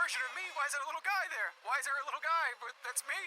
version of me. Why is there a little guy there? Why is there a little guy? But that's me.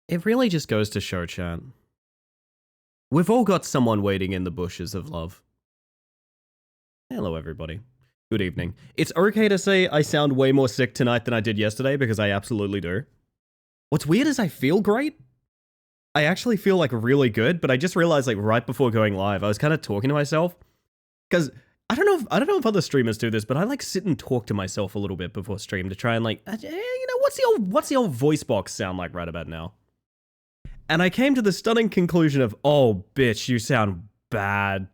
It really just goes to show, chat. We've all got someone waiting in the bushes of love. Hello, everybody. Good evening. It's okay to say I sound way more sick tonight than I did yesterday, because I absolutely do. What's weird is I feel great. I actually feel like really good, but I just realized like right before going live, I was kind of talking to myself. Because I don't know if other streamers do this, but I like sit and talk to myself a little bit before stream to try and like, what's the old voice box sound like right about now? And I came to the stunning conclusion of, oh, bitch, you sound bad.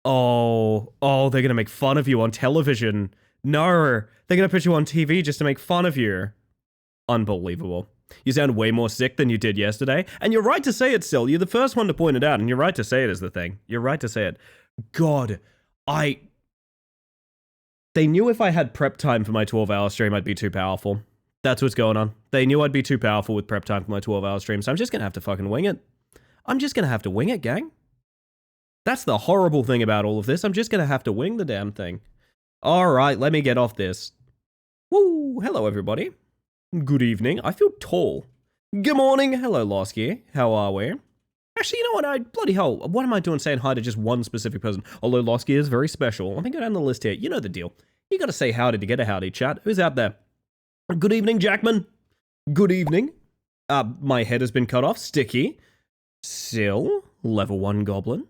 Oh, they're gonna make fun of you on television. No, they're gonna put you on TV just to make fun of you. Unbelievable. You sound way more sick than you did yesterday. And you're right to say it, Sil. You're the first one to point it out, and you're right to say it is the thing. You're right to say it. God, They knew if I had prep time for my 12-hour stream, I'd be too powerful. That's what's going on. They knew I'd be too powerful with prep time for my 12-hour stream, so I'm just gonna have to fucking wing it. I'm just gonna have to wing it, gang. That's the horrible thing about all of this. I'm just gonna have to wing the damn thing. Alright, let me get off this. Woo! Hello, everybody. Good evening. I feel tall. Good morning. Hello, Losky. How are we? Actually, you know what? Bloody hell. What am I doing saying hi to just one specific person? Although Losky is very special. Let me go down the list here. You know the deal. You gotta say howdy to get a howdy, chat. Who's out there? Good evening, Jackman. Good evening. My head has been cut off. Sticky. Sil. Level 1 Goblin.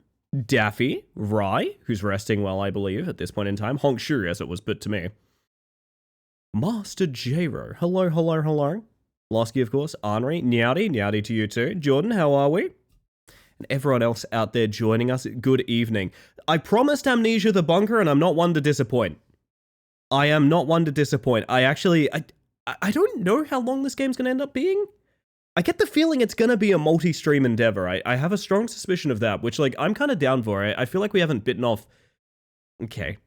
Daffy. Rye, who's resting well, I believe, at this point in time. Honk Shu, as it was put to me. Master Jero. Hello, hello, hello. Losky, of course. Henri, Nyowdy to you too. Jordan, how are we? And everyone else out there joining us, good evening. I promised Amnesia the bunker, and I'm not one to disappoint. I am not one to disappoint. I don't know how long this game's going to end up being. I get the feeling it's going to be a multi-stream endeavor. I have a strong suspicion of that, which, like, I'm kind of down for it. I feel like we haven't bitten off... Okay.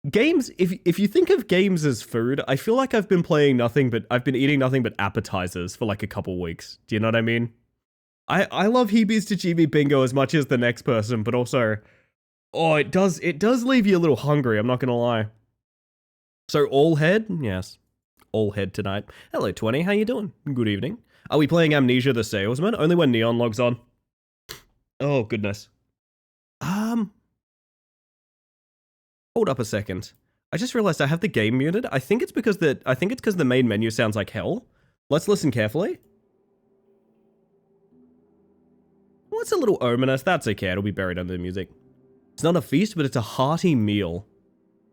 Games, if you think of games as food, I feel like I've been eating nothing but appetizers for like a couple weeks. Do you know what I mean? I love Heebies to GB Bingo as much as the next person, but also, it does leave you a little hungry, I'm not gonna lie. So all head? Yes. All head tonight. Hello 20, how you doing? Good evening. Are we playing Amnesia the Salesman? Only when Neon logs on. Oh goodness. Hold up a second. I just realized I have the game muted. I think it's because the main menu sounds like hell. Let's listen carefully. Well, it's a little ominous. That's okay. It'll be buried under the music. It's not a feast, but it's a hearty meal.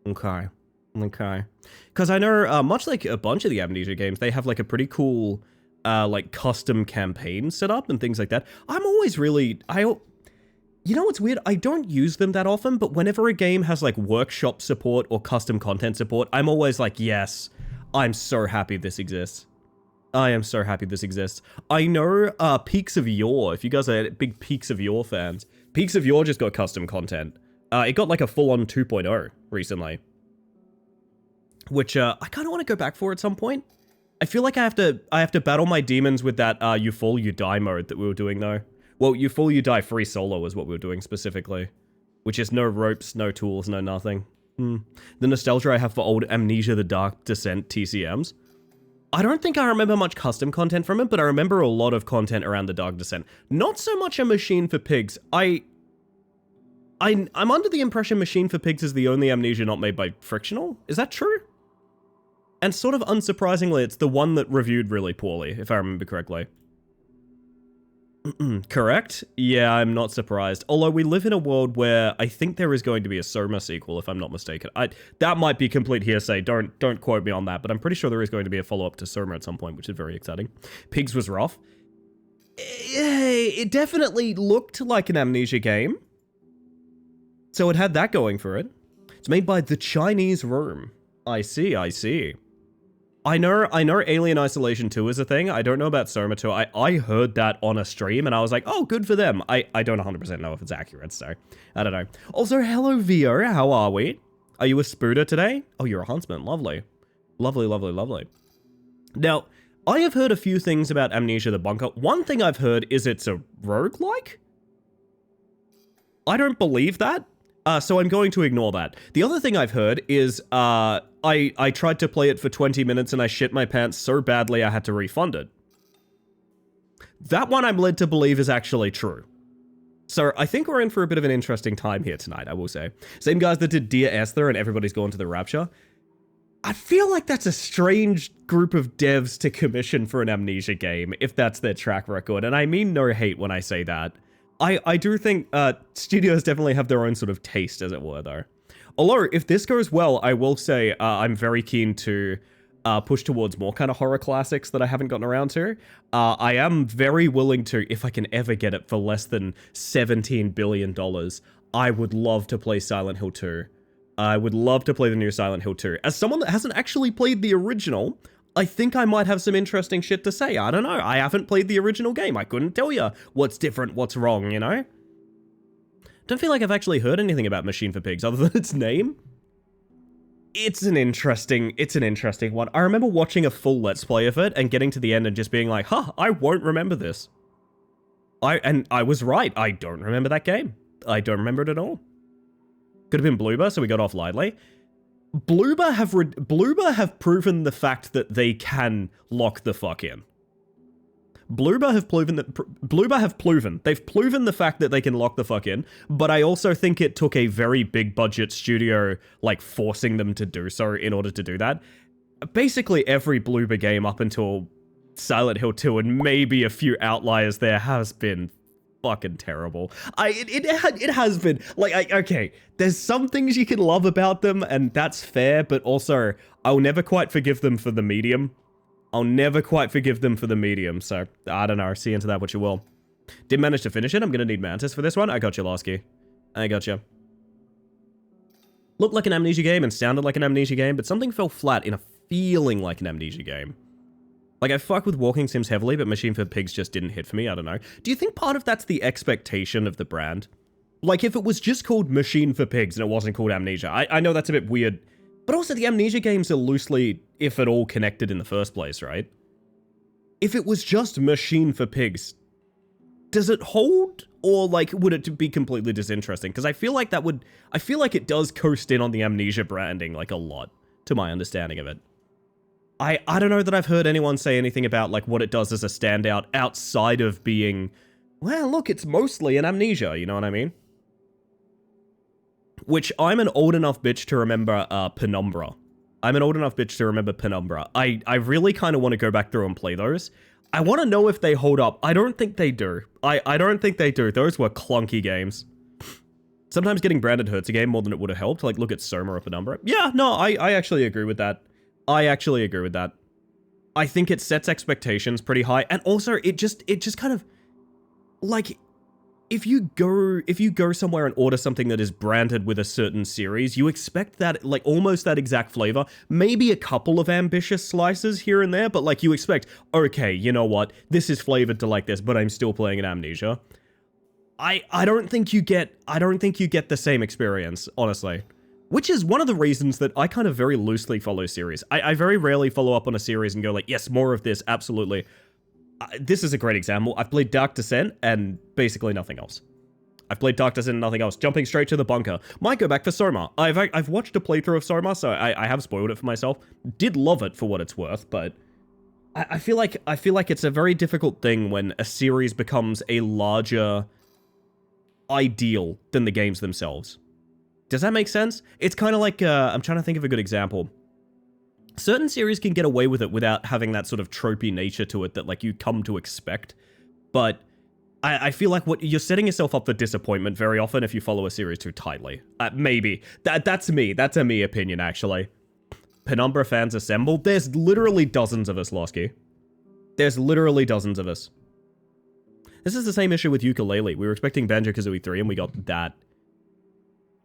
Okay. Because I know, much like a bunch of the Amnesia games, they have like a pretty cool, like custom campaign set up and things like that. I'm always really, you know what's weird? I don't use them that often, but whenever a game has like workshop support or custom content support, I'm always like, yes, I'm so happy this exists. I am so happy this exists. I know Peaks of Yore, if you guys are big Peaks of Yore fans, Peaks of Yore just got custom content. It got like a full-on 2.0 recently. Which I kind of want to go back for at some point. I feel like I have to battle my demons with that you fall, you die mode that we were doing though. Well, you fall, you die free solo is what we were doing specifically. Which is no ropes, no tools, no nothing. The nostalgia I have for old Amnesia the Dark Descent TCMs. I don't think I remember much custom content from it, but I remember a lot of content around the Dark Descent. Not so much a Machine for Pigs. I'm under the impression Machine for Pigs is the only Amnesia not made by Frictional. Is that true? And sort of unsurprisingly, it's the one that reviewed really poorly, if I remember correctly. Correct? Yeah, I'm not surprised. Although we live in a world where I think there is going to be a Soma sequel, if I'm not mistaken. That might be complete hearsay. Don't quote me on that, but I'm pretty sure there is going to be a follow-up to Soma at some point, which is very exciting. Pigs was rough. It definitely looked like an Amnesia game. So it had that going for it. It's made by The Chinese Room. I see. I know Alien Isolation 2 is a thing. I don't know about Soma 2. I heard that on a stream and I was like, oh, good for them. I don't 100% know if it's accurate, so I don't know. Also, hello, Vio. How are we? Are you a spooter today? Oh, you're a huntsman. Lovely. Lovely. Now, I have heard a few things about Amnesia the Bunker. One thing I've heard is it's a roguelike? I don't believe that. So I'm going to ignore that. The other thing I've heard is, I tried to play it for 20 minutes and I shit my pants so badly I had to refund it. That one I'm led to believe is actually true. So I think we're in for a bit of an interesting time here tonight, I will say. Same guys that did Dear Esther and Everybody's Gone to the Rapture. I feel like that's a strange group of devs to commission for an Amnesia game, if that's their track record. And I mean no hate when I say that. I do think studios definitely have their own sort of taste, as it were, though. Although, if this goes well, I will say I'm very keen to push towards more kind of horror classics that I haven't gotten around to. I am very willing to, if I can ever get it for less than $17 billion, I would love to play Silent Hill 2. I would love to play the new Silent Hill 2. As someone that hasn't actually played the original, I think I might have some interesting shit to say. I don't know. I haven't played the original game. I couldn't tell you what's different, what's wrong, you know? Don't feel like I've actually heard anything about Machine for Pigs other than its name. It's an interesting one. I remember watching a full Let's Play of it and getting to the end and just being like, huh, I won't remember this. And I was right. I don't remember that game. I don't remember it at all. Could have been Bloober, so we got off lightly. Bloober have proven the fact that they can lock the fuck in. Bloober have proven they've proven the fact that they can lock the fuck in, but I also think it took a very big budget studio like forcing them to do so in order to do that. Basically every Bloober game up until Silent Hill 2 and maybe a few outliers there has been fucking terrible. It has been like okay. There's some things you can love about them, and that's fair. But also, I'll never quite forgive them for the medium. I'll never quite forgive them for the medium. So I don't know. See into that what you will. Didn't manage to finish it. I'm gonna need Mantis for this one. I got you, Lasky. I got you. Looked like an Amnesia game and sounded like an Amnesia game, but something fell flat in a feeling like an Amnesia game. Like, I fuck with walking sims heavily, but Machine for Pigs just didn't hit for me. I don't know. Do you think part of that's the expectation of the brand? Like, if it was just called Machine for Pigs and it wasn't called Amnesia, I know that's a bit weird. But also, the Amnesia games are loosely, if at all, connected in the first place, right? If it was just Machine for Pigs, does it hold? Or, like, would it be completely disinteresting? Because I feel like that would... I feel like it does coast in on the Amnesia branding, like, a lot, to my understanding of it. I don't know that I've heard anyone say anything about, like, what it does as a standout outside of being, well, look, it's mostly an Amnesia, you know what I mean? Which, I'm an old enough bitch to remember, Penumbra. I'm an old enough bitch to remember Penumbra. I really kind of want to go back through and play those. I want to know if they hold up. I don't think they do. I don't think they do. Those were clunky games. Sometimes getting branded hurts a game more than it would have helped. Like, look at Soma or Penumbra. Yeah, no, I actually agree with that. I actually agree with that. I think it sets expectations pretty high, and also it just kind of like if you go somewhere and order something that is branded with a certain series, you expect that like almost that exact flavor, maybe a couple of ambitious slices here and there, but like you expect, okay, you know what, this is flavored to like this, but I'm still playing an Amnesia. I don't think you get the same experience, honestly. Which is one of the reasons that I kind of very loosely follow series. I very rarely follow up on a series and go like, yes, more of this, absolutely. This is a great example. I've played Dark Descent and basically nothing else. I've played Dark Descent and nothing else. Jumping straight to the bunker. Might go back for Soma. I've watched a playthrough of Soma, so I have spoiled it for myself. Did love it for what it's worth, but I feel like it's a very difficult thing when a series becomes a larger ideal than the games themselves. Does that make sense? It's kind of like, I'm trying to think of a good example. Certain series can get away with it without having that sort of tropey nature to it that, like, you come to expect. But I feel like you're setting yourself up for disappointment very often if you follow a series too tightly. Maybe. That's me. That's a me opinion, actually. Penumbra fans assemble. There's literally dozens of us, Losky. There's literally dozens of us. This is the same issue with Yooka-Laylee. We were expecting Banjo-Kazooie 3 and we got that.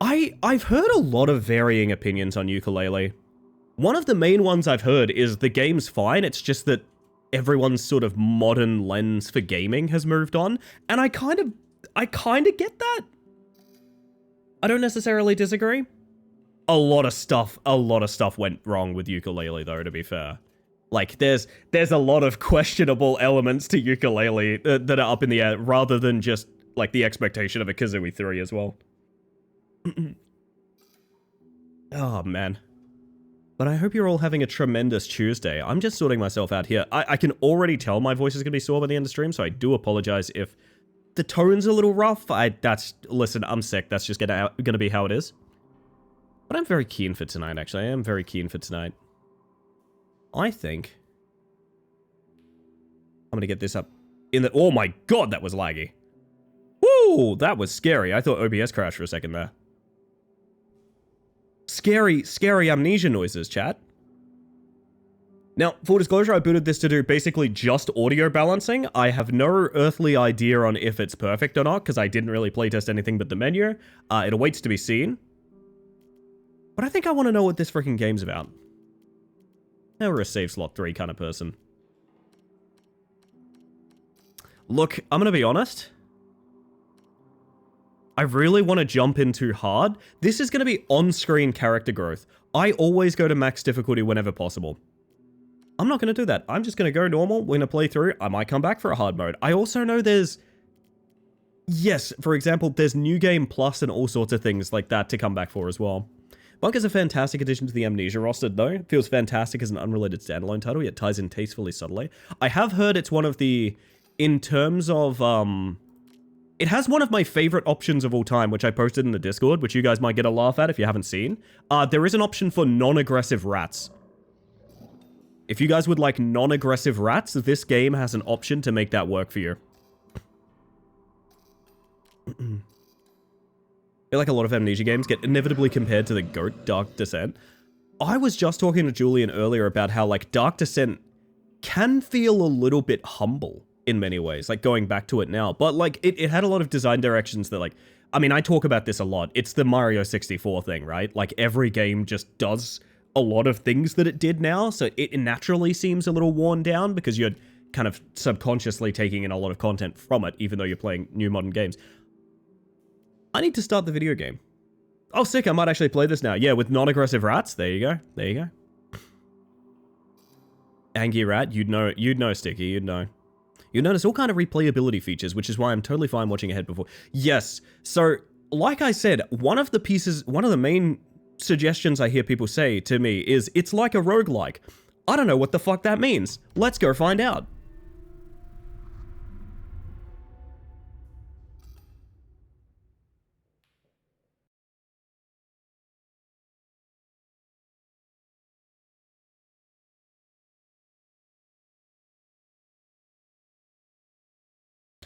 I've heard a lot of varying opinions on Yooka-Laylee. One of the main ones I've heard is the game's fine, it's just that everyone's sort of modern lens for gaming has moved on, and I kind of get that. I don't necessarily disagree. A lot of stuff went wrong with Yooka-Laylee though, to be fair. Like, there's a lot of questionable elements to Yooka-Laylee that are up in the air, rather than just, like, the expectation of a Kazooie 3 as well. Oh, man. But I hope you're all having a tremendous Tuesday. I'm just sorting myself out here. I can already tell my voice is going to be sore by the end of the stream, so I do apologize if the tone's a little rough. Listen, I'm sick. That's just going to be how it is. But I'm very keen for tonight, actually. I am very keen for tonight. I think I'm going to get this up in the... Oh my god, that was laggy. Woo, that was scary. I thought OBS crashed for a second there. Scary Amnesia noises, chat. Now, full disclosure, I booted this to do basically just audio balancing. I have no earthly idea on if it's perfect or not, because I didn't really playtest anything but the menu. It awaits to be seen. But I think I want to know what this freaking game's about. Now we're a save slot 3 kind of person. Look, I'm going to be honest. I really want to jump in too hard. This is going to be on-screen character growth. I always go to max difficulty whenever possible. I'm not going to do that. I'm just going to go normal. We're going to play through. I might come back for a hard mode. I also know there's... Yes, for example, there's New Game Plus and all sorts of things like that to come back for as well. Bunker's a fantastic addition to the Amnesia roster, though. It feels fantastic as an unrelated standalone title, yet ties in tastefully subtly. I have heard it's one of the... In terms of, It has one of my favorite options of all time, which I posted in the Discord, which you guys might get a laugh at if you haven't seen. There is an option for non-aggressive rats. If you guys would like non-aggressive rats, this game has an option to make that work for you. I feel like a lot of Amnesia games get inevitably compared to the GOAT Dark Descent. I was just talking to Julian earlier about how, like, Dark Descent can feel a little bit humble in many ways, like, going back to it now. But, like, it had a lot of design directions that, like, I mean, I talk about this a lot. It's the Mario 64 thing, right? Like, every game just does a lot of things that it did now, so it naturally seems a little worn down because you're kind of subconsciously taking in a lot of content from it, even though you're playing new modern games. I need to start the video game. Oh, sick, I might actually play this now. Yeah, with non-aggressive rats. There you go. There you go. Angry rat, you'd know, Sticky, you'd know. You'll notice all kind of replayability features, which is why I'm totally fine watching ahead before. Yes, so, like I said, one of the main suggestions I hear people say to me is, it's like a roguelike. I don't know what the fuck that means. Let's go find out.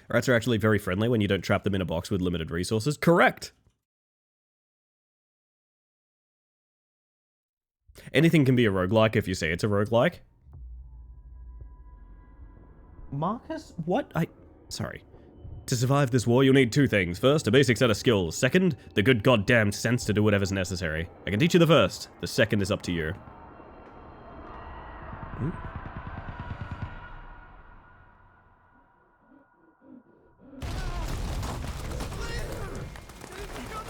Rats are actually very friendly when you don't trap them in a box with limited resources. Correct. Anything can be a roguelike if you say it's a roguelike. Marcus? What? Sorry. To survive this war, you'll need two things. First, a basic set of skills. Second, the good goddamn sense to do whatever's necessary. I can teach you the first. The second is up to you. Ooh.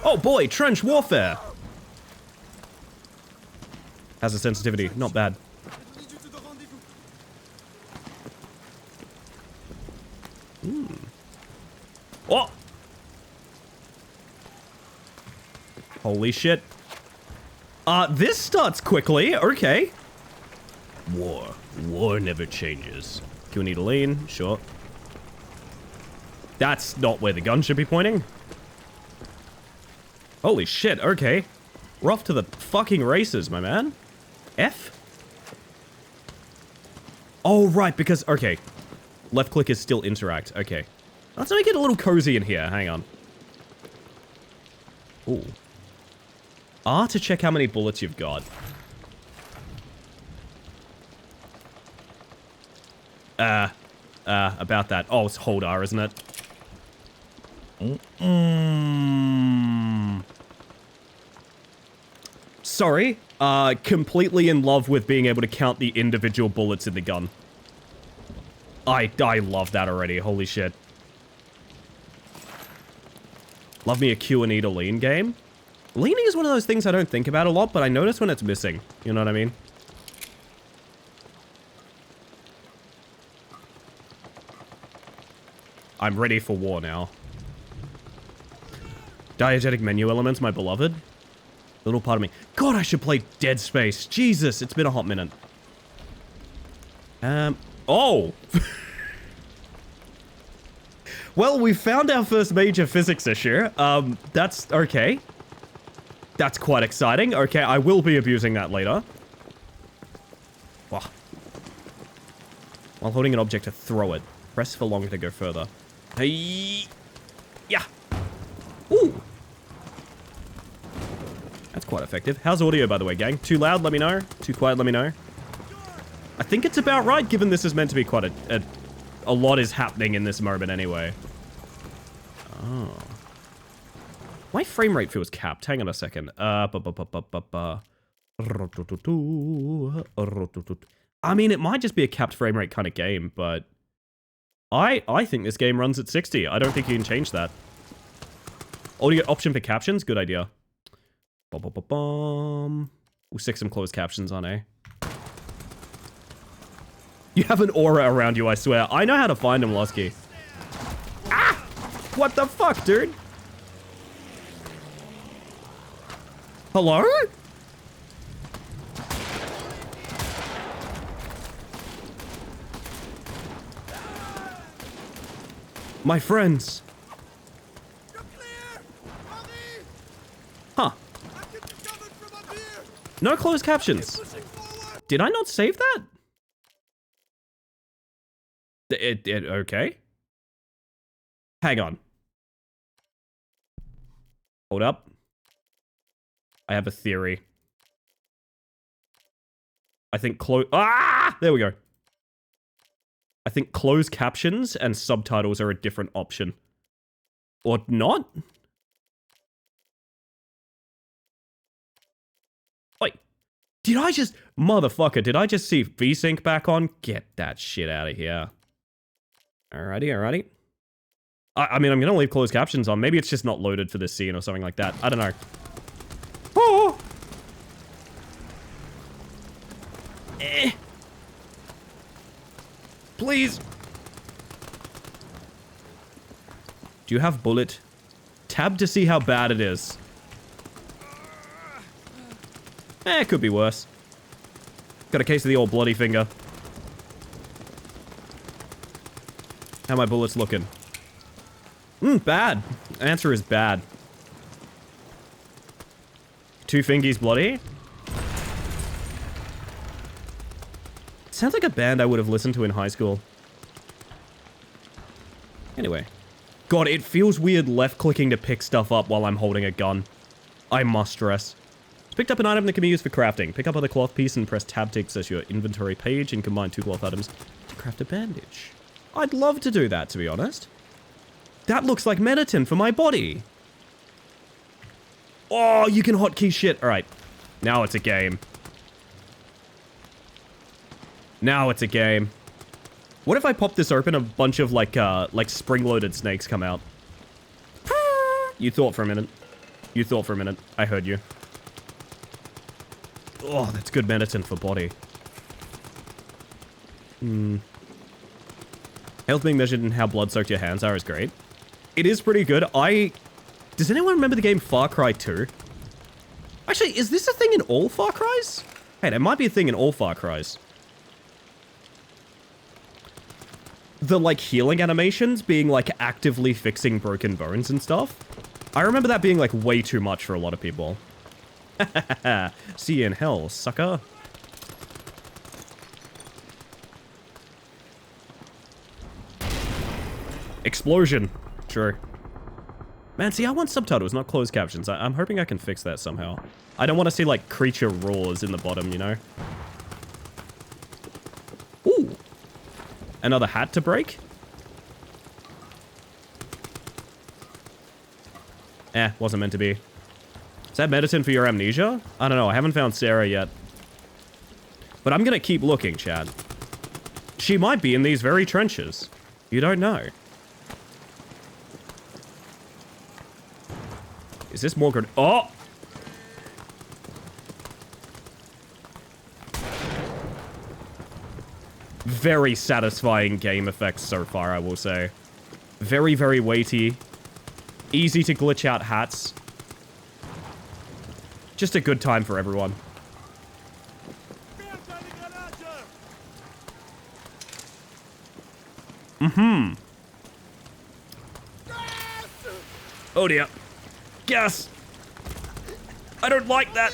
Oh boy, trench warfare! Has a sensitivity, not bad. Oh! Holy shit. This starts quickly, okay. War never changes. Do we need a lean? Sure. That's not where the gun should be pointing. Holy shit, okay. We're off to the fucking races, my man. F? Oh, right, because, okay. Left click is still interact, okay. Let's make it a little cozy in here, hang on. Ooh. R to check how many bullets you've got. About that. Oh, it's hold R, isn't it? Sorry. Completely in love with being able to count the individual bullets in the gun. I love that already. Holy shit. Love me a Q and E to lean game. Leaning is one of those things I don't think about a lot, but I notice when it's missing. You know what I mean? I'm ready for war now. Diegetic menu elements, my beloved. Little part of me. God, I should play Dead Space. Jesus, it's been a hot minute. Oh! Well, we found our first major physics issue. That's okay. That's quite exciting. Okay, I will be abusing that later. Wow. While holding an object to throw it. Press for longer to go further. Hey! Yeah! Ooh! That's quite effective. How's audio, by the way, gang? Too loud? Let me know. Too quiet? Let me know. I think it's about right, given this is meant to be quite a lot is happening in this moment anyway. Oh. My frame rate feels capped. Hang on a second. I mean, it might just be a capped frame rate kind of game, but I think this game runs at 60. I don't think you can change that. Audio option for captions? Good idea. We'll stick some closed captions on, eh? You have an aura around you, I swear. I know how to find him, Lusky. Ah! What the fuck, dude? Hello? My friends. Huh. No closed captions. Did I not save that? Okay. Hang on. Hold up. I have a theory. I think there we go. I think closed captions and subtitles are a different option. Or not? Wait. Did I just... Motherfucker, did I just see VSync back on? Get that shit out of here. Alrighty. I mean, I'm gonna leave closed captions on. Maybe it's just not loaded for this scene or something like that. I don't know. Oh! Please. Do you have bullet? Tab to see how bad it is. It could be worse. Got a case of the old bloody finger. How my bullets looking? Bad. Answer is bad. 2 fingies bloody? Sounds like a band I would have listened to in high school. Anyway. God, it feels weird left-clicking to pick stuff up while I'm holding a gun. I must stress. Picked up an item that can be used for crafting. Pick up on the cloth piece and press tab to access your inventory page and combine 2 cloth items to craft a bandage. I'd love to do that, to be honest. That looks like medicine for my body. Oh, you can hotkey shit. All right. Now it's a game. Now it's a game. What if I pop this open, a bunch of like spring-loaded snakes come out? You thought for a minute. You thought for a minute. I heard you. Oh, that's good medicine for body. Health being measured in how blood-soaked your hands are is great. It is pretty good. Does anyone remember the game Far Cry 2? Actually, is this a thing in all Far Crys? Hey, there might be a thing in all Far Crys. The, like, healing animations being, like, actively fixing broken bones and stuff. I remember that being, like, way too much for a lot of people. See you in hell, sucker. Explosion. Sure. Man, see, I want subtitles, not closed captions. I'm hoping I can fix that somehow. I don't want to see, like, creature roars in the bottom, you know? Ooh. Another hat to break? Wasn't meant to be. Is that medicine for your amnesia? I don't know, I haven't found Sarah yet. But I'm gonna keep looking, Chad. She might be in these very trenches. You don't know. Is this more good? Oh! Very satisfying game effects so far, I will say. Very, very weighty. Easy to glitch out hats. Just a good time for everyone. Oh dear. Gas! I don't like that!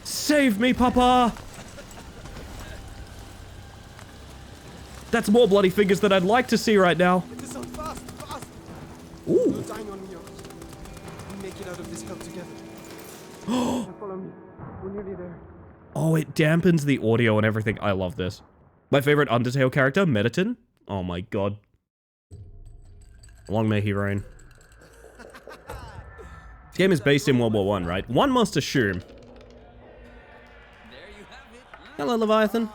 Save me, Papa! That's more bloody fingers than I'd like to see right now. Ooh. Make it out of this hell together. Follow me. We're nearly there. Oh, it dampens the audio and everything. I love this. My favorite Undertale character, Mediton. Oh my god. Long may he reign. This game is based in World War I, right? One must assume. Hello, Leviathan.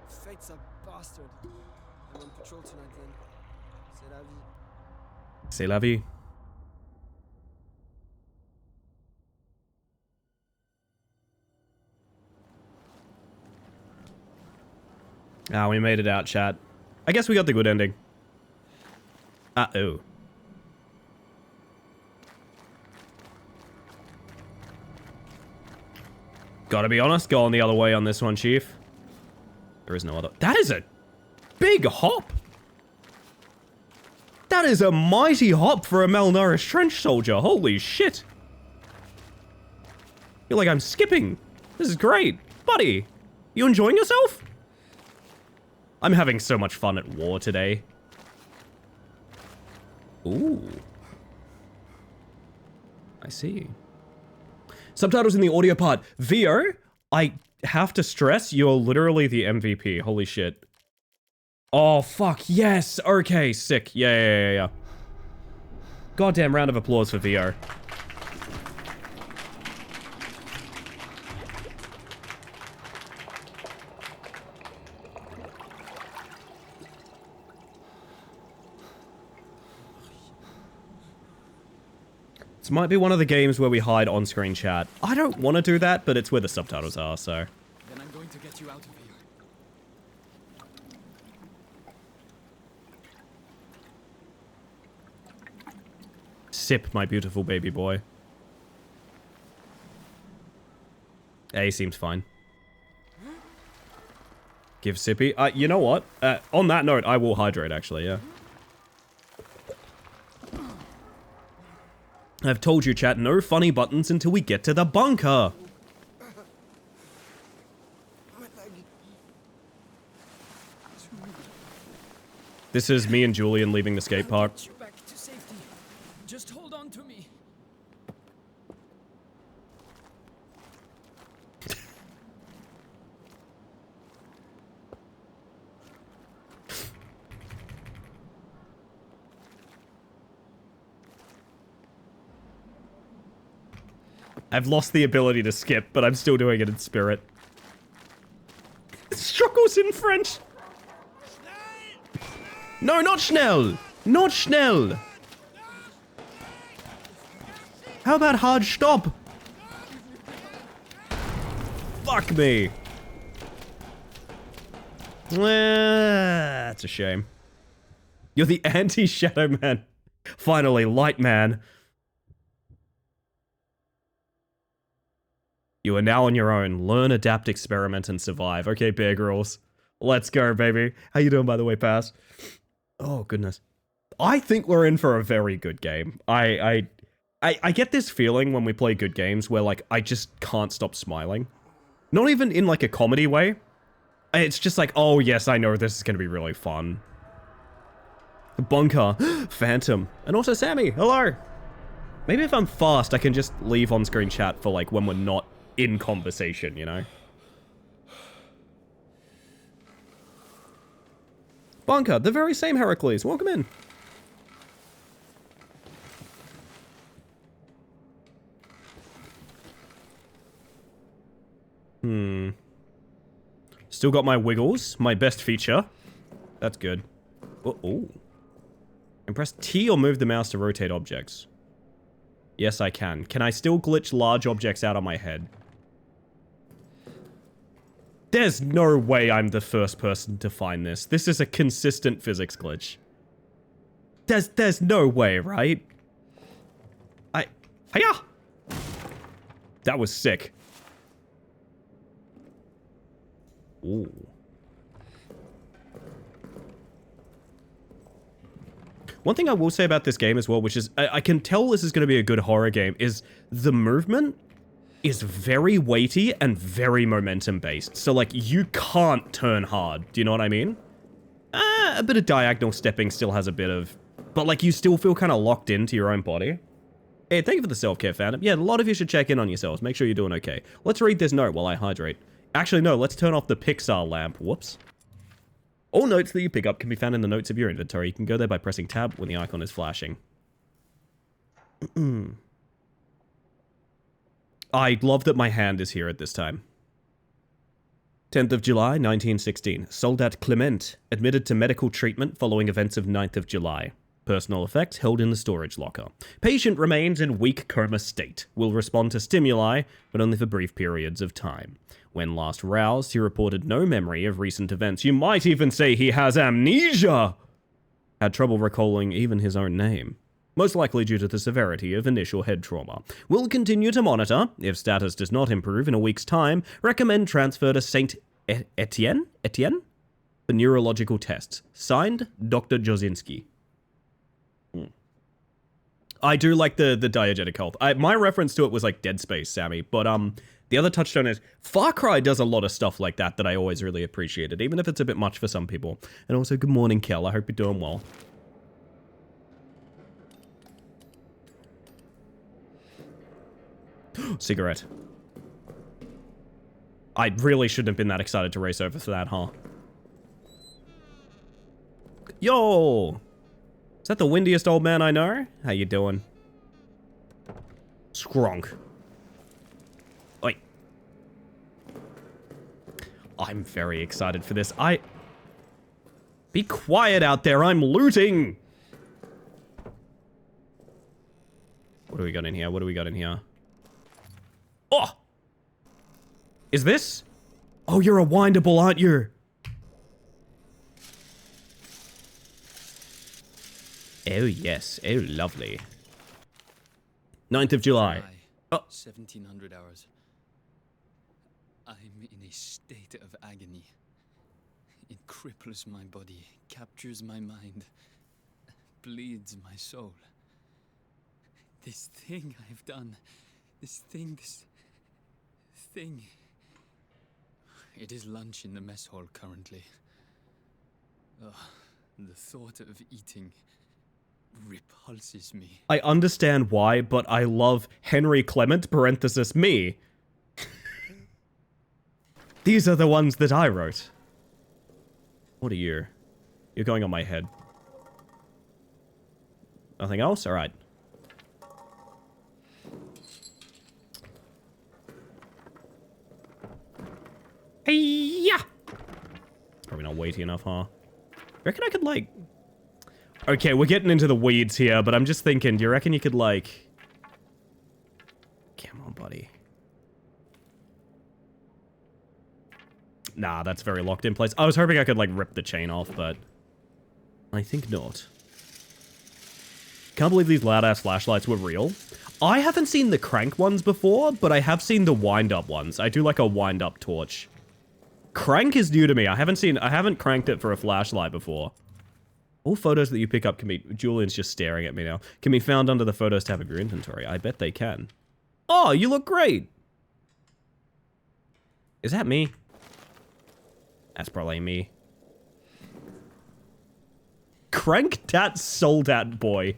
Fate's a bastard. I'm on patrol tonight then. C'est la vie. C'est la vie. Ah, we made it out, chat. I guess we got the good ending. Uh-oh. Gotta be honest, going the other way on this one, Chief. There is no other. That is a big hop. That is a mighty hop for a malnourished trench soldier. Holy shit. I feel like I'm skipping. This is great. Buddy, you enjoying yourself? I'm having so much fun at war today. Ooh. I see. Subtitles in the audio part. VO, I have to stress, you're literally the MVP. Holy shit. Oh, fuck. Yes. Okay, sick. Yeah. Goddamn round of applause for VO. This might be one of the games where we hide on-screen chat. I don't want to do that, but it's where the subtitles are, so. Then I'm going to get you out of here. Sip, my beautiful baby boy. A seems fine. Give Sippy. You know what? On that note, I will hydrate, actually, yeah. I've told you, chat, no funny buttons until we get to the bunker. This is me and Julian leaving the skate park. I'll get you back to safety. Just hold on to me. I've lost the ability to skip, but I'm still doing it in spirit. Struggles in French. No, not schnell. Not schnell. How about hard stop? Fuck me. That's a shame. You're the anti-Shadow Man. Finally, Light Man. You are now on your own. Learn, adapt, experiment, and survive. Okay, Bear Grylls. Let's go, baby. How you doing, by the way, Pass? Oh, goodness. I think we're in for a very good game. I get this feeling when we play good games where, like, I just can't stop smiling. Not even in, like, a comedy way. It's just like, oh, yes, I know this is going to be really fun. Bunker. Phantom. And also Sammy. Hello. Maybe if I'm fast, I can just leave on-screen chat for, like, when we're not in conversation, you know? Bunker, the very same Heracles. Welcome in. Still got my wiggles, my best feature. That's good. Oh. And press T or move the mouse to rotate objects. Yes, I can. Can I still glitch large objects out on my head? There's no way I'm the first person to find this. This is a consistent physics glitch. There's no way, right? Hiya! That was sick. Ooh. One thing I will say about this game as well, which is, I can tell this is going to be a good horror game, is the movement is very weighty and very momentum based. So, like, you can't turn hard. Do you know what I mean? A bit of diagonal stepping still has a bit of... But, like, you still feel kind of locked into your own body. Hey, thank you for the self-care, fandom. Yeah, a lot of you should check in on yourselves. Make sure you're doing okay. Let's read this note while I hydrate. Actually, no, let's turn off the Pixar lamp. Whoops. All notes that you pick up can be found in the notes of your inventory. You can go there by pressing tab when the icon is flashing. I love that my hand is here at this time. 10th of July, 1916. Soldat Clement, admitted to medical treatment following events of 9th of July. Personal effects held in the storage locker. Patient remains in weak coma state. Will respond to stimuli, but only for brief periods of time. When last roused, he reported no memory of recent events. You might even say he has amnesia! Had trouble recalling even his own name. Most likely due to the severity of initial head trauma. Will continue to monitor. If status does not improve in a week's time, recommend transfer to Saint Etienne for neurological tests. Signed, Dr. Jozinski. I do like the diegetic health. My reference to it was like Dead Space, Sammy, but the other touchstone is Far Cry does a lot of stuff like that I always really appreciated, even if it's a bit much for some people. And also, good morning, Kel. I hope you're doing well. Cigarette. I really shouldn't have been that excited to race over for that, huh? Yo! Is that the windiest old man I know? How you doing? Skronk. Oi. I'm very excited for this. Be quiet out there, I'm looting! What do we got in here? What do we got in here? Oh! Is this? Oh, you're a windable, aren't you? Oh, yes. Oh, lovely. 9th of July. Oh. 1700 hours. I'm in a state of agony. It cripples my body, captures my mind, bleeds my soul. This thing I've done, this thing. It is lunch in the mess hall currently. Ugh, the thought of eating repulses me. I understand why, but I love Henry Clement, parenthesis me. These are the ones that I wrote. What are you? You're going on my head. Nothing else? Alright. Hey-ya! Probably not weighty enough, huh? Reckon I could, like... Okay, we're getting into the weeds here, but I'm just thinking, do you reckon you could, like... Come on, buddy. Nah, that's very locked in place. I was hoping I could, like, rip the chain off, but... I think not. Can't believe these loud-ass flashlights were real. I haven't seen the crank ones before, but I have seen the wind-up ones. I do like a wind-up torch. Crank is new to me. I haven't cranked it for a flashlight before. All photos that you pick up can be... Julian's just staring at me now. Can be found under the Photos tab of your inventory. I bet they can. Oh, you look great! Is that me? That's probably me. Crank that Soldat boy.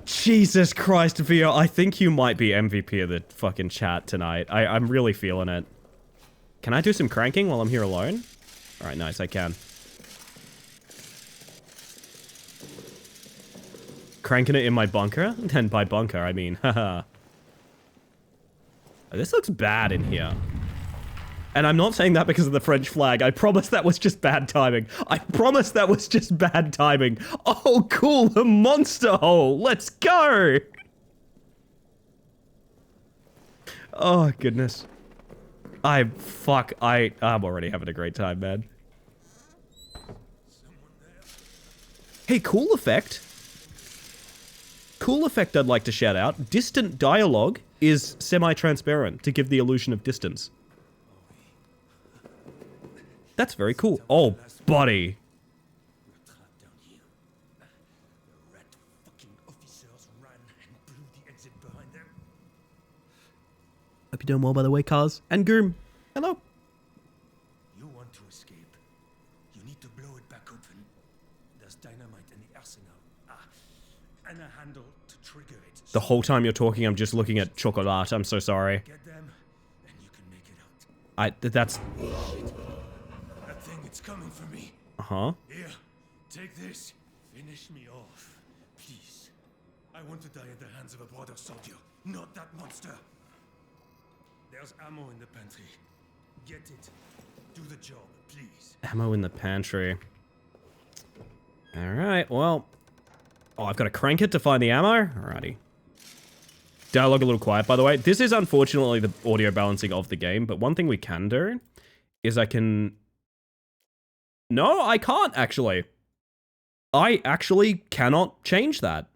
Jesus Christ, Vio. I think you might be MVP of the fucking chat tonight. I'm really feeling it. Can I do some cranking while I'm here alone? Alright, nice, I can. Cranking it in my bunker? And by bunker, I mean, haha. This looks bad in here. And I'm not saying that because of the French flag. I promise that was just bad timing. I promise that was just bad timing. Oh, cool, the monster hole. Let's go. Oh, goodness. I'm already having a great time, man. Hey, cool effect. Cool effect I'd like to shout out. Distant dialogue is semi-transparent to give the illusion of distance. That's very cool. Oh, buddy. Hope you're doing well, by the way, Cars. And Goom. Hello. You want to escape. You need to blow it back open. There's dynamite in the arsenal. And a handle to trigger it. The whole time you're talking, I'm just looking at chocolate. I'm so sorry. Get them, and you can make it out. That's... That thing, it's coming for me. Uh-huh. Here, take this. Finish me off. Please. I want to die at the hands of a brother soldier, not that monster. There's ammo in the pantry. Get it. Do the job, please. Ammo in the pantry. Alright, well... Oh, I've got to crank it to find the ammo? Alrighty. Dialogue a little quiet, by the way. This is unfortunately the audio balancing of the game, but one thing we can do is I can... No, I can't, actually. I actually cannot change that.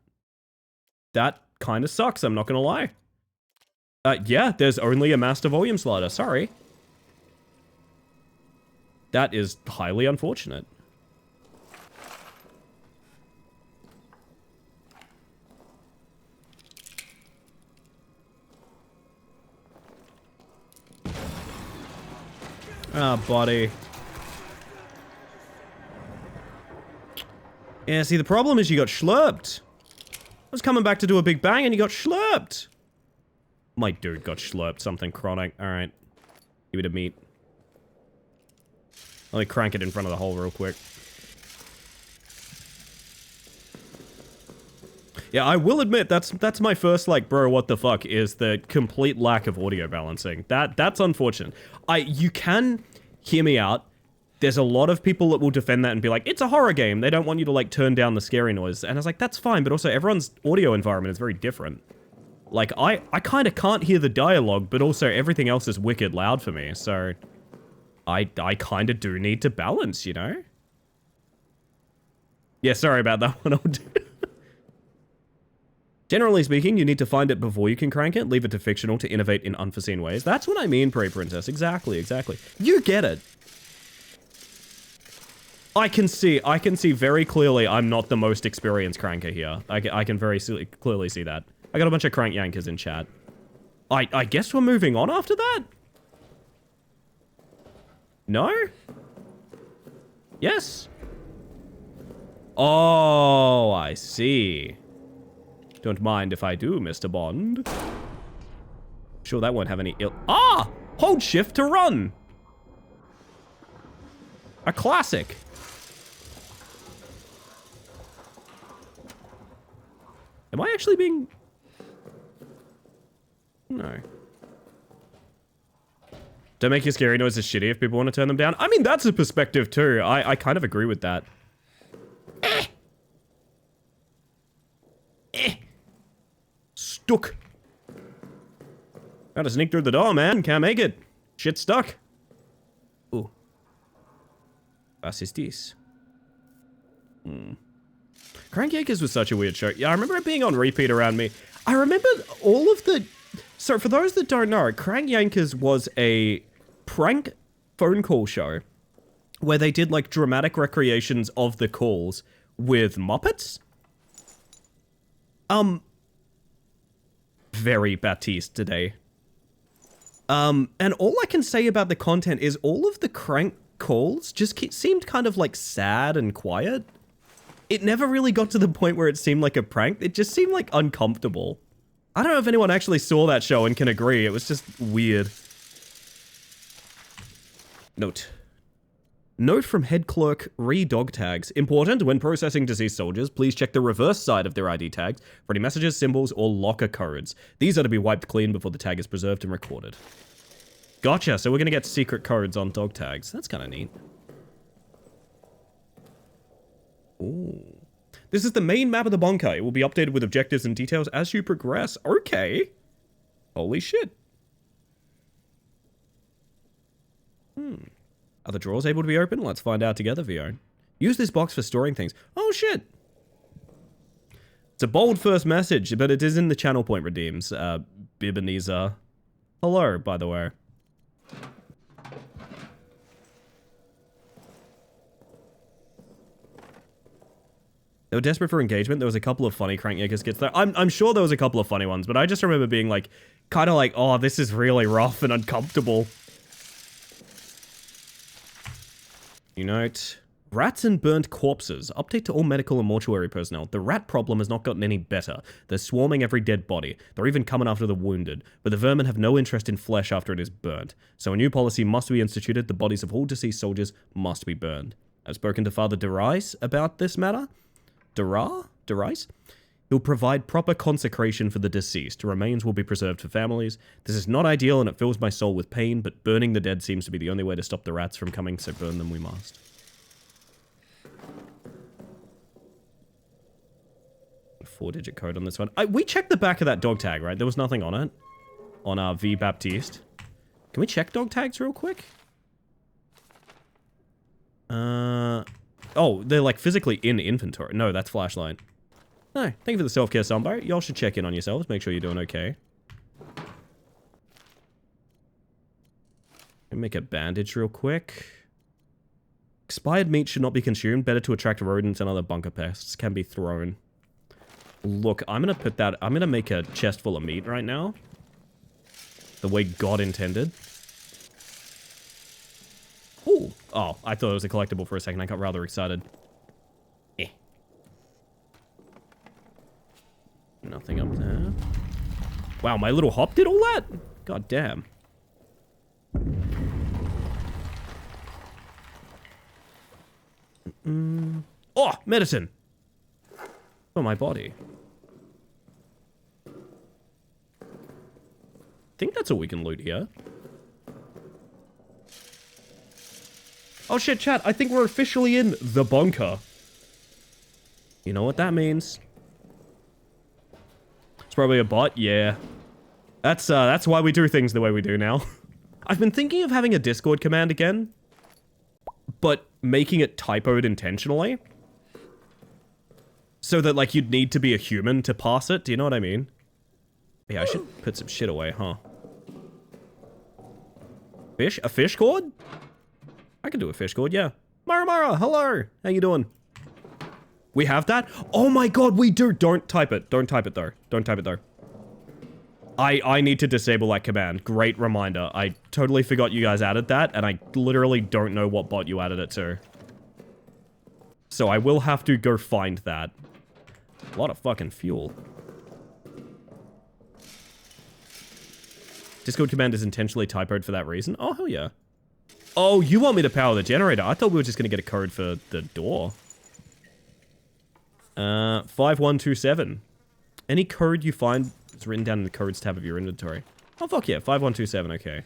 That kind of sucks, I'm not gonna lie. Yeah, there's only a master volume slider, sorry. That is highly unfortunate. Ah, buddy. Yeah, see, the problem is you got schlurped. I was coming back to do a big bang and you got schlurped. My dude got slurped something chronic. Alright. Give me the meat. Let me crank it in front of the hole real quick. Yeah, I will admit, that's my first, like, bro, what the fuck, is the complete lack of audio balancing. That's unfortunate. You can hear me out. There's a lot of people that will defend that and be like, it's a horror game. They don't want you to, like, turn down the scary noise. And I was like, that's fine, but also everyone's audio environment is very different. Like, I kind of can't hear the dialogue, but also everything else is wicked loud for me, so I kind of do need to balance, you know? Yeah, sorry about that one. Generally speaking, you need to find it before you can crank it, leave it to fictional to innovate in unforeseen ways. That's what I mean, Prey Princess. Exactly, exactly. You get it. I can see very clearly I'm not the most experienced cranker here. I can very clearly see that. I got a bunch of crank yankers in chat. I guess we're moving on after that? No? Yes? Oh, I see. Don't mind if I do, Mr. Bond. Sure, that won't have any ill— Ah! Hold shift to run! A classic. Am I actually being— No. Don't make your scary noises shitty if people want to turn them down. I mean, that's a perspective too. I kind of agree with that. Stuck. Gotta sneak through the door, man. Can't make it. Shit stuck. Ooh. Was ist dies? Crank Yankers was such a weird show. Yeah, I remember it being on repeat around me. I remember all of the— So for those that don't know, Crank Yankers was a prank phone call show where they did like dramatic recreations of the calls with Muppets. Very Baptiste today. And all I can say about the content is all of the crank calls just seemed kind of like sad and quiet. It never really got to the point where it seemed like a prank. It just seemed like uncomfortable. I don't know if anyone actually saw that show and can agree. It was just weird. Note. Note from head clerk re-dog tags. Important, when processing deceased soldiers, please check the reverse side of their ID tags for any messages, symbols, or locker codes. These are to be wiped clean before the tag is preserved and recorded. Gotcha, so we're gonna get secret codes on dog tags. That's kind of neat. Ooh. This is the main map of the bunker. It will be updated with objectives and details as you progress. Okay. Holy shit. Are the drawers able to be opened? Let's find out together, Vio. Use this box for storing things. Oh, shit. It's a bold first message, but it is in the channel point redeems. Bibaneza. Hello, by the way. They were desperate for engagement. There was a couple of funny Crank Yankers skits there. I'm sure there was a couple of funny ones, but I just remember being like, kind of like, oh, this is really rough and uncomfortable. You note, rats and burnt corpses. Update to all medical and mortuary personnel. The rat problem has not gotten any better. They're swarming every dead body. They're even coming after the wounded. But the vermin have no interest in flesh after it is burnt. So a new policy must be instituted. The bodies of all deceased soldiers must be burned. I've spoken to Father Derice about this matter. Derice? He'll provide proper consecration for the deceased. Remains will be preserved for families. This is not ideal and it fills my soul with pain, but burning the dead seems to be the only way to stop the rats from coming, so burn them we must. A 4-digit code on this one. We checked the back of that dog tag, right? There was nothing on it. On our V Baptiste. Can we check dog tags real quick? Oh, they're like physically in inventory. No, that's flashlight. No, thank you for the self-care sunbar. Y'all should check in on yourselves. Make sure you're doing okay. Make a bandage real quick. Expired meat should not be consumed. Better to attract rodents and other bunker pests. Can be thrown. Look, I'm gonna put that... I'm gonna make a chest full of meat right now. The way God intended. Ooh. Oh, I thought it was a collectible for a second. I got rather excited. Nothing up there. Wow, my little hop did all that? God damn. Oh, medicine. For my body. I think that's all we can loot here. Oh shit, chat, I think we're officially in the bunker. You know what that means? It's probably a bot, yeah. That's why we do things the way we do now. I've been thinking of having a Discord command again, but making it typoed intentionally. So that, like, you'd need to be a human to pass it, do you know what I mean? Yeah, I should put some shit away, huh? Fish? A fish cord? I can do a fish cord, yeah. Mara, hello! How you doing? We have that? Oh my god, we do! Don't type it. Don't type it, though. Don't type it, though. I need to disable that command. Great reminder. I totally forgot you guys added that, and I literally don't know what bot you added it to. So I will have to go find that. A lot of fucking fuel. Discord command is intentionally typoed for that reason? Oh, hell yeah. Oh, you want me to power the generator? I thought we were just going to get a code for the door. 5127. Any code you find is written down in the codes tab of your inventory. Oh, fuck yeah. 5127, okay.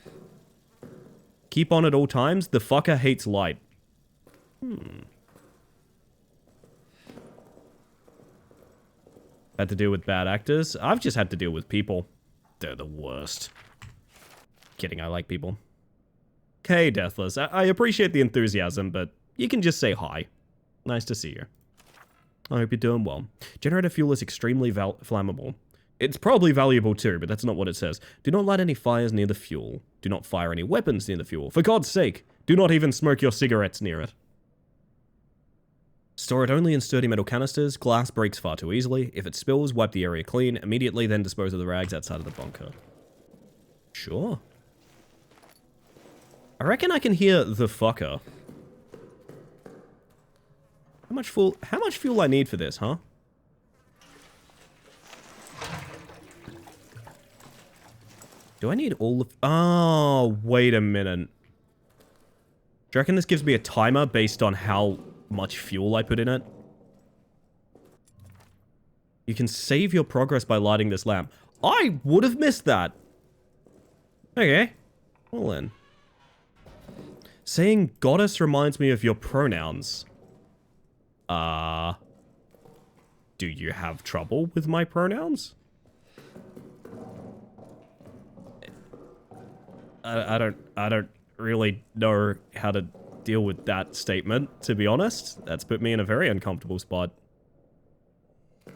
Keep on at all times. The fucker hates light. Had to deal with bad actors. I've just had to deal with people. They're the worst. Kidding, I like people. Okay, Deathless. I appreciate the enthusiasm, but you can just say hi. Nice to see you. I hope you're doing well. Generator fuel is extremely flammable. It's probably valuable too, but that's not what it says. Do not light any fires near the fuel. Do not fire any weapons near the fuel. For God's sake, do not even smoke your cigarettes near it. Store it only in sturdy metal canisters. Glass breaks far too easily. If it spills, wipe the area clean. Immediately then dispose of the rags outside of the bunker. Sure. I reckon I can hear the fucker. How much fuel I need for this, huh? Do I need all of... Oh, wait a minute. Do you reckon this gives me a timer based on how much fuel I put in it? You can save your progress by lighting this lamp. I would have missed that. Okay. Well then. Saying goddess reminds me of your pronouns. Do you have trouble with my pronouns? I don't really know how to deal with that statement, to be honest. That's put me in a very uncomfortable spot.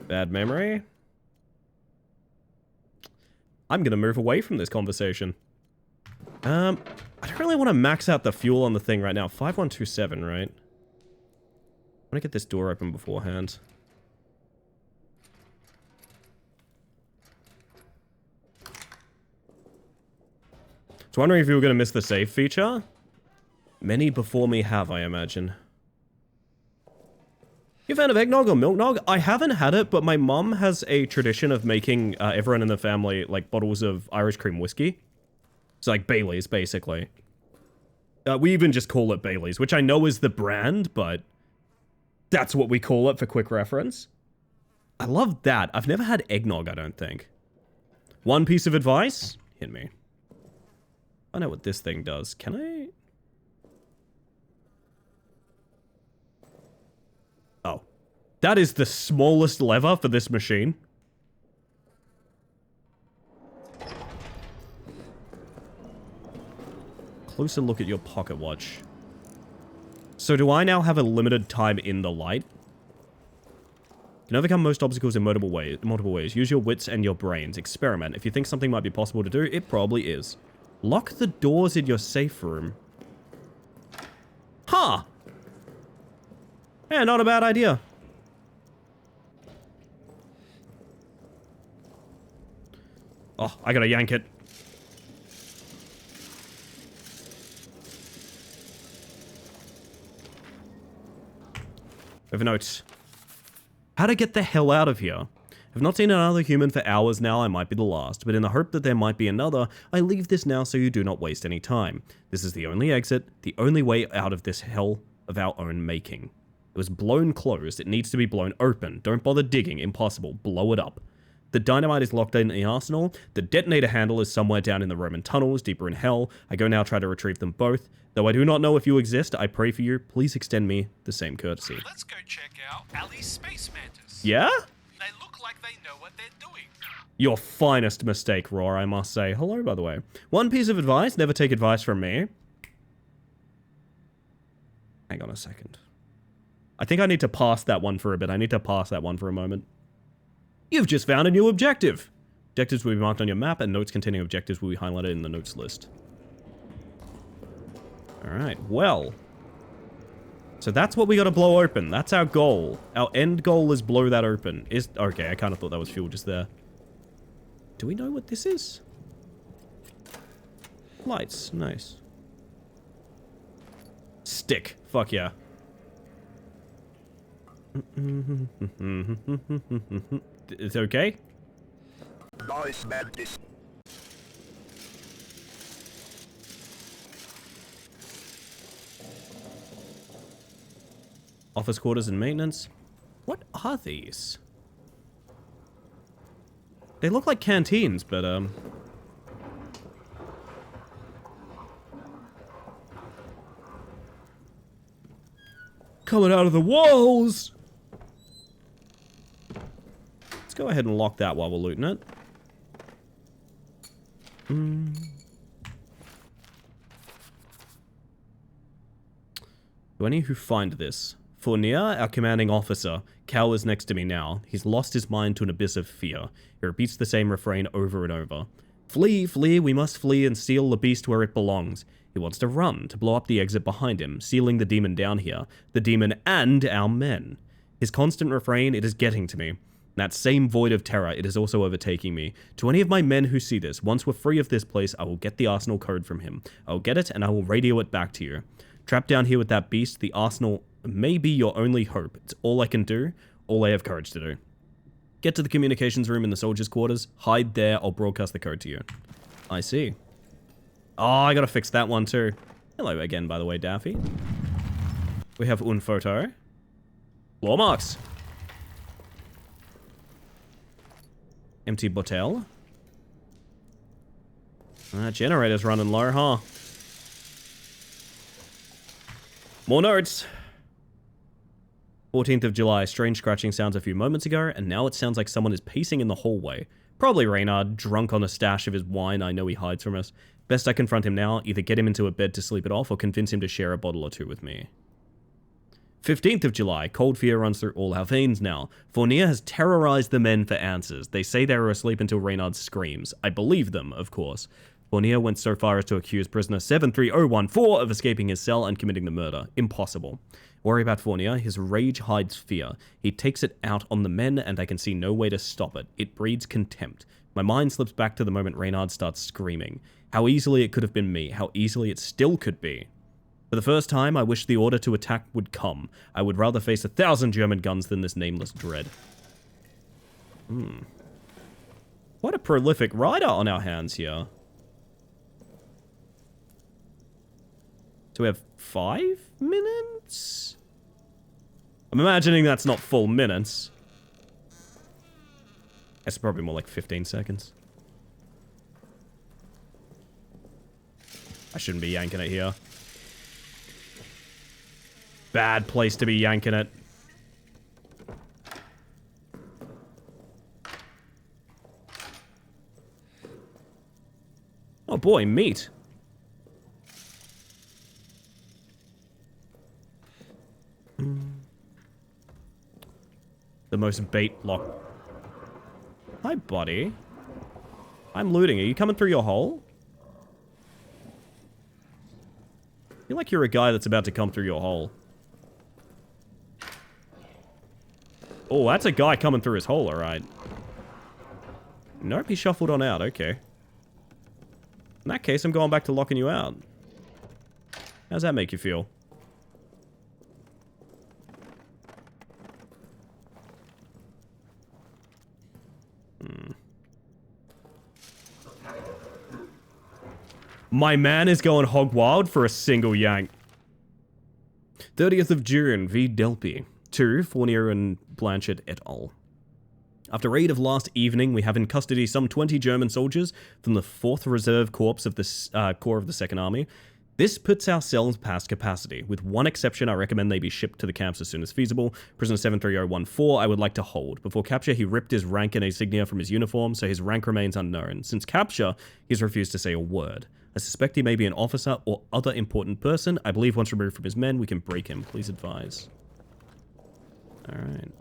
Bad memory. I'm gonna move away from this conversation. I don't really want to max out the fuel on the thing right now. 5127, right? I want to get this door open beforehand. So wondering if you were going to miss the save feature? Many before me have, I imagine. You a fan of eggnog or milk nog? I haven't had it, but my mum has a tradition of making everyone in the family, like, bottles of Irish cream whiskey. It's like Bailey's, basically. We even just call it Bailey's, which I know is the brand, but that's what we call it for quick reference. I love that. I've never had eggnog, I don't think. One piece of advice? Hit me. I know what this thing does. Can I? Oh. That is the smallest lever for this machine. Closer look at your pocket watch. So do I now have a limited time in the light? You can overcome most obstacles in multiple ways. Use your wits and your brains. Experiment. If you think something might be possible to do, it probably is. Lock the doors in your safe room. Huh. Yeah, not a bad idea. Oh, I gotta yank it. We have notes. How to get the hell out of here. I've not seen another human for hours now, I might be the last, but in the hope that there might be another, I leave this now so you do not waste any time. This is the only exit, the only way out of this hell of our own making. It was blown closed, it needs to be blown open. Don't bother digging, impossible, blow it up. The dynamite is locked in the arsenal, the detonator handle is somewhere down in the Roman tunnels, deeper in hell. I go now try to retrieve them both. Though I do not know if you exist, I pray for you, please extend me the same courtesy. Let's go check out Ali's space mantis. Yeah? They look like they know what they're doing. Your finest mistake, Roar, I must say. Hello, by the way. One piece of advice, never take advice from me. Hang on a second. I think I need to pass that one for a bit. I need to pass that one for a moment. You've just found a new objective. Objectives will be marked on your map, and notes containing objectives will be highlighted in the notes list. Alright, well. So that's what we gotta blow open. That's our goal. Our end goal is blow that open. Okay, I kind of thought that was fuel just there. Do we know what this is? Lights, nice. Stick, fuck yeah. It's okay? Nice mantis. Office quarters and maintenance. What are these? They look like canteens, but coming out of the walls! Let's go ahead and lock that while we're looting it. To any who find this, Fournier, our commanding officer, cowers next to me now. He's lost his mind to an abyss of fear. He repeats the same refrain over and over. Flee, flee, we must flee and seal the beast where it belongs. He wants to run, to blow up the exit behind him, sealing the demon down here. The demon and our men. His constant refrain, it is getting to me. That same void of terror, it is also overtaking me. To any of my men who see this, once we're free of this place, I will get the arsenal code from him. I will get it and I will radio it back to you. Trapped down here with that beast, the arsenal may be your only hope. It's all I can do, all I have courage to do. Get to the communications room in the soldiers' quarters, hide there, I'll broadcast the code to you. I see. Oh, I gotta fix that one too. Hello again, by the way, Daffy. We have un photo. Claw marks. Empty bottle. Generator's running low, huh? More notes. 14th of July, strange scratching sounds a few moments ago, and now it sounds like someone is pacing in the hallway. Probably Reynard, drunk on a stash of his wine I know he hides from us. Best I confront him now, either get him into a bed to sleep it off, or convince him to share a bottle or two with me. 15th of July, cold fear runs through all our veins now. Fournier has terrorized the men for answers. They say they were asleep until Reynard screams. I believe them, of course. Fournier went so far as to accuse prisoner 73014 of escaping his cell and committing the murder. Impossible. Worry about Fournier, his rage hides fear. He takes it out on the men, and I can see no way to stop it. It breeds contempt. My mind slips back to the moment Reynard starts screaming. How easily it could have been me, how easily it still could be. For the first time, I wish the order to attack would come. I would rather face 1,000 German guns than this nameless dread. What a prolific rider on our hands here. So we have 5 minutes? I'm imagining that's not full minutes. It's probably more like 15 seconds. I shouldn't be yanking it here. Bad place to be yanking it. Oh boy, meat. The most bait lock. Hi, buddy. I'm looting. Are you coming through your hole? I feel like you're a guy that's about to come through your hole. Oh, that's a guy coming through his hole, alright. Nope, he shuffled on out, okay. In that case, I'm going back to locking you out. How's that make you feel? My man is going hog wild for a single yank. 30th of June, V. Delpy. 2. Fournier and Blanchard et al. After raid of last evening, we have in custody some 20 German soldiers from the 4th Reserve Corps of the Corps of the 2nd Army. This puts our cells past capacity. With one exception, I recommend they be shipped to the camps as soon as feasible. Prisoner 73014, I would like to hold. Before capture, he ripped his rank and insignia from his uniform, so his rank remains unknown. Since capture, he's refused to say a word. I suspect he may be an officer or other important person. I believe once removed from his men, we can break him. Please advise. Alright.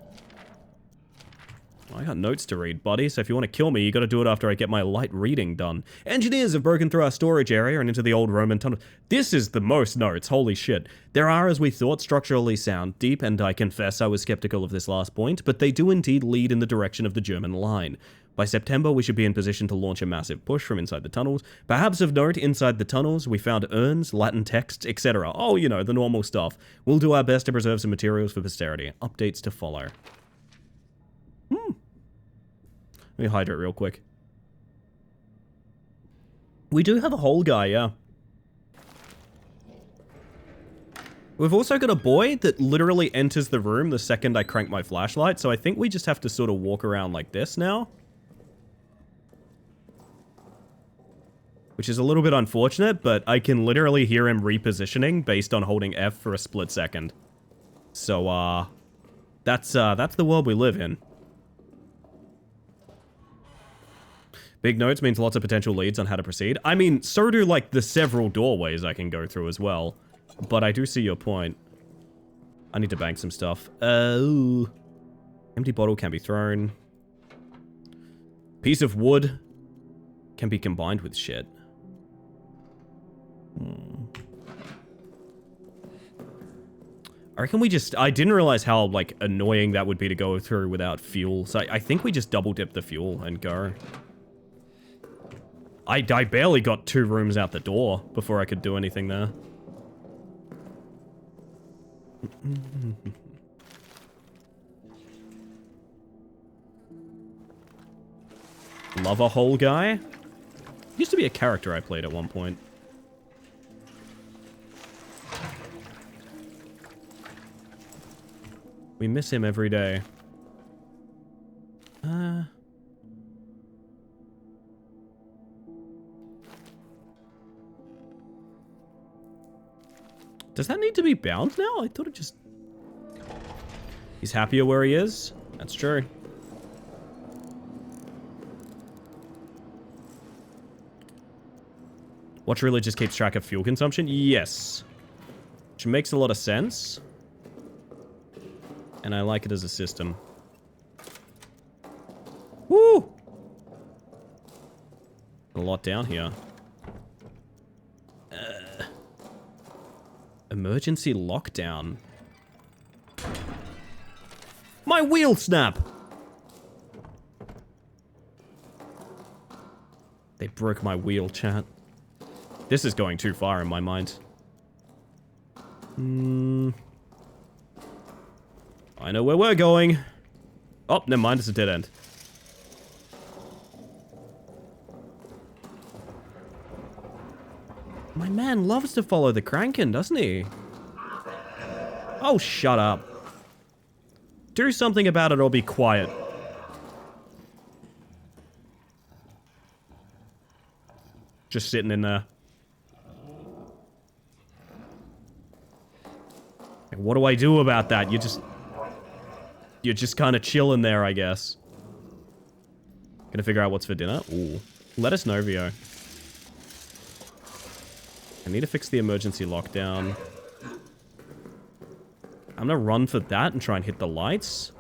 I got notes to read, buddy, so if you want to kill me, you gotta do it after I get my light reading done. Engineers have broken through our storage area and into the old Roman tunnel. This is the most notes, holy shit. There are, as we thought, structurally sound, deep, and I confess I was skeptical of this last point, but they do indeed lead in the direction of the German line. By September, we should be in position to launch a massive push from inside the tunnels. Perhaps of note, inside the tunnels, we found urns, Latin texts, etc. Oh, you know, the normal stuff. We'll do our best to preserve some materials for posterity. Updates to follow. Let me hydrate real quick. We do have a hole guy, yeah. We've also got a boy that literally enters the room the second I crank my flashlight, so I think we just have to sort of walk around like this now. Which is a little bit unfortunate, but I can literally hear him repositioning based on holding F for a split second. So, that's the world we live in. Big notes means lots of potential leads on how to proceed. I mean, so do, like, the several doorways I can go through as well. But I do see your point. I need to bank some stuff. Oh. Empty bottle can be thrown. Piece of wood can be combined with shit. I reckon we just... I didn't realize how, like, annoying that would be to go through without fuel. So I think we just double dip the fuel and go. I barely got 2 rooms out the door before I could do anything there. Love a hole guy? Used to be a character I played at one point. We miss him every day. Does that need to be bound now? I thought it just... He's happier where he is? That's true. Watch really just keeps track of fuel consumption? Yes. Which makes a lot of sense. And I like it as a system. Woo! A lot down here. Emergency lockdown. My wheel snap! They broke my wheel, chat. This is going too far in my mind. I know where we're going. Oh, never mind, it's a dead end. My man loves to follow the Kraken, doesn't he? Oh, shut up. Do something about it or be quiet. Just sitting in there. Like, what do I do about that? You're just kind of chilling there, I guess. Gonna figure out what's for dinner? Ooh. Let us know, Vio. I need to fix the emergency lockdown. I'm gonna run for that and try and hit the lights.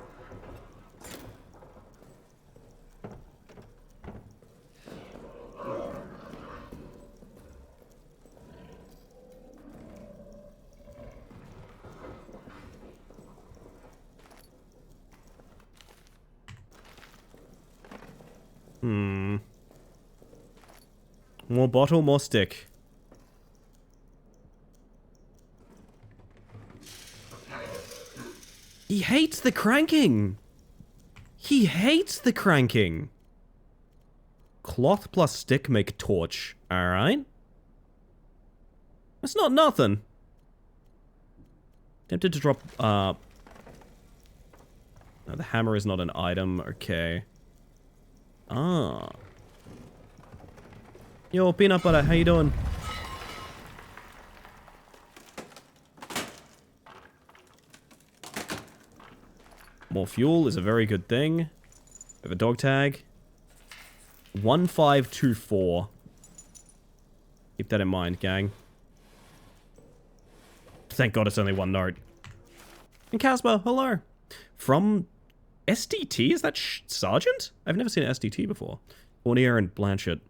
More bottle, more stick. He hates the cranking. He hates the cranking. Cloth plus stick make torch. Alright. That's not nothing. Tempted to drop, no, the hammer is not an item. Okay. Ah. Yo, peanut butter, how you doing? More fuel is a very good thing. We have a dog tag. 1524. Keep that in mind, gang. Thank God it's only one note. And Casper, hello. From SDT? Is that Sergeant? I've never seen an SDT before. Fournier and Blanchett.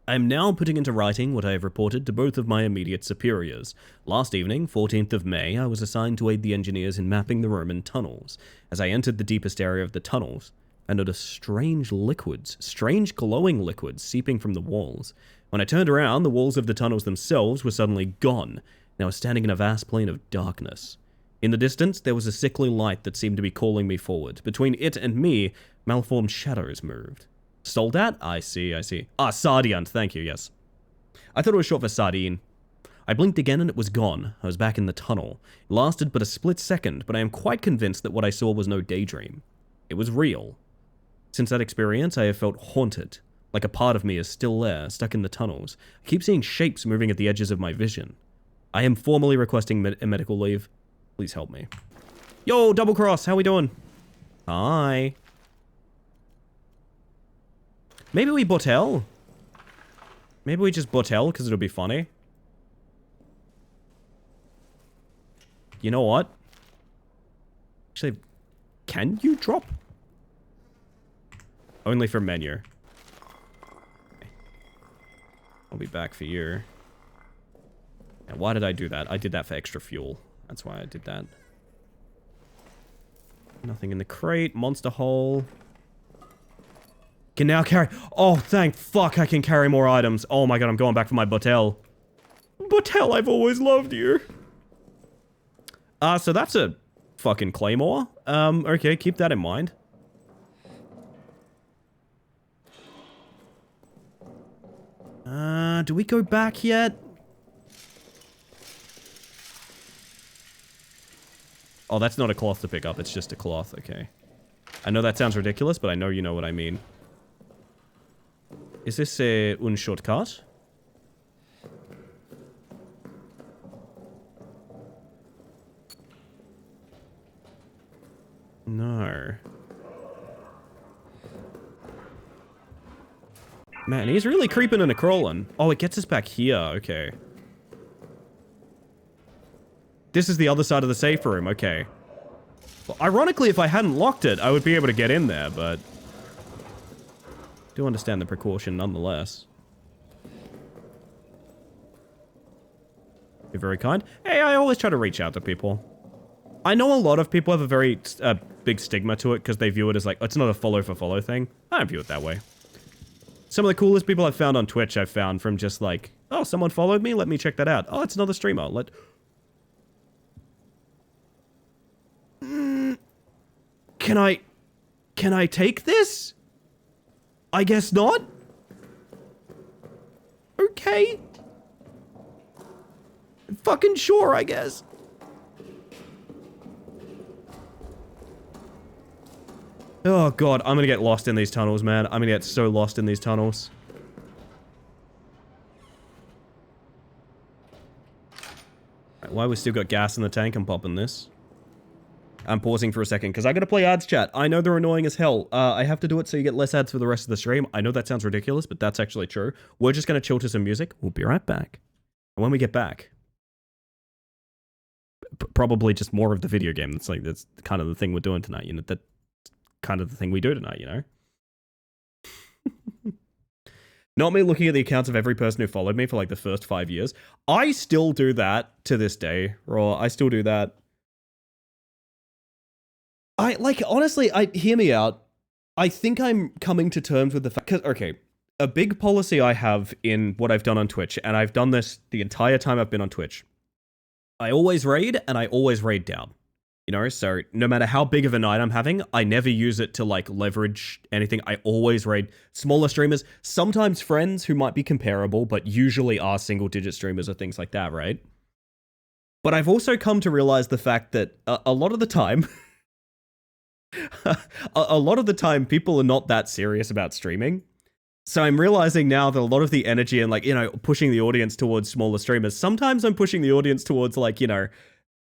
I am now putting into writing what I have reported to both of my immediate superiors. Last evening, 14th of May, I was assigned to aid the engineers in mapping the Roman tunnels. As I entered the deepest area of the tunnels, I noticed strange glowing liquids seeping from the walls. When I turned around, the walls of the tunnels themselves were suddenly gone, and I was standing in a vast plain of darkness. In the distance, there was a sickly light that seemed to be calling me forward. Between it and me, malformed shadows moved. Soldat? I see. Ah, Sardiant, thank you, yes. I thought it was short for sardine. I blinked again and it was gone. I was back in the tunnel. It lasted but a split second, but I am quite convinced that what I saw was no daydream. It was real. Since that experience, I have felt haunted. Like a part of me is still there, stuck in the tunnels. I keep seeing shapes moving at the edges of my vision. I am formally requesting a medical leave. Please help me. Yo, Double Cross, how we doing? Hi. Maybe we Botel? Maybe we just Botel, because it'll be funny. You know what? Actually, can you drop? Only for menu. Okay. I'll be back for you. And why did I do that? I did that for extra fuel. That's why I did that. Nothing in the crate. Monster hole. Can now carry... Oh, thank fuck I can carry more items. Oh my god, I'm going back for my Botel. Botel, I've always loved you. So that's a fucking claymore. Okay, keep that in mind. Do we go back yet? Oh, that's not a cloth to pick up. It's just a cloth. Okay. I know that sounds ridiculous, but I know you know what I mean. Is this a un shortcut? No. Man, he's really creeping and crawling. Oh, it gets us back here. Okay. This is the other side of the safe room. Okay. Well, ironically, if I hadn't locked it, I would be able to get in there, but... do understand the precaution nonetheless. You're very kind. Hey, I always try to reach out to people. I know a lot of people have a very big stigma to it because they view it as like, it's not a follow for follow thing. I don't view it that way. Some of the coolest people I've found on Twitch I've found from just like, oh, someone followed me, let me check that out. Oh, it's another streamer. Can I take this? I guess not. Okay. Fucking sure, I guess. Oh god, I'm gonna get lost in these tunnels, man. I'm gonna get so lost in these tunnels. Right, while we still got gas in the tank, I'm popping this. I'm pausing for a second, because I gotta play ads, chat. I know they're annoying as hell. I have to do it so you get less ads for the rest of the stream. I know that sounds ridiculous, but that's actually true. We're just gonna chill to some music. We'll be right back. And when we get back... probably just more of the video game. That's kind of the thing we're doing tonight, you know? That's kind of the thing we do tonight, you know? Not me looking at the accounts of every person who followed me for like the first 5 years. I still do that to this day, Raw. I still do that. Honestly, hear me out. I think I'm coming to terms with the fact, because, okay, a big policy I have in what I've done on Twitch, and I've done this the entire time I've been on Twitch. I always raid, and I always raid down. You know, so no matter how big of a night I'm having, I never use it to like leverage anything. I always raid smaller streamers, sometimes friends who might be comparable, but usually are single digit streamers or things like that, right? But I've also come to realize the fact that a lot of the time, a lot of the time people are not that serious about streaming. So I'm realizing now that a lot of the energy and like, you know, pushing the audience towards smaller streamers, sometimes I'm pushing the audience towards like, you know,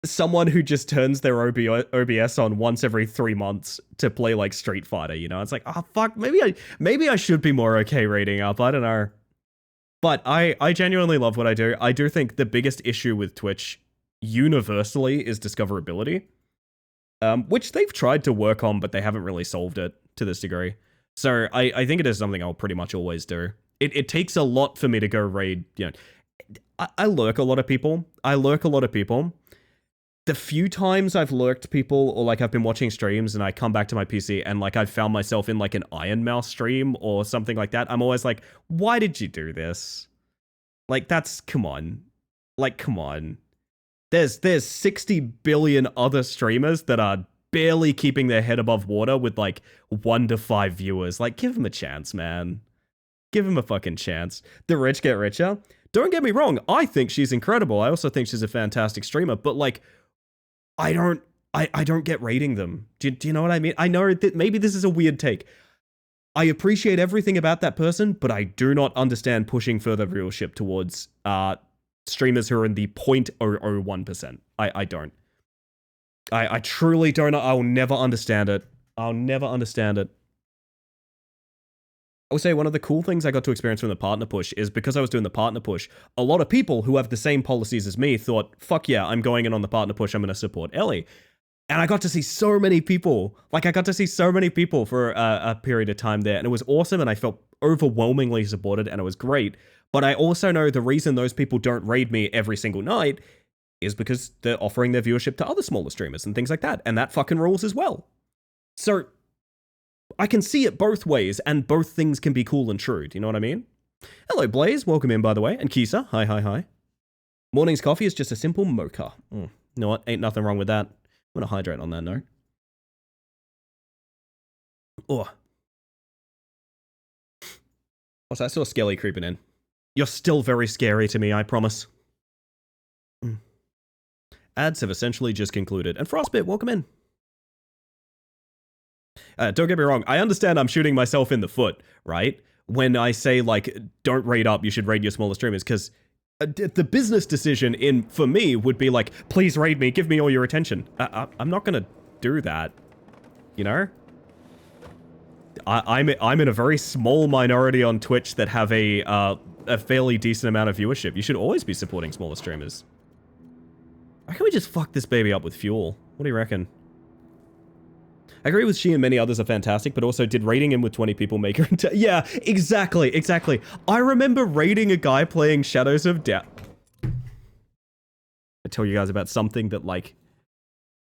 someone who just turns their OBS on once every 3 months to play like Street Fighter, you know? It's like, oh fuck, maybe I should be more okay rating up. I don't know. But I genuinely love what I do. I do think the biggest issue with Twitch universally is discoverability. Which they've tried to work on, but they haven't really solved it to this degree. So I think it is something I'll pretty much always do. It takes a lot for me to go raid, you know. I lurk a lot of people. The few times I've lurked people or like I've been watching streams and I come back to my PC and like I've found myself in like an Iron Mouse stream or something like that, I'm always like, why did you do this? Like come on. Like, come on. There's 60 billion other streamers that are barely keeping their head above water with like 1 to 5 viewers. Like, give them a chance, man. Give them a fucking chance. The rich get richer. Don't get me wrong. I think she's incredible. I also think she's a fantastic streamer, but like, I don't get rating them. Do you know what I mean? I know that maybe this is a weird take. I appreciate everything about that person, but I do not understand pushing further viewership towards streamers who are in the 0.001%. I don't. I truly don't. I'll never understand it. I'll never understand it. I will say one of the cool things I got to experience from the partner push is because I was doing the partner push, a lot of people who have the same policies as me thought, fuck yeah, I'm going in on the partner push, I'm going to support Ellie. And I got to see so many people. Like, I got to see so many people for a period of time there, and it was awesome, and I felt overwhelmingly supported, and it was great. But I also know the reason those people don't raid me every single night is because they're offering their viewership to other smaller streamers and things like that, and that fucking rules as well. So I can see it both ways, and both things can be cool and true. Do you know what I mean? Hello, Blaze. Welcome in, by the way. And Kisa. Hi. Morning's coffee is just a simple mocha. You know what? Ain't nothing wrong with that. I'm going to hydrate on that note. Oh. Also, I saw Skelly creeping in. You're still very scary to me, I promise. Ads have essentially just concluded. And Frostbit, welcome in. Don't get me wrong, I understand I'm shooting myself in the foot, right? When I say, like, don't raid up, you should raid your smaller streamers, because the business decision for me would be like, please raid me, give me all your attention. I'm not gonna do that, you know? I'm in a very small minority on Twitch that have a fairly decent amount of viewership. You should always be supporting smaller streamers. Why can't we just fuck this baby up with fuel? What do you reckon? I agree with she and many others are fantastic, but also did raiding him with 20 people make her into... Yeah, exactly. I remember raiding a guy playing Shadows of Doubt. I tell you guys about something that, like,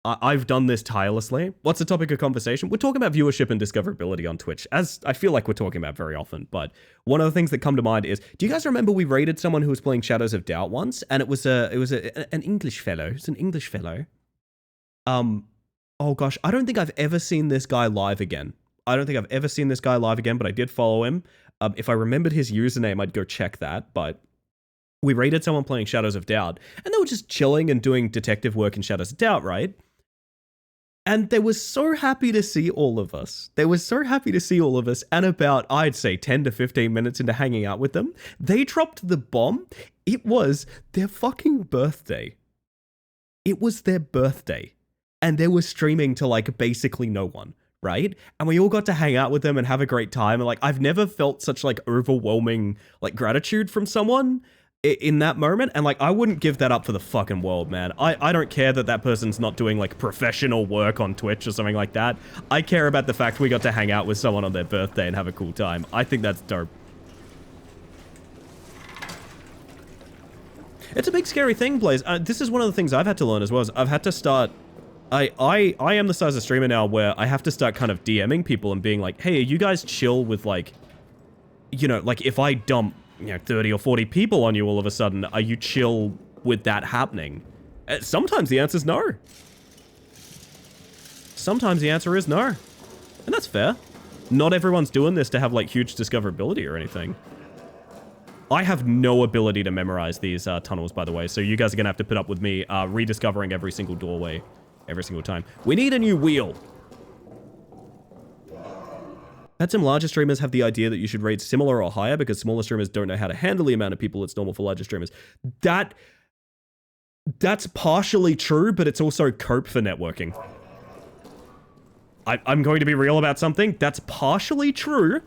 I've done this tirelessly. What's the topic of conversation? We're talking about viewership and discoverability on Twitch, as I feel like we're talking about very often, but one of the things that come to mind is, do you guys remember we raided someone who was playing Shadows of Doubt once? And it was an English fellow. It's an English fellow. Oh gosh, I don't think I've ever seen this guy live again. But I did follow him. If I remembered his username, I'd go check that, but we raided someone playing Shadows of Doubt, and they were just chilling and doing detective work in Shadows of Doubt, right? And they were so happy to see all of us. And about, I'd say, 10 to 15 minutes into hanging out with them, they dropped the bomb. It was their fucking birthday. And they were streaming to, like, basically no one, right? And we all got to hang out with them and have a great time. And, like, I've never felt such, like, overwhelming, like, gratitude from someone in that moment. And, like, I wouldn't give that up for the fucking world, man. I don't care that person's not doing, like, professional work on Twitch or something like that. I care about the fact we got to hang out with someone on their birthday and have a cool time. I think that's dope. It's a big, scary thing, Blaze. This is one of the things I've had to learn as well. Is I've had to start... I am the size of streamer now where I have to start kind of DMing people and being like, hey, are you guys chill with, like, you know, like, if I dump, you know, 30 or 40 people on you all of a sudden, are you chill with that happening? Sometimes the answer's no. Sometimes the answer is no. And that's fair. Not everyone's doing this to have, like, huge discoverability or anything. I have no ability to memorize these tunnels, by the way, so you guys are gonna have to put up with me rediscovering every single doorway every single time. We need a new wheel. Had some larger streamers have the idea that you should rate similar or higher because smaller streamers don't know how to handle the amount of people it's normal for larger streamers. That's partially true, but it's also cope for networking. I'm going to be real about something. That's partially true,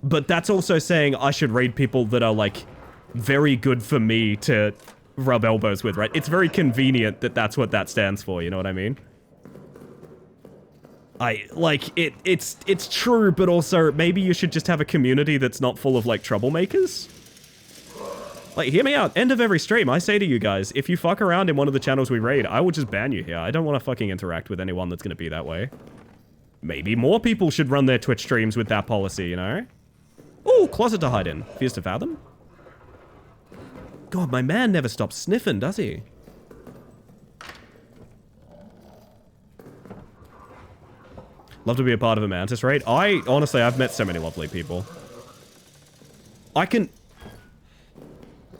but that's also saying I should raid people that are, like, very good for me to rub elbows with, right? It's very convenient that that's what that stands for, you know what I mean? It's true, but also maybe you should just have a community that's not full of, like, troublemakers. Like, hear me out. End of every stream, I say to you guys, if you fuck around in one of the channels we raid, I will just ban you here. I don't want to fucking interact with anyone that's going to be that way. Maybe more people should run their Twitch streams with that policy, you know? Ooh, closet to hide in. Fears to fathom? God, my man never stops sniffing, does he? Love to be a part of a Mantis raid. Honestly, I've met so many lovely people. I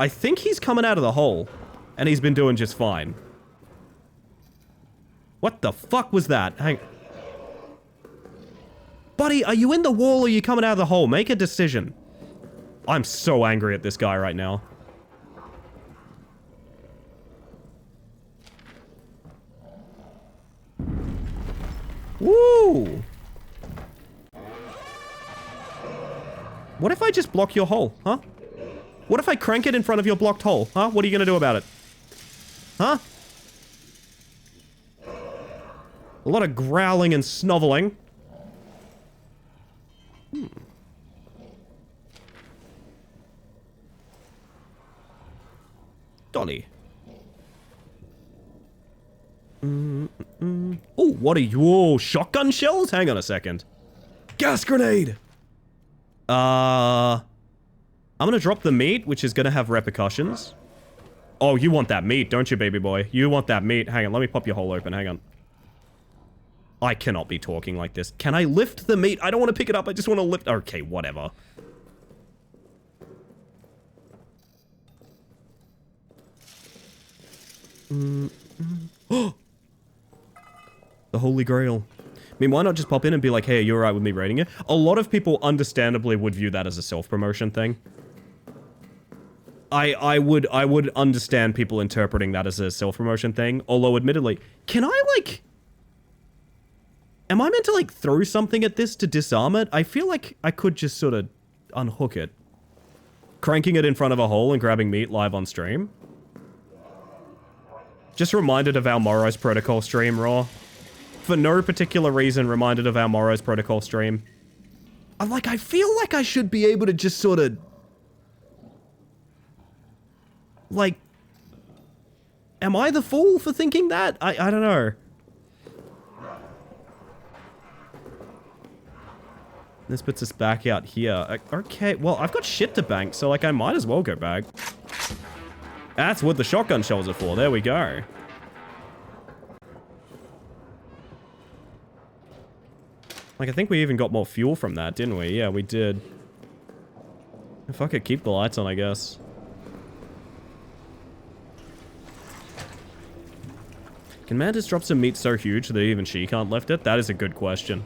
think he's coming out of the hole, and he's been doing just fine. What the fuck was that? Buddy, are you in the wall or are you coming out of the hole? Make a decision. I'm so angry at this guy right now. Woo! What if I just block your hole, huh? What if I crank it in front of your blocked hole, huh? What are you gonna do about it? Huh? A lot of growling and snoveling. Dolly. Oh, what are you? Whoa, shotgun shells? Hang on a second. Gas grenade! I'm gonna drop the meat, which is gonna have repercussions. Oh, you want that meat, don't you, baby boy? You want that meat. Hang on, let me pop your hole open. Hang on. I cannot be talking like this. Can I lift the meat? I don't want to pick it up. I just want to lift... Okay, whatever. The Holy Grail. I mean, why not just pop in and be like, hey, are you alright with me raiding it? A lot of people understandably would view that as a self-promotion thing. I would understand people interpreting that as a self-promotion thing. Although, admittedly, can I, like... Am I meant to, like, throw something at this to disarm it? I feel like I could just sort of unhook it. Cranking it in front of a hole and grabbing meat live on stream. Just reminded of our Morrow's Protocol stream, Raw. For no particular reason, reminded of our Morrow's Protocol stream. I feel like I should be able to just sort of... Like... Am I the fool for thinking that? I don't know. This puts us back out here. Okay, well, I've got shit to bank, so, like, I might as well go back. That's what the shotgun shells are for. There we go. Like, I think we even got more fuel from that, didn't we? Yeah, we did. Fuck it, keep the lights on, I guess. Can Mantis drop some meat so huge that even she can't lift it? That is a good question.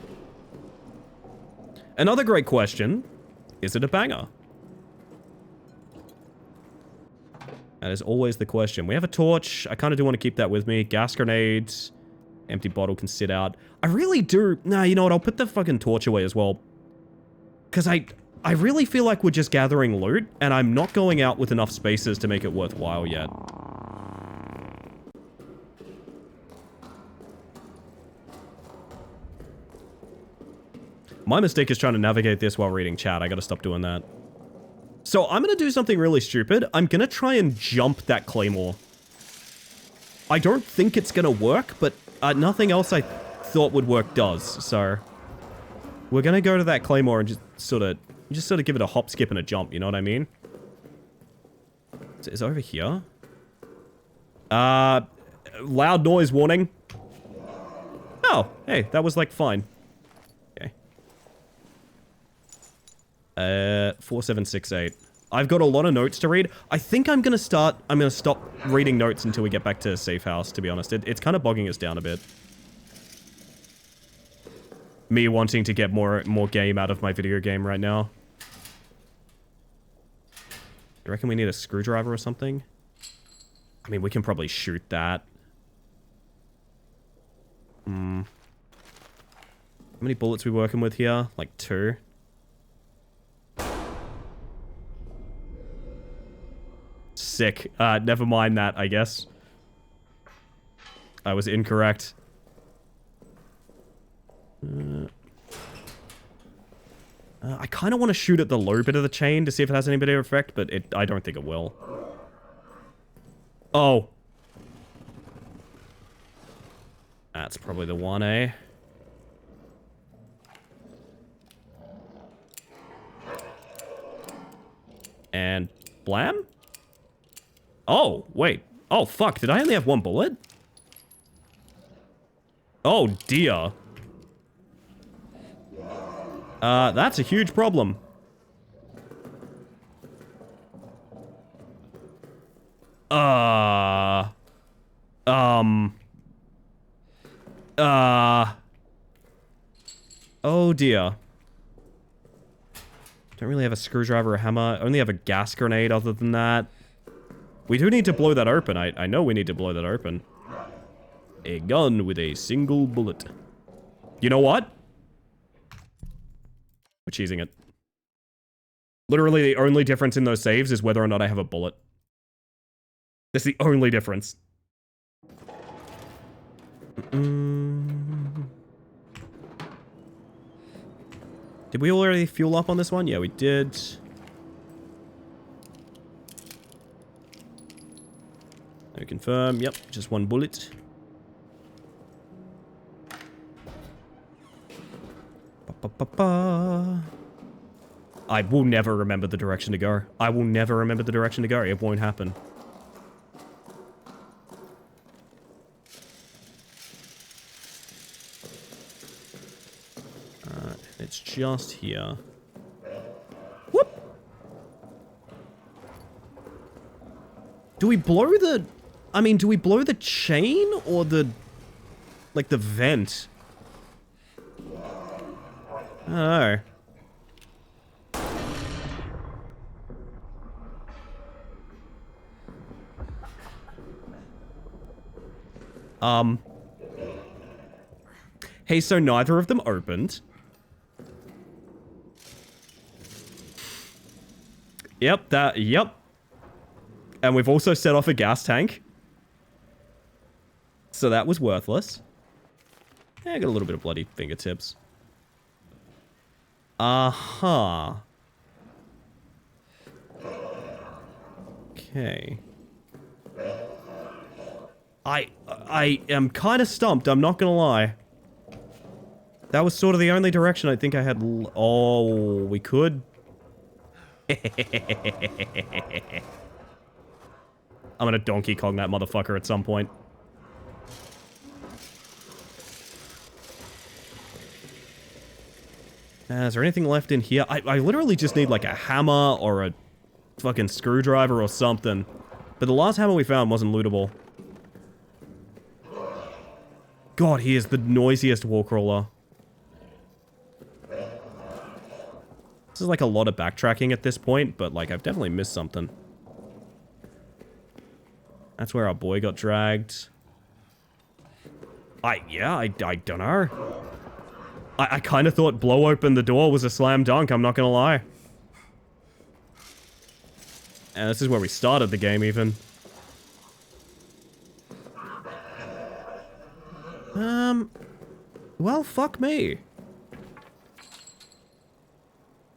Another great question, is it a banger? That is always the question. We have a torch. I kind of do want to keep that with me. Gas grenades. Empty bottle can sit out. I really do... Nah, you know what? I'll put the fucking torch away as well. Because I really feel like we're just gathering loot, and I'm not going out with enough spaces to make it worthwhile yet. My mistake is trying to navigate this while reading chat. I gotta stop doing that. So I'm gonna do something really stupid. I'm gonna try and jump that claymore. I don't think it's gonna work, but nothing else I thought would work does. So we're gonna go to that claymore and just sort of give it a hop, skip, and a jump. You know what I mean? Is it over here? Loud noise warning. Oh, hey, that was like fine. Okay. 4768. I've got a lot of notes to read. I think I'm gonna stop reading notes until we get back to safe house, to be honest. It's kind of bogging us down a bit. Me wanting to get more game out of my video game right now. You reckon we need a screwdriver or something? I mean, we can probably shoot that. How many bullets we working with here? Like 2. Sick. Never mind that, I guess. I was incorrect. I kind of want to shoot at the low bit of the chain to see if it has any bit of effect, but I don't think it will. Oh. That's probably the one, eh? And blam? Oh, wait. Oh, fuck. Did I only have 1 bullet? Oh, dear. That's a huge problem. Oh dear. Don't really have a screwdriver or hammer. Only have a gas grenade other than that. We do need to blow that open. I know we need to blow that open. A gun with a single bullet. You know what? We're cheesing it. Literally, the only difference in those saves is whether or not I have a bullet. That's the only difference. Did we already fuel up on this one? Yeah, we did. I confirm. Yep, just 1 bullet. I will never remember the direction to go. I will never remember the direction to go. It won't happen. It's just here. Whoop! Do we blow the... I mean, do we blow the chain or the... like, the vent? I don't know. Hey, so neither of them opened. Yep. And we've also set off a gas tank. So that was worthless. Yeah, I got a little bit of bloody fingertips. Uh-huh. Okay. I am kind of stumped, I'm not gonna lie. That was sort of the only direction I think I had oh, we could... I'm gonna Donkey Kong that motherfucker at some point. Is there anything left in here? I literally just need like a hammer or a fucking screwdriver or something. But the last hammer we found wasn't lootable. God, he is the noisiest wall crawler. This is like a lot of backtracking at this point, but like I've definitely missed something. That's where our boy got dragged. I don't know. I kind of thought blow open the door was a slam dunk, I'm not gonna lie. And this is where we started the game, even. Well, fuck me.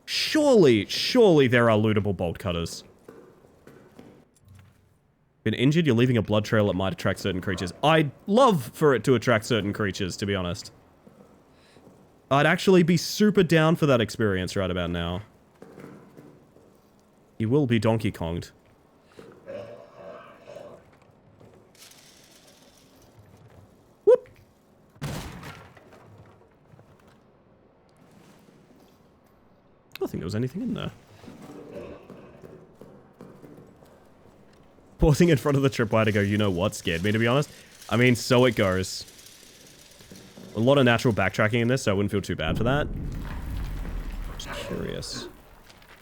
Surely there are lootable bolt cutters. Been injured, you're leaving a blood trail that might attract certain creatures. I'd love for it to attract certain creatures, to be honest. I'd actually be super down for that experience right about now. He will be Donkey Konged. Whoop! think there was anything in there. Pausing in front of the tripwire to go, you know what, scared me, to be honest. I mean, so it goes. A lot of natural backtracking in this, so I wouldn't feel too bad for that. Just curious.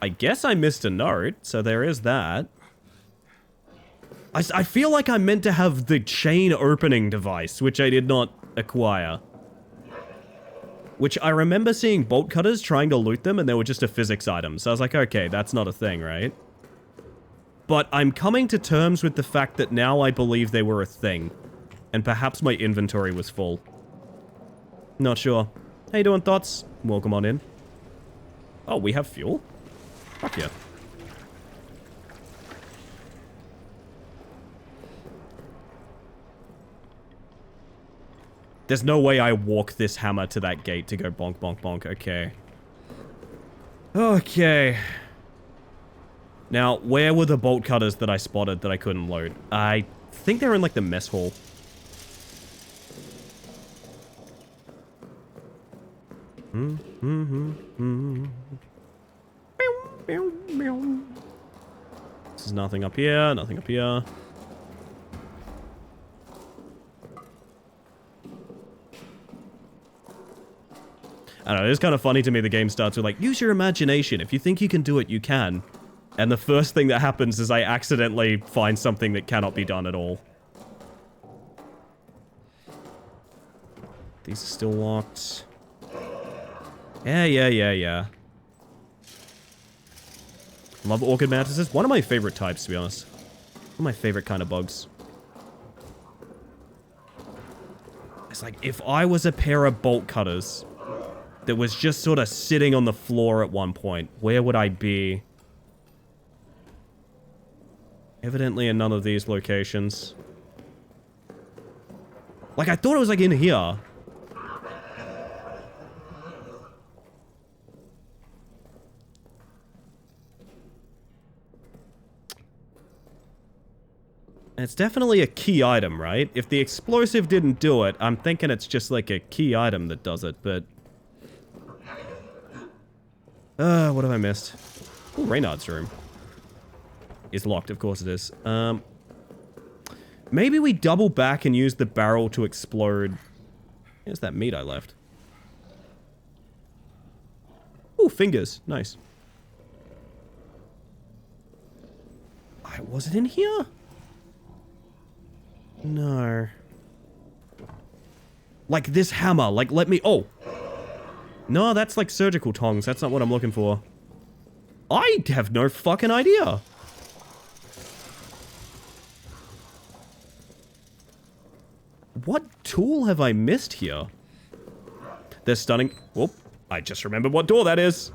I guess I missed a note, so there is that. I feel like I'm meant to have the chain opening device, which I did not acquire. Which I remember seeing bolt cutters trying to loot them, and they were just a physics item. So I was like, okay, that's not a thing, right? But I'm coming to terms with the fact that now I believe they were a thing. And perhaps my inventory was full. Not sure. How you doing, Thoughts? Welcome on in. Oh, we have fuel? Fuck yeah. There's no way I walk this hammer to that gate to go bonk, bonk, bonk. Okay. Okay. Now, where were the bolt cutters that I spotted that I couldn't load? I think they're in, like, the mess hall. This is nothing up here, nothing up here. I don't know, it's kind of funny to me the game starts with like, use your imagination. If you think you can do it, you can. And the first thing that happens is I accidentally find something that cannot be done at all. These are still locked. Yeah. Love orchid mantises. One of my favorite types, to be honest. One of my favorite kind of bugs. It's like, if I was a pair of bolt cutters that was just sort of sitting on the floor at one point, where would I be? Evidently in none of these locations. Like, I thought it was, like, in here. It's definitely a key item, right? If the explosive didn't do it, I'm thinking it's just, like, a key item that does it, but... what have I missed? Oh, Reynard's room. Is locked, of course it is. Maybe we double back and use the barrel to explode. Here's that meat I left. Oh, fingers. Nice. Was it in here? No. Like this hammer. Like, let me... Oh. No, that's like surgical tongs. That's not what I'm looking for. I have no fucking idea. What tool have I missed here? They're stunning. Whoop. I just remembered what door that is.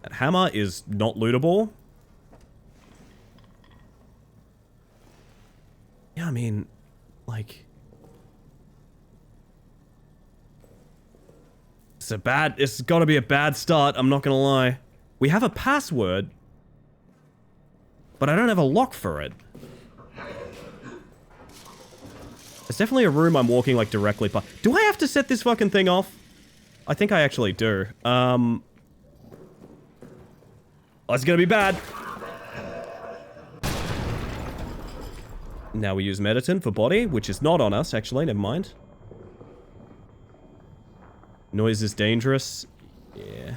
That hammer is not lootable. Yeah, I mean, like... It's gotta be a bad start, I'm not gonna lie. We have a password, but I don't have a lock for it. There's definitely a room I'm walking, like, directly past. Do I have to set this fucking thing off? I think I actually do. Oh, it's gonna be bad. Now we use medicine for body, which is not on us, actually, never mind. Noise is dangerous. Yeah,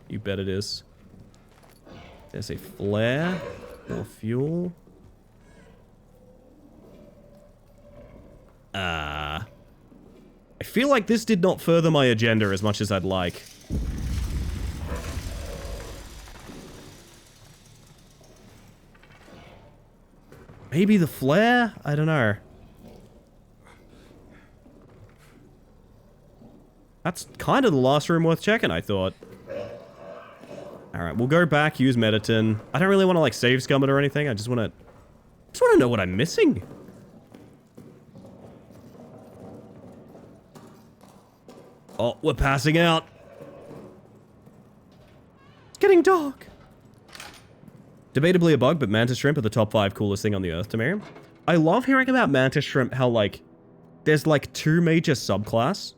you bet it is. There's a flare. More fuel. I feel like this did not further my agenda as much as I'd like. Maybe the flare? I don't know. That's kind of the last room worth checking, I thought. Alright, we'll go back, use Mediton. I don't really want to, like, save scum it or anything. I just want to know what I'm missing. Oh, we're passing out. It's getting dark. Debatably a bug, but mantis shrimp are the top 5 coolest thing on the earth to me. I love hearing about mantis shrimp, how, like, there's, like, 2 major subclass.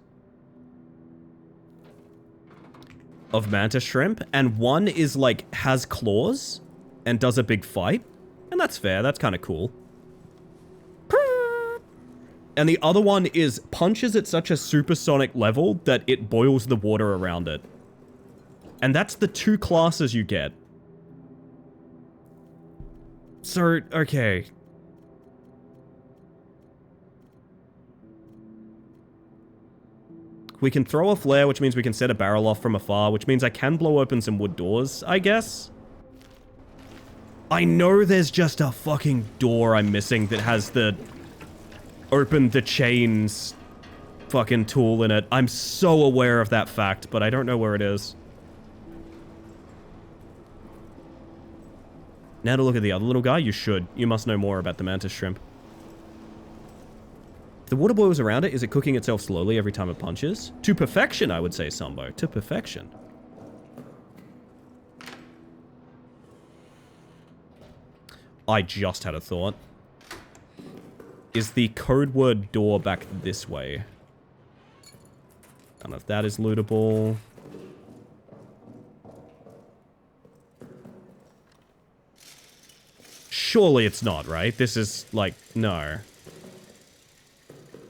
of mantis shrimp, and one is like, has claws and does a big fight. And that's fair, that's kind of cool. And the other one is punches at such a supersonic level that it boils the water around it. And that's the 2 classes you get. So, okay. We can throw a flare, which means we can set a barrel off from afar, which means I can blow open some wood doors, I guess. I know there's just a fucking door I'm missing that has the open the chains fucking tool in it. I'm so aware of that fact, but I don't know where it is. Now to look at the other little guy, you should. You must know more about the mantis shrimp. If the water boils around it, is it cooking itself slowly every time it punches? To perfection, I would say, Sambo. To perfection. I just had a thought. Is the code word door back this way? I don't know if that is lootable. Surely it's not, right? This is, like, no.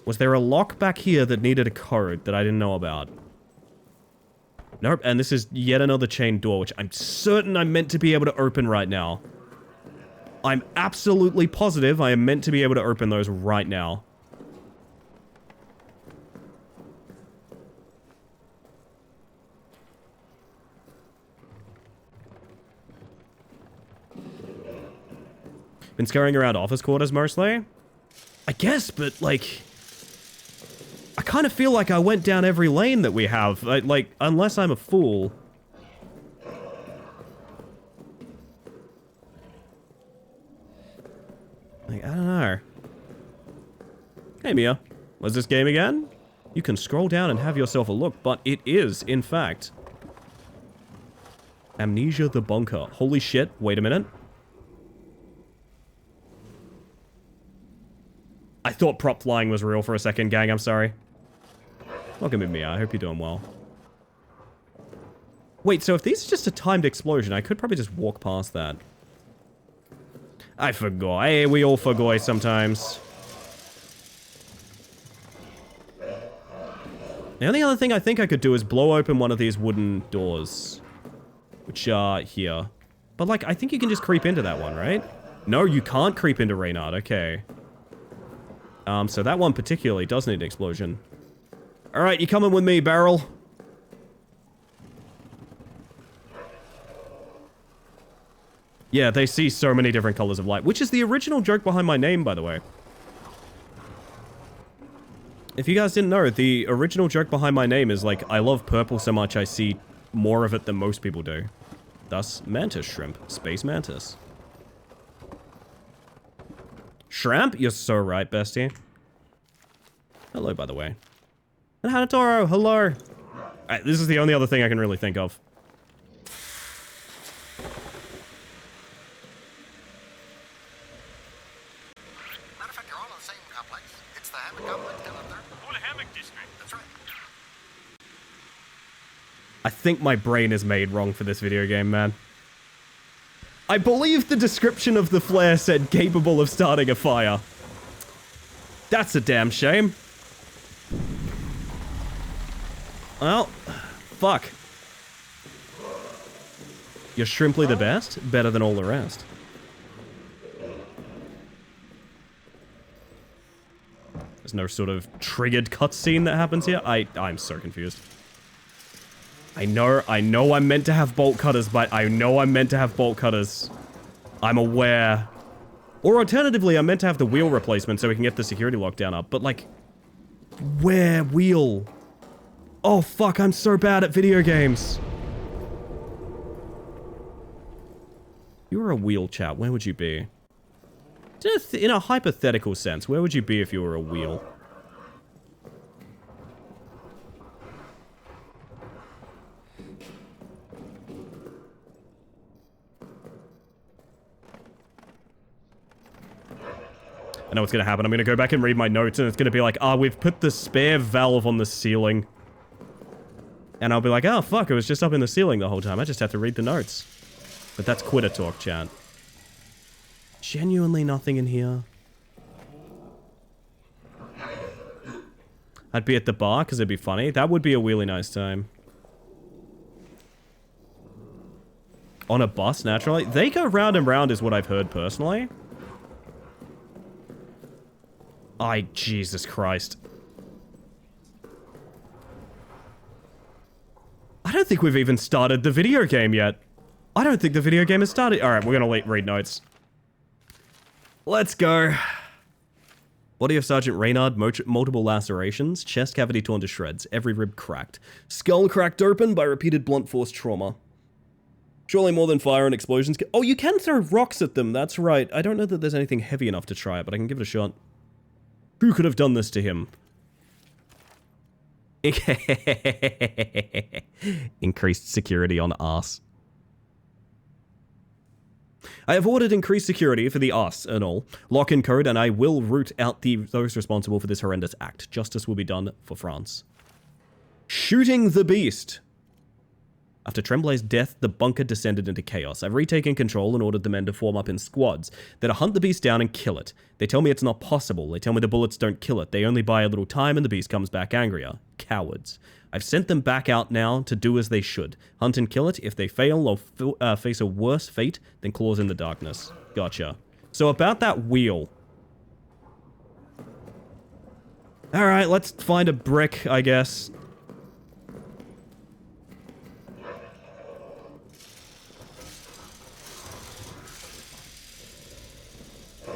Was there a lock back here that needed a code that I didn't know about? Nope, and this is yet another chain door, which I'm certain I'm meant to be able to open right now. I'm absolutely positive I am meant to be able to open those right now. Been scurrying around office quarters mostly? I guess, but like... I kind of feel like I went down every lane that we have. Like, unless I'm a fool. Like, I don't know. Hey, Mia. Was this game again? You can scroll down and have yourself a look, but it is, in fact. Amnesia the Bunker. Holy shit, wait a minute. I thought prop flying was real for a second, gang, I'm sorry. Welcome in, Mia. I hope you're doing well. Wait, so if these are just a timed explosion, I could probably just walk past that. I forgot. Hey, we all forgot sometimes. The only other thing I think I could do is blow open one of these wooden doors. Which are here. But, like, I think you can just creep into that one, right? No, you can't creep into Reynard. Okay. So that one particularly does need an explosion. Alright, you coming with me, Barrel? Yeah, they see so many different colors of light, which is the original joke behind my name, by the way. If you guys didn't know, the original joke behind my name is like, I love purple so much I see more of it than most people do. Thus, mantis shrimp. Space mantis. Shrimp? You're so right, bestie. Hello, by the way. And Hanatoro, hello! This is the only other thing I can really think of. Matter of fact, you're all in the same complex. It's the Hammock complex down up there. Oh, the Hammock district. That's right. I think my brain is made wrong for this video game, man. I believe the description of the flare said capable of starting a fire. That's a damn shame. Well, fuck. You're shrimply the best? Better than all the rest. There's no sort of triggered cutscene that happens here. I'm so confused. I know I'm meant to have bolt cutters, but I know I'm meant to have bolt cutters. I'm aware. Or alternatively, I'm meant to have the wheel replacement so we can get the security lockdown up. But like, where wheel? Oh fuck, I'm so bad at video games. You were a wheel, chat. Where would you be? Just in a hypothetical sense, where would you be if you were a wheel? I know what's gonna happen. I'm gonna go back and read my notes and it's gonna be like, we've put the spare valve on the ceiling. And I'll be like, oh, fuck, it was just up in the ceiling the whole time. I just have to read the notes. But that's quitter talk, chat. Genuinely nothing in here. I'd be at the bar because it'd be funny. That would be a really nice time. On a bus, naturally. They go round and round is what I've heard personally. Jesus Christ. I don't think we've even started the video game yet. I don't think the video game has started. Alright, we're gonna read notes. Let's go. Body of Sergeant Reynard, multiple lacerations, chest cavity torn to shreds, every rib cracked. Skull cracked open by repeated blunt force trauma. Surely more than fire and explosions can— oh, you can throw rocks at them, that's right. I don't know that there's anything heavy enough to try it, but I can give it a shot. Who could have done this to him? Increased security on arse. I have ordered increased security for the arse and all. Lock and code, and I will root out those responsible for this horrendous act. Justice will be done for France. Shooting the beast. After Tremblay's death, the bunker descended into chaos. I've retaken control and ordered the men to form up in squads. They're to hunt the beast down and kill it. They tell me it's not possible. They tell me the bullets don't kill it. They only buy a little time and the beast comes back angrier. Cowards. I've sent them back out now to do as they should. Hunt and kill it. If they fail, they'll face a worse fate than claws in the darkness. Gotcha. So about that wheel. Alright, let's find a brick, I guess.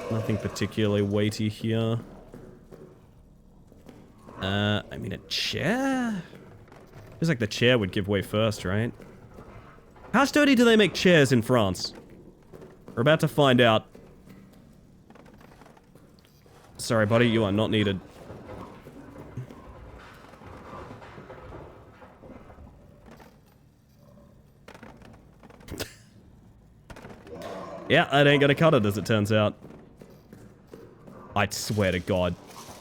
Nothing particularly weighty here. I mean, a chair? Feels like the chair would give way first, right? How sturdy do they make chairs in France? We're about to find out. Sorry, buddy, you are not needed. Yeah, that ain't gonna cut it, as it turns out. I swear to God.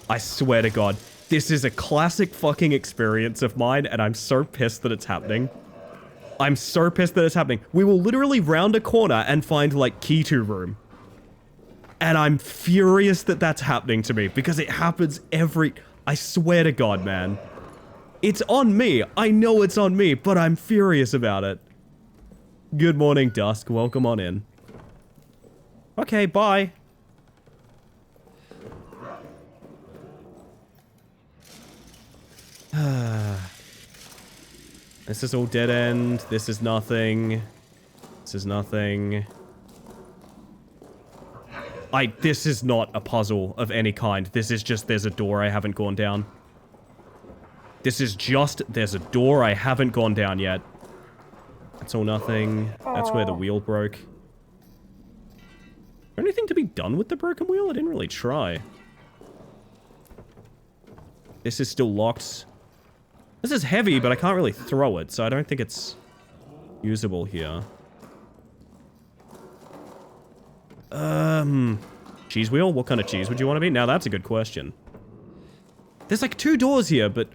I swear to God. This is a classic fucking experience of mine, and I'm so pissed that it's happening. I'm so pissed that it's happening. We will literally round a corner and find, like, key to room. And I'm furious that that's happening to me, because it happens every— I swear to God, man. It's on me. I know it's on me, but I'm furious about it. Good morning, Dusk. Welcome on in. Okay, bye. This is all dead end. This is nothing. This is nothing. This is not a puzzle of any kind. This is just, there's a door I haven't gone down. This is just, there's a door I haven't gone down yet. That's all nothing. That's where the wheel broke. Anything to be done with the broken wheel? I didn't really try. This is still locked. This is heavy, but I can't really throw it, so I don't think it's usable here. Cheese wheel? What kind of cheese would you want to be? Now that's a good question. There's like 2 doors here, but...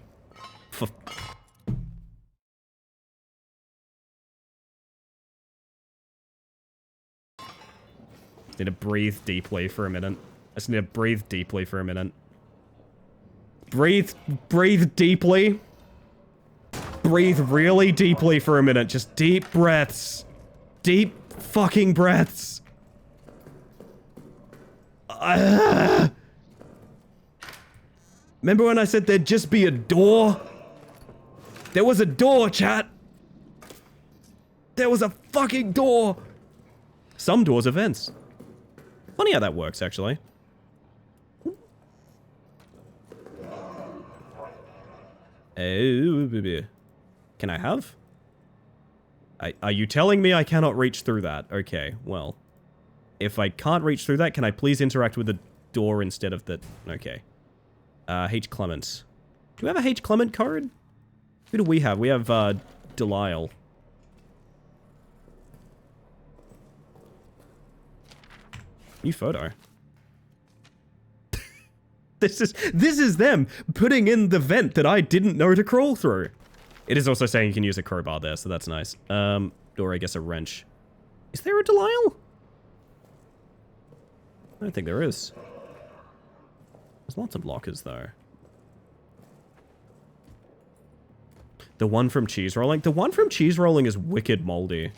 Need to breathe deeply for a minute. I just need to breathe deeply for a minute. Breathe deeply. Breathe really deeply for a minute. Just deep breaths. Deep fucking breaths. Remember when I said there'd just be a door? There was a door, chat. There was a fucking door. Some doors are vents. Funny how that works, actually. Can I have? Are you telling me I cannot reach through that? Okay, well. If I can't reach through that, can I please interact with the door instead of the... Okay. H. Clement. Do we have a H. Clement card? Who do we have? We have, Delisle. New photo. This is them putting in the vent that I didn't know to crawl through. It is also saying you can use a crowbar there, so that's nice. Or I guess a wrench. Is there a Delisle? I don't think there is. There's lots of lockers, though. The one from cheese rolling? The one from cheese rolling is wicked moldy.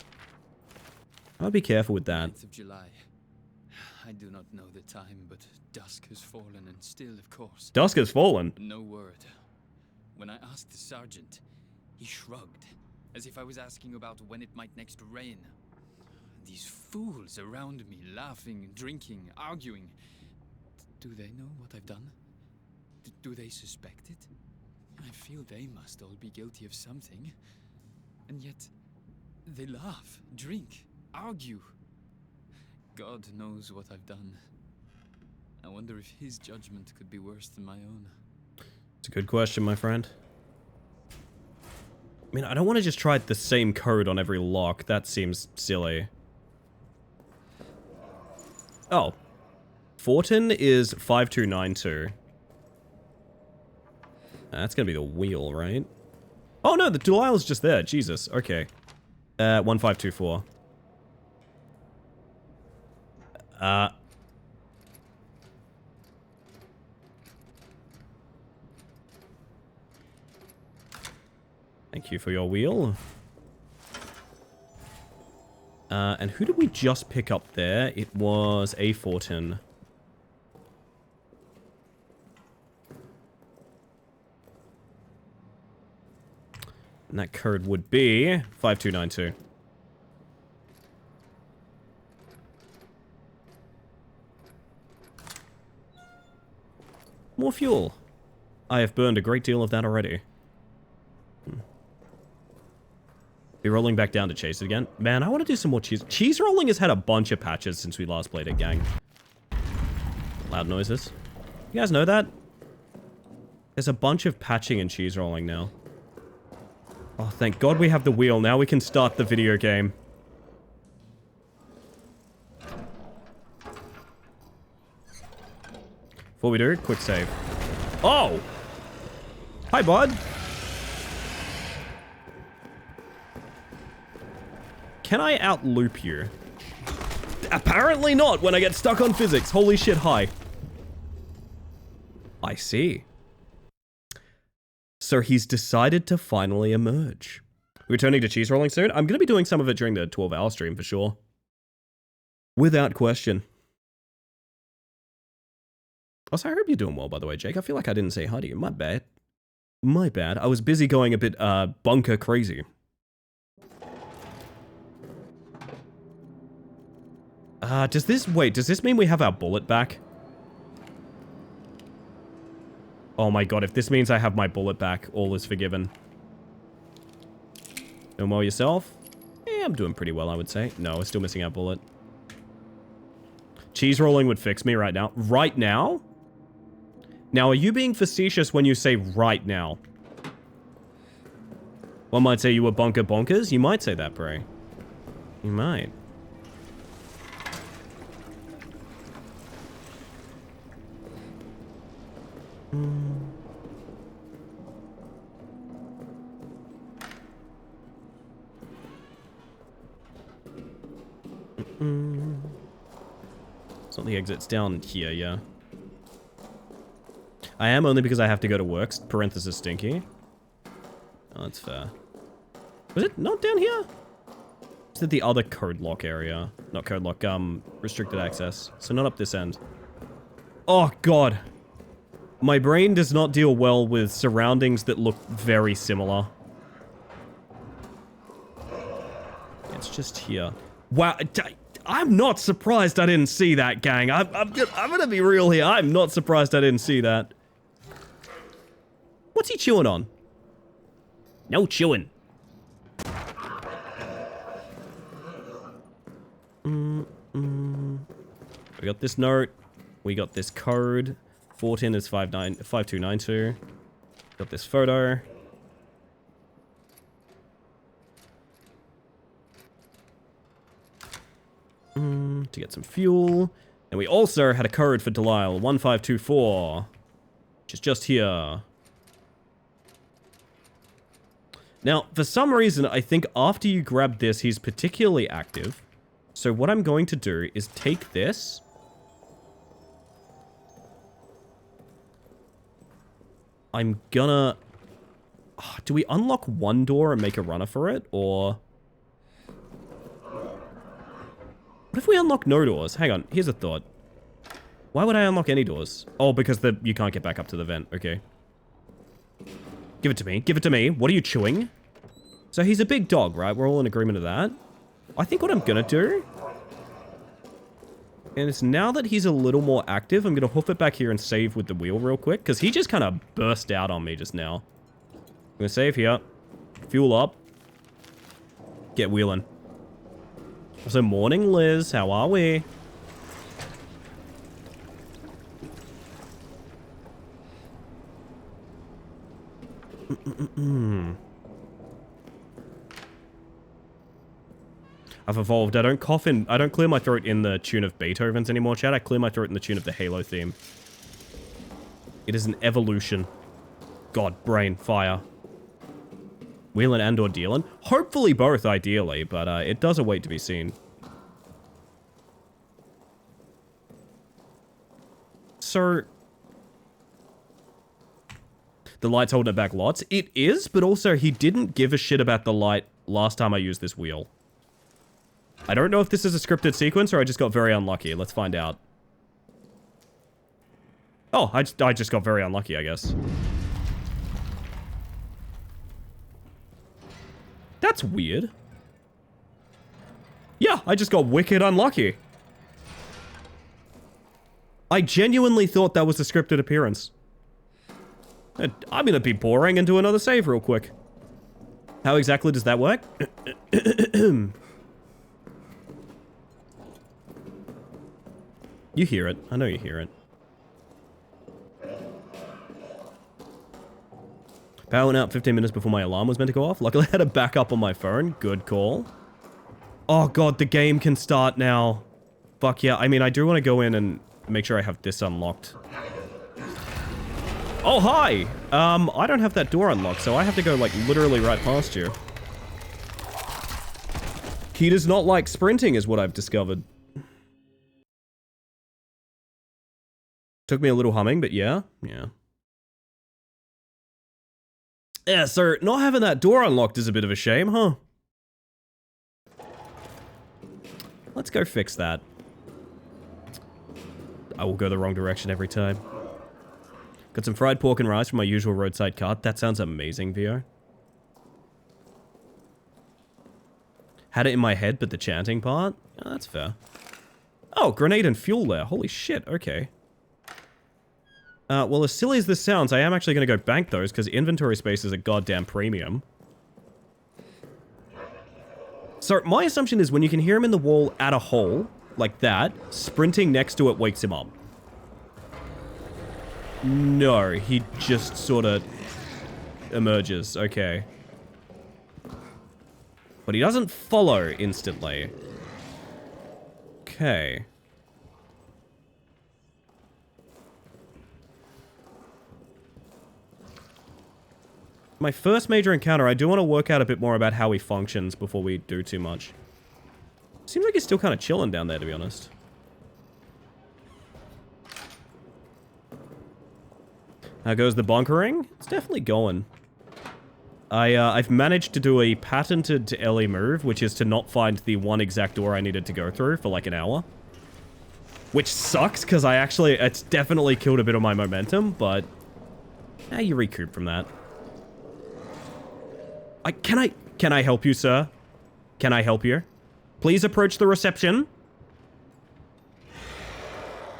I'll be careful with that. 9th of July. I do not know the time, but dusk has fallen, and still, of course, Dusk has fallen. no word. When I asked the sergeant, he shrugged, as if I was asking about when it might next rain. These fools around me, laughing, drinking, arguing. Do they know what I've done? Do they suspect it? I feel they must all be guilty of something. And yet, they laugh, drink, argue. God knows what I've done. I wonder if his judgment could be worse than my own. It's a good question, my friend. I mean, I don't want to just try the same code on every lock. That seems silly. Oh. Fortin is 5292. That's gonna be the wheel, right? Oh no, the Delisle's just there. Jesus. Okay. 1524. Thank you for your wheel. And who did we just pick up there? It was a Fortin. And that code would be 5292. More fuel. I have burned a great deal of that already. Be rolling back down to chase it again. Man, I want to do some more cheese. Cheese rolling has had a bunch of patches since we last played it, gang. Loud noises. You guys know that? There's a bunch of patching in cheese rolling now. Oh, thank God we have the wheel. Now we can start the video game. Before we do, quick save. Oh! Hi, bud. Can I outloop you? Apparently not when I get stuck on physics. Holy shit, hi. I see. So he's decided to finally emerge. Returning to cheese rolling soon? I'm going to be doing some of it during the 12-hour stream for sure. Without question. Also, I hope you're doing well, by the way, Jake. I feel like I didn't say hi to you. My bad. My bad. I was busy going a bit, bunker crazy. Does this mean we have our bullet back? Oh my God, if this means I have my bullet back, all is forgiven. Doing well yourself? Yeah, I'm doing pretty well, I would say. No, we're still missing our bullet. Cheese rolling would fix me right now. Right now? Now, are you being facetious when you say right now? One might say you were bunker bonkers. You might say that, Bray. You might. It's not the exit's down here, yeah. I am only because I have to go to work. Parenthesis stinky. Oh, that's fair. Was it not down here? Is it the other code lock area? Not code lock, restricted access. So not up this end. Oh, God. My brain does not deal well with surroundings that look very similar. It's just here. Wow, I'm not surprised I didn't see that, gang. I'm gonna be real here. I'm not surprised I didn't see that. What's he chewing on? No chewing. We got this note. We got this code. 14 is 5292. Got this photo. To get some fuel. And we also had a code for Delisle, 1524. Which is just here. Now, for some reason, I think after you grab this, he's particularly active. So what I'm going to do is take this. I'm gonna... do we unlock one door and make a runner for it, or... What if we unlock no doors? Hang on, here's a thought. Why would I unlock any doors? Oh, because you can't get back up to the vent. Okay. Give it to me. Give it to me. What are you chewing? So he's a big dog, right? We're all in agreement of that. I think what I'm gonna do... And it's now that he's a little more active, I'm gonna hoof it back here and save with the wheel real quick. Because he just kind of burst out on me just now. I'm gonna save here. Fuel up. Get wheeling. So, morning, Liz. How are we? I've evolved. I don't clear my throat in the tune of Beethoven's anymore, Chad. I clear my throat in the tune of the Halo theme. It is an evolution. God, brain, fire. Wheeling and or dealing? Hopefully both, ideally, but it does await to be seen. So... The light's holding it back lots. It is, but also he didn't give a shit about the light last time I used this wheel. I don't know if this is a scripted sequence or I just got very unlucky. Let's find out. Oh, I just got very unlucky, I guess. That's weird. Yeah, I just got wicked unlucky. I genuinely thought that was a scripted appearance. I'm gonna be boring and do another save real quick. How exactly does that work? You hear it. I know you hear it. Power went out 15 minutes before my alarm was meant to go off. Luckily, I had a backup on my phone. Good call. Oh, God, the game can start now. Fuck yeah. I mean, I do want to go in and make sure I have this unlocked. Oh, hi! I don't have that door unlocked, so I have to go, like, literally right past you. He does not like sprinting, is what I've discovered. Took me a little humming, but yeah. Yeah. Yeah, so not having that door unlocked is a bit of a shame, huh? Let's go fix that. I will go the wrong direction every time. Got some fried pork and rice from my usual roadside cart. That sounds amazing, Vio. Had it in my head, but the chanting part? Oh, that's fair. Oh, grenade and fuel there. Holy shit, okay. Well, as silly as this sounds, I am actually going to go bank those, because inventory space is a goddamn premium. So, my assumption is when you can hear him in the wall at a hole, like that, sprinting next to it wakes him up. No, he just sort of emerges. Okay. But he doesn't follow instantly. Okay. My first major encounter, I do want to work out a bit more about how he functions before we do too much. Seems like he's still kind of chilling down there, to be honest. How goes the bunkering? It's definitely going. I've managed to do a patented Ellie move, which is to not find the one exact door I needed to go through for like an hour. Which sucks, because it's definitely killed a bit of my momentum, but... you recoup from that. Can I help you, sir? Can I help you? Please approach the reception.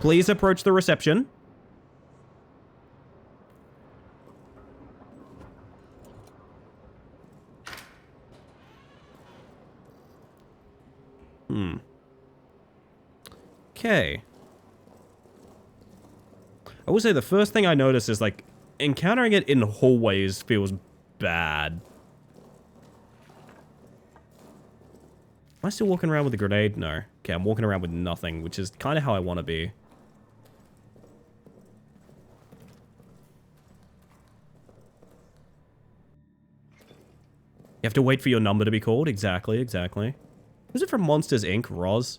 Please approach the reception. Okay. I will say the first thing I notice is, like, encountering it in hallways feels bad. Am I still walking around with a grenade? No. Okay, I'm walking around with nothing, which is kind of how I want to be. have to wait for your number to be called. Exactly, exactly. Was it from Monsters, Inc., Roz?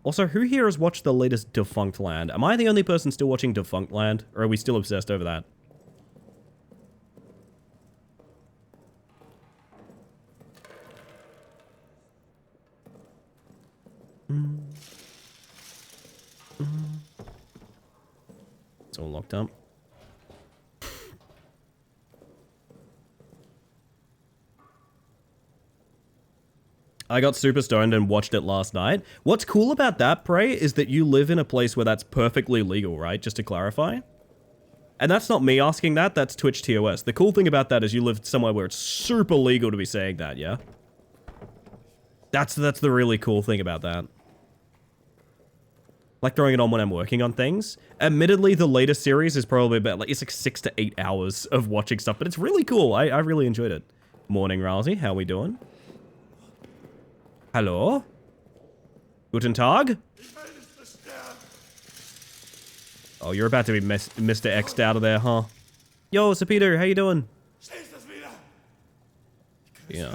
Also, who here has watched the latest Defunct Land? Am I the only person still watching Defunct Land? Or are we still obsessed over that? It's all locked up. I got super stoned and watched it last night. What's cool about that, Prey, is that you live in a place where that's perfectly legal, right? Just to clarify. And that's not me asking that, that's Twitch TOS. The cool thing about that is you live somewhere where it's super legal to be saying that, yeah? That's the really cool thing about that. Like throwing it on when I'm working on things. Admittedly, the latest series is probably about, like, it's like 6 to 8 hours of watching stuff, but it's really cool. I really enjoyed it. Morning, Rousey. How we doing? Hello? Guten Tag? Oh, you're about to be Mr. X'd out of there, huh? Yo, Sir Peter, how you doing? Yeah.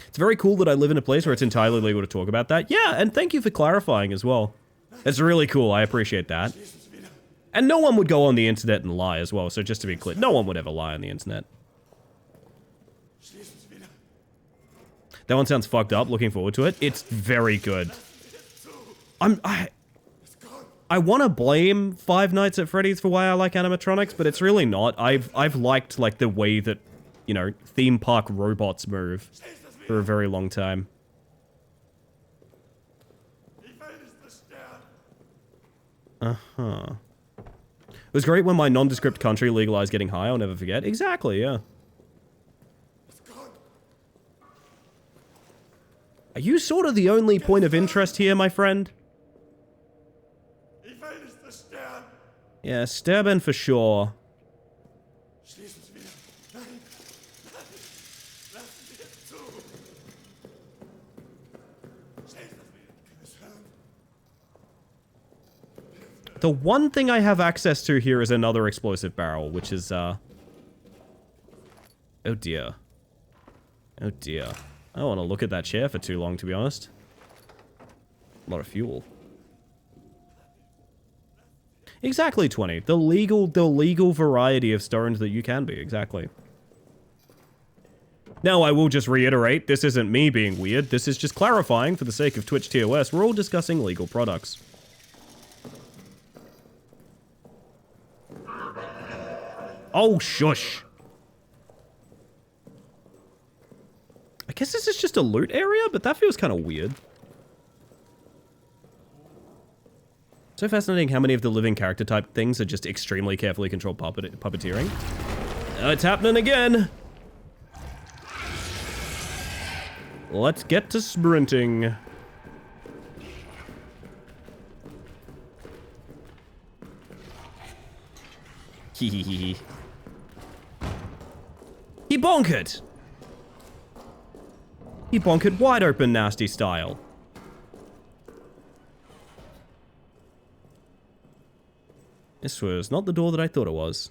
It's very cool that I live in a place where it's entirely legal to talk about that. Yeah, and thank you for clarifying as well. It's really cool, I appreciate that. And no one would go on the internet and lie as well, so just to be clear, no one would ever lie on the internet. That one sounds fucked up, looking forward to it. It's very good. I want to blame Five Nights at Freddy's for why I like animatronics, but it's really not. I've liked, like, the way that, you know, theme park robots move for a very long time. Uh-huh. It was great when my nondescript country legalized getting high, I'll never forget. Exactly, yeah. Are you sort of the only point of interest here, my friend? Yeah, Sterben for sure. The one thing I have access to here is another explosive barrel, which is, oh dear. Oh dear. I don't want to look at that chair for too long, to be honest. A lot of fuel. Exactly, 20. The legal variety of stones that you can be, exactly. Now, I will just reiterate, this isn't me being weird, this is just clarifying for the sake of Twitch TOS, we're all discussing legal products. Oh, shush. I guess this is just a loot area, but that feels kind of weird. So fascinating how many of the living character type things are just extremely carefully controlled puppeteering. It's happening again. Let's get to sprinting. Hehehe. He bonkered! He bonkered wide open nasty style. This was not the door that I thought it was.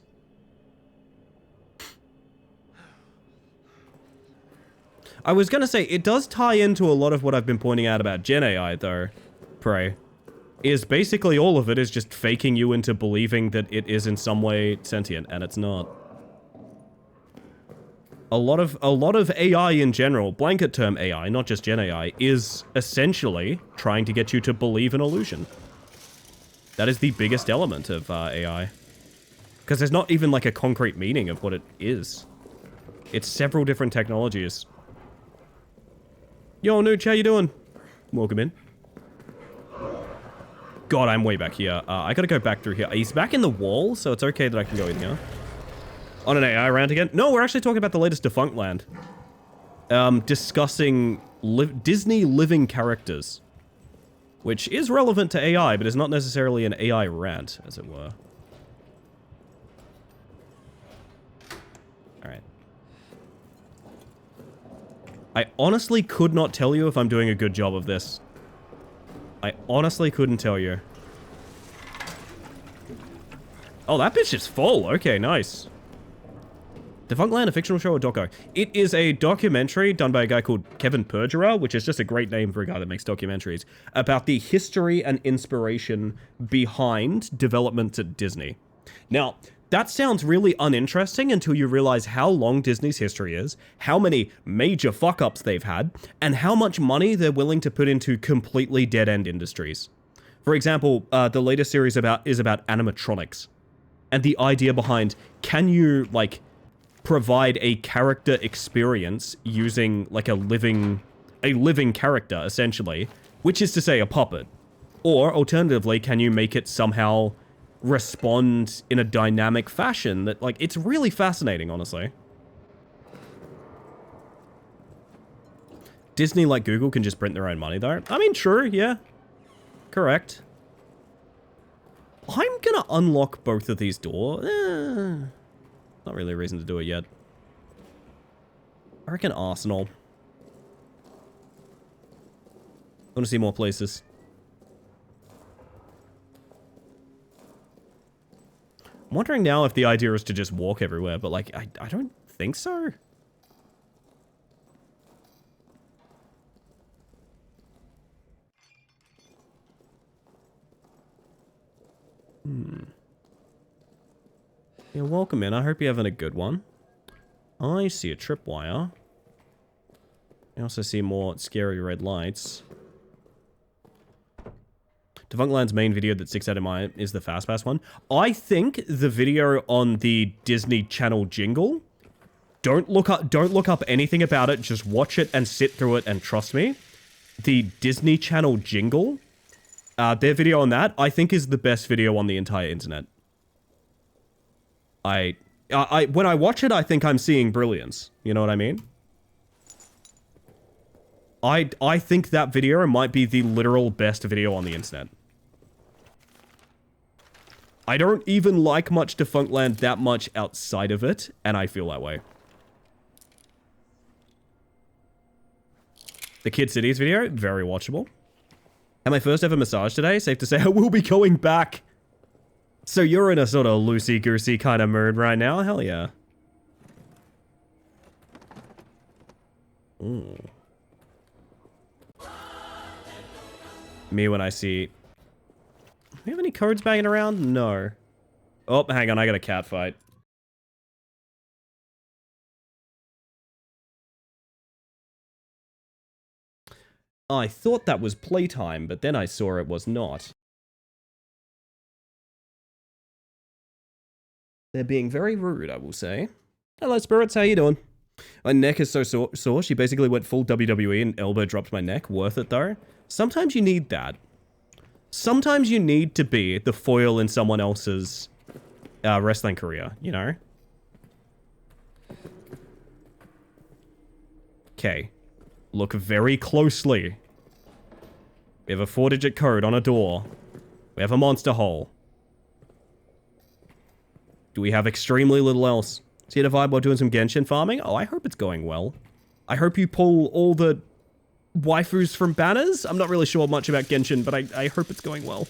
I was gonna say, it does tie into a lot of what I've been pointing out about Gen AI, though, Prey. Is basically all of it is just faking you into believing that it is in some way sentient, and it's not. A lot of AI in general, blanket term AI, not just Gen AI, is essentially trying to get you to believe an illusion. That is the biggest element of AI. Because there's not even like a concrete meaning of what it is. It's several different technologies. Yo, Nooch, how you doing? Welcome in. God, I'm way back here. I gotta go back through here. He's back in the wall, so it's okay that I can go in here. On an AI round again? No, we're actually talking about the latest Defunct Land. Discussing Disney living characters. Which is relevant to AI, but is not necessarily an AI rant, as it were. Alright. I honestly could not tell you if I'm doing a good job of this. I honestly couldn't tell you. Oh, that bitch is full. Okay, nice. Defunct Land, a fictional show or doco? It is a documentary done by a guy called Kevin Perjurer, which is just a great name for a guy that makes documentaries, about the history and inspiration behind development at Disney. Now, that sounds really uninteresting until you realize how long Disney's history is, how many major fuck-ups they've had, and how much money they're willing to put into completely dead-end industries. For example, the latest series is about animatronics. And the idea behind, can you, like, provide a character experience using like a living character, essentially, which is to say a puppet. Or alternatively, can you make it somehow respond in a dynamic fashion that, like, it's really fascinating, honestly. Disney, like Google, can just print their own money though. I mean, true, yeah. Correct. I'm gonna unlock both of these doors. Not really a reason to do it yet. I reckon Arsenal. I want to see more places. I'm wondering now if the idea is to just walk everywhere, but like, I don't think so. Yeah, welcome in. I hope you're having a good one. I see a tripwire. I also see more scary red lights. Defunct Land's main video that sticks out in my is the FastPass one. I think the video on the Disney Channel jingle. Don't look up anything about it. Just watch it and sit through it and trust me. The Disney Channel jingle, their video on that, I think is the best video on the entire internet. When I watch it, I think I'm seeing brilliance. You know what I mean? I think that video might be the literal best video on the internet. I don't even like much Defunct Land that much outside of it, and I feel that way. The Kid Cities video, very watchable. Had my first ever massage today. Safe to say I will be going back. So you're in a sort of loosey-goosey kind of mood right now? Hell yeah. Ooh. Me when I see... Do we have any codes banging around? No. Oh, hang on, I got a cat fight. I thought that was playtime, but then I saw it was not. They're being very rude, I will say. Hello, spirits. How you doing? My neck is so sore. She basically went full WWE and elbow dropped my neck. Worth it, though. Sometimes you need that. Sometimes you need to be the foil in someone else's wrestling career, you know? Okay. Look very closely. We have a 4-digit code on a door. We have a monster hole. Do we have extremely little else? See the vibe while doing some Genshin farming? Oh, I hope it's going well. I hope you pull all the waifus from banners. I'm not really sure much about Genshin, but I hope it's going well.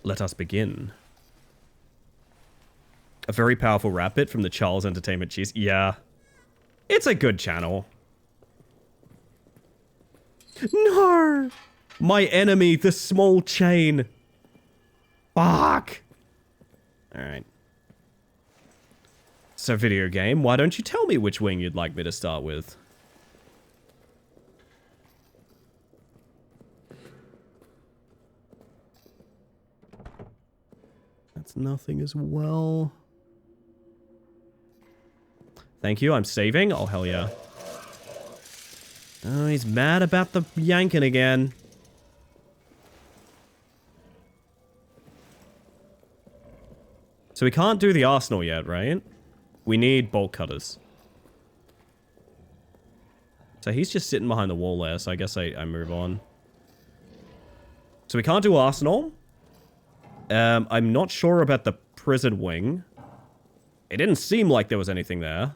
Let us begin. A very powerful rap bit from the Charles Entertainment Cheese. Yeah. It's a good channel. No! My enemy, the small chain. Fuck! Alright. So, video game, why don't you tell me which wing you'd like me to start with? That's nothing as well. Thank you, I'm saving. Oh, hell yeah. Oh, he's mad about the yanking again. So we can't do the arsenal yet, right? We need bolt cutters. So he's just sitting behind the wall there, so I guess I move on. So we can't do arsenal. I'm not sure about the prison wing. It didn't seem like there was anything there.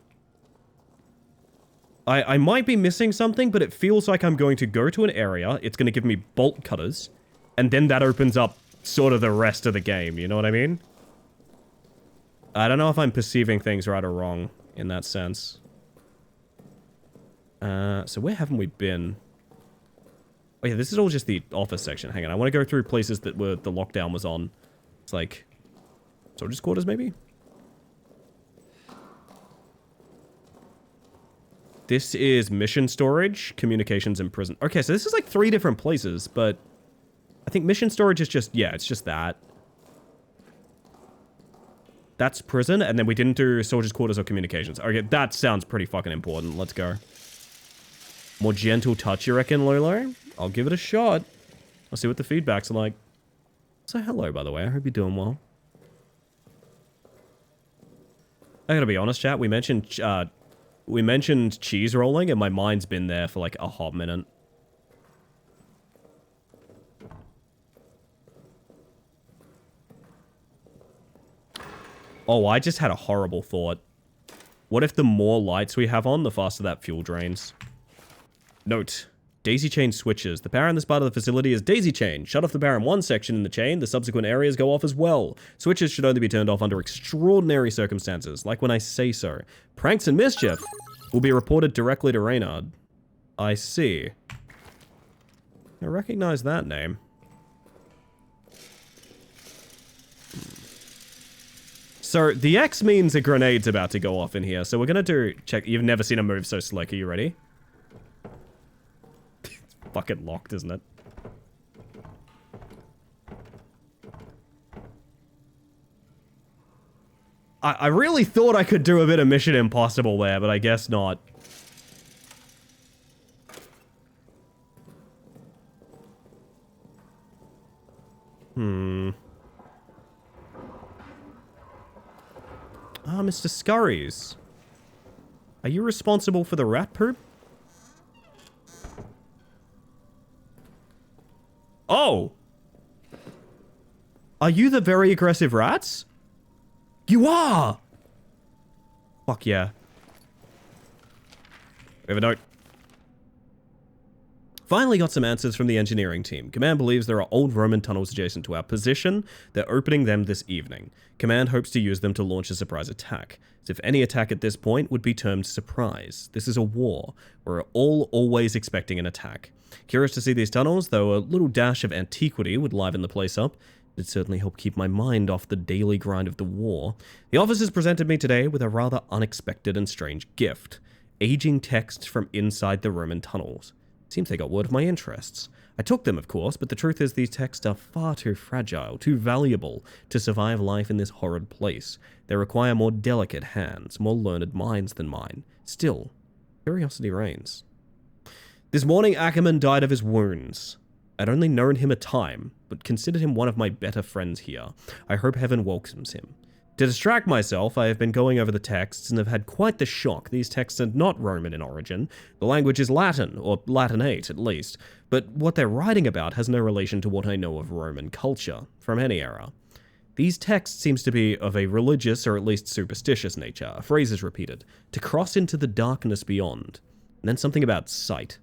I might be missing something, but it feels like I'm going to go to an area. It's going to give me bolt cutters. And then that opens up sort of the rest of the game, you know what I mean? I don't know if I'm perceiving things right or wrong in that sense. So where haven't we been? Oh yeah, this is all just the office section. Hang on, I want to go through places that were the lockdown was on. It's like soldiers' quarters, maybe? This is mission storage, communications, and prison. Okay, so this is like 3 different places, but I think mission storage is just, yeah, it's just that. That's prison, and then we didn't do soldiers' quarters or communications. Okay, that sounds pretty fucking important. Let's go. More gentle touch, you reckon, Lolo? I'll give it a shot. I'll see what the feedback's like. So hello, by the way. I hope you're doing well. I gotta be honest, chat. We mentioned cheese rolling, and my mind's been there for like a hot minute. Oh, I just had a horrible thought. What if the more lights we have on, the faster that fuel drains? Note. Daisy chain switches. The power in this part of the facility is daisy chain. Shut off the power in one section in the chain, the subsequent areas go off as well. Switches should only be turned off under extraordinary circumstances, like when I say so. Pranks and mischief will be reported directly to Reynard. I see. I recognize that name. So, the X means a grenade's about to go off in here, so we're gonna do... Check... You've never seen a move so slick. Are you ready? Fucking locked, isn't it? I really thought I could do a bit of Mission Impossible there, but I guess not. Ah, Mr. Scurries. Are you responsible for the rat poop? Oh! Are you the very aggressive rats? You are! Fuck yeah. We have a note. Finally got some answers from the engineering team. Command believes there are old Roman tunnels adjacent to our position. They're opening them this evening. Command hopes to use them to launch a surprise attack. As if any attack at this point would be termed surprise. This is a war. We're all always expecting an attack. Curious to see these tunnels, though a little dash of antiquity would liven the place up. It'd certainly help keep my mind off the daily grind of the war. The officers presented me today with a rather unexpected and strange gift. Aging texts from inside the Roman tunnels. Seems they got word of my interests. I took them, of course, but the truth is these texts are far too fragile, too valuable to survive life in this horrid place. They require more delicate hands, more learned minds than mine. Still, curiosity reigns. This morning, Ackerman died of his wounds. I'd only known him a time, but considered him one of my better friends here. I hope heaven welcomes him. To distract myself, I have been going over the texts and have had quite the shock. These texts are not Roman in origin. The language is Latin, or Latinate at least, but what they're writing about has no relation to what I know of Roman culture, from any era. These texts seems to be of a religious or at least superstitious nature. A phrase is repeated, to cross into the darkness beyond. And then something about sight.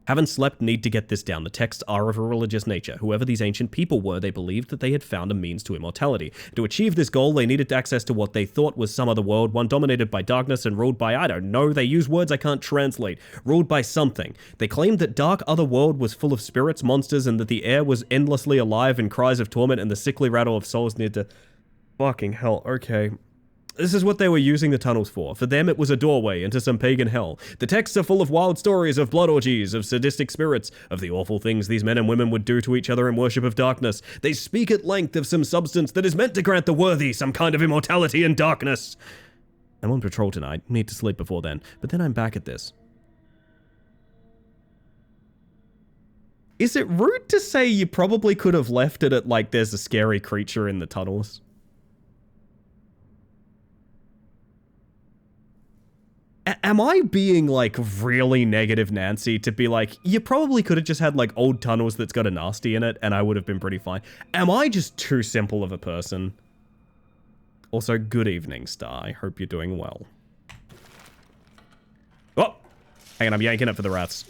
Haven't slept, need to get this down. The texts are of a religious nature. Whoever these ancient people were, they believed that they had found a means to immortality. To achieve this goal, they needed access to what they thought was some other world, one dominated by darkness and ruled by, I don't know, they use words I can't translate. Ruled by something. They claimed that dark other world was full of spirits, monsters, and that the air was endlessly alive in cries of torment and the sickly rattle of souls near to... Fucking hell, okay. This is what they were using the tunnels for. For them, it was a doorway into some pagan hell. The texts are full of wild stories of blood orgies, of sadistic spirits, of the awful things these men and women would do to each other in worship of darkness. They speak at length of some substance that is meant to grant the worthy some kind of immortality in darkness. I'm on patrol tonight. Need to sleep before then. But then I'm back at this. Is it rude to say you probably could have left it at, like, there's a scary creature in the tunnels? Am I being, like, really negative Nancy to be like, you probably could have just had, like, old tunnels that's got a nasty in it, and I would have been pretty fine? Am I just too simple of a person? Also, good evening, Star. I hope you're doing well. Oh! Hang on, I'm yanking it for the rats.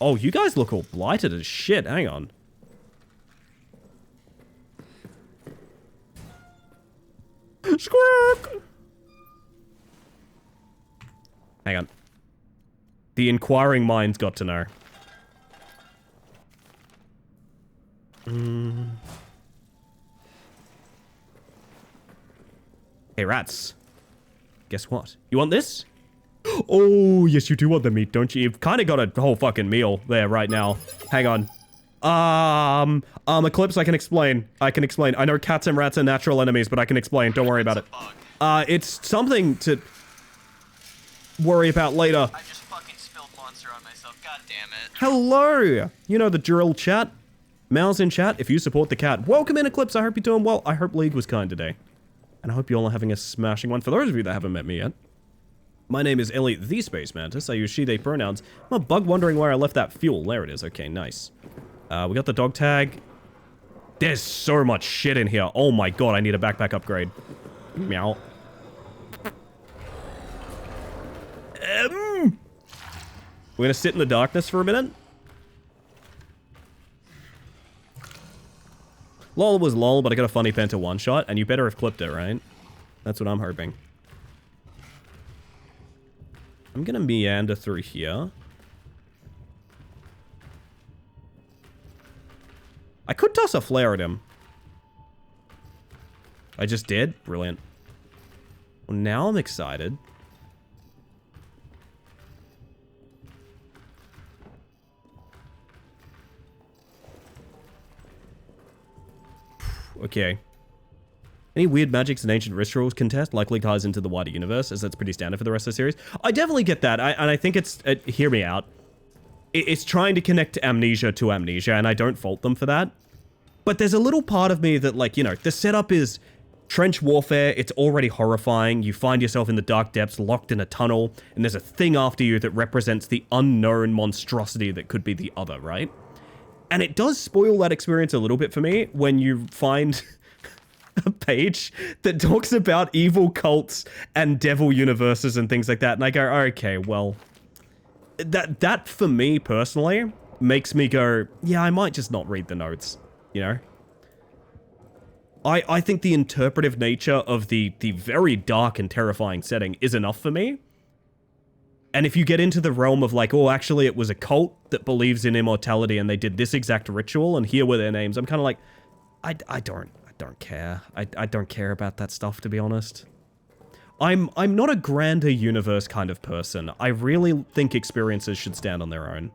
Oh, you guys look all blighted as shit. Hang on. Squawk! Hang on. The inquiring mind's got to know. Hey, rats. Guess what? You want this? Oh, yes, you do want the meat, don't you? You've kind of got a whole fucking meal there right now. Hang on. Eclipse, I can explain. I know cats and rats are natural enemies, but I can explain. Don't worry about it. It's something to worry about later. I just fucking spilled monster on myself. God damn it. Hello! You know the drill, chat. Mouse in chat, if you support the cat. Welcome in, Eclipse. I hope you're doing well. I hope League was kind today. And I hope you all are having a smashing one. For those of you that haven't met me yet, my name is Elliot the Space Mantis. I use she, they pronouns. I'm a bug wondering where I left that fuel. There it is. Okay, nice. We got the dog tag. There's so much shit in here. Oh my god, I need a backpack upgrade. Meow. We're gonna sit in the darkness for a minute. LOL was LOL, but I got a funny pen to one-shot, and you better have clipped it, right? That's what I'm hoping. I'm gonna meander through here. I could toss a flare at him. I just did? Brilliant. Well, now I'm excited. Okay. Any weird magics and ancient rituals contest likely ties into the wider universe, as that's pretty standard for the rest of the series. I definitely get that, and I think it's... hear me out. It's trying to connect amnesia to amnesia, and I don't fault them for that. But there's a little part of me that, like, you know, the setup is trench warfare, it's already horrifying, you find yourself in the dark depths, locked in a tunnel, and there's a thing after you that represents the unknown monstrosity that could be the other, right? And it does spoil that experience a little bit for me when you find a page that talks about evil cults and devil universes and things like that. And I go, okay, well, that for me personally makes me go, yeah, I might just not read the notes, you know? I think the interpretive nature of the very dark and terrifying setting is enough for me. And if you get into the realm of like, oh, actually it was a cult that believes in immortality and they did this exact ritual and here were their names, I'm kind of like, I don't care. I don't care about that stuff, to be honest. I'm not a grander universe kind of person. I really think experiences should stand on their own.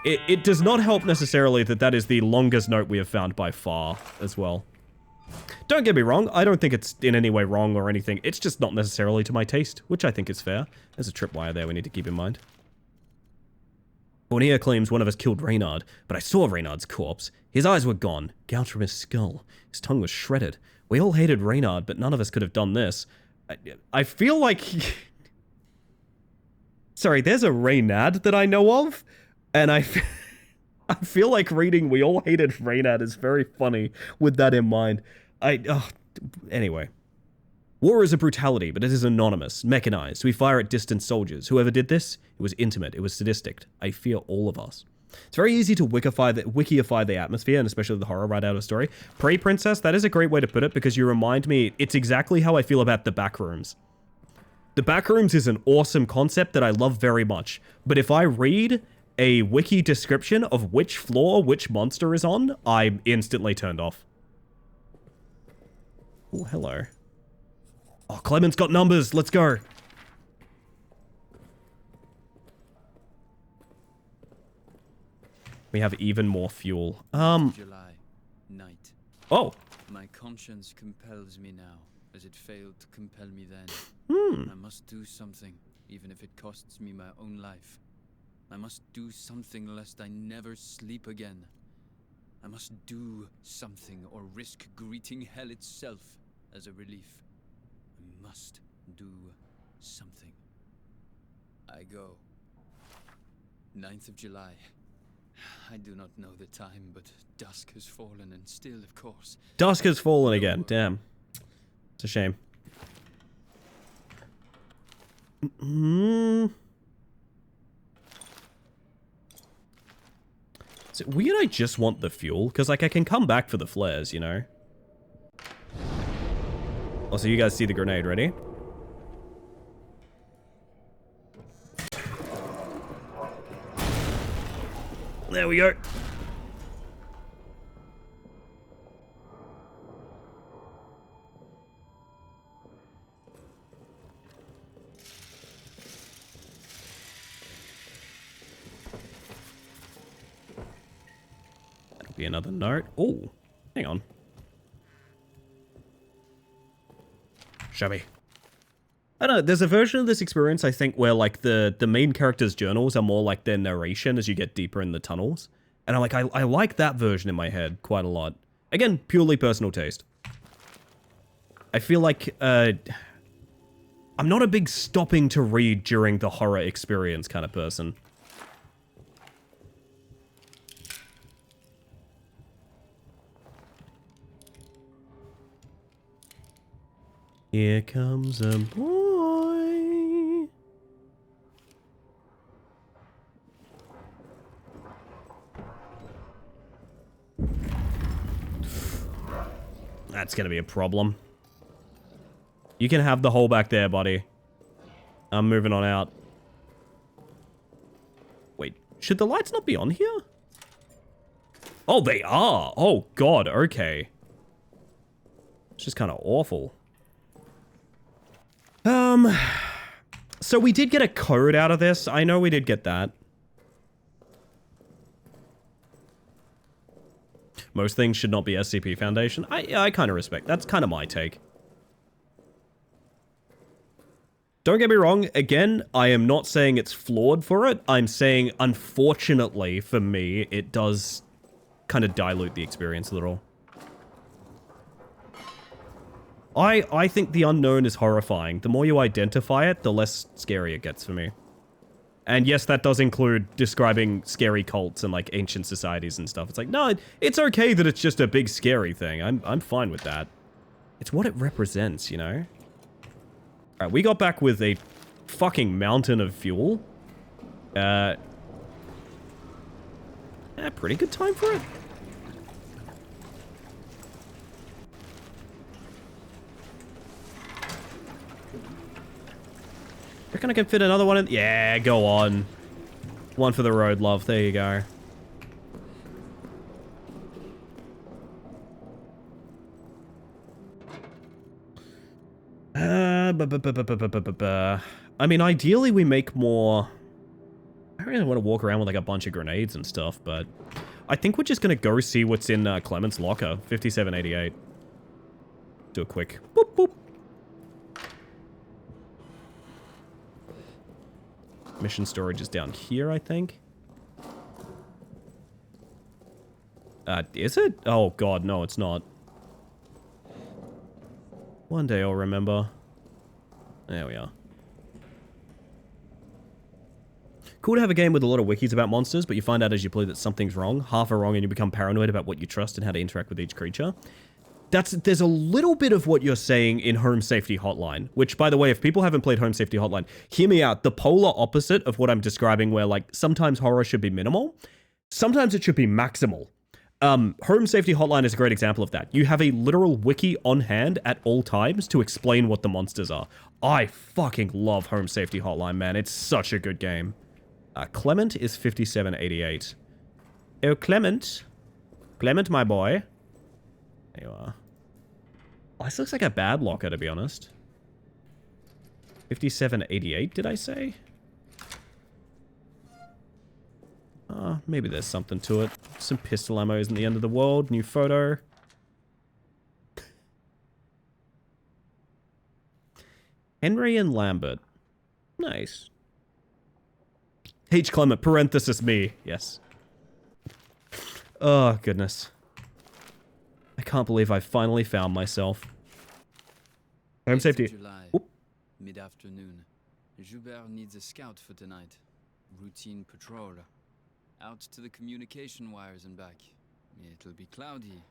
It does not help necessarily that that is the longest note we have found by far as well. Don't get me wrong, I don't think it's in any way wrong or anything. It's just not necessarily to my taste, which I think is fair. There's a tripwire there we need to keep in mind. Bonilla claims one of us killed Reynard, but I saw Reynard's corpse. His eyes were gone, gouged from his skull. His tongue was shredded. We all hated Reynard, but none of us could have done this. I feel like... Sorry, there's a Reynard that I know of, and I feel like reading We All Hated Reynard is very funny with that in mind. Anyway. War is a brutality, but it is anonymous, mechanized. We fire at distant soldiers. Whoever did this, it was intimate, it was sadistic. I fear all of us. It's very easy to wikify the atmosphere, and especially the horror right out of story. Pre-Princess, that is a great way to put it, because you remind me, it's exactly how I feel about the Backrooms. The Backrooms is an awesome concept that I love very much, but if I read a wiki description of which floor which monster is on, I'm instantly turned off. Oh, hello. Oh, Clement's got numbers. Let's go. We have even more fuel. July, night. Oh. My conscience compels me now, as it failed to compel me then. I must do something, even if it costs me my own life. I must do something lest I never sleep again. I must do something or risk greeting hell itself as a relief. I must do something. I go. 9th of July. I do not know the time, but dusk has fallen, and still, of course. Dusk has fallen again. Damn. It's a shame. Is it weird I just want the fuel? Because, like, I can come back for the flares, you know? Also, you guys see the grenade, ready? There we go. That'll be another note. Oh, hang on. Show me. I don't know, there's a version of this experience, I think, where, like, the main character's journals are more like their narration as you get deeper in the tunnels. And I like that version in my head quite a lot. Again, purely personal taste. I feel like, I'm not a big stopping to read during the horror experience kind of person. Here comes a boy. That's gonna be a problem. You can have the hole back there, buddy. I'm moving on out. Wait, should the lights not be on here? Oh, they are. Oh, God, okay. It's just kind of awful. So we did get a code out of this. I know we did get that. Most things should not be SCP Foundation. I kind of respect. That's kind of my take. Don't get me wrong. Again, I am not saying it's flawed for it. I'm saying, unfortunately, for me, it does kind of dilute the experience a little. I think the unknown is horrifying. The more you identify it, the less scary it gets for me. And yes, that does include describing scary cults and, like, ancient societies and stuff. It's like, no, it's okay that it's just a big scary thing. I'm fine with that. It's what it represents, you know? Alright, we got back with a fucking mountain of fuel. Pretty good time for it. Reckon I can fit another one in? Yeah, go on. One for the road, love. There you go. I mean, ideally we make more... I don't really want to walk around with like a bunch of grenades and stuff, but... I think we're just going to go see what's in Clement's locker. 5788. Do a quick boop boop. Mission storage is down here, I think. Is it? Oh god, no, it's not. One day I'll remember. There we are. Cool to have a game with a lot of wikis about monsters, but you find out as you play that something's wrong, half are wrong, and you become paranoid about what you trust and how to interact with each creature. There's a little bit of what you're saying in Home Safety Hotline, which, by the way, if people haven't played Home Safety Hotline, hear me out. The polar opposite of what I'm describing, where, like, sometimes horror should be minimal, sometimes it should be maximal. Home Safety Hotline is a great example of that. You have a literal wiki on hand at all times to explain what the monsters are. I fucking love Home Safety Hotline, man. It's such a good game. Clement is 5788. Oh, Clement. Clement, my boy. There you are. Oh, this looks like a bad locker, to be honest. 5788, did I say? Maybe there's something to it. Some pistol ammo isn't the end of the world. New photo. Henry and Lambert. Nice. H. Clement, parenthesis me. Yes. Oh, goodness. I can't believe I finally found myself. Home safety. July, mid-afternoon. Joubert needs a scout for tonight. Routine patrol. Out to the communication wires and back. It'll be cloudy.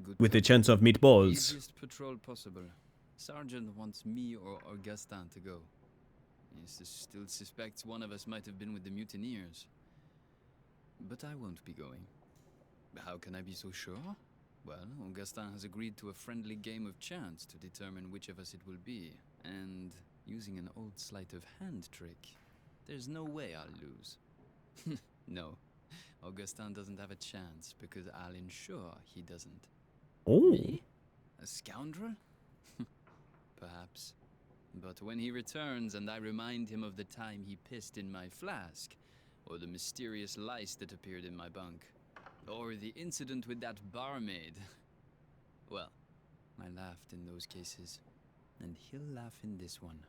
Good With a cover. chance of meatballs. Easiest patrol possible. Sergeant wants me or Augustin to go. He still suspects one of us might have been with the mutineers. But I won't be going. How can I be so sure? Well, Augustin has agreed to a friendly game of chance to determine which of us it will be. And using an old sleight of hand trick, there's no way I'll lose. No, Augustin doesn't have a chance because I'll ensure he doesn't. Oh. Me? A scoundrel? Perhaps. But when he returns and I remind him of the time he pissed in my flask, or the mysterious lice that appeared in my bunk, or the incident with that barmaid, well, I laughed in those cases, and he'll laugh in this one.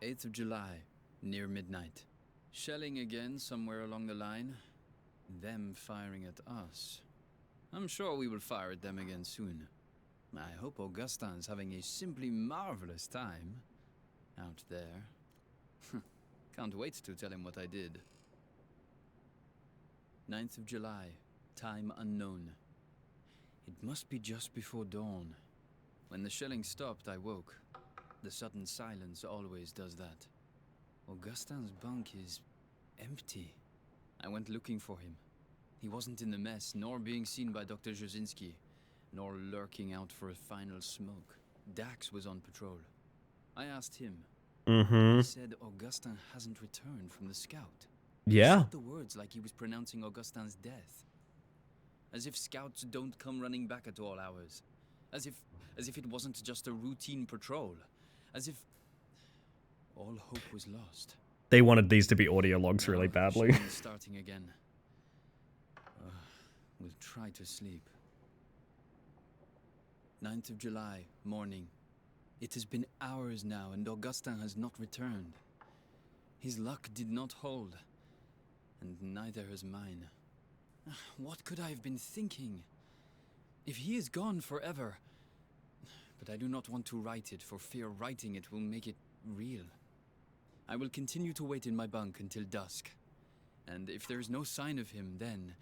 8th of July, near midnight. Shelling again somewhere along the line. Them firing at us. I'm sure we will fire at them again soon. I hope Augustin's having a simply marvelous time out there. Can't wait to tell him what I did. 9th of July, time unknown. It must be just before dawn. When the shelling stopped, I woke. The sudden silence always does that. Augustin's bunk is empty. I went looking for him. He wasn't in the mess, nor being seen by Dr. Jasinski, nor lurking out for a final smoke. Dax was on patrol. I asked him. Mm-hmm. He said Augustin hasn't returned from the scout. Yeah. He said the words like he was pronouncing Augustin's death. As if scouts don't come running back at all hours. As if it wasn't just a routine patrol. As if all hope was lost. They wanted these to be audio logs really Now, badly. shelling's starting again. We'll try to sleep. 9th of July, morning. It has been hours now, and Augustin has not returned. His luck did not hold, and neither has mine. What could I have been thinking? If he is gone forever... But I do not want to write it, for fear writing it will make it real. I will continue to wait in my bunk until dusk. And if there is no sign of him, then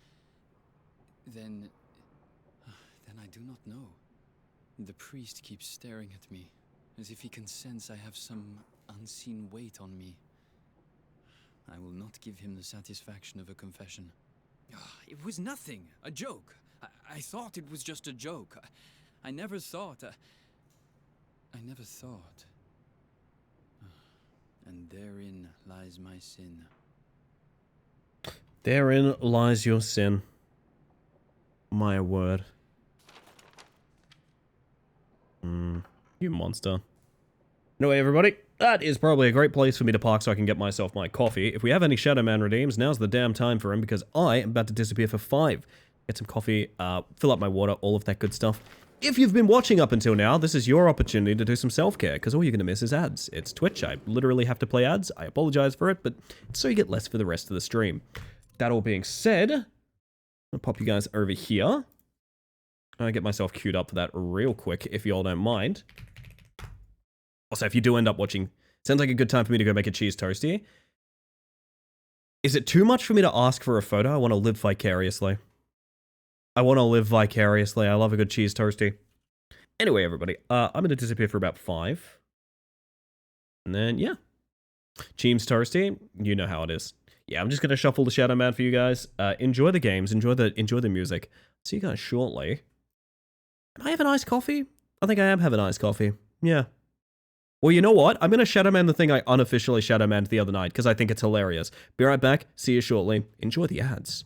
I do not know. The priest keeps staring at me, as if he can sense I have some unseen weight on me. I will not give him the satisfaction of a confession. It was nothing, a joke. I thought it was just a joke. I never thought. I never thought. And therein lies my sin. Therein lies your sin. My word. You monster. Anyway, everybody, that is probably a great place for me to park so I can get myself my coffee. If we have any Shadow Man redeems, now's the damn time for him because I am about to disappear for 5. Get some coffee, fill up my water, all of that good stuff. If you've been watching up until now, this is your opportunity to do some self-care, because all you're going to miss is ads. It's Twitch. I literally have to play ads. I apologize for it, but so you get less for the rest of the stream. That all being said, I'll pop you guys over here. I'll get myself queued up for that real quick, if you all don't mind. Also, if you do end up watching, sounds like a good time for me to go make a cheese toasty. Is it too much for me to ask for a photo? I want to live vicariously. I want to live vicariously. I love a good cheese toasty. Anyway, everybody, I'm going to disappear for about 5. And then, yeah. Cheese toasty, you know how it is. Yeah, I'm just going to shuffle the Shadow Man for you guys. Enjoy the games. Enjoy the music. See you guys shortly. Am I having iced coffee? I think I am having iced coffee. Yeah. Well, you know what? I'm going to Shadow Man the thing I unofficially Shadow Manned the other night because I think it's hilarious. Be right back. See you shortly. Enjoy the ads.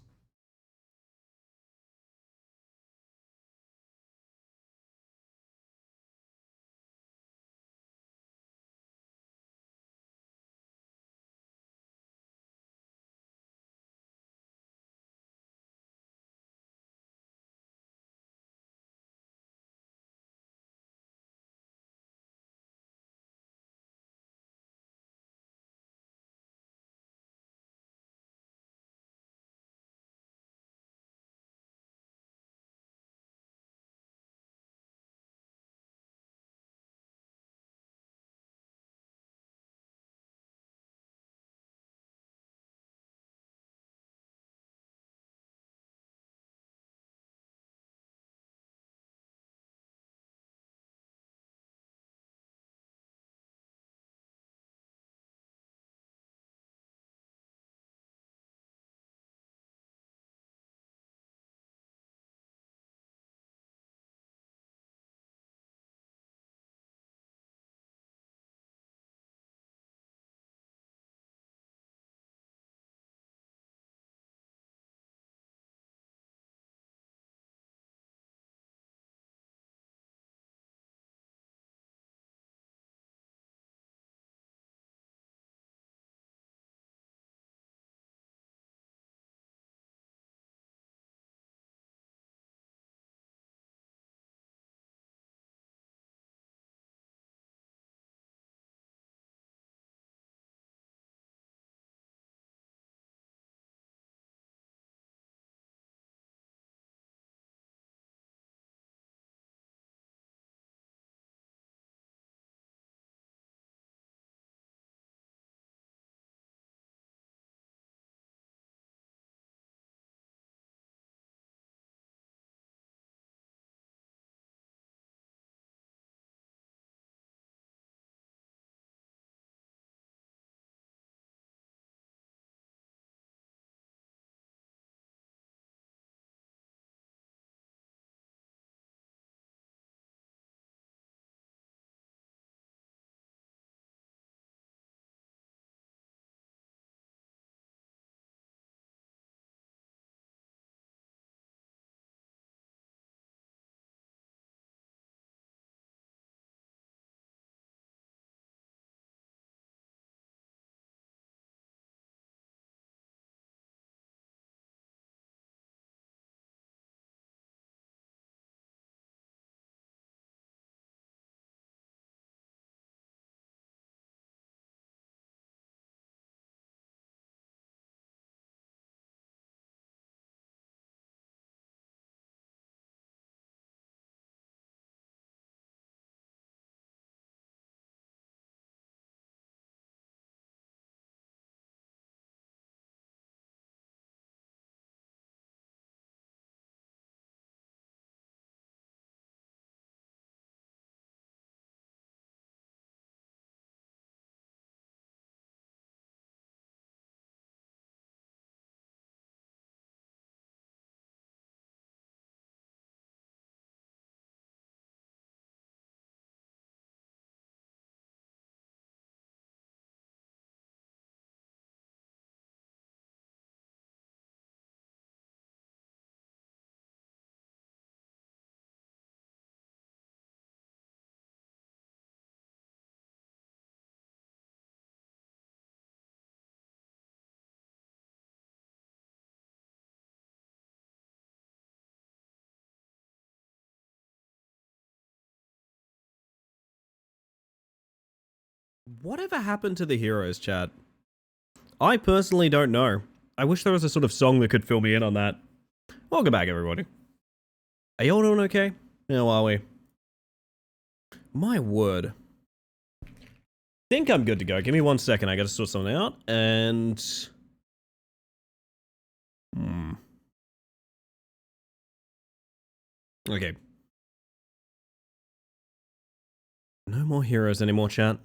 Whatever happened to the heroes, chat? I personally don't know. I wish there was a sort of song that could fill me in on that. Welcome back, everybody. Are y'all doing okay? How are we? My word. Think I'm good to go. Give me 1 second. I gotta sort something out. And... Okay. No more heroes anymore, chat.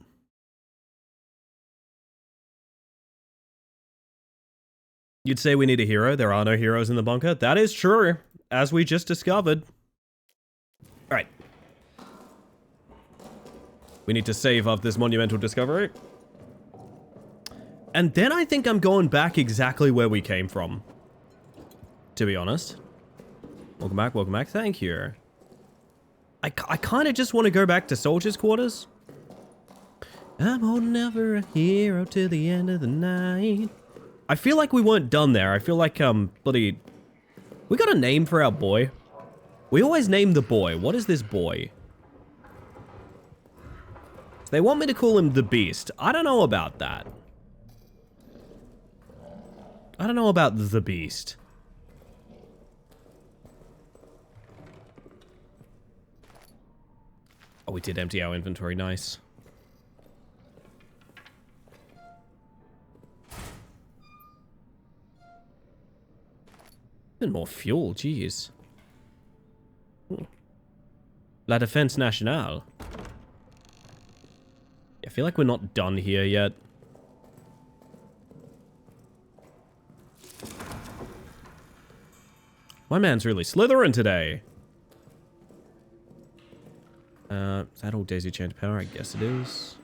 You'd say we need a hero. There are no heroes in the bunker. That is true, as we just discovered. Alright. We need to save up this monumental discovery. And then I think I'm going back exactly where we came from. To be honest. Welcome back, welcome back. Thank you. I kind of just want to go back to soldiers' quarters. I'm holding out for a hero to the end of the night. I feel like we weren't done there. I feel like, bloody... We got a name for our boy. We always name the boy. What is this boy? They want me to call him the Beast. I don't know about that. I don't know about the Beast. Oh, we did empty our inventory. Nice. Bit more fuel, jeez. La Défense Nationale. I feel like we're not done here yet. My man's really slithering today. Is that all Daisy Chained Power? I guess it is.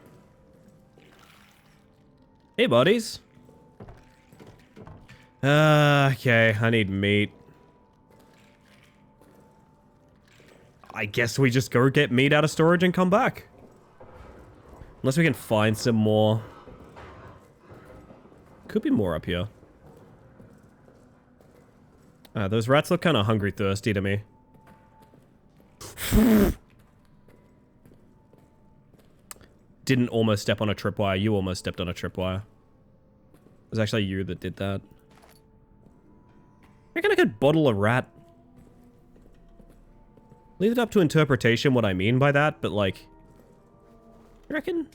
Hey, buddies. Okay, I need meat. I guess we just go get meat out of storage and come back. Unless we can find some more. Could be more up here. Those rats look kind of hungry thirsty to me. Didn't almost step on a tripwire. You almost stepped on a tripwire. It was actually you that did that. I reckon I could bottle a rat. Leave it up to interpretation what I mean by that, but like... I reckon...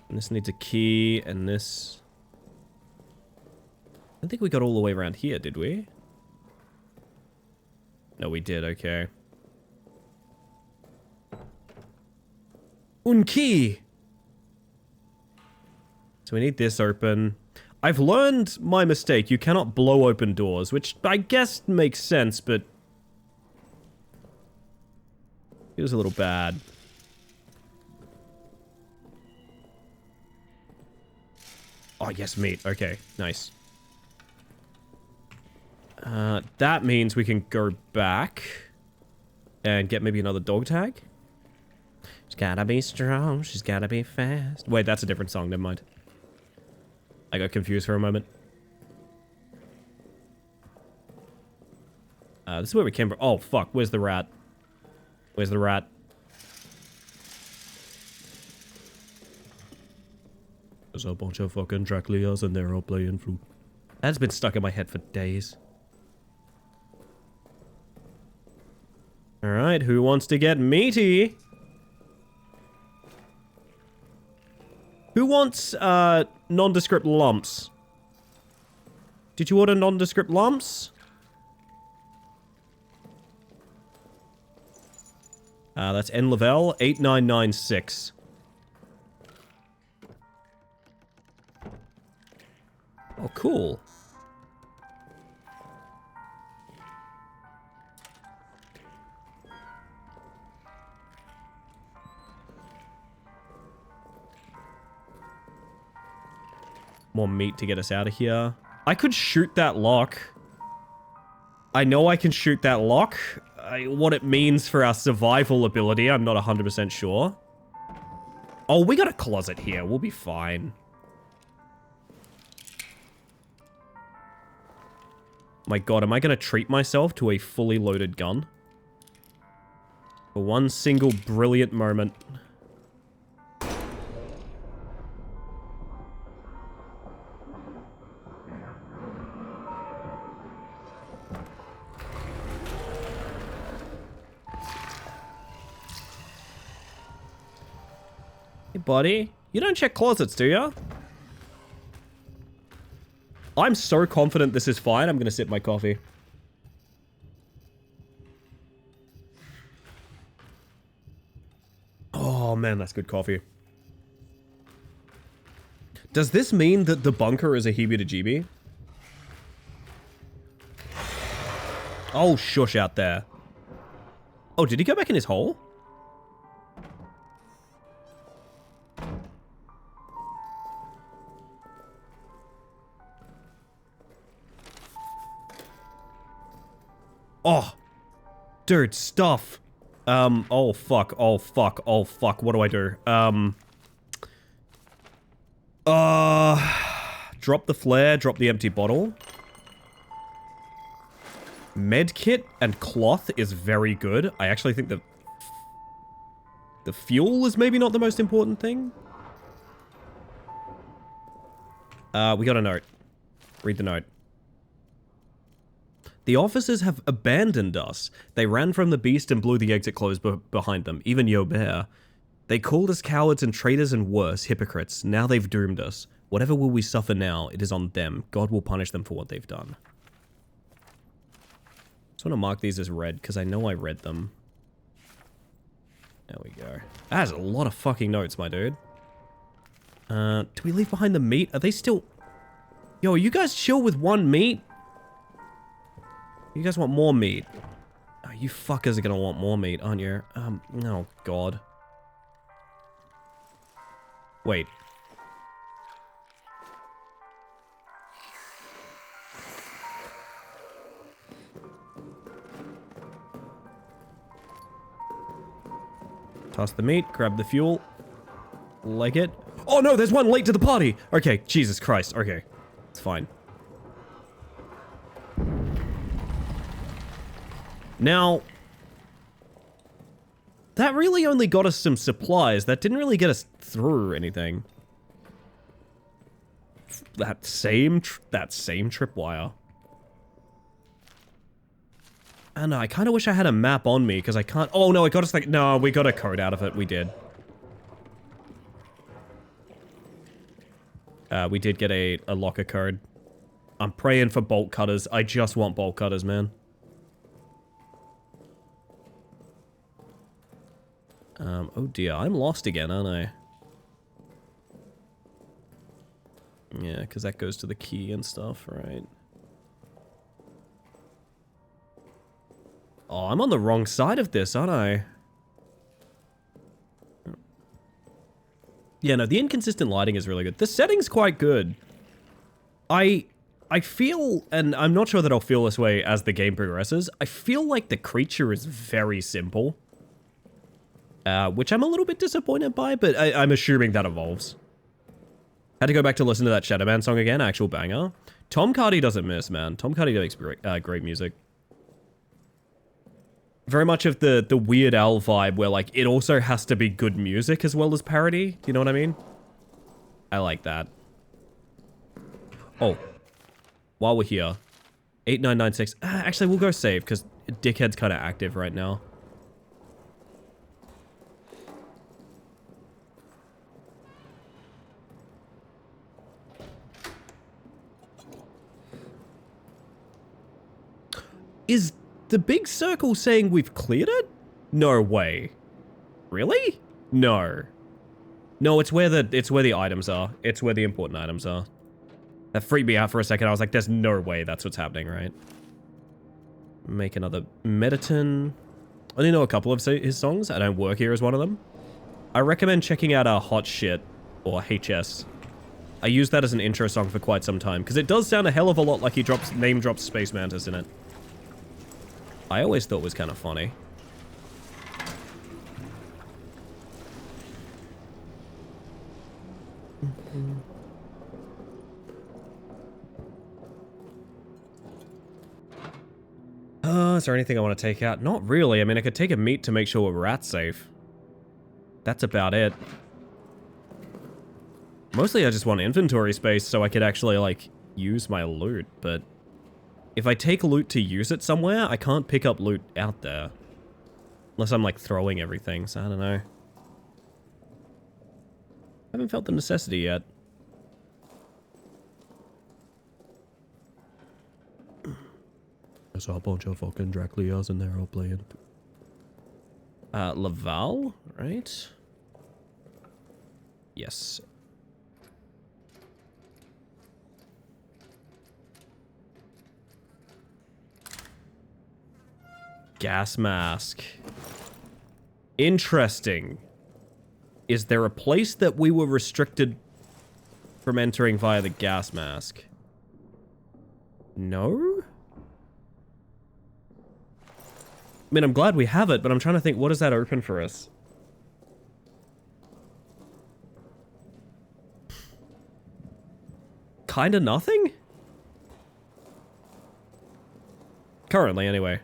And this needs a key, and this... I don't think we got all the way around here, did we? No, we did, okay. Un key! So we need this open. I've learned my mistake. You cannot blow open doors, which I guess makes sense, but... It was a little bad. Oh, yes, meat. Okay, nice. That means we can go back and get maybe another dog tag. She's gotta be strong. She's gotta be fast. Wait, that's a different song. Never mind. I got confused for a moment. This is where we came from. Oh, fuck. Where's the rat? Where's the rat? There's a bunch of fucking Draclias and they're all playing flute. That's been stuck in my head for days. Alright, who wants to get meaty? Who wants, nondescript lumps? Did you order nondescript lumps? That's N Lavelle, 8996. Oh, cool. More meat to get us out of here. I could shoot that lock. I know I can shoot that lock. What it means for our survival ability, I'm not 100% sure. Oh, we got a closet here. We'll be fine. My god, am I going to treat myself to a fully loaded gun? For one single brilliant moment. Hey, buddy. You don't check closets, do ya? I'm so confident this is fine, I'm gonna sip my coffee. Oh man, that's good coffee. Does this mean that the bunker is a heebie-to-jeebie? Oh, shush out there. Oh, did he go back in his hole? Oh, dude, stuff. Oh fuck, oh fuck, oh fuck, what do I do? Drop the flare, drop the empty bottle. Medkit and cloth is very good. I actually think the fuel is maybe not the most important thing. We got a note. Read the note. The officers have abandoned us. They ran from the beast and blew the exit closed behind them, even Yobert. They called us cowards and traitors and worse, hypocrites. Now they've doomed us. Whatever will we suffer now, it is on them. God will punish them for what they've done. Just want to mark these as red, because I know I read them. There we go. That's a lot of fucking notes, my dude. Do we leave behind the meat? Are they still... Yo, are you guys chill with one meat? You guys want more meat? Oh, you fuckers are gonna want more meat, aren't you? Oh god. Wait. Toss the meat, grab the fuel. Like it. Oh no, there's one late to the party! Okay, Jesus Christ, okay. It's fine. Now, that really only got us some supplies. That didn't really get us through anything. That same tripwire. I know, I kind of wish I had a map on me, because I can't... Oh no, it got us like... No, we got a code out of it. We did. We did get a locker code. I'm praying for bolt cutters. I just want bolt cutters, man. Oh dear, I'm lost again, aren't I? Yeah, because that goes to the key and stuff, right? Oh, I'm on the wrong side of this, aren't I? Yeah, no, the inconsistent lighting is really good. The setting's quite good. I feel, and I'm not sure that I'll feel this way as the game progresses, I feel like the creature is very simple. Which I'm a little bit disappointed by, but I'm assuming that evolves. Had to go back to listen to that Shadow Man song again, actual banger. Tom Cardy doesn't miss, man. Tom Cardy makes great music. Very much of the Weird Al vibe where, like, it also has to be good music as well as parody. Do you know what I mean? I like that. Oh. While we're here. 8996. Actually, we'll go save, because Dickhead's kind of active right now. Is the big circle saying we've cleared it? No way. Really? No. No, it's where the items are. It's where the important items are. That freaked me out for a second. I was like, there's no way that's what's happening, right? Make another Mediton. I only know a couple of his songs. I Don't Work Here is one of them. I recommend checking out Hot Shit, or HS. I used that as an intro song for quite some time, because it does sound a hell of a lot like he name drops Space Mantis in it. I always thought it was kind of funny. Is there anything I want to take out? Not really. I mean, I could take a meat to make sure we're rat safe. That's about it. Mostly I just want inventory space so I could actually, like, use my loot, but if I take loot to use it somewhere, I can't pick up loot out there. Unless I'm, like, throwing everything, so I don't know. I haven't felt the necessity yet. There's a bunch of fucking Draclias in there all playing. Laval, right? Yes. Gas mask. Interesting. Is there a place that we were restricted from entering via the gas mask? No? I mean, I'm glad we have it, but I'm trying to think, what does that open for us? Kinda nothing? Currently, anyway.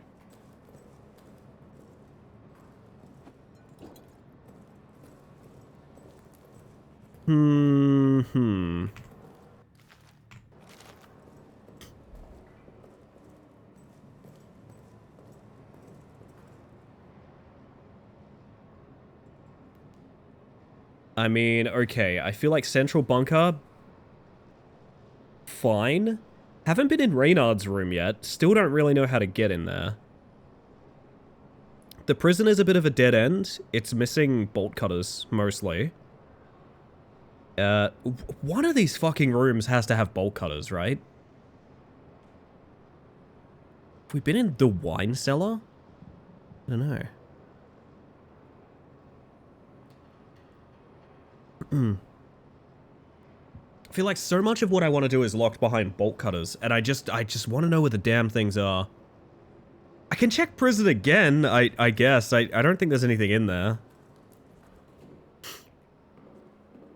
I mean, okay, I feel like Central Bunker... fine. Haven't been in Reynard's room yet. Still don't really know how to get in there. The prison is a bit of a dead end. It's missing bolt cutters, mostly. One of these fucking rooms has to have bolt cutters, right? Have we been in the wine cellar? I don't know. I feel like so much of what I want to do is locked behind bolt cutters, and I just want to know where the damn things are. I can check prison again, I guess. I don't think there's anything in there.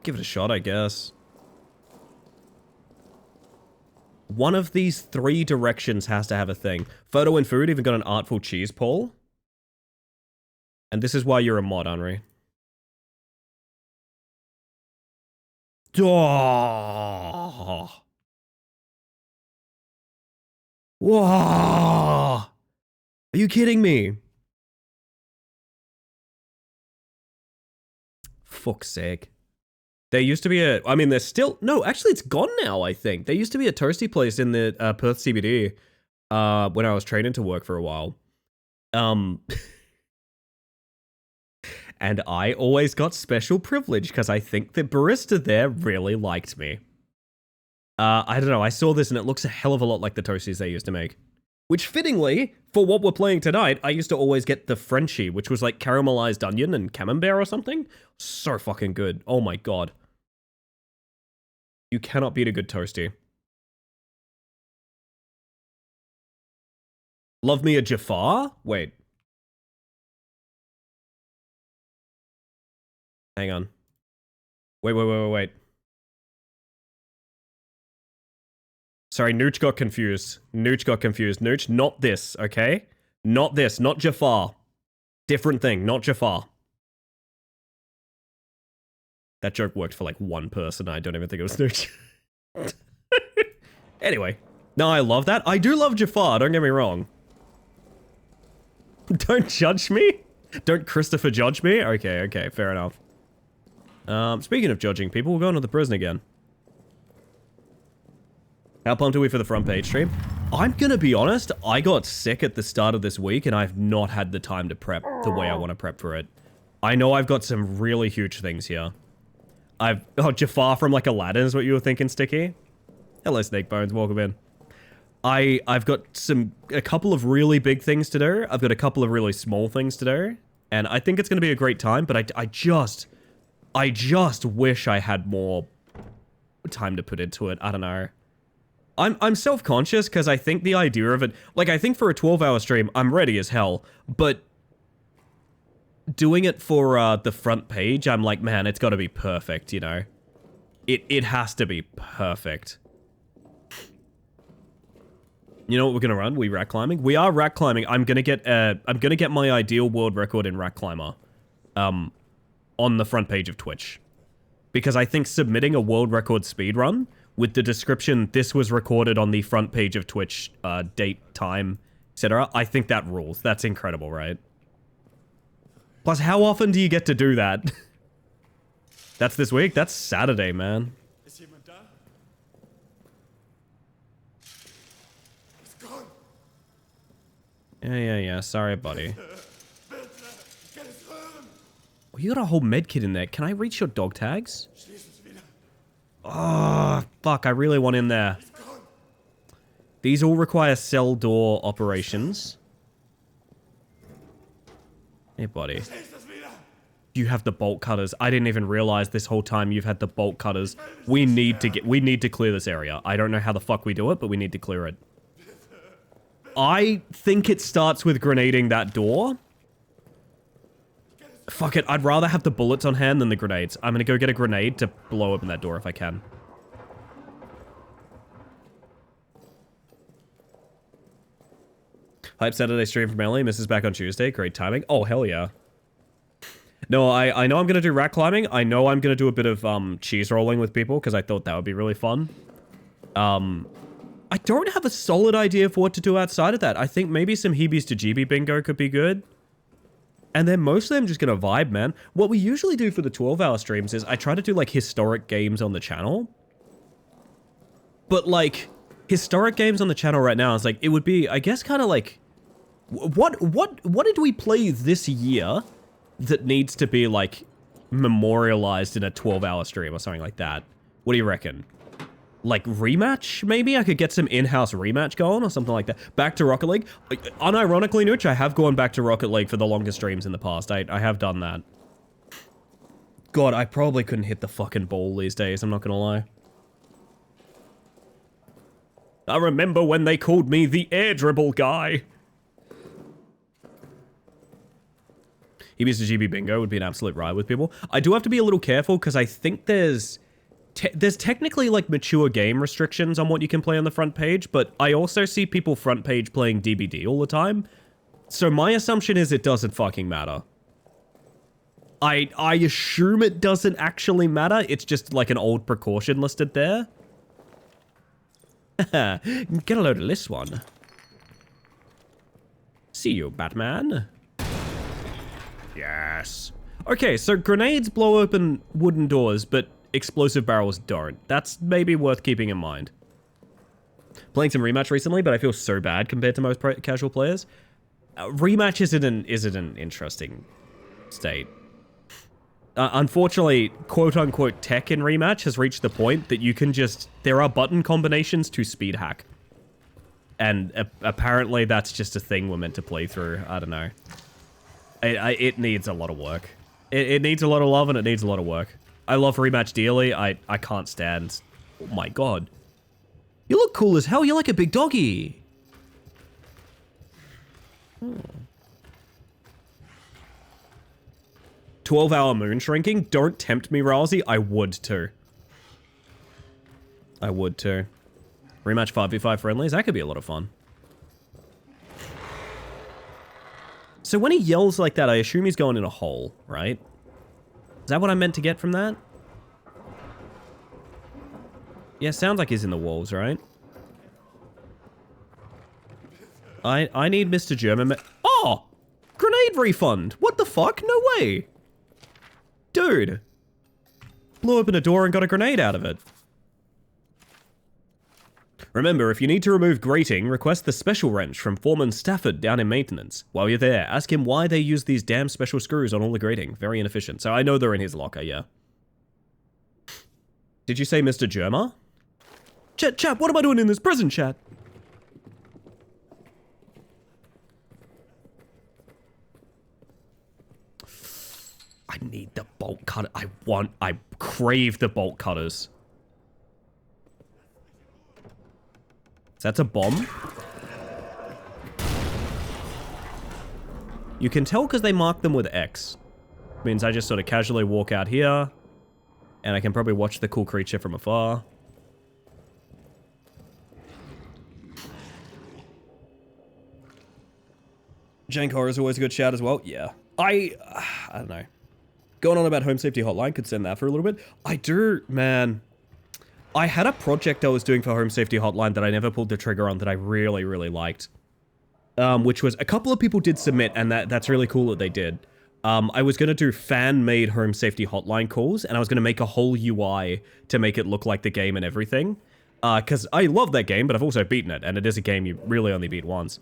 Give it a shot, I guess. One of these 3 directions has to have a thing. Photo and food even got an artful cheese pole. And this is why you're a mod, Henri. Oh. Whoa. Are you kidding me? Fuck's sake. There used to be a... I mean, there's still... No, actually, it's gone now, I think. There used to be a toasty place in the Perth CBD when I was training to work for a while. And I always got special privilege because I think the barista there really liked me. I don't know, I saw this and it looks a hell of a lot like the toasties they used to make. Which, fittingly, for what we're playing tonight, I used to always get the Frenchie, which was like caramelized onion and camembert or something. So fucking good. Oh my god. You cannot beat a good toasty. Love me a Jafar? Wait. Hang on. Wait. Sorry, Nooch got confused. Nooch, not this, okay? Not this, not Jafar. Different thing, not Jafar. That joke worked for like one person. I don't even think it was Nooch. Anyway. No, I love that. I do love Jafar, don't get me wrong. Don't judge me? Don't Christopher judge me? Okay, fair enough. Speaking of judging people, we're going to the prison again. How pumped are we for the front page stream? I'm gonna be honest, I got sick at the start of this week and I've not had the time to prep the way I want to prep for it. I know I've got some really huge things here. Oh, Jafar from like Aladdin is what you were thinking, Sticky? Hello, Snake Bones, welcome in. I've got a couple of really big things to do. I've got a couple of really small things to do. And I think it's gonna be a great time, but I just wish I had more time to put into it. I don't know. I'm self-conscious because I think the idea of it... Like, I think for a 12-hour stream, I'm ready as hell. But doing it for the front page, I'm like, man, it's got to be perfect, you know? It has to be perfect. You know what we're gonna run? We rack climbing. We are rack climbing. I'm gonna get my ideal world record in rack climber, on the front page of Twitch, because I think submitting a world record speed run with the description "this was recorded on the front page of Twitch, date, time, etc." I think that rules. That's incredible, right? Plus, how often do you get to do that? That's this week. That's Saturday, man. Is jemand da? It's gone. Yeah. Sorry, buddy. Bitte, kann es hören. Oh, you got a whole medkit in there. Can I reach your dog tags? Schließ es wieder. Oh, fuck. I really want in there. It's gone. These all require cell door operations. Hey, buddy. Schließ es wieder. You have the bolt cutters. I didn't even realize this whole time you've had the bolt cutters. We need to clear this area. I don't know how the fuck we do it, but we need to clear it. I think it starts with grenading that door. Fuck it. I'd rather have the bullets on hand than the grenades. I'm gonna go get a grenade to blow open that door if I can. Hype Saturday stream from Ellie. Mrs. back on Tuesday. Great timing. Oh, hell yeah. No, I know I'm going to do rack climbing. I know I'm going to do a bit of cheese rolling with people because I thought that would be really fun. I don't have a solid idea for what to do outside of that. I think maybe some Heebies to GB bingo could be good. And then mostly I'm just going to vibe, man. What we usually do for the 12-hour streams is I try to do like historic games on the channel. But like historic games on the channel right now is like, it would be, I guess, kind of like, what did we play this year that needs to be like memorialized in a 12-hour stream or something like that? What do you reckon? Like rematch, maybe? I could get some in-house rematch going or something like that. Back to Rocket League. Unironically, Nooch, I have gone back to Rocket League for the longest streams in the past. I have done that. God, I probably couldn't hit the fucking ball these days, I'm not gonna lie. I remember when they called me the air dribble guy. EBS to GB bingo would be an absolute ride with people. I do have to be a little careful because I think there's technically like mature game restrictions on what you can play on the front page, but I also see people front page playing DBD all the time. So my assumption is it doesn't fucking matter. I assume it doesn't actually matter. It's just like an old precaution listed there. Get a load of this one. See you, Batman. Yes. Okay, so grenades blow open wooden doors, but explosive barrels don't. That's maybe worth keeping in mind. Playing some rematch recently, but I feel so bad compared to most casual players. Rematch isn't an interesting state. Unfortunately, quote-unquote tech in rematch has reached the point that you can just... There are button combinations to speed hack. And apparently that's just a thing we're meant to play through. I don't know. It needs a lot of work. It needs a lot of love and it needs a lot of work. I love rematch dearly. I can't stand... Oh my god. You look cool as hell. You're like a big doggy. 12-hour moon shrinking? Don't tempt me, Rousey. I would too. I would too. Rematch 5v5 friendlies? That could be a lot of fun. So when he yells like that, I assume he's going in a hole, right? Is that what I meant to get from that? Yeah, sounds like he's in the walls, right? I need Mr. German. Oh! Grenade refund! What the fuck? No way! Dude! Blew open a door and got a grenade out of it. Remember, if you need to remove grating, request the special wrench from Foreman Stafford down in maintenance. While you're there, ask him why they use these damn special screws on all the grating. Very inefficient. So I know they're in his locker, yeah. Did you say Mr. Germa? Chat, what am I doing in this prison, chat? I need the bolt cutter. I crave the bolt cutters. That's a bomb. You can tell because they mark them with X. Means I just sort of casually walk out here. And I can probably watch the cool creature from afar. Jankor is always a good shout as well. Yeah. I don't know. Going on about Home Safety Hotline, could send that for a little bit. I do, man. I had a project I was doing for Home Safety Hotline that I never pulled the trigger on that I really, really liked. Which was, a couple of people did submit, and that's really cool that they did. I was going to do fan-made Home Safety Hotline calls, and I was going to make a whole UI to make it look like the game and everything. Because I love that game, but I've also beaten it, and it is a game you really only beat once.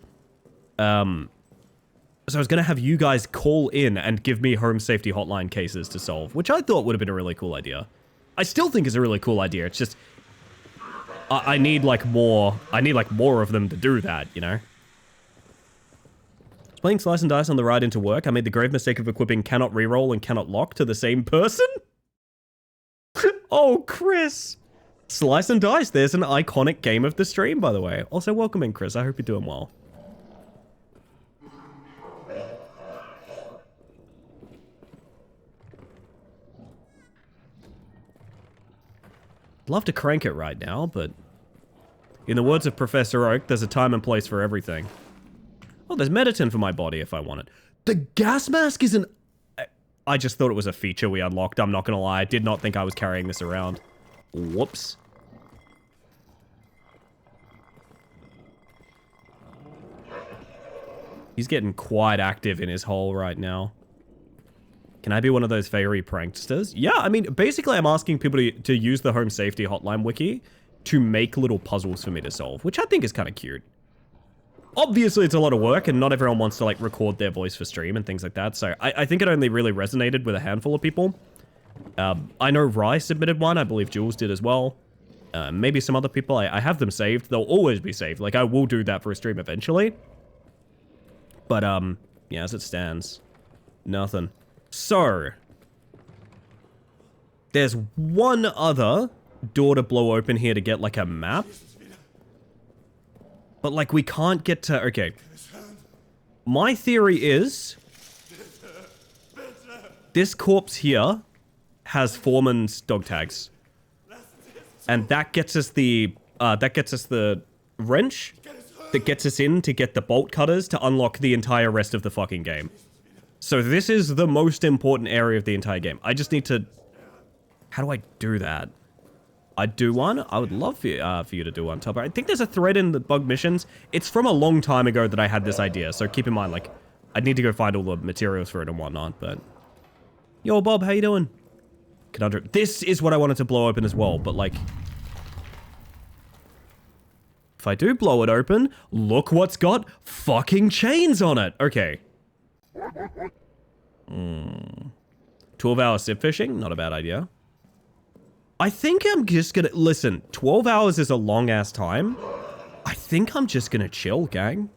So I was going to have you guys call in and give me Home Safety Hotline cases to solve, which I thought would have been a really cool idea. I still think it's a really cool idea. It's just I need like more of them to do that, you know. Playing Slice and Dice on the ride into work, I made the grave mistake of equipping cannot reroll and cannot lock to the same person. Oh, Chris. Slice and Dice, there's an iconic game of the stream, by the way. Also, welcome in, Chris. I hope you're doing well. Love to crank it right now, but in the words of Professor Oak, there's a time and place for everything. Oh, there's Mediton for my body if I want it. The gas mask is an... I just thought it was a feature we unlocked. I'm not gonna lie. I did not think I was carrying this around. Whoops. He's getting quite active in his hole right now. Can I be one of those fairy pranksters? Yeah, I mean, basically I'm asking people to use the Home Safety Hotline wiki to make little puzzles for me to solve, which I think is kind of cute. Obviously, it's a lot of work, and not everyone wants to, like, record their voice for stream and things like that, so I think it only really resonated with a handful of people. I know Rye submitted one, I believe Jules did as well. Maybe some other people, I have them saved. They'll always be saved. Like, I will do that for a stream eventually. But, yeah, as it stands, nothing. So, there's one other door to blow open here to get, like, a map. But, like, we can't get to... Okay. My theory is... this corpse here has Foreman's dog tags. And that gets us the... wrench that gets us in to get the bolt cutters to unlock the entire rest of the fucking game. So this is the most important area of the entire game. I just need to... How do I do that? I'd do one. I would love for you to do one, Tupper. I think there's a thread in the bug missions. It's from a long time ago that I had this idea, so keep in mind, like, I'd need to go find all the materials for it and whatnot, but... Yo, Bob, how you doing? Conundrum. This is what I wanted to blow open as well, but, like... If I do blow it open, look what's got fucking chains on it. Okay. 12-hour sip fishing? Not a bad idea. I think I'm just gonna... Listen, 12 hours is a long-ass time. I think I'm just gonna chill, gang.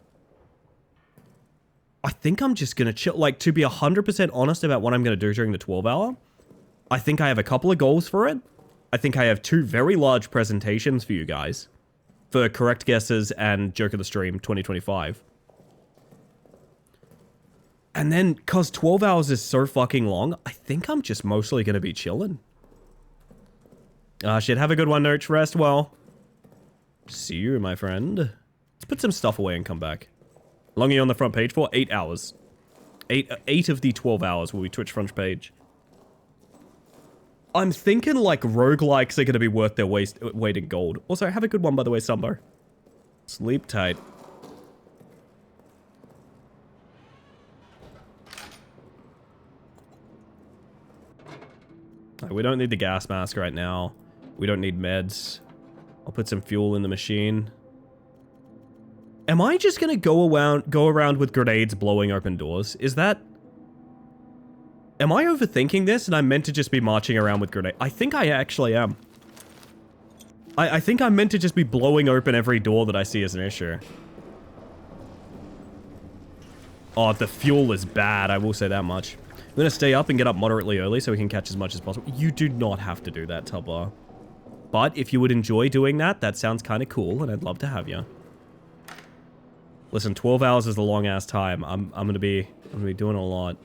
I think I'm just gonna chill. Like, to be 100% honest about what I'm gonna do during the 12-hour, I think I have a couple of goals for it. I think I have 2 very large presentations for you guys. For Correct Guesses and Joke of the Stream 2025. And then, because 12 hours is so fucking long, I think I'm just mostly gonna be chilling. Shit, have a good one, Nurch. Rest well. See you, my friend. Let's put some stuff away and come back. How long are you on the front page for? 8 hours. 8 of the 12 hours will be Twitch front page. I'm thinking, like, roguelikes are gonna be worth their weight in gold. Also, have a good one, by the way, Sumbo. Sleep tight. We don't need the gas mask right now. We don't need meds. I'll put some fuel in the machine. Am I just gonna go around with grenades blowing open doors? Is that... Am I overthinking this and I'm meant to just be marching around with grenades? I think I actually am. I think I'm meant to just be blowing open every door that I see as an issue. Oh, the fuel is bad, I will say that much. I'm gonna stay up and get up moderately early so we can catch as much as possible. You do not have to do that, Tubbar. But if you would enjoy doing that, that sounds kind of cool, and I'd love to have you. Listen, 12 hours is a long-ass time. I'm gonna be doing a lot.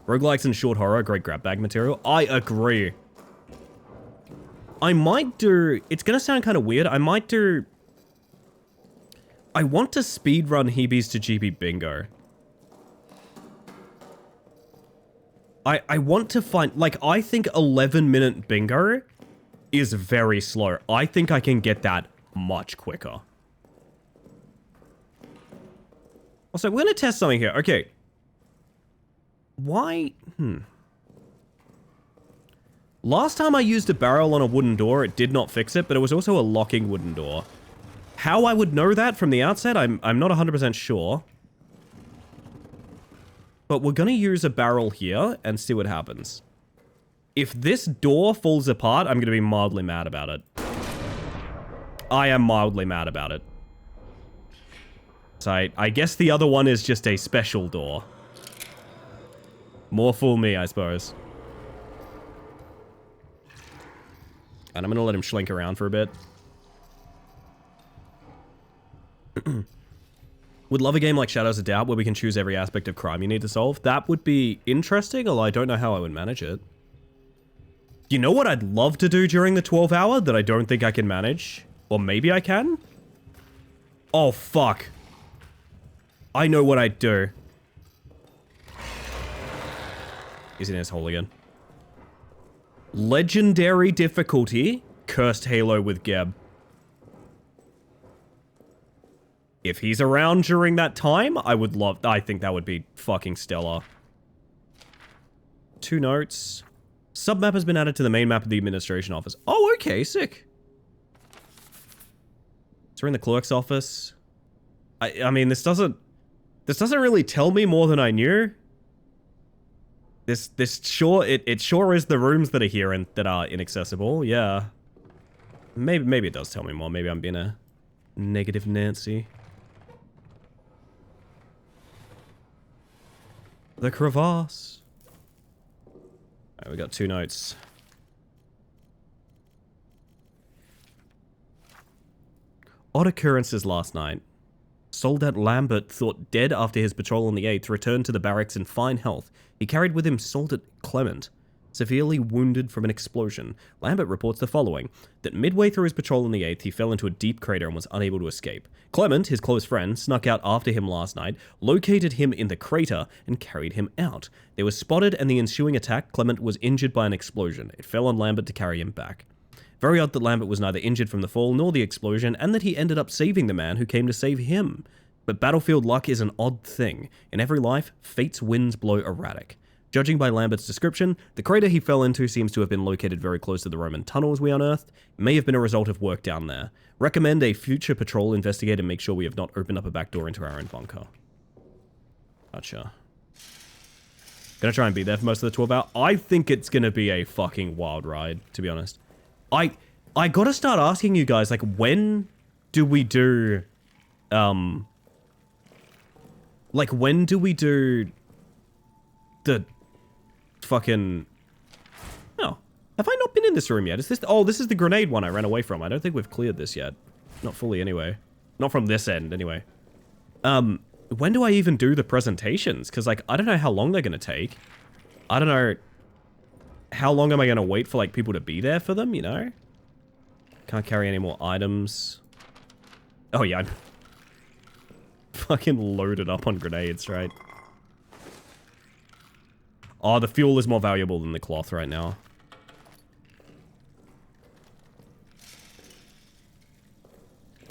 Roguelikes and short horror, great grab bag material. I agree. I might do... It's gonna sound kind of weird. I might do... I want to speedrun Heebies to GB Bingo. I want to find... Like, I think 11-minute bingo is very slow. I think I can get that much quicker. Also, we're going to test something here. Okay. Why? Last time I used a barrel on a wooden door, it did not fix it, but it was also a locking wooden door. How I would know that from the outset, I'm not 100% sure. But we're going to use a barrel here and see what happens. If this door falls apart, I'm going to be mildly mad about it. I am mildly mad about it. So I guess the other one is just a special door. More fool me, I suppose. And I'm going to let him slink around for a bit. Would love a game like Shadows of Doubt where we can choose every aspect of crime you need to solve. That would be interesting, although I don't know how I would manage it. You know what I'd love to do during the 12 hour that I don't think I can manage? Or maybe I can? Oh, fuck. I know what I'd do. He's in his hole again. Legendary difficulty. Cursed Halo with Geb. If he's around during that time, I think that would be fucking stellar. 2 notes. Submap has been added to the main map of the administration office. Oh, okay, sick. So we're in the clerk's office. I mean, this doesn't really tell me more than I knew. This sure, it sure is the rooms that are here and that are inaccessible, yeah. Maybe it does tell me more. Maybe I'm being a negative Nancy. The crevasse. Alright, we got 2 notes. Odd occurrences last night. Soldat Lambert, thought dead after his patrol on the 8th, returned to the barracks in fine health. He carried with him Soldat Clement, severely wounded from an explosion. Lambert reports the following, that midway through his patrol on the 8th, he fell into a deep crater and was unable to escape. Clement, his close friend, snuck out after him last night, located him in the crater, and carried him out. They were spotted, and the ensuing attack, Clement was injured by an explosion. It fell on Lambert to carry him back. Very odd that Lambert was neither injured from the fall nor the explosion, and that he ended up saving the man who came to save him. But battlefield luck is an odd thing. In every life, fate's winds blow erratic. Judging by Lambert's description, the crater he fell into seems to have been located very close to the Roman tunnels we unearthed. It may have been a result of work down there. Recommend a future patrol investigate and make sure we have not opened up a back door into our own bunker. Gotcha. Gonna try and be there for most of the 12 hour. I think it's gonna be a fucking wild ride, to be honest. I gotta start asking you guys, like, when do we do, like, when do we do the fucking... Oh, have I not been in this room yet? Is this... Oh, this is the grenade one I ran away from. I don't think we've cleared this yet. Not fully, anyway. Not from this end, anyway. When do I even do the presentations? Because, like, I don't know how long they're gonna take. I don't know... How long am I gonna wait for, like, people to be there for them, you know? Can't carry any more items. Oh, yeah, I'm... fucking loaded up on grenades, right? Oh, the fuel is more valuable than the cloth right now.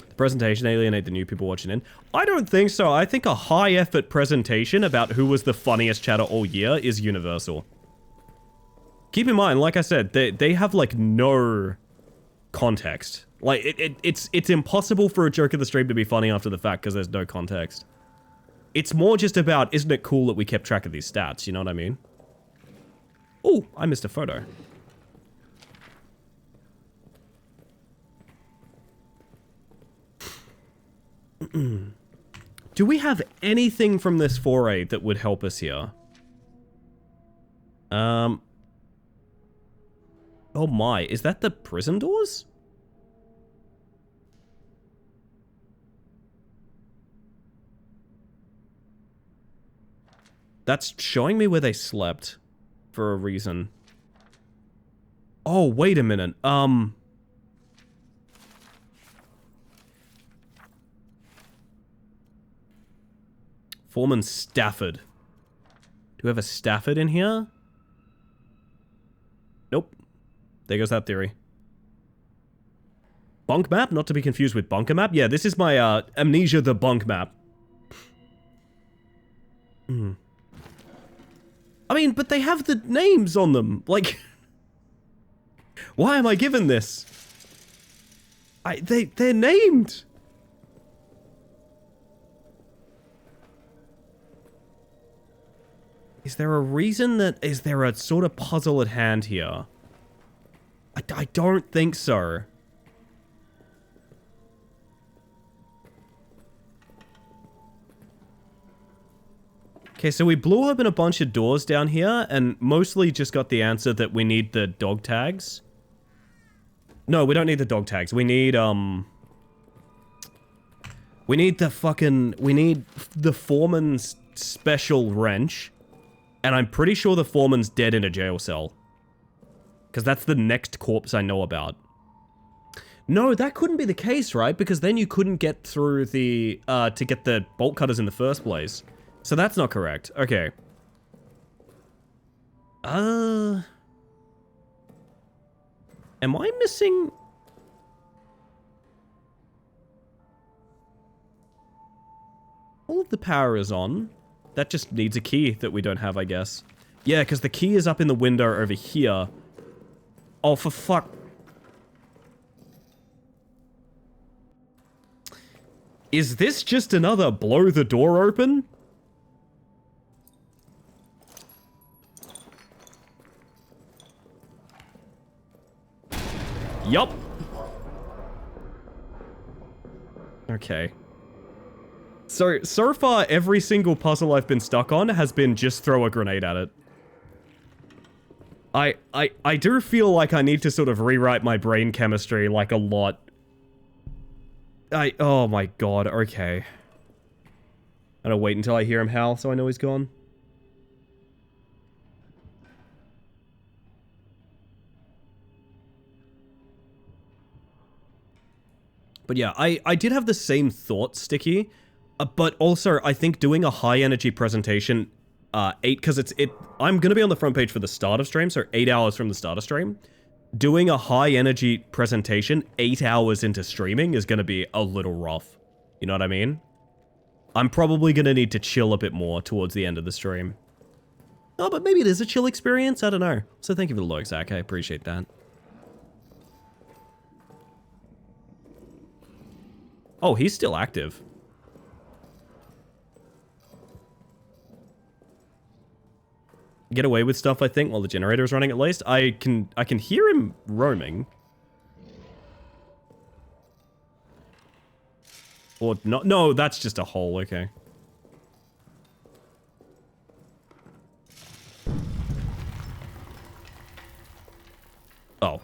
The presentation alienate the new people watching in. I don't think so. I think a high-effort presentation about who was the funniest chatter all year is universal. Keep in mind, like I said, they have, like, no context. Like, it's impossible for a joke of the stream to be funny after the fact because there's no context. It's more just about, isn't it cool that we kept track of these stats, you know what I mean? Oh, I missed a photo. Do we have anything from this foray that would help us here? Oh my, is that the prison doors? That's showing me where they slept for a reason. Oh, wait a minute. Foreman Stafford. Do we have a Stafford in here? Nope. There goes that theory. Bunk map? Not to be confused with bunker map? Yeah, this is my, Amnesia the bunk map. Hmm. I mean, but they have the names on them. Like, why am I given this? They're named. Is there a reason that... Is there a sort of puzzle at hand here? I don't think so. Okay, so we blew open a bunch of doors down here, and mostly just got the answer that we need the dog tags. No, we don't need the dog tags. We need, we need the fucking... We need the foreman's special wrench. And I'm pretty sure the foreman's dead in a jail cell. Because that's the next corpse I know about. No, that couldn't be the case, right? Because then you couldn't get through the, to get the bolt cutters in the first place. So that's not correct. Okay. Am I missing... All of the power is on. That just needs a key that we don't have, I guess. Yeah, because the key is up in the window over here. Oh, for fuck... Is this just another blow the door open? Yup. Okay. So far, every single puzzle I've been stuck on has been just throw a grenade at it. I do feel like I need to sort of rewrite my brain chemistry, like, a lot. Oh my god, okay. I'm gonna wait until I hear him howl so I know he's gone. But yeah, I did have the same thought, Sticky. But also, I think doing a high-energy presentation, because I'm gonna be on the front page for the start of stream, so 8 hours from the start of stream. Doing a high-energy presentation 8 hours into streaming is gonna be a little rough. You know what I mean? I'm probably gonna need to chill a bit more towards the end of the stream. Oh, but maybe it is a chill experience? I don't know. So thank you for the lurk, Zach. I appreciate that. Oh, he's still active. Get away with stuff, I think, while the generator is running at least. I can hear him roaming. Or not. No, that's just a hole, okay. Oh.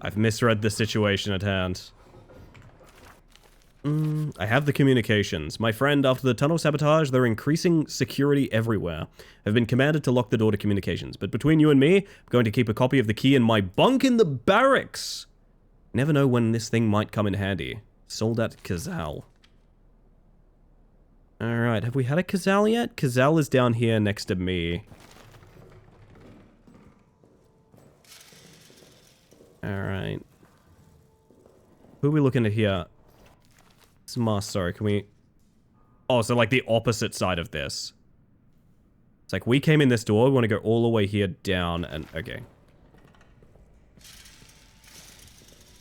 I've misread the situation at hand. I have the communications. My friend, after the tunnel sabotage, they're increasing security everywhere. I've been commanded to lock the door to communications. But between you and me, I'm going to keep a copy of the key in my bunk in the barracks. Never know when this thing might come in handy. Sold at Kazal. Alright, have we had a Kazal yet? Kazal is down here next to me. Alright. Who are we looking at here? Sorry, can we... Oh, so like the opposite side of this. It's like we came in this door, we want to go all the way here down and... Okay.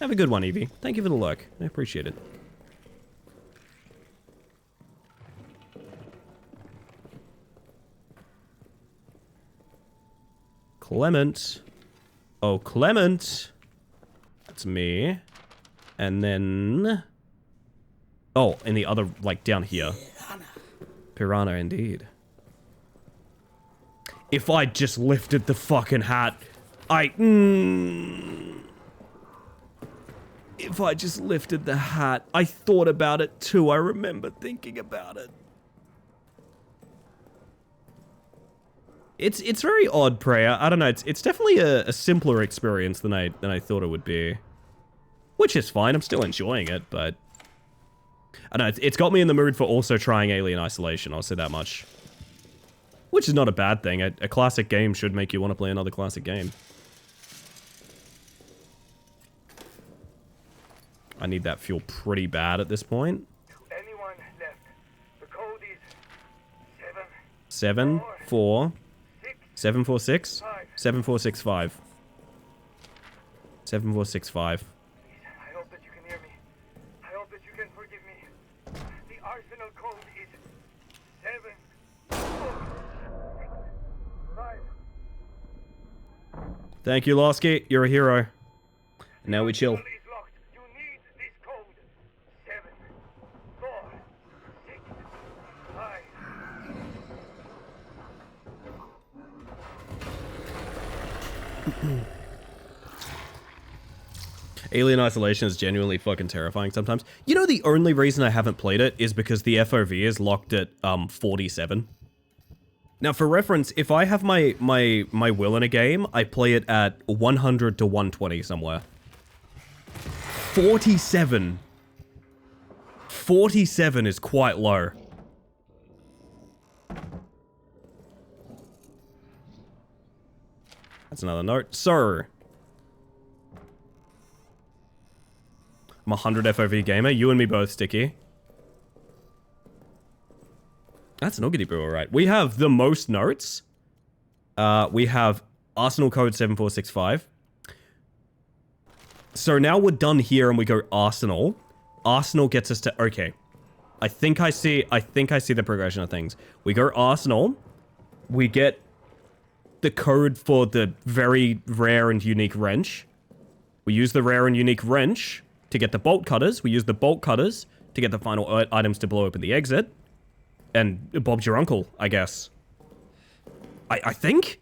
Have a good one, Evie. Thank you for the lurk. I appreciate it. Clement. Oh, Clement. That's me. And then... Oh, and the other, like, down here. Piranha, indeed. If I just lifted the fucking hat, If I just lifted the hat, I thought about it too. I remember thinking about it. It's very odd, Prayer. I don't know. It's definitely a simpler experience than I thought it would be. Which is fine. I'm still enjoying it, but... I know, it's got me in the mood for also trying Alien Isolation, I'll say that much. Which is not a bad thing. A classic game should make you want to play another classic game. I need that fuel pretty bad at this point. Anyone left? The code is 7, 4, 746, 5. 7465. 7465. I hope that you can hear me. I hope that you can forgive me. The arsenal code is 7, 4, 6, 5. Thank you, Losky. You're a hero. And now we chill. Is locked. You need this code. 7, 4, 6, 5. Alien Isolation is genuinely fucking terrifying sometimes. You know, the only reason I haven't played it is because the FOV is locked at 47. Now, for reference, if I have my will in a game, I play it at 100 to 120 somewhere. 47. 47 is quite low. That's another note. So, I'm a 100 FOV gamer. You and me both, Sticky. That's an Oogity Boo, alright. We have the most notes. We have Arsenal code 7465. So now we're done here and we go Arsenal. Arsenal gets us to... Okay. I think I see the progression of things. We go Arsenal. We get the code for the very rare and unique wrench. We use the rare and unique wrench to get the bolt cutters. We use the bolt cutters to get the final items to blow open the exit. And Bob's your uncle, I guess. I think?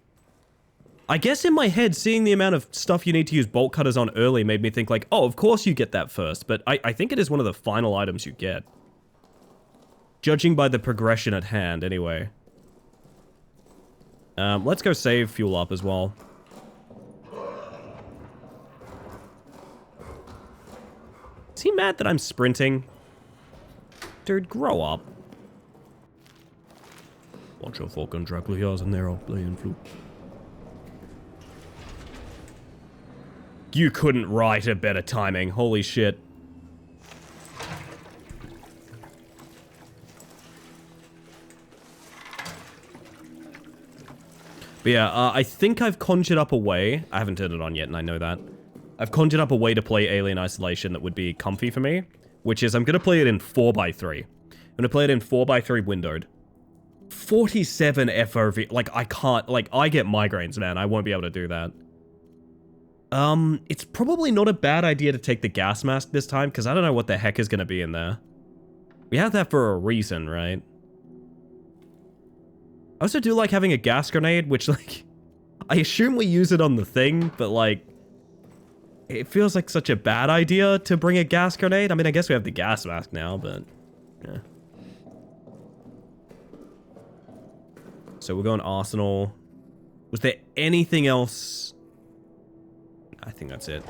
I guess in my head, seeing the amount of stuff you need to use bolt cutters on early made me think like, oh, of course you get that first. But I think it is one of the final items you get. Judging by the progression at hand, anyway. Let's go save fuel up as well. Is he mad that I'm sprinting? Dude, grow up. Watch your fucking Dracula Yars in there, I'll play in flute. You couldn't write a better timing, holy shit. But yeah, I think I've conjured up a way. I haven't turned it on yet, and I know that. I've conjured up a way to play Alien Isolation that would be comfy for me, which is I'm going to play it in 4x3. I'm going to play it in 4x3 windowed. 47 FOV. Like, I can't, like, I get migraines, man. I won't be able to do that. It's probably not a bad idea to take the gas mask this time, because I don't know what the heck is going to be in there. We have that for a reason, right? I also do like having a gas grenade, which, like, I assume we use it on the thing, but, like, it feels like such a bad idea to bring a gas grenade. I mean, I guess we have the gas mask now, but, yeah. So we're going Arsenal. Was there anything else? I think that's it.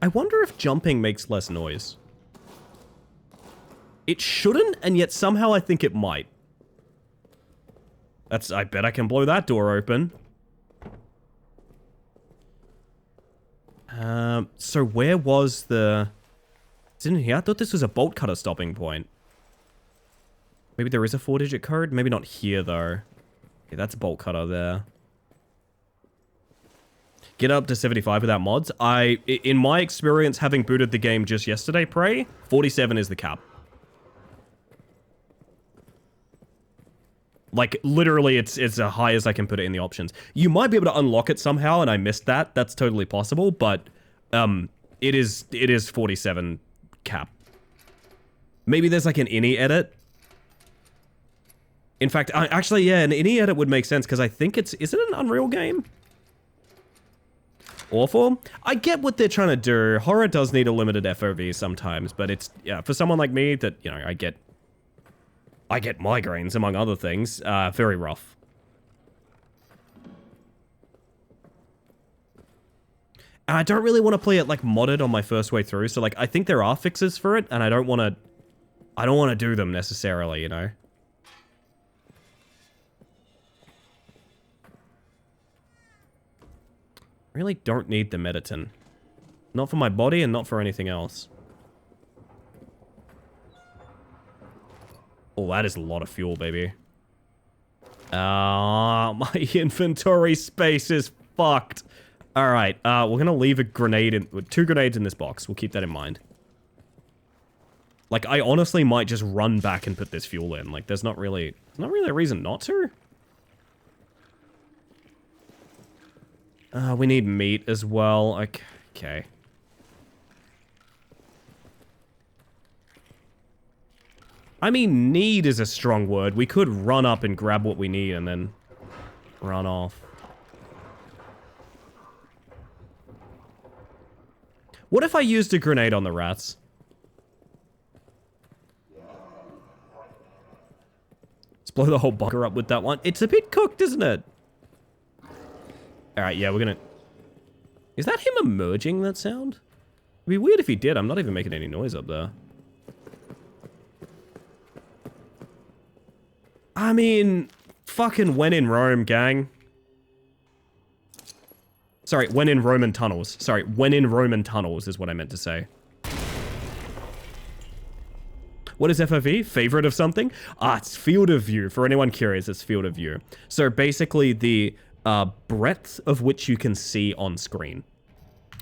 I wonder if jumping makes less noise. It shouldn't, and yet somehow I think it might. I bet I can blow that door open. So where was the... It's in here? I thought this was a bolt cutter stopping point. Maybe there is a 4-digit code? Maybe not here, though. Okay, that's a bolt cutter there. Get up to 75 without mods. In my experience, having booted the game just yesterday, Prey, 47 is the cap. Like, literally, it's as high as I can put it in the options. You might be able to unlock it somehow, and I missed that. That's totally possible, but it is 47 cap. Maybe there's like an ini edit. In fact, actually, yeah, an ini edit would make sense, because I think is it an Unreal game? awful. I get what they're trying to do. Horror does need a limited FOV sometimes, but it's, yeah, for someone like me that, you know, I get migraines among other things, very rough. And I don't really want to play it like modded on my first way through, so like I think there are fixes for it, and I don't want to do them necessarily, you know. Really don't need the Mediton. Not for my body and not for anything else. Oh, that is a lot of fuel, baby. My inventory space is fucked. Alright, we're gonna leave a grenade in... 2 grenades in this box. We'll keep that in mind. Like, I honestly might just run back and put this fuel in. Like, there's not really a reason not to. We need meat as well. Okay. I mean, need is a strong word. We could run up and grab what we need and then run off. What if I used a grenade on the rats? Let's blow the whole bunker up with that one. It's a bit cooked, isn't it? Alright, yeah, we're gonna... Is that him emerging, that sound? It'd be weird if he did. I'm not even making any noise up there. I mean, fucking when in Rome, gang. Sorry, when in Roman tunnels. Sorry, when in Roman tunnels is what I meant to say. What is FOV? Favorite of something? It's field of view. For anyone curious, it's field of view. So basically the breadth of which you can see on screen.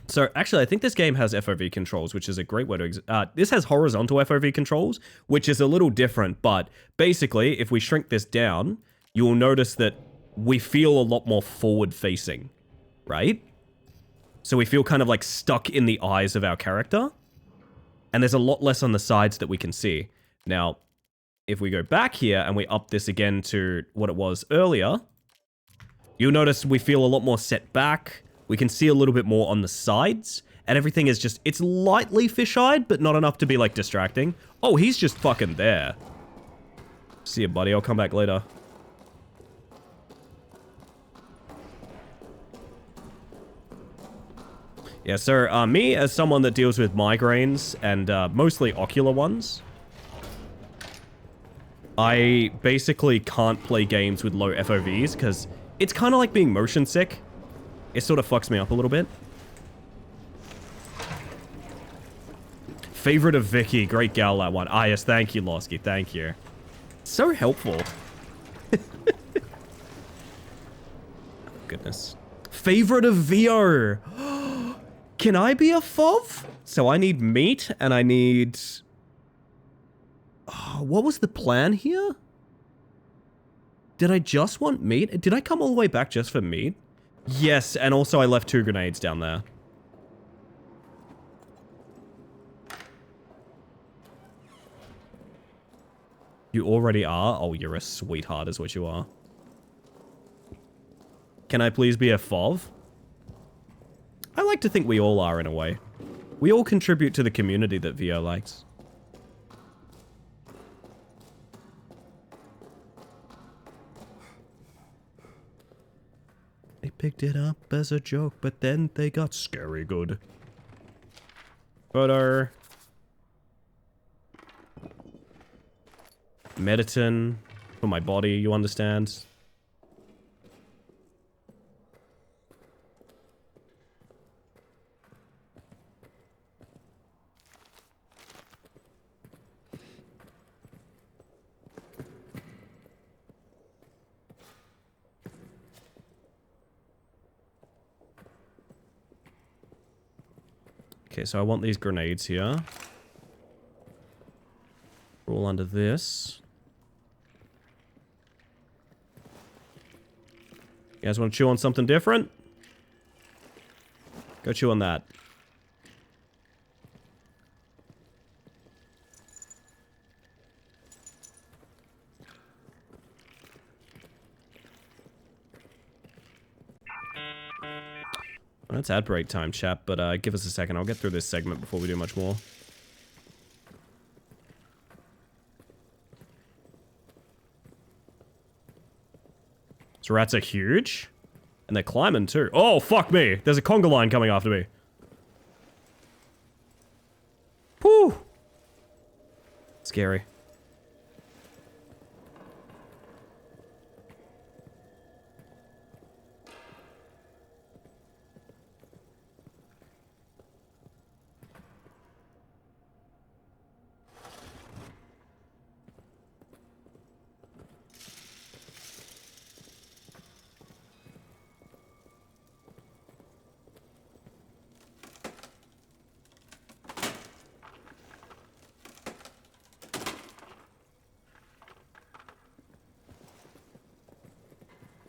So actually, I think this game has FOV controls, which is a great way to... this has horizontal FOV controls, which is a little different, but basically, if we shrink this down, you will notice that we feel a lot more forward-facing, right? So we feel kind of like stuck in the eyes of our character, and there's a lot less on the sides that we can see. Now, if we go back here and we up this again to what it was earlier, you'll notice we feel a lot more set back. We can see a little bit more on the sides, and everything is just, it's lightly fisheyed, but not enough to be, like, distracting. Oh, he's just fucking there. See you, buddy. I'll come back later. Yeah, so, me, as someone that deals with migraines, and, mostly ocular ones, I basically can't play games with low FOVs, because it's kind of like being motion sick. It sort of fucks me up a little bit. Favorite of Vicky. Great gal, that one. Ah, yes. Thank you, Losky. Thank you. So helpful. Goodness. Favorite of VO. Can I be a FOV? So I need meat, and I need... Oh, what was the plan here? Did I just want meat? Did I come all the way back just for meat? Yes, and also I left 2 grenades down there. You already are? Oh, you're a sweetheart is what you are. Can I please be a FOV? I like to think we all are in a way. We all contribute to the community that VO likes. They picked it up as a joke, but then they got scary good. Photo. Mediton. For my body, you understand? Okay, so I want these grenades here. All under this. You guys want to chew on something different? Go chew on that. Well, it's ad break time, chap, but give us a second. I'll get through this segment before we do much more. These rats are huge. And they're climbing too. Oh, fuck me. There's a conga line coming after me. Whew. Scary.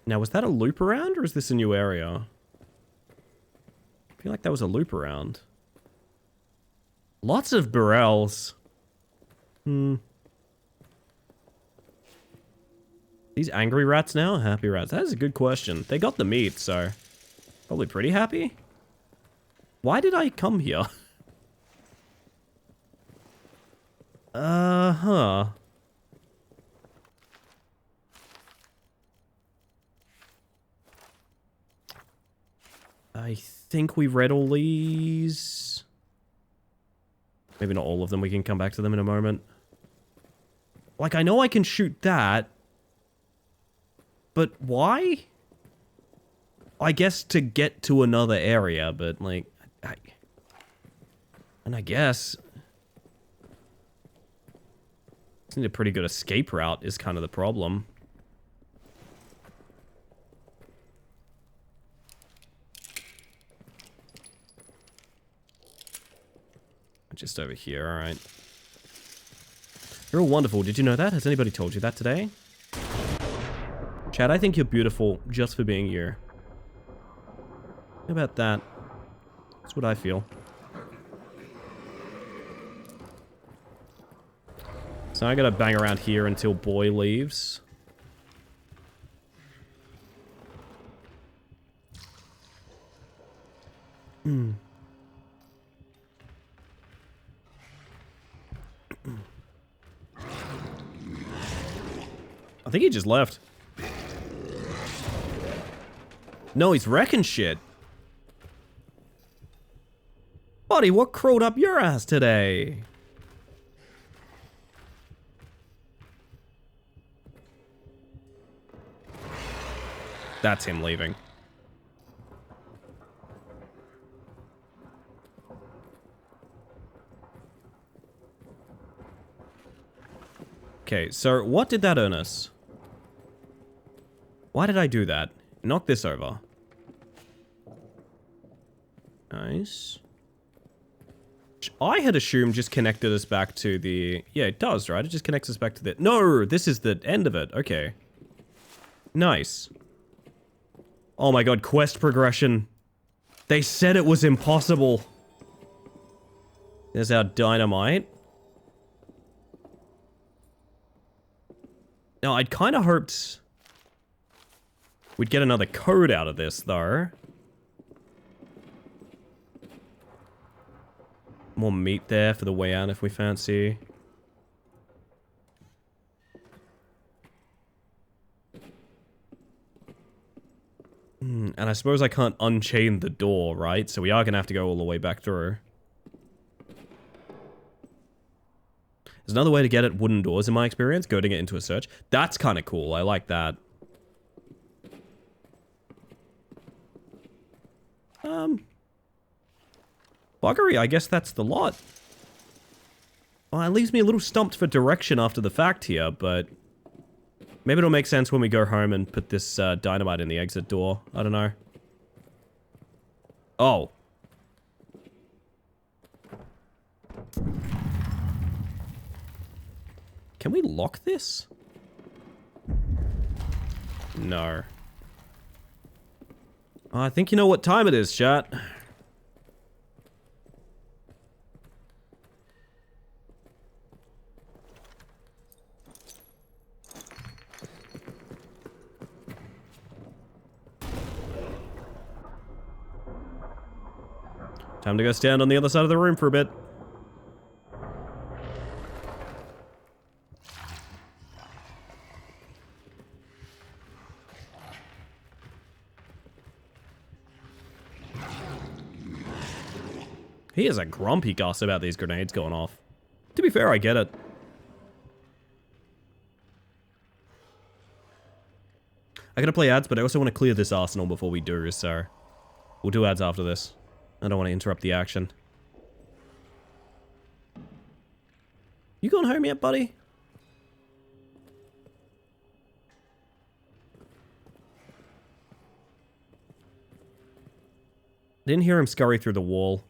Now, was that a loop around, or is this a new area? I feel like that was a loop around. Lots of barrels. These angry rats now? Happy rats? That is a good question. They got the meat, so... probably pretty happy. Why did I come here? Huh. I think we read all these. Maybe not all of them. We can come back to them in a moment. Like, I know I can shoot that. But why? I guess to get to another area, but like... And I guess... I think a pretty good escape route is kind of the problem. Just over here, alright. You're all wonderful, did you know that? Has anybody told you that today? Chad, I think you're beautiful just for being you. How about that? That's what I feel. So I gotta bang around here until boy leaves. I think he just left. No, he's wrecking shit. Buddy, what crawled up your ass today? That's him leaving. Okay, so what did that earn us? Why did I do that? Knock this over. Nice. I had assumed just connected us back to the... Yeah, it does, right? It just connects us back to the... No, this is the end of it. Okay. Nice. Oh my god, quest progression. They said it was impossible. There's our dynamite. Now, I'd kind of hoped... we'd get another code out of this, though. More meat there for the way out if we fancy. And I suppose I can't unchain the door, right? So we are going to have to go all the way back through. There's another way to get at wooden doors in my experience, goading it into a search. That's kind of cool. I like that. Buggery, I guess that's the lot. Well, it leaves me a little stumped for direction after the fact here, but... maybe it'll make sense when we go home and put this dynamite in the exit door. I don't know. Oh. Can we lock this? No. I think you know what time it is, chat. Time to go stand on the other side of the room for a bit. He is a grumpy Gus about these grenades going off. To be fair, I get it. I gotta play ads, but I also want to clear this arsenal before we do, so... We'll do ads after this. I don't want to interrupt the action. You gone home yet, buddy? I didn't hear him scurry through the wall.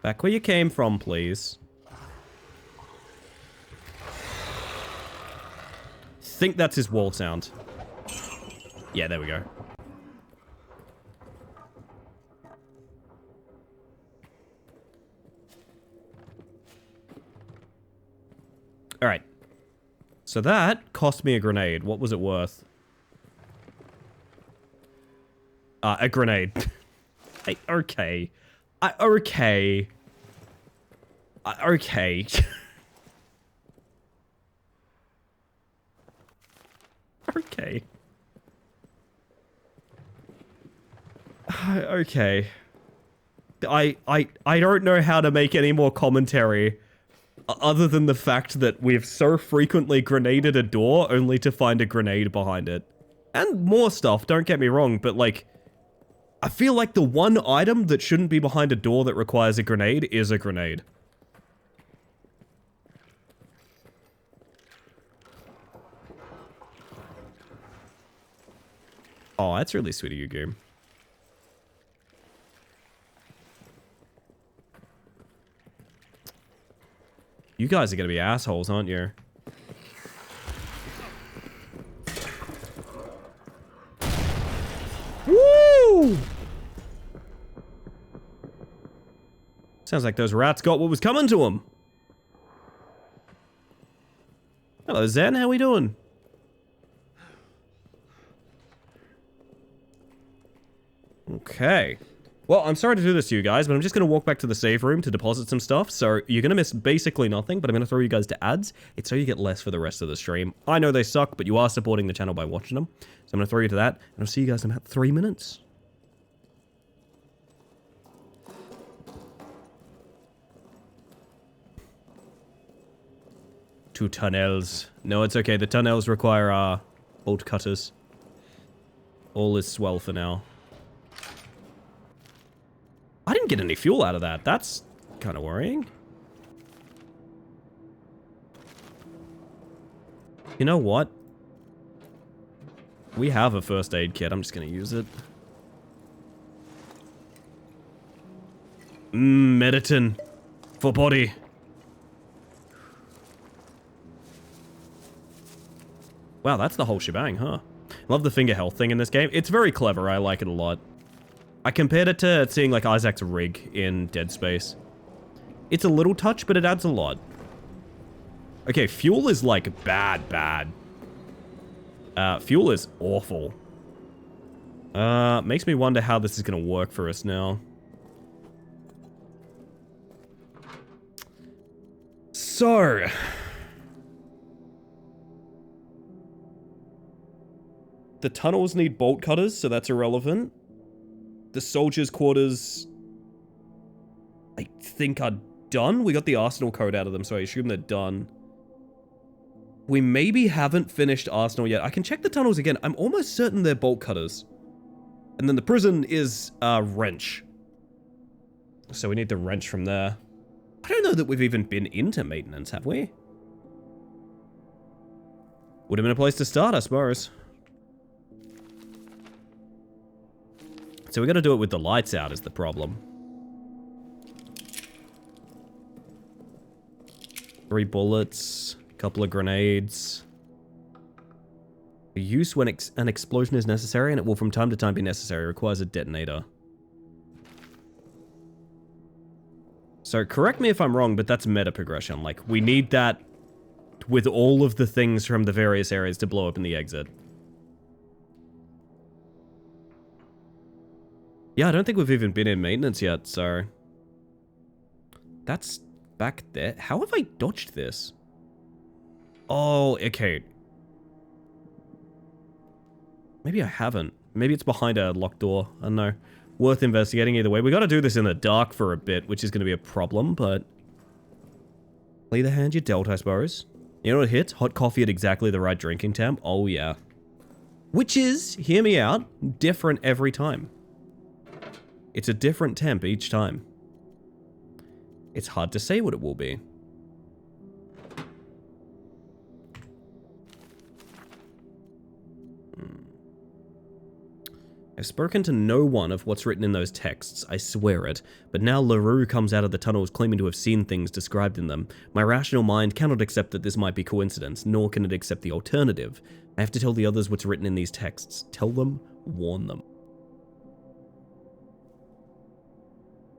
Back where you came from, please. Think that's his wall sound. Yeah, there we go. Alright. So that cost me a grenade. What was it worth? A grenade. Hey, okay. Okay. Okay. Okay. Okay. I don't know how to make any more commentary other than the fact that we've so frequently grenaded a door only to find a grenade behind it. And more stuff, don't get me wrong, but like, I feel like the one item that shouldn't be behind a door that requires a grenade is a grenade. Oh, that's really sweet of you, game. You guys are gonna be assholes, aren't you? Woo! Sounds like those rats got what was coming to them. Hello, Zen. How we doing? Okay. Well, I'm sorry to do this to you guys, but I'm just going to walk back to the save room to deposit some stuff. So you're going to miss basically nothing, but I'm going to throw you guys to ads. It's so you get less for the rest of the stream. I know they suck, but you are supporting the channel by watching them. So I'm going to throw you to that, and I'll see you guys in about 3 minutes. Two tunnels. No, it's okay. The tunnels require, bolt cutters. All is swell for now. I didn't get any fuel out of that. That's kind of worrying. You know what? We have a first aid kit. I'm just going to use it. Meditin. For body. Wow, that's the whole shebang, huh? Love the finger health thing in this game. It's very clever. I like it a lot. I compared it to seeing like Isaac's rig in Dead Space. It's a little touch, but it adds a lot. Okay, fuel is like bad. Fuel is awful. Makes me wonder how this is gonna work for us now. So... the tunnels need bolt cutters, so that's irrelevant. The soldiers' quarters, I think, are done. We got the arsenal code out of them, so I assume they're done. We maybe haven't finished arsenal yet. I can check the tunnels again. I'm almost certain they're bolt cutters. And then the prison is a wrench. So we need the wrench from there. I don't know that we've even been into maintenance, have we? Would have been a place to start, I suppose. So we gotta do it with the lights out is the problem. 3 bullets, a couple of grenades. Use when an explosion is necessary, and it will from time to time be necessary. It requires a detonator. So correct me if I'm wrong, but that's meta progression. Like, we need that with all of the things from the various areas to blow up in the exit. Yeah, I don't think we've even been in maintenance yet, so... That's back there. How have I dodged this? Oh, okay. Maybe I haven't. Maybe it's behind a locked door. I don't know. Worth investigating either way. We gotta do this in the dark for a bit, which is gonna be a problem, but... Play the hand you dealt, I suppose. You know what hits? Hot coffee at exactly the right drinking temp? Oh, yeah. Which is, hear me out, different every time. It's a different temp each time. It's hard to say what it will be. I've spoken to no one of what's written in those texts, I swear it, but now LaRue comes out of the tunnels claiming to have seen things described in them. My rational mind cannot accept that this might be coincidence, nor can it accept the alternative. I have to tell the others what's written in these texts. Tell them, warn them.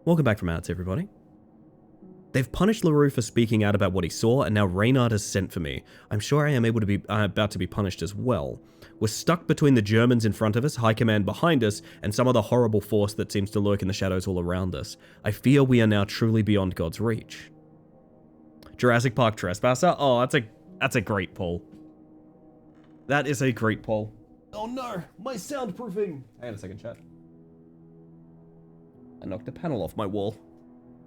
Welcome back from ads, everybody. They've punished LaRue for speaking out about what he saw, and now Reynard has sent for me. I'm sure I am able to be about to be punished as well. We're stuck between the Germans in front of us, High Command behind us, and some other horrible force that seems to lurk in the shadows all around us. I fear we are now truly beyond God's reach. Jurassic Park Trespasser? Oh, that's a great poll. That is a great poll. Oh no, my soundproofing! Hang on a second, chat. I knocked a panel off my wall.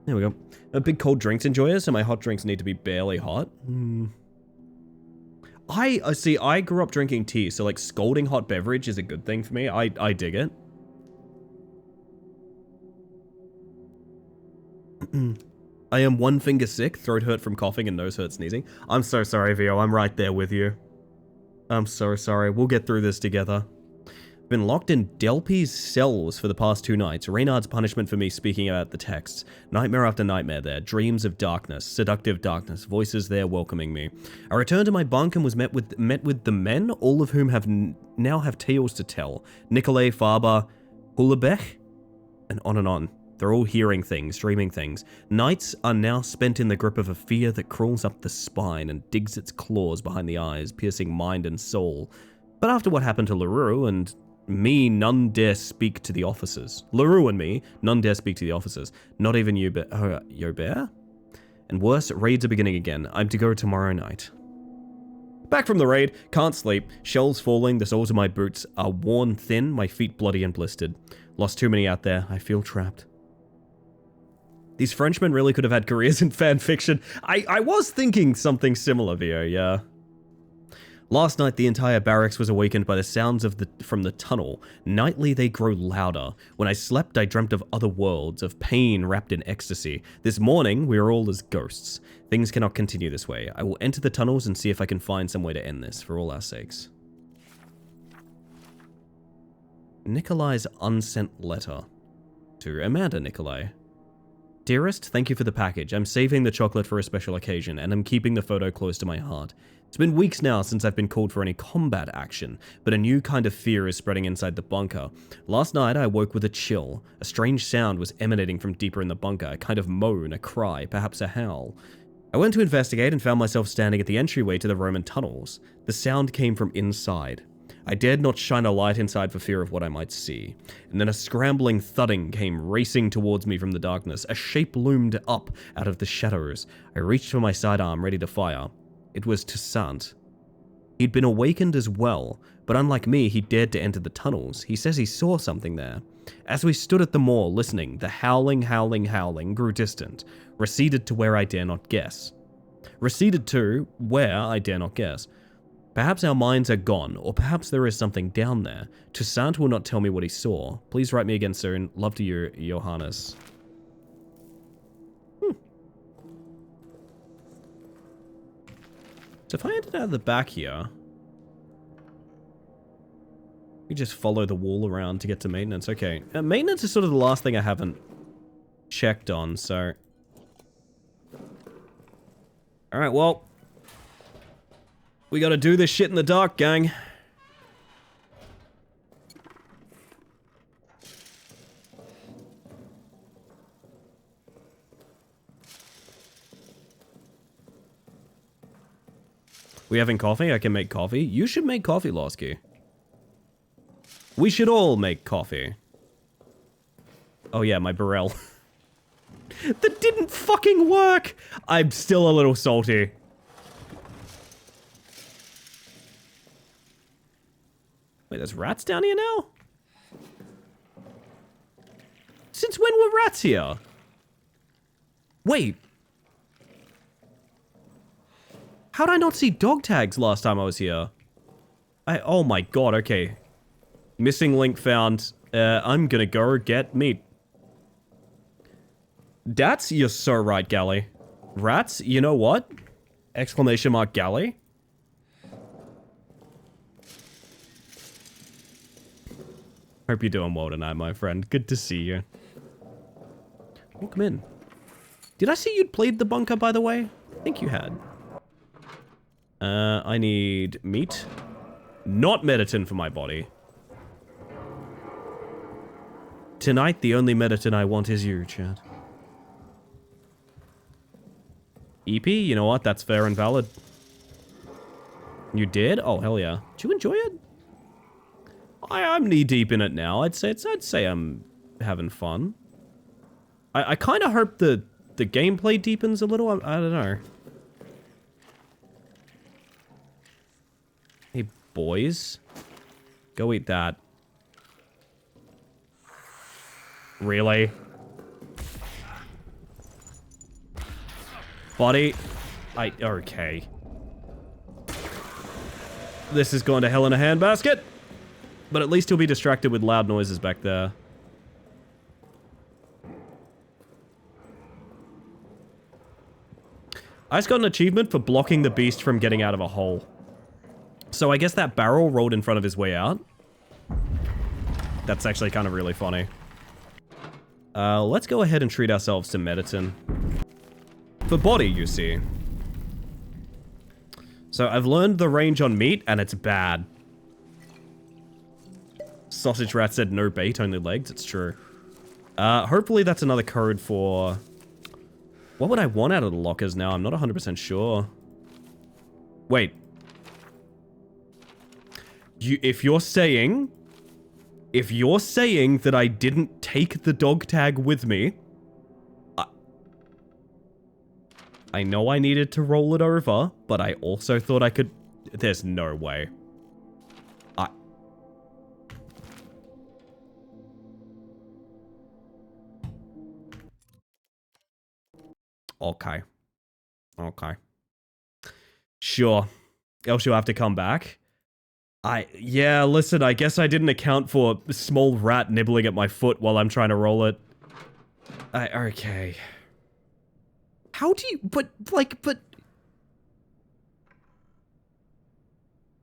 There we go. A big cold drinks enjoyer, so my hot drinks need to be barely hot. I see, I grew up drinking tea, so like scalding hot beverage is a good thing for me. I dig it. I am one finger sick, throat hurt from coughing and nose hurt sneezing. I'm so sorry, Vio, I'm right there with you. I'm so sorry, we'll get through this together. Been locked in Delpy's cells for the past 2 nights. Reynard's punishment for me speaking about the texts. Nightmare after nightmare there. Dreams of darkness. Seductive darkness. Voices there welcoming me. I returned to my bunk and was met with the men, all of whom now have tales to tell. Nikolai, Faber, Hulebech, and on and on. They're all hearing things, dreaming things. Nights are now spent in the grip of a fear that crawls up the spine and digs its claws behind the eyes, piercing mind and soul. But after what happened to LaRue and me, none dare speak to the officers. LaRue and me, none dare speak to the officers. Not even Yobert? And worse, raids are beginning again. I'm to go tomorrow night. Back from the raid, can't sleep, shells falling, the soles of my boots are worn thin, my feet bloody and blistered. Lost too many out there, I feel trapped. These Frenchmen really could have had careers in fan fiction. I was thinking something similar, Vio, yeah. Last night, the entire barracks was awakened by the sounds from the tunnel. Nightly, they grow louder. When I slept, I dreamt of other worlds, of pain wrapped in ecstasy. This morning, we are all as ghosts. Things cannot continue this way. I will enter the tunnels and see if I can find some way to end this, for all our sakes. Nikolai's unsent letter. To Amanda Nikolai. Dearest, thank you for the package. I'm saving the chocolate for a special occasion, and I'm keeping the photo close to my heart. It's been weeks now since I've been called for any combat action, but a new kind of fear is spreading inside the bunker. Last night, I woke with a chill. A strange sound was emanating from deeper in the bunker, a kind of moan, a cry, perhaps a howl. I went to investigate and found myself standing at the entryway to the Roman tunnels. The sound came from inside. I dared not shine a light inside for fear of what I might see. And then a scrambling thudding came racing towards me from the darkness. A shape loomed up out of the shadows. I reached for my sidearm, ready to fire. It was Toussaint. He'd been awakened as well, but unlike me, he dared to enter the tunnels. He says he saw something there. As we stood at the moor listening, the howling grew distant, receded to where I dare not guess. Perhaps our minds are gone, or perhaps there is something down there. Toussaint will not tell me what he saw. Please write me again soon. Love to you, Johannes. So if I entered out of the back here, we just follow the wall around to get to maintenance. Okay, maintenance is sort of the last thing I haven't checked on, so... Alright, well... we gotta do this shit in the dark, gang. We having coffee? I can make coffee. You should make coffee, Losky. We should all make coffee. Oh yeah, my Burrell. That didn't fucking work! I'm still a little salty. Wait, there's rats down here now? Since when were rats here? Wait. How'd I not see dog tags last time I was here? Oh my god, okay. Missing link found. I'm gonna go get meat. That's, you're so right, Galley. Rats, you know what? Exclamation mark Galley. Hope you're doing well tonight, my friend. Good to see you. Welcome in. Did I see you'd played the bunker, by the way? I think you had. I need meat. Not meditin for my body. Tonight, the only meditin I want is you, Chad. EP, you know what? That's fair and valid. You did? Oh, hell yeah. Did you enjoy it? I'm knee deep in it now. I'd say I'm having fun. I kind of hope the gameplay deepens a little. I don't know. Hey, boys. Go eat that. Really? Buddy. Okay. This is going to hell in a handbasket. But at least he'll be distracted with loud noises back there. I just got an achievement for blocking the beast from getting out of a hole. So I guess that barrel rolled in front of his way out. That's actually kind of really funny. Let's go ahead and treat ourselves to meditin. For body, you see. So I've learned the range on meat, and it's bad. Sausage Rat said no bait, only legs. It's true. Hopefully that's another code for... What would I want out of the lockers now? I'm not 100% sure. Wait. If you're saying that I didn't take the dog tag with me... I know I needed to roll it over, but I also thought I could... There's no way. Okay. Okay. Sure. Else you'll have to come back. Yeah, listen, I guess I didn't account for a small rat nibbling at my foot while I'm trying to roll it. Okay. How do you... But...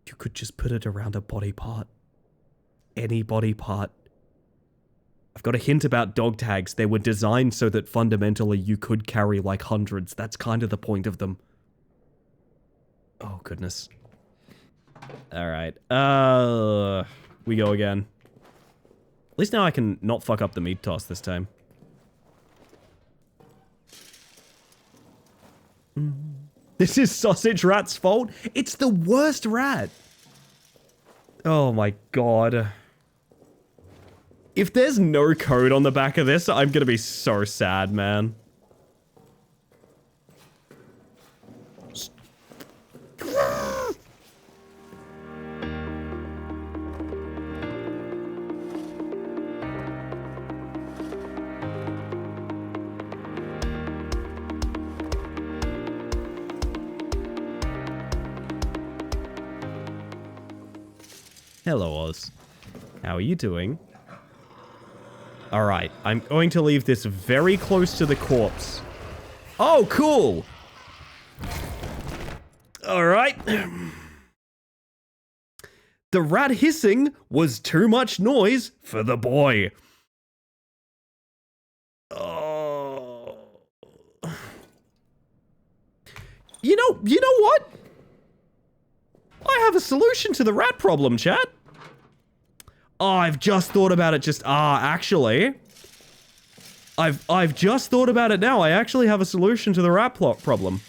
You could just put it around a body part. Any body part. I've got a hint about dog tags. They were designed so that fundamentally you could carry like hundreds. That's kind of the point of them. Oh, goodness. Alright. We go again. At least now I can not fuck up the meat toss this time. This is Sausage Rat's fault? It's the worst rat! Oh my god. If there's no code on the back of this, I'm gonna be so sad, man. Hello, Oz. How are you doing? Alright, I'm going to leave this very close to the corpse. Oh, cool! Alright. The rat hissing was too much noise for the boy. Oh. You know what? I have a solution to the rat problem, chat. Oh, I've just thought about it actually. I've just thought about it now. I actually have a solution to the rat problem.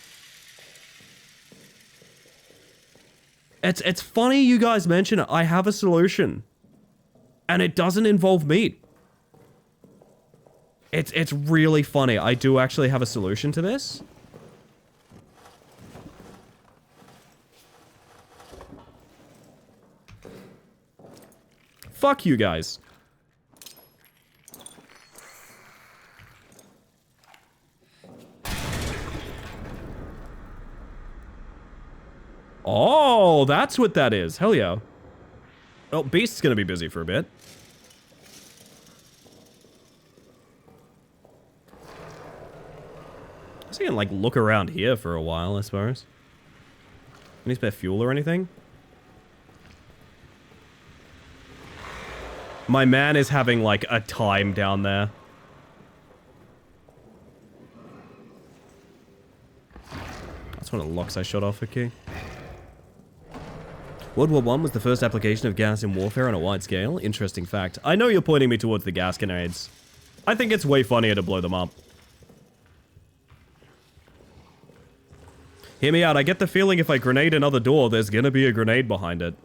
It's funny you guys mention it. I have a solution. And it doesn't involve meat. It's really funny. I do actually have a solution to this. Fuck you guys. Oh, that's what that is. Hell yeah. Oh, Beast's gonna be busy for a bit. So you can, like, look around here for a while, I suppose. Any spare fuel or anything? My man is having, like, a time down there. That's one of the locks I shot off, okay. World War I was the first application of gas in warfare on a wide scale. Interesting fact. I know you're pointing me towards the gas grenades. I think it's way funnier to blow them up. Hear me out, I get the feeling if I grenade another door, there's gonna be a grenade behind it.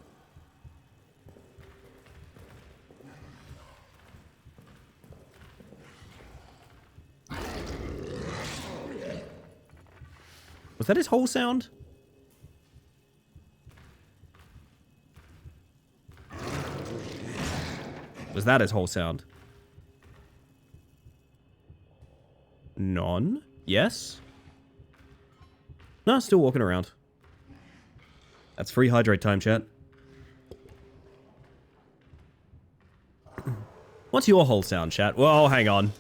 Was that his whole sound? Was that his whole sound? None? Yes? No, still walking around. That's free hydrate time, chat. What's your whole sound, chat? Well, hang on.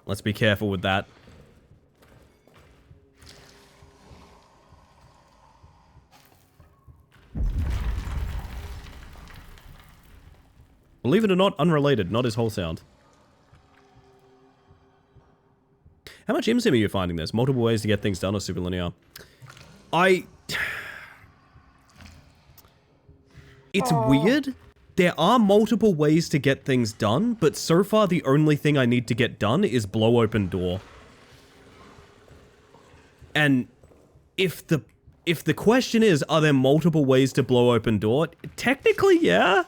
Let's be careful with that. Believe it or not, unrelated, not his whole sound. How much Imsim are you finding this? Multiple ways to get things done or super linear? It's weird. There are multiple ways to get things done, but so far the only thing I need to get done is blow open door. And if the question is, are there multiple ways to blow open door? Technically, yeah.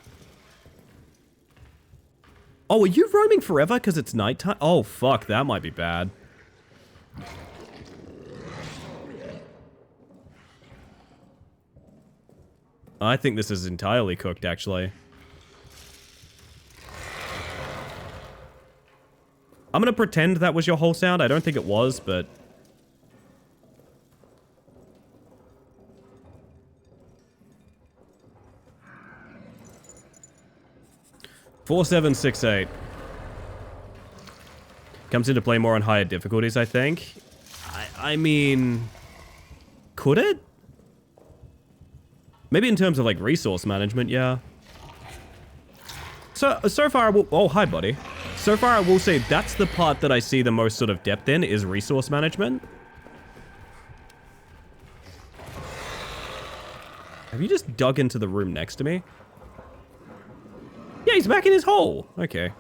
Oh, are you roaming forever because it's nighttime? Oh, fuck, that might be bad. I think this is entirely cooked, actually. I'm gonna pretend that was your whole sound. I don't think it was, but... $4768. Comes into play more on higher difficulties, I think. I mean... Could it? Maybe in terms of, like, resource management, yeah. So far, I will... Oh, hi, buddy. So far, I will say that's the part that I see the most sort of depth in, is resource management. Have you just dug into the room next to me? Yeah, he's back in his hole. Okay.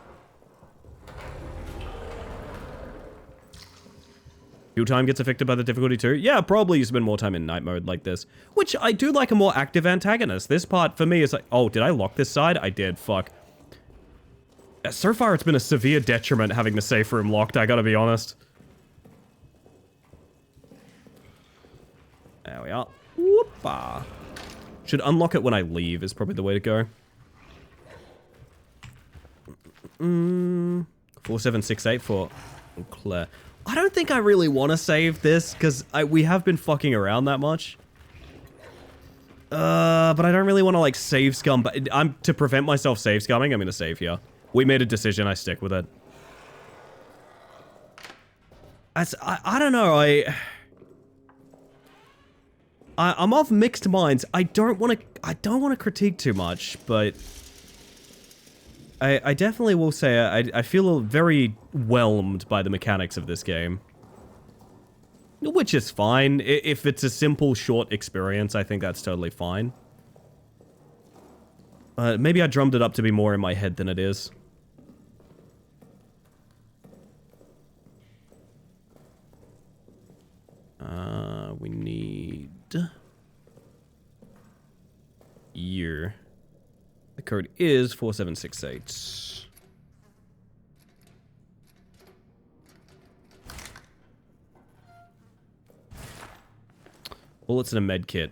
Fuel time gets affected by the difficulty too? Yeah, probably you spend more time in night mode like this. Which, I do like a more active antagonist. This part, for me, is like... Oh, did I lock this side? I did, fuck. So far, it's been a severe detriment having the safe room locked, I gotta be honest. There we are. Whoopah. Should unlock it when I leave is probably the way to go. 4768 for Claire. I don't think I really want to save this, because we have been fucking around that much. But I don't really want to, like, save scum, but to prevent myself save scumming, I'm going to save here. We made a decision, I stick with it. I don't know, I'm of mixed minds. I don't want to critique too much, but... I definitely will say I feel very whelmed by the mechanics of this game. Which is fine. If it's a simple, short experience, I think that's totally fine. Maybe I drummed it up to be more in my head than it is. We need... code is 4768. Bullets and a med kit.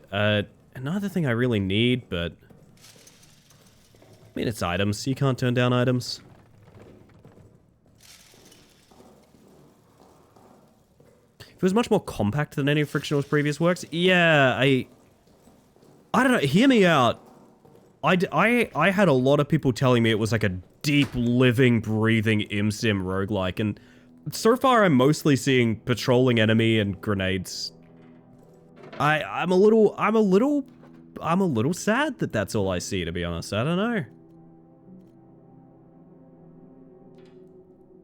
Another thing I really need, but... I mean, it's items, so you can't turn down items. It was much more compact than any of Frictional's previous works. Yeah, I don't know. Hear me out. I had a lot of people telling me it was like a deep, living, breathing Imsim roguelike, and so far I'm mostly seeing patrolling enemy and grenades. I'm a little sad that that's all I see, to be honest. I don't know.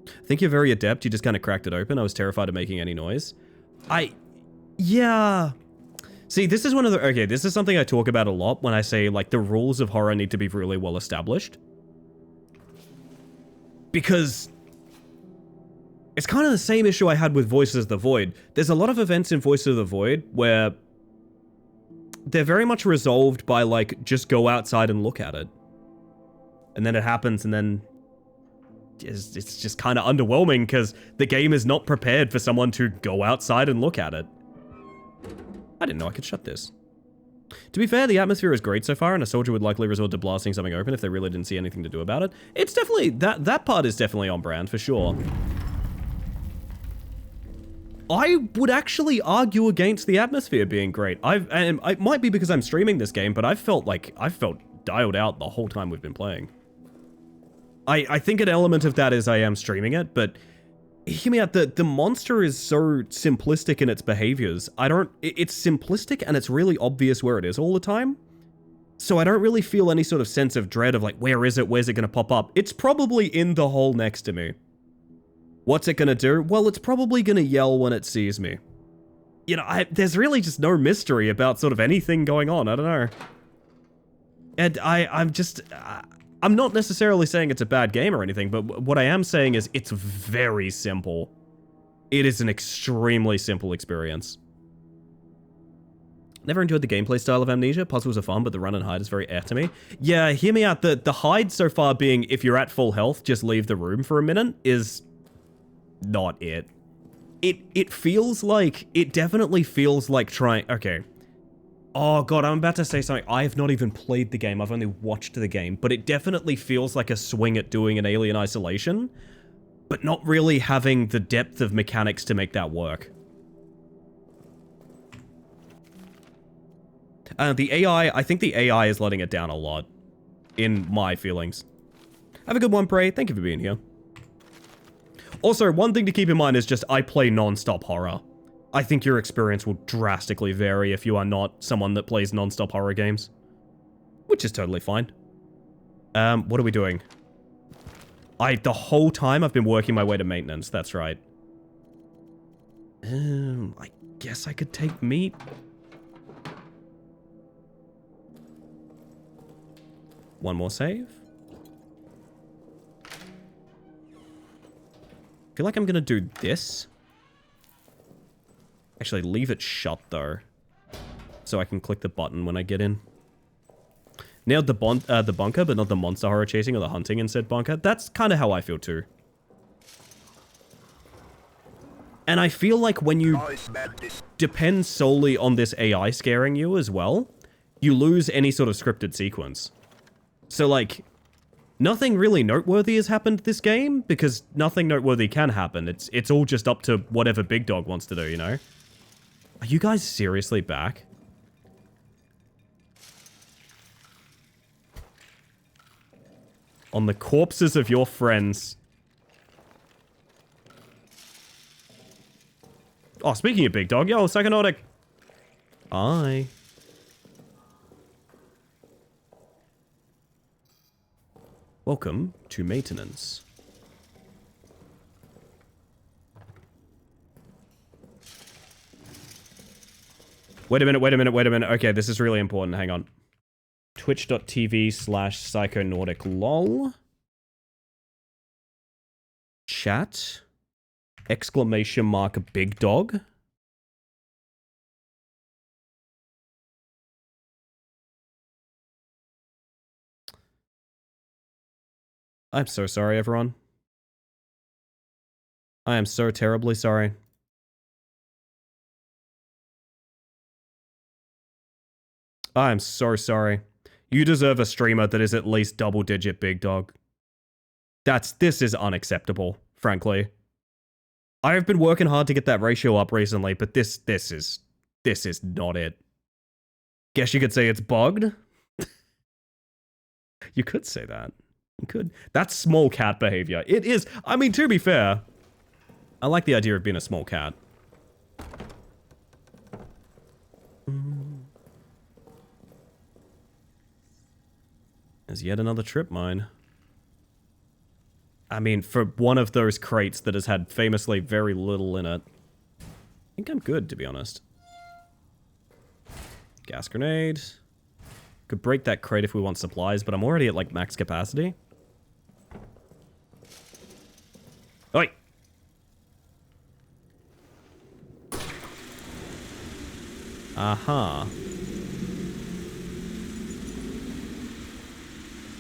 I think you're very adept. You just kind of cracked it open. I was terrified of making any noise. Yeah. See, this is one of the... Okay, this is something I talk about a lot when I say, like, the rules of horror need to be really well established. Because... it's kind of the same issue I had with Voices of the Void. There's a lot of events in Voices of the Void where... they're very much resolved by, like, just go outside and look at it. And then it happens, and then... it's just kind of underwhelming because the game is not prepared for someone to go outside and look at it. I didn't know I could shut this. To be fair, the atmosphere is great so far, and a soldier would likely resort to blasting something open if they really didn't see anything to do about it. It's definitely... that part is definitely on brand, for sure. I would actually argue against the atmosphere being great. And it might be because I'm streaming this game, but I've felt dialed out the whole time we've been playing. I think an element of that is I am streaming it, but hear me out, the monster is so simplistic in its behaviors. It's simplistic and it's really obvious where it is all the time. So I don't really feel any sort of sense of dread of like, where is it? Where's it going to pop up? It's probably in the hole next to me. What's it going to do? Well, it's probably going to yell when it sees me. You know, there's really just no mystery about sort of anything going on. I don't know. And I'm not necessarily saying it's a bad game or anything, but what I am saying is it's very simple. It is an extremely simple experience. Never enjoyed the gameplay style of Amnesia. Puzzles are fun, but the run and hide is very to me. Yeah, hear me out. The hide so far being, if you're at full health, just leave the room for a minute, is not it. It feels like, it definitely feels like trying, okay. Oh god, I'm about to say something. I have not even played the game, I've only watched the game, but it definitely feels like a swing at doing an Alien Isolation, but not really having the depth of mechanics to make that work. The AI, I think the AI is letting it down a lot, in my feelings. Have a good one, Prey. Thank you for being here. Also, one thing to keep in mind is just, I play non-stop horror. I think your experience will drastically vary if you are not someone that plays non-stop horror games. Which is totally fine. What are we doing? The whole time I've been working my way to maintenance, that's right. I guess I could take meat. One more save. Feel like I'm gonna do this. Actually, leave it shut, though. So I can click the button when I get in. Nailed the bunker, but not the monster horror chasing or the hunting in said bunker. That's kind of how I feel, too. And I feel like when you depend solely on this AI scaring you as well, you lose any sort of scripted sequence. So, like, nothing really noteworthy has happened this game, because nothing noteworthy can happen. It's all just up to whatever Big Dog wants to do, you know? Are you guys seriously back? On the corpses of your friends. Oh, speaking of Big Dog, yo, Psychonautic. Hi. Welcome to maintenance. Wait a minute. Okay, this is really important. Hang on. Twitch.tv/psychonautic_lol. Chat. Exclamation mark Big Dog. I'm so sorry, everyone. I am so terribly sorry. I am so sorry. You deserve a streamer that is at least double-digit big dog. This is unacceptable, frankly. I have been working hard to get that ratio up recently, but this is not it. Guess you could say it's bugged? You could say that. You could. That's small cat behavior. It is. I mean, to be fair, I like the idea of being a small cat. There's yet another trip mine. I mean, for one of those crates that has had famously very little in it, I think I'm good, to be honest. Gas grenade. Could break that crate if we want supplies, but I'm already at, like, max capacity. Oi! Aha.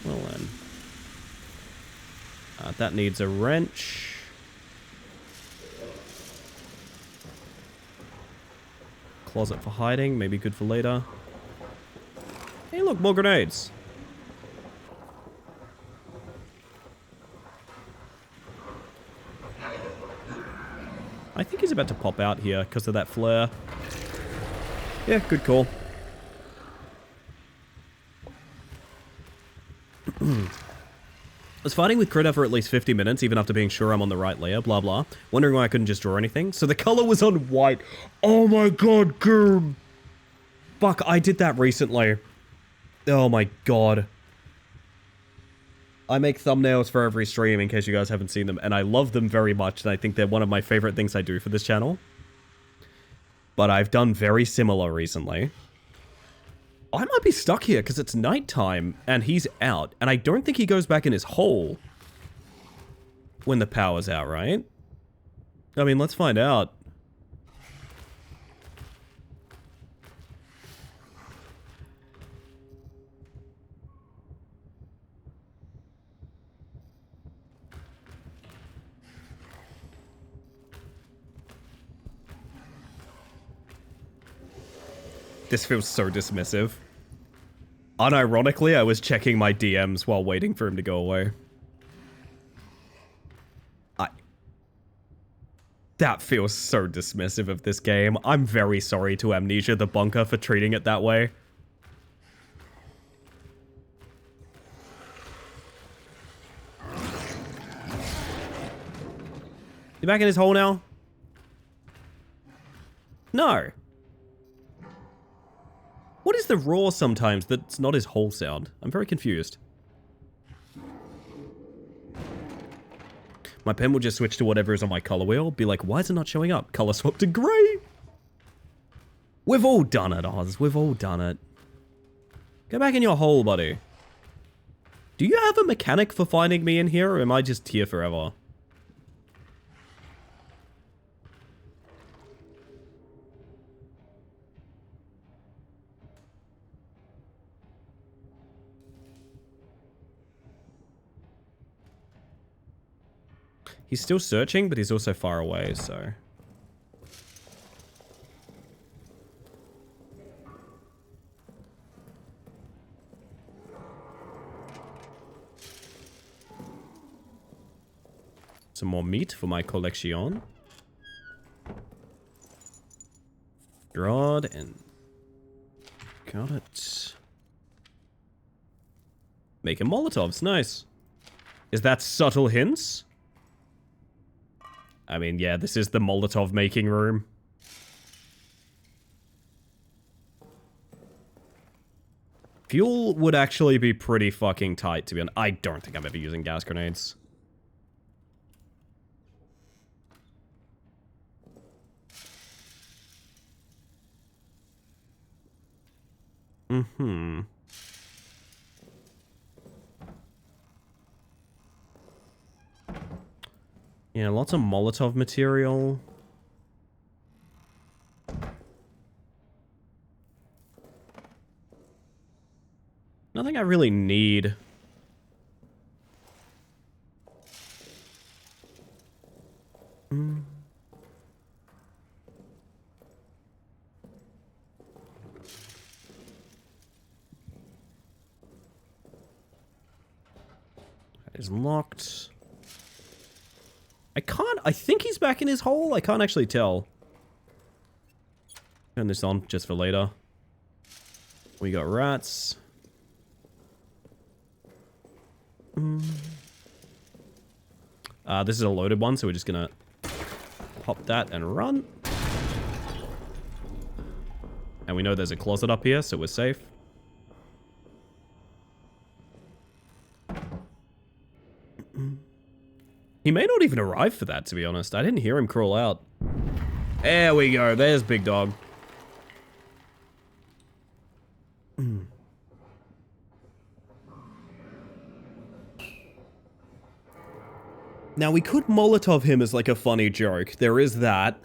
Well then. That needs a wrench. Closet for hiding, maybe good for later. Hey look, more grenades. I think he's about to pop out here because of that flare. Yeah, good call. I was fighting with Critter for at least 50 minutes, even after being sure I'm on the right layer, blah blah. Wondering why I couldn't just draw anything. So the color was on white. Oh my god, Goom! Fuck, I did that recently. Oh my god. I make thumbnails for every stream in case you guys haven't seen them, and I love them very much, and I think they're one of my favorite things I do for this channel. But I've done very similar recently. I might be stuck here because it's nighttime and he's out, and I don't think he goes back in his hole when the power's out, right? I mean, let's find out. This feels so dismissive. Unironically, I was checking my DMs while waiting for him to go away. That feels so dismissive of this game. I'm very sorry to Amnesia the Bunker for treating it that way. You back in his hole now? No. What is the roar sometimes that's not his whole sound? I'm very confused. My pen will just switch to whatever is on my color wheel. Be like, why is it not showing up? Color swap to gray. We've all done it, Oz. We've all done it. Go back in your hole, buddy. Do you have a mechanic for finding me in here, or am I just here forever? He's still searching, but he's also far away, so... Some more meat for my collection. Rod and... Got it. Making Molotovs, nice. Is that subtle hints? I mean, yeah, this is the Molotov making room. Fuel would actually be pretty fucking tight, to be honest. I don't think I'm ever using gas grenades. Mm-hmm. Yeah, lots of Molotov material. Nothing I really need. That is locked. I think he's back in his hole. I can't actually tell. Turn this on just for later. We got rats. This is a loaded one, so we're just gonna pop that and run. And we know there's a closet up here, so we're safe. He may not even arrive for that, to be honest. I didn't hear him crawl out. There we go. There's Big Dog. Now, we could Molotov him as, like, a funny joke. There is that.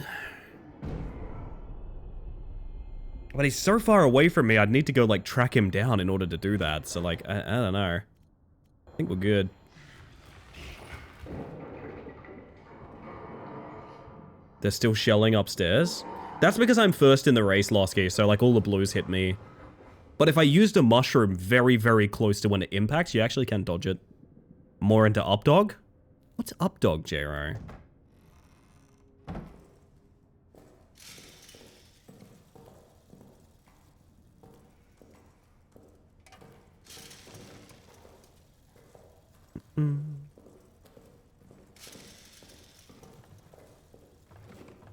But he's so far away from me, I'd need to go, like, track him down in order to do that. So, like, I don't know. I think we're good. They're still shelling upstairs. That's because I'm first in the race, Losky, so, like, all the blues hit me. But if I used a mushroom very, very close to when it impacts, you actually can dodge it. More into Updog? What's Updog, J-Ro?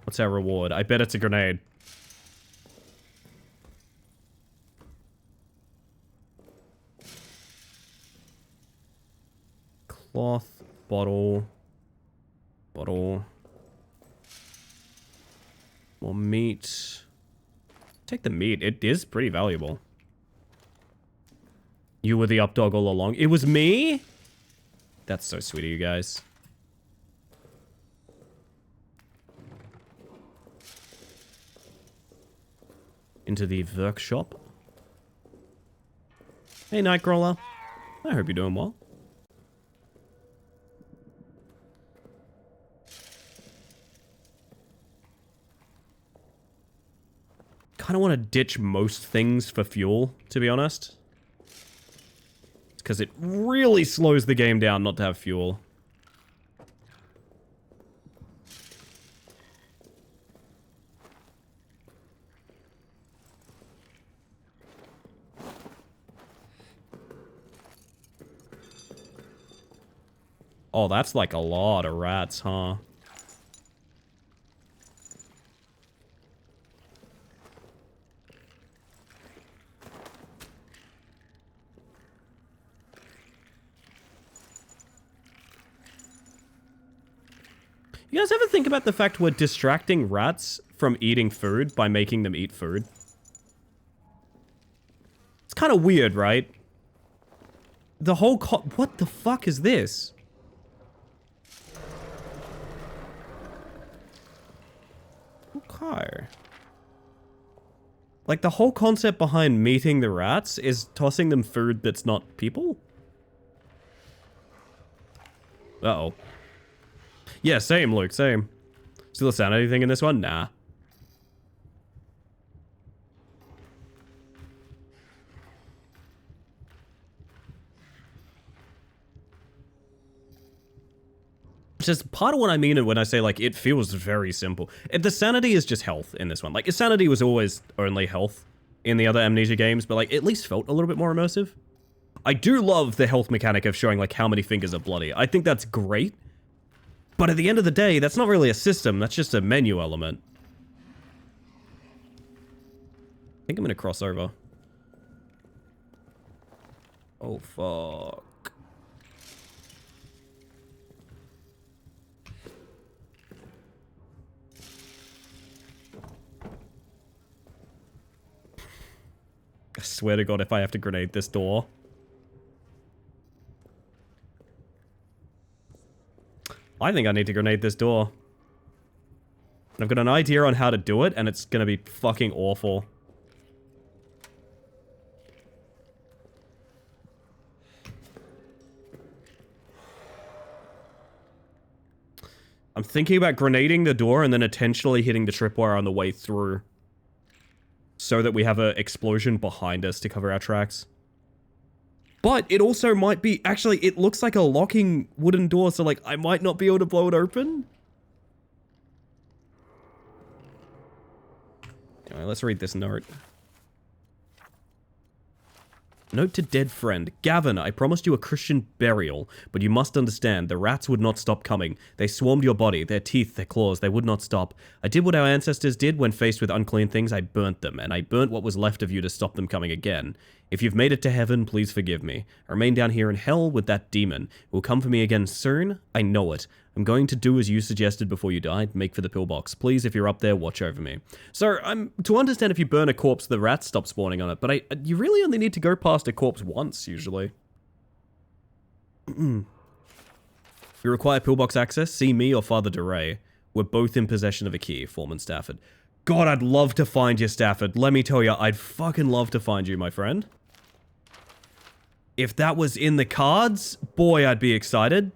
What's our reward? I bet it's a grenade. Cloth, bottle, more meat. Take the meat. It is pretty valuable. You were the Updog all along. It was me? That's so sweet of you guys. Into the workshop. Hey, Nightcrawler. I hope you're doing well. Kind of want to ditch most things for fuel, to be honest. It's because it really slows the game down not to have fuel. Oh, that's like a lot of rats, huh? You guys ever think about the fact we're distracting rats from eating food by making them eat food? It's kind of weird, right? The whole what the fuck is this? Okay. Like, the whole concept behind meeting the rats is tossing them food that's not people? Uh-oh. Yeah, same, Luke, same. Still a sanity thing in this one? Nah. It's just part of what I mean when I say, like, it feels very simple. The sanity is just health in this one. Like, sanity was always only health in the other Amnesia games, but, like, at least felt a little bit more immersive. I do love the health mechanic of showing, like, how many fingers are bloody. I think that's great. But at the end of the day, that's not really a system, that's just a menu element. I think I'm gonna cross over. Oh, fuck. I swear to God if I have to grenade this door. I think I need to grenade this door. I've got an idea on how to do it, and it's gonna be fucking awful. I'm thinking about grenading the door and then intentionally hitting the tripwire on the way through. So that we have an explosion behind us to cover our tracks. But it also might be... Actually, it looks like a locking wooden door, so, like, I might not be able to blow it open. Anyway, let's read this note. Note to dead friend. Gavin, I promised you a Christian burial, but you must understand, the rats would not stop coming. They swarmed your body, their teeth, their claws, they would not stop. I did what our ancestors did when faced with unclean things, I burnt them, and I burnt what was left of you to stop them coming again. If you've made it to heaven, please forgive me. I remain down here in hell with that demon. It will come for me again soon, I know it. I'm going to do as you suggested before you died, make for the pillbox. Please, if you're up there, watch over me. So, to understand if you burn a corpse, the rats stop spawning on it, but you really only need to go past a corpse once, usually. If you require pillbox access, see me or Father DeRay. We're both in possession of a key, Foreman Stafford. God, I'd love to find you, Stafford. Let me tell you, I'd fucking love to find you, my friend. If that was in the cards, boy, I'd be excited.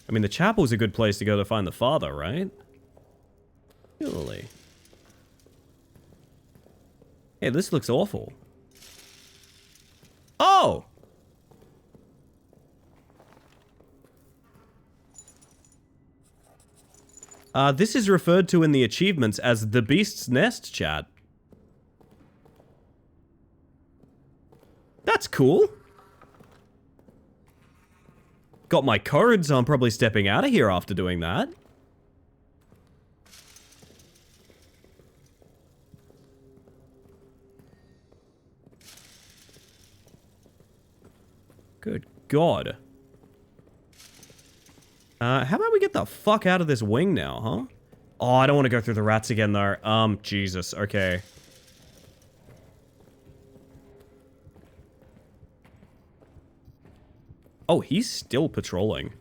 I mean, the chapel's a good place to go to find the father, right? Surely. Hey, this looks awful. Oh! This is referred to in the achievements as the Beast's Nest, chat. That's cool. Got my code, so I'm probably stepping out of here after doing that. Good God. How about we get the fuck out of this wing now, huh? Oh, I don't want to go through the rats again, though. Jesus, okay. Oh, he's still patrolling.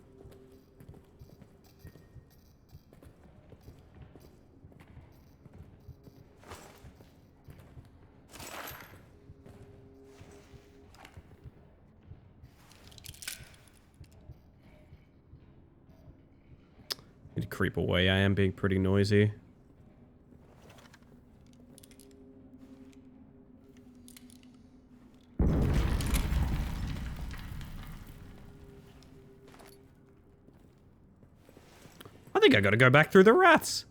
Need to creep away. I am being pretty noisy. I think I gotta go back through the rats.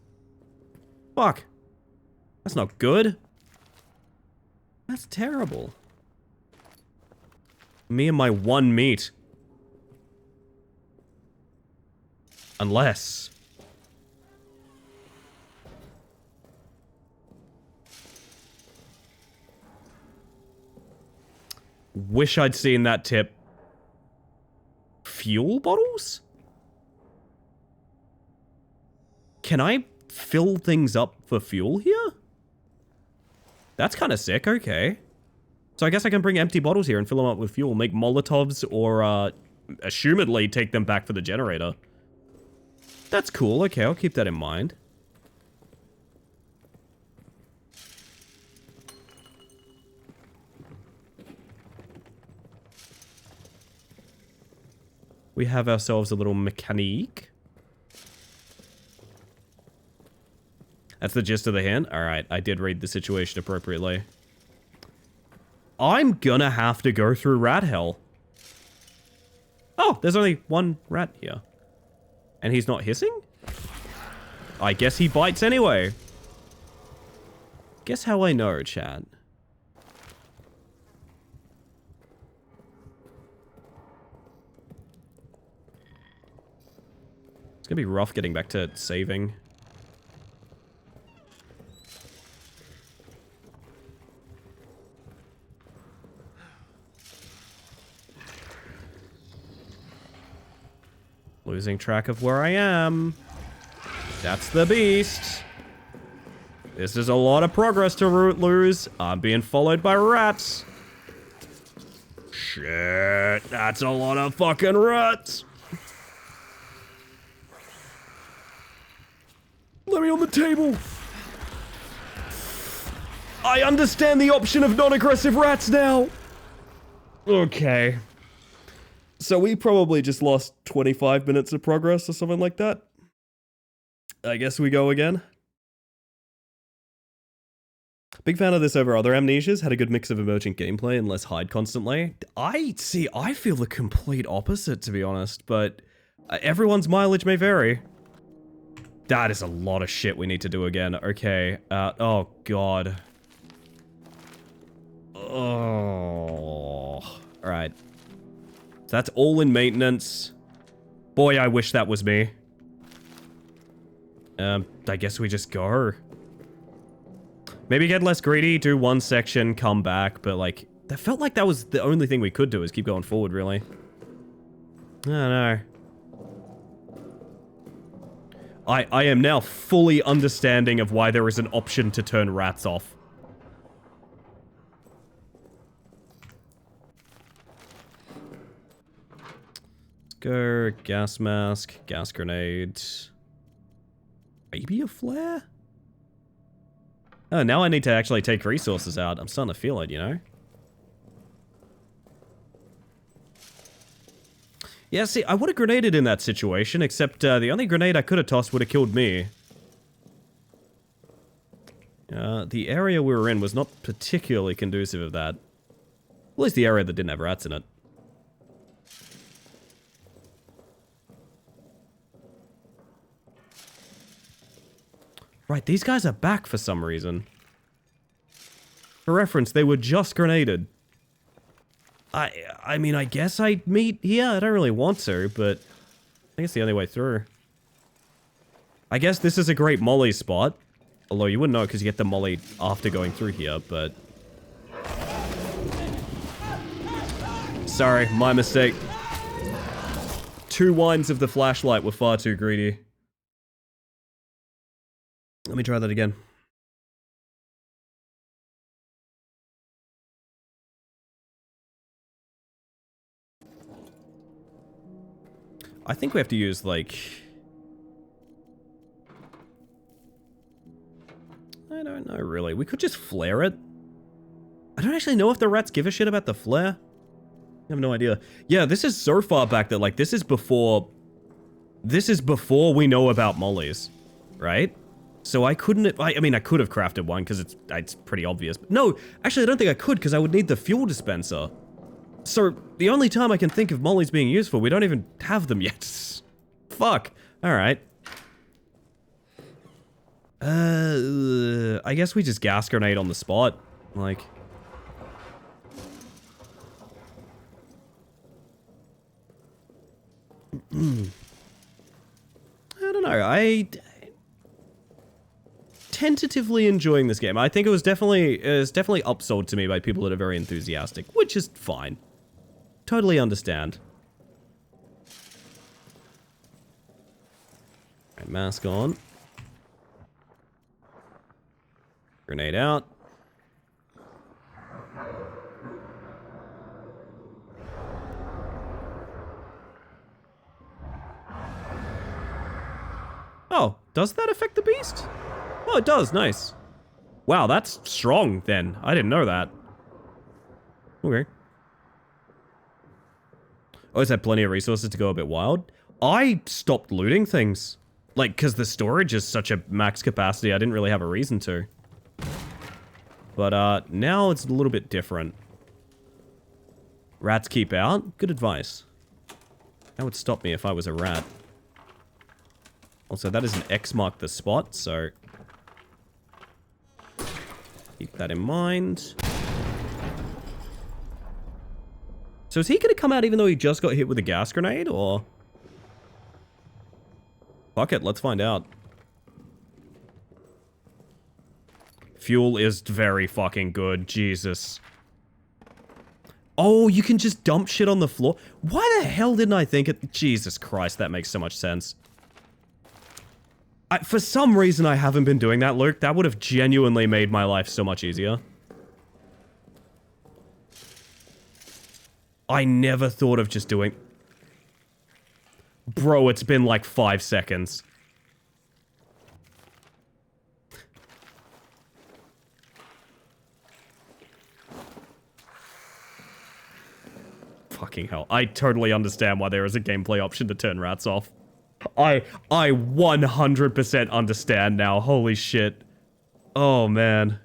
Fuck. That's not good. That's terrible. Me and my one meat. Unless... Wish I'd seen that tip. Fuel bottles? Can I fill things up for fuel here? That's kind of sick, okay. So I guess I can bring empty bottles here and fill them up with fuel. Make Molotovs or, assumedly take them back for the generator. That's cool, okay, I'll keep that in mind. We have ourselves a little mechanique. That's the gist of the hint? Alright, I did read the situation appropriately. I'm gonna have to go through rat hell. Oh, there's only one rat here. And he's not hissing? I guess he bites anyway. Guess how I know, chat. It's gonna be rough getting back to saving. Losing track of where I am. That's the beast. This is a lot of progress to lose. I'm being followed by rats. shit. That's a lot of fucking rats. Let me on the table. I understand the option of non-aggressive rats now. Okay. So we probably just lost 25 minutes of progress or something like that. I guess we go again. Big fan of this over other Amnesias. Had a good mix of emergent gameplay and less hide constantly. I feel the complete opposite, to be honest, but everyone's mileage may vary. That is a lot of shit we need to do again. Okay. Oh, God. Oh. Alright. So that's all in maintenance. Boy, I wish that was me. I guess we just go. Maybe get less greedy, do one section, come back, but like, that felt like that was the only thing we could do is keep going forward, really. I don't know. I am now fully understanding of why there is an option to turn rats off. Let's go gas mask, gas grenade. Maybe a flare? Oh, now I need to actually take resources out. I'm starting to feel it, you know? Yeah, see, I would have grenaded in that situation, except the only grenade I could have tossed would have killed me. The area we were in was not particularly conducive of that. At least the area that didn't have rats in it. Right, these guys are back for some reason. For reference, they were just grenaded. I mean, I guess I'd meet here. I don't really want to, but I think it's the only way through. I guess this is a great molly spot. Although you wouldn't know because you get the molly after going through here, but... Sorry, my mistake. 2 winds of the flashlight were far too greedy. Let me try that again. I think we have to use, like... I don't know, really. We could just flare it. I don't actually know if the rats give a shit about the flare. I have no idea. Yeah, this is so far back that, like, this is before we know about mollies, right? So I couldn't... I mean, I could have crafted one, because it's pretty obvious. But no, actually, I don't think I could, because I would need the fuel dispenser. So, the only time I can think of mollies being useful, we don't even have them yet. Fuck. Alright. I guess we just gas grenade on the spot. Like... I don't know, tentatively enjoying this game. I think it was definitely upsold to me by people that are very enthusiastic, which is fine. Totally understand. Alright, mask on. Grenade out. Oh, does that affect the beast? Oh, it does. Nice. Wow, that's strong, then. I didn't know that. Okay. Always had plenty of resources to go a bit wild. I stopped looting things. Like, because the storage is such a max capacity, I didn't really have a reason to. But, now it's a little bit different. Rats keep out? Good advice. That would stop me if I was a rat. Also, that is an X mark the spot, so... keep that in mind. So is he gonna come out even though he just got hit with a gas grenade, or...? Fuck it, let's find out. Fuel is very fucking good, Jesus. Oh, you can just dump shit on the floor? Why the hell didn't I think it? Jesus Christ, that makes so much sense. For some reason, I haven't been doing that, Luke. That would have genuinely made my life so much easier. I never thought of just doing... Bro, it's been like 5 seconds. Fucking hell. I totally understand why there is a gameplay option to turn rats off. I 100% understand now. Holy shit. Oh, man.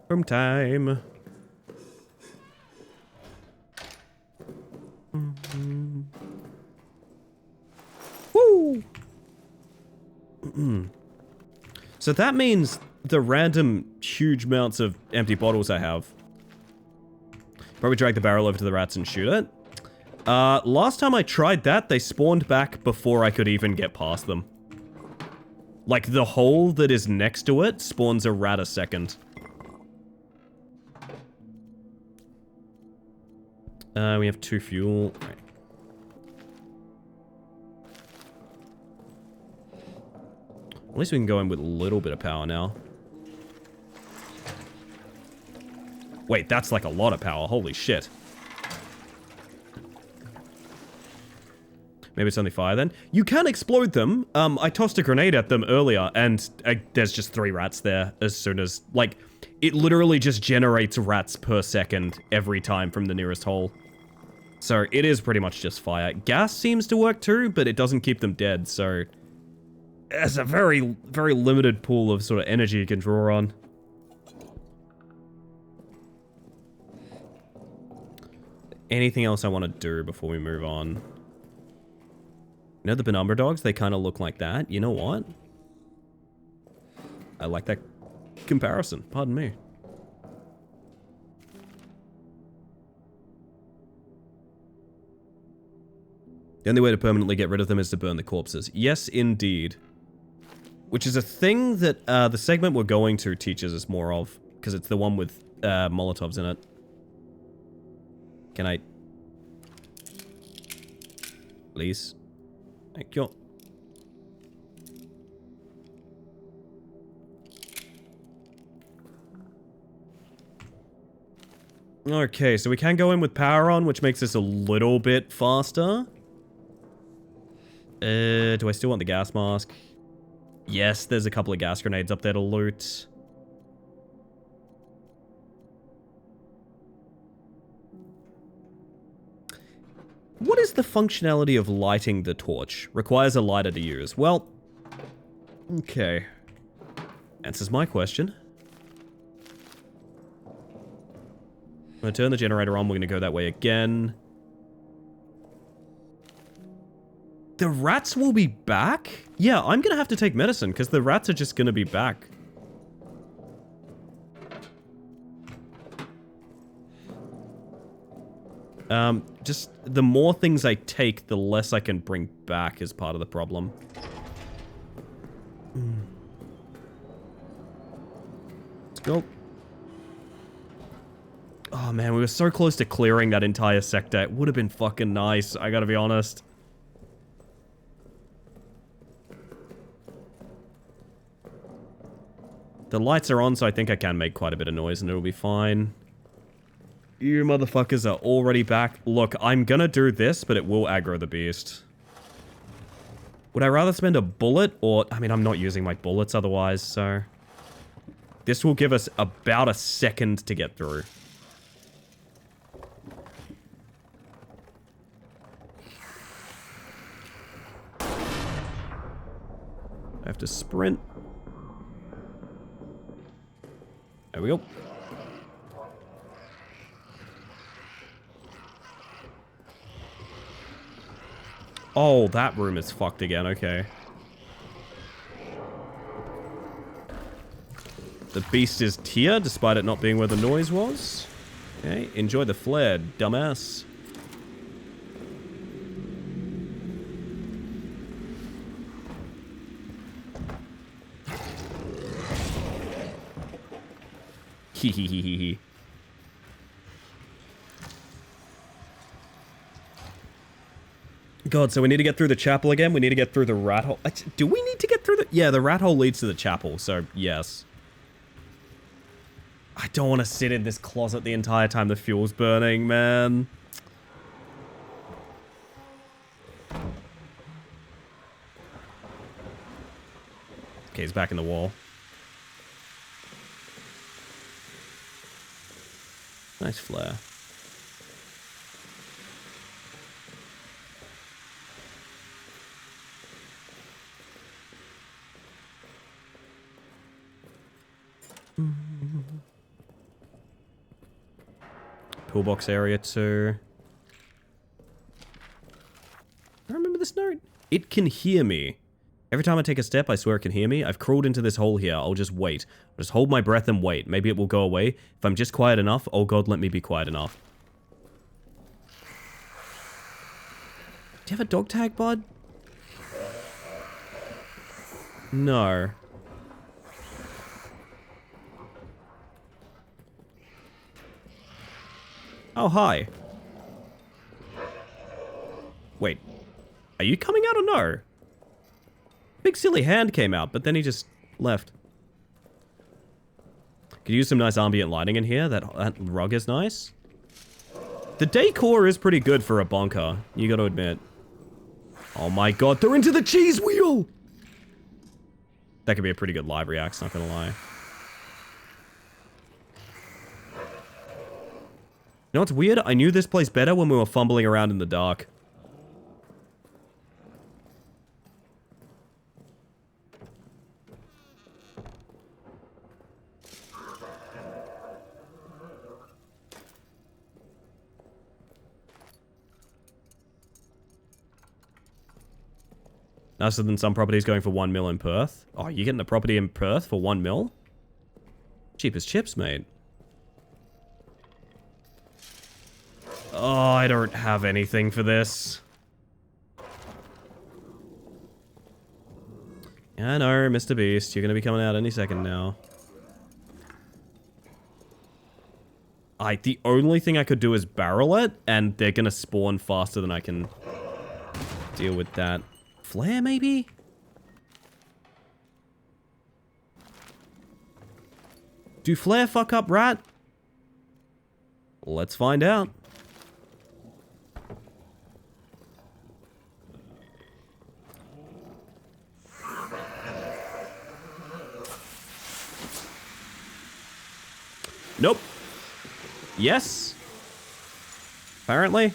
Room time. Woo! So that means the random huge amounts of empty bottles I have. Probably drag the barrel over to the rats and shoot it. Last time I tried that, they spawned back before I could even get past them. Like, the hole that is next to it spawns a rat a second. We have 2 fuel. Right. At least we can go in with a little bit of power now. Wait, that's like a lot of power. Holy shit. Maybe it's only fire then. You can explode them. I tossed a grenade at them earlier, and there's just 3 rats there as soon as... Like, it literally just generates rats per second every time from the nearest hole. So it is pretty much just fire. Gas seems to work too, but it doesn't keep them dead, so... There's a very, very limited pool of sort of energy you can draw on. Anything else I want to do before we move on? You know the Penumbra dogs? They kind of look like that. You know what? I like that comparison. Pardon me. The only way to permanently get rid of them is to burn the corpses. Yes, indeed. Which is a thing that the segment we're going to teaches us more of. Because it's the one with Molotovs in it. Can I... Please? Thank you. Okay, so we can go in with power on, which makes this a little bit faster. Do I still want the gas mask? Yes, there's a couple of gas grenades up there to loot. What is the functionality of lighting the torch? Requires a lighter to use. Well, okay. Answers my question. I'm gonna turn the generator on. We're gonna go that way again. The rats will be back? Yeah, I'm gonna have to take medicine because the rats are just gonna be back. Just the more things I take, the less I can bring back is part of the problem. Let's go. Oh man, we were so close to clearing that entire sector. It would have been fucking nice, I gotta be honest. The lights are on, so I think I can make quite a bit of noise and it'll be fine. You motherfuckers are already back. Look, I'm gonna do this, but it will aggro the beast. Would I rather spend a bullet or... I mean, I'm not using my bullets otherwise, so... This will give us about a second to get through. I have to sprint. There we go. Oh, that room is fucked again, okay. The beast is here, despite it not being where the noise was. Okay, enjoy the flare, dumbass. Hehehehe. God, so we need to get through the chapel again? We need to get through the rat hole? Do we need to get through the... Yeah, the rat hole leads to the chapel, so yes. I don't want to sit in this closet the entire time the fuel's burning, man. Okay, he's back in the wall. Nice flare. Pillbox area 2. I remember this note. It can hear me. Every time I take a step, I swear it can hear me. I've crawled into this hole here. I'll just wait. I'll just hold my breath and wait. Maybe it will go away. If I'm just quiet enough, oh god, let me be quiet enough. Do you have a dog tag, bud? No. Oh, hi. Wait. Are you coming out or no? Big silly hand came out, but then he just left. Could use some nice ambient lighting in here. That rug is nice. The decor is pretty good for a bunker, you gotta admit. Oh my god, they're into the cheese wheel! That could be a pretty good live react, not gonna lie. You know what's weird? I knew this place better when we were fumbling around in the dark. Nicer than some properties going for 1 mil in Perth. Oh, you're getting a property in Perth for 1 mil? Cheap as chips, mate. Oh, I don't have anything for this. I know, Mr. Beast. You're going to be coming out any second now. The only thing I could do is barrel it, and they're going to spawn faster than I can deal with that. Flare, maybe? Do flare fuck up rat? Let's find out. Nope. Yes. Apparently.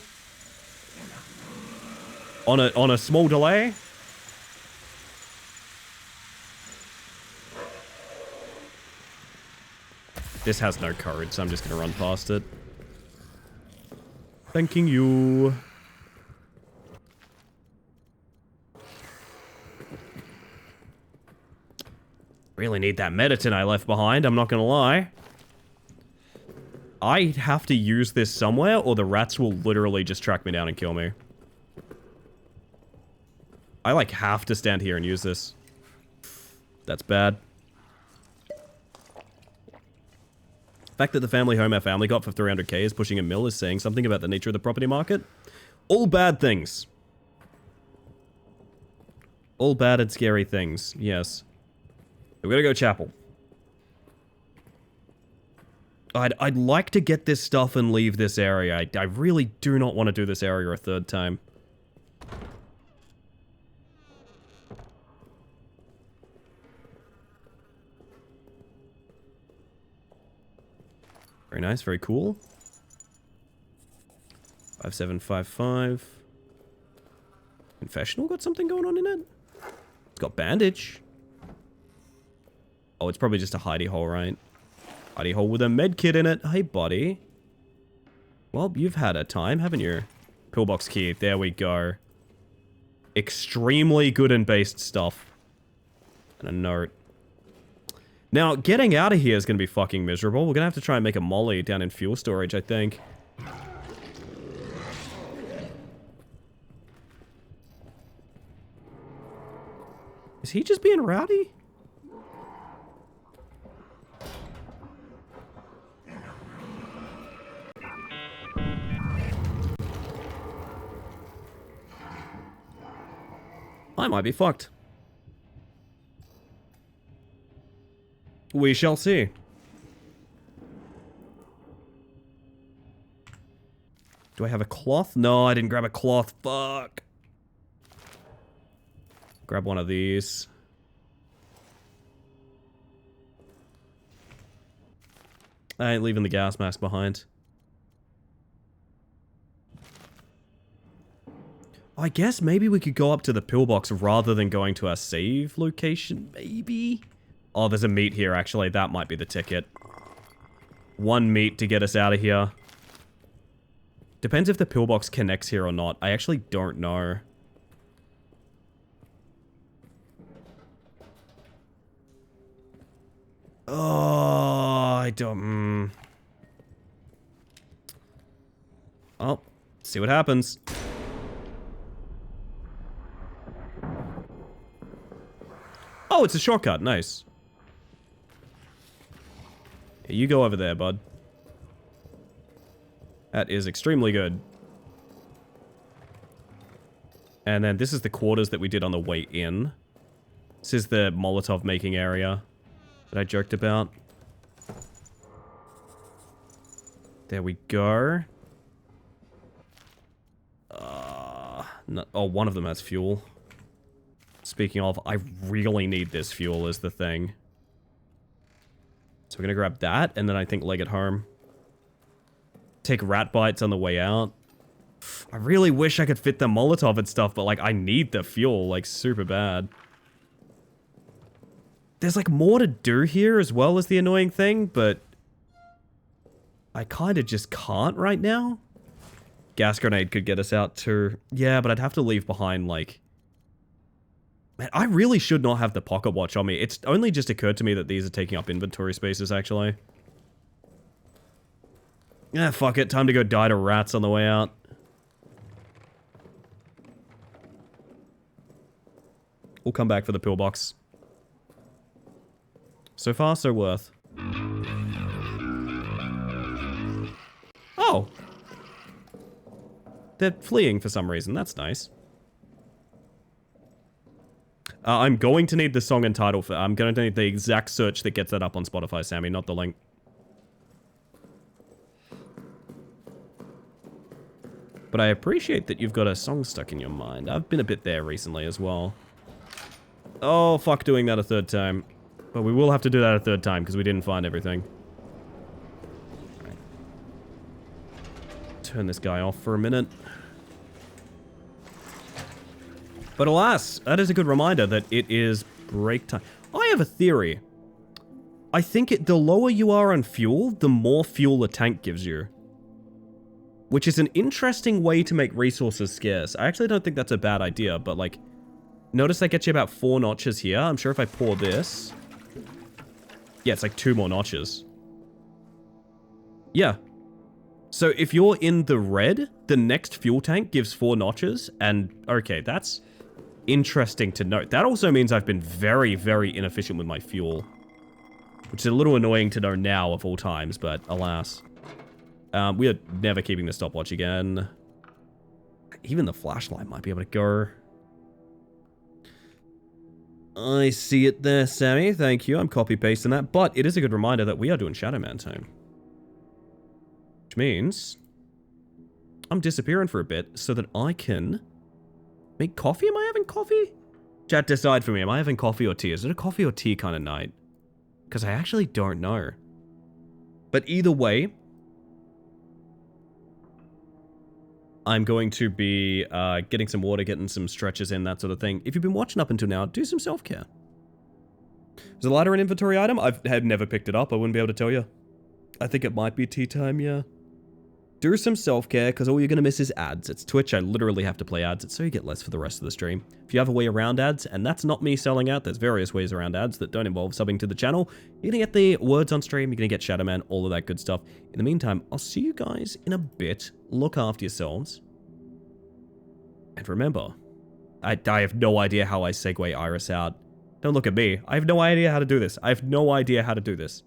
On a small delay. This has no code, so I'm just gonna run past it. Thanking you. Really need that medicine I left behind, I'm not gonna lie. I have to use this somewhere, or the rats will literally just track me down and kill me. I, like, have to stand here and use this. That's bad. The fact that the family home our family got for 300k is pushing a mill is saying something about the nature of the property market. All bad things. All bad and scary things, yes. We're gonna go chapel. I'd like to get this stuff and leave this area. I really do not want to do this area a third time. Very nice, very cool. 5755. Confessional got something going on in it? It's got bandage. Oh, it's probably just a hidey hole, right? Hidey hole with a med kit in it. Hey, buddy. Well, you've had a time, haven't you? Pillbox key. There we go. Extremely good and based stuff. And a note. Now, getting out of here is going to be fucking miserable. We're going to have to try and make a molly down in fuel storage, I think. Is he just being rowdy? I might be fucked. We shall see. Do I have a cloth? No, I didn't grab a cloth. Fuck. Grab one of these. I ain't leaving the gas mask behind. I guess maybe we could go up to the pillbox rather than going to our save location, maybe? Oh, there's a meat here, actually. That might be the ticket. One meat to get us out of here. Depends if the pillbox connects here or not. I actually don't know. Oh, I don't... Oh, see what happens. Oh, it's a shortcut. Nice. Yeah, you go over there, bud. That is extremely good. And then this is the quarters that we did on the way in. This is the Molotov making area that I joked about. There we go. No, oh, one of them has fuel. Speaking of, I really need this fuel is the thing. So we're gonna grab that, and then I think leg it home. Take rat bites on the way out. I really wish I could fit the Molotov and stuff, but like, I need the fuel, like, super bad. There's like more to do here as well as the annoying thing, but I kind of just can't right now. Gas grenade could get us out too. Yeah, but I'd have to leave behind like... Man, I really should not have the pocket watch on me. It's only just occurred to me that these are taking up inventory spaces actually. Yeah, fuck it. Time to go die to rats on the way out. We'll come back for the pillbox. So far, so worth. Oh! They're fleeing for some reason. That's nice. I'm going to need the song and title for... I'm going to need the exact search that gets that up on Spotify, Sammy, not the link. But I appreciate that you've got a song stuck in your mind. I've been a bit there recently as well. Oh, fuck doing that a third time. But we will have to do that a third time because we didn't find everything. Right. Turn this guy off for a minute. But alas, that is a good reminder that it is break time. I have a theory. I think the lower you are on fuel, the more fuel a tank gives you. Which is an interesting way to make resources scarce. I actually don't think that's a bad idea, but like... Notice that gets you about 4 notches here. I'm sure if I pour this... Yeah, it's like 2 more notches. Yeah. So if you're in the red, the next fuel tank gives 4 notches, and... Okay, that's... interesting to note. That also means I've been very, very inefficient with my fuel. Which is a little annoying to know now of all times, but alas. We are never keeping the stopwatch again. Even the flashlight might be able to go. I see it there, Sammy. Thank you. I'm copy-pasting that. But it is a good reminder that we are doing Shadow Man time. Which means... I'm disappearing for a bit so that I can... Make coffee? Am I having coffee? Chat, decide for me. Am I having coffee or tea? Is it a coffee or tea kind of night? Because I actually don't know. But either way, I'm going to be getting some water, getting some stretches in, that sort of thing. If you've been watching up until now, do some self-care. Is a lighter an inventory item? I've never picked it up. I wouldn't be able to tell you. I think it might be tea time, yeah. Do some self-care, because all you're going to miss is ads. It's Twitch, I literally have to play ads. It's so you get less for the rest of the stream. If you have a way around ads, and that's not me selling out, there's various ways around ads that don't involve subbing to the channel. You're going to get the words on stream, you're going to get Shadow Man, all of that good stuff. In the meantime, I'll see you guys in a bit. Look after yourselves. And remember, I have no idea how I segue Iris out. Don't look at me. I have no idea how to do this. I have no idea how to do this.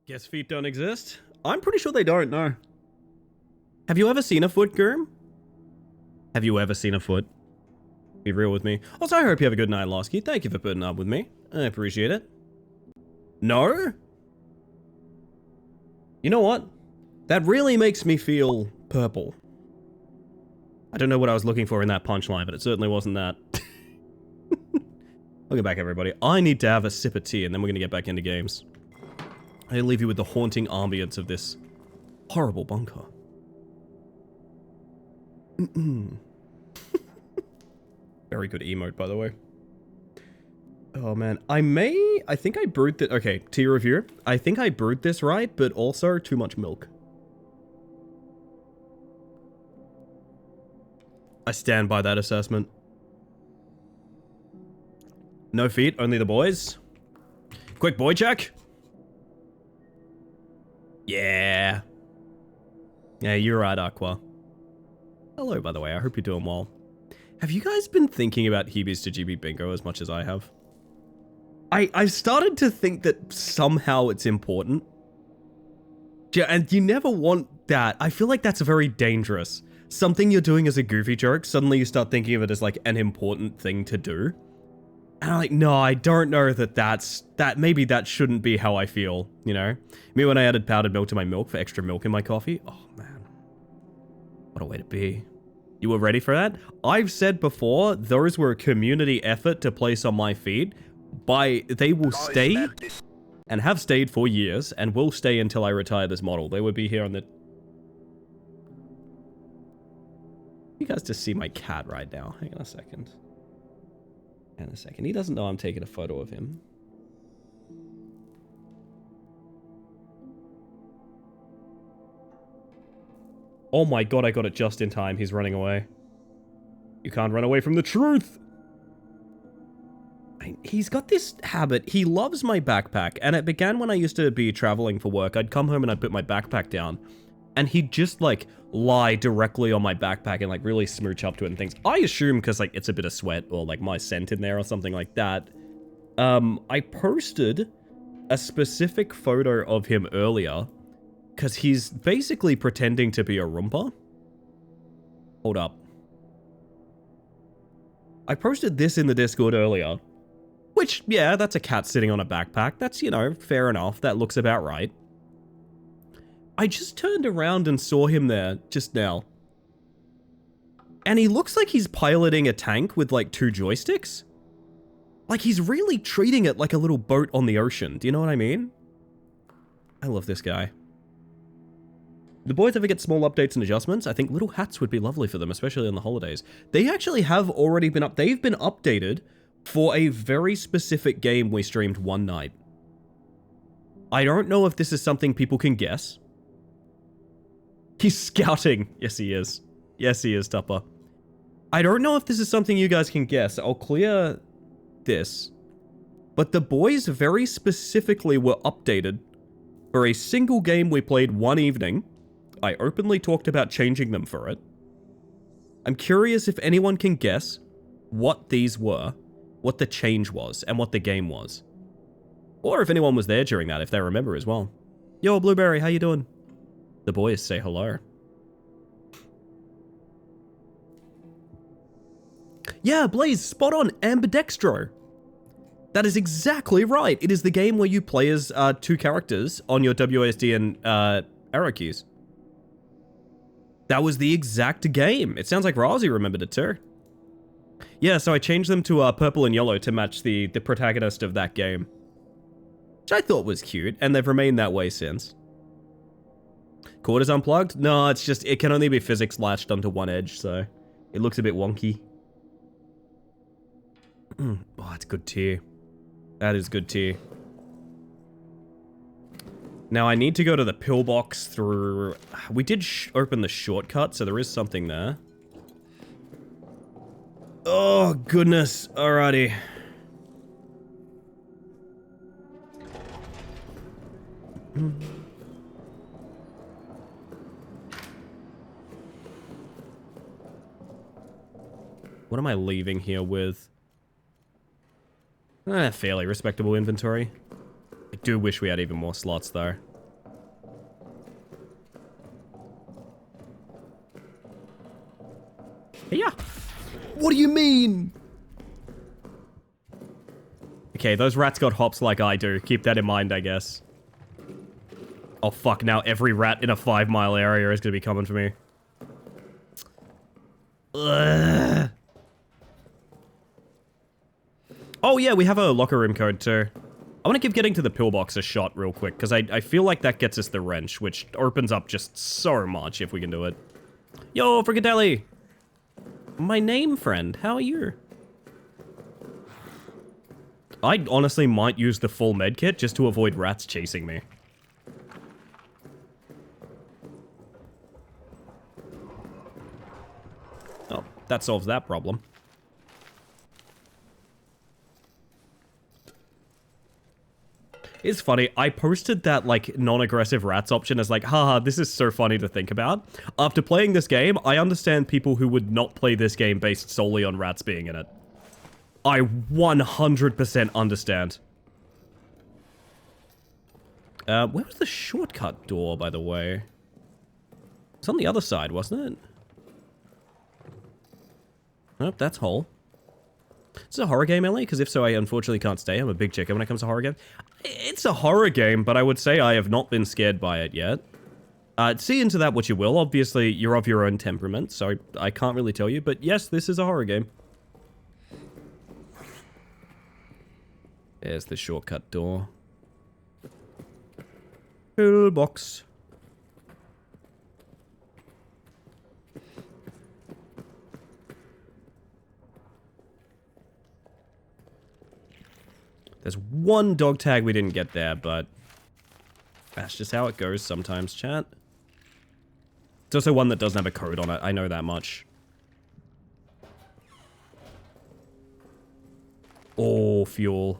Guess feet don't exist? I'm pretty sure they don't, no. Have you ever seen a foot, Groom? Have you ever seen a foot? Be real with me. Also, I hope you have a good night, Losky. Thank you for putting up with me. I appreciate it. No? You know what? That really makes me feel purple. I don't know what I was looking for in that punchline, but it certainly wasn't that. Welcome back, everybody. I need to have a sip of tea, and then we're going to get back into games. I'll leave you with the haunting ambience of this horrible bunker. Very good emote, by the way. Oh, man. I think I brewed this. Okay, tea review. I think I brewed this right, but also too much milk. I stand by that assessment. No feet, only the boys. Quick boy check. Yeah. Yeah, you're right, Aqua. Hello, by the way. I hope you're doing well. Have you guys been thinking about Hebe's to GB Bingo as much as I have? I've started to think that somehow it's important. Yeah, and you never want that. I feel like that's very dangerous. Something you're doing as a goofy joke, suddenly you start thinking of it as like an important thing to do. And I'm like, no, I don't know that maybe that shouldn't be how I feel, you know? Me when I added powdered milk to my milk for extra milk in my coffee. Oh, man. What a way to be. You were ready for that? I've said before, those were a community effort to place on my feed. They will stay and have stayed for years and will stay until I retire this model. They would be here on the... You guys just see my cat right now. Hang on a second. Hang on a second. He doesn't know I'm taking a photo of him. Oh my god, I got it just in time. He's running away. You can't run away from the truth! He's got this habit. He loves my backpack, and it began when I used to be traveling for work. I'd come home and I'd put my backpack down, and he'd just, like, lie directly on my backpack and, like, really smooch up to it and things. I assume because, like, it's a bit of sweat or, like, my scent in there or something like that. I posted a specific photo of him earlier because he's basically pretending to be a Roomba. Hold up. I posted this in the Discord earlier. Which, yeah, that's a cat sitting on a backpack. That's, you know, fair enough. That looks about right. I just turned around and saw him there just now. And he looks like he's piloting a tank with, like, 2 joysticks. Like, he's really treating it like a little boat on the ocean. Do you know what I mean? I love this guy. The boys ever get small updates and adjustments? I think little hats would be lovely for them, especially on the holidays. They actually have already been they've been updated for a very specific game we streamed one night. I don't know if this is something people can guess. He's scouting. Yes, he is. Yes, he is, Tupper. I don't know if this is something you guys can guess. I'll clear this. But the boys very specifically were updated for a single game we played one evening. I openly talked about changing them for it. I'm curious if anyone can guess what these were, what the change was, and what the game was. Or if anyone was there during that, if they remember as well. Yo, Blueberry, how you doing? The boys say hello. Yeah, Blaze, spot on, ambidextro. That is exactly right. It is the game where you play as 2 characters on your WASD and arrow keys. That was the exact game. It sounds like Razi remembered it too. Yeah, so I changed them to purple and yellow to match the protagonist of that game. Which I thought was cute, and they've remained that way since. Cord is unplugged? No, it's just, it can only be physics latched onto one edge, so it looks a bit wonky. Oh, it's good tea. That is good tea. Now, I need to go to the pillbox through... We did open the shortcut, so there is something there. Oh, goodness. Alrighty. What am I leaving here with? Fairly respectable inventory. I do wish we had even more slots, though. Yeah. What do you mean? Okay, those rats got hops like I do. Keep that in mind, I guess. Oh, fuck. Now every rat in a 5-mile area is going to be coming for me. Ugh. Oh, yeah, we have a locker room code, too. I want to give getting to the pillbox a shot real quick, because I feel like that gets us the wrench, which opens up just so much if we can do it. Yo, Frikadelli! My name, friend. How are you? I honestly might use the full medkit just to avoid rats chasing me. Oh, that solves that problem. It's funny, I posted that, like, non-aggressive rats option as like, haha, this is so funny to think about. After playing this game, I understand people who would not play this game based solely on rats being in it. I 100% understand. Where was the shortcut door, by the way? It's on the other side, wasn't it? Nope, that's whole. Is it a horror game, Ellie? Because if so, I unfortunately can't stay. I'm a big chicken when it comes to horror games. It's a horror game, but I would say I have not been scared by it yet. See into that what you will. Obviously, you're of your own temperament, so I can't really tell you. But yes, this is a horror game. There's the shortcut door. Pillbox. There's one dog tag we didn't get there, but that's just how it goes sometimes, chat. It's also one that doesn't have a code on it. I know that much. Oh, fuel.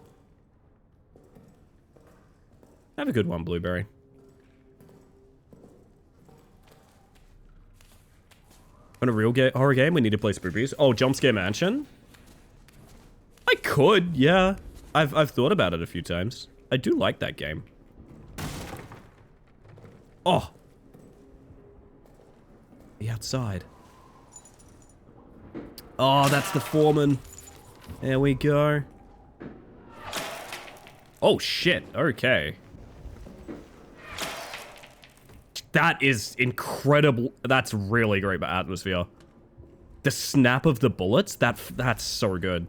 Have a good one, Blueberry. On a real horror game, we need to play Spoopies. Oh, Jump Scare Mansion? I could, yeah. I've thought about it a few times. I do like that game. Oh. The outside. Oh, that's the foreman. There we go. Oh, shit. Okay. That is incredible. That's really great atmosphere. The snap of the bullets, that's so good.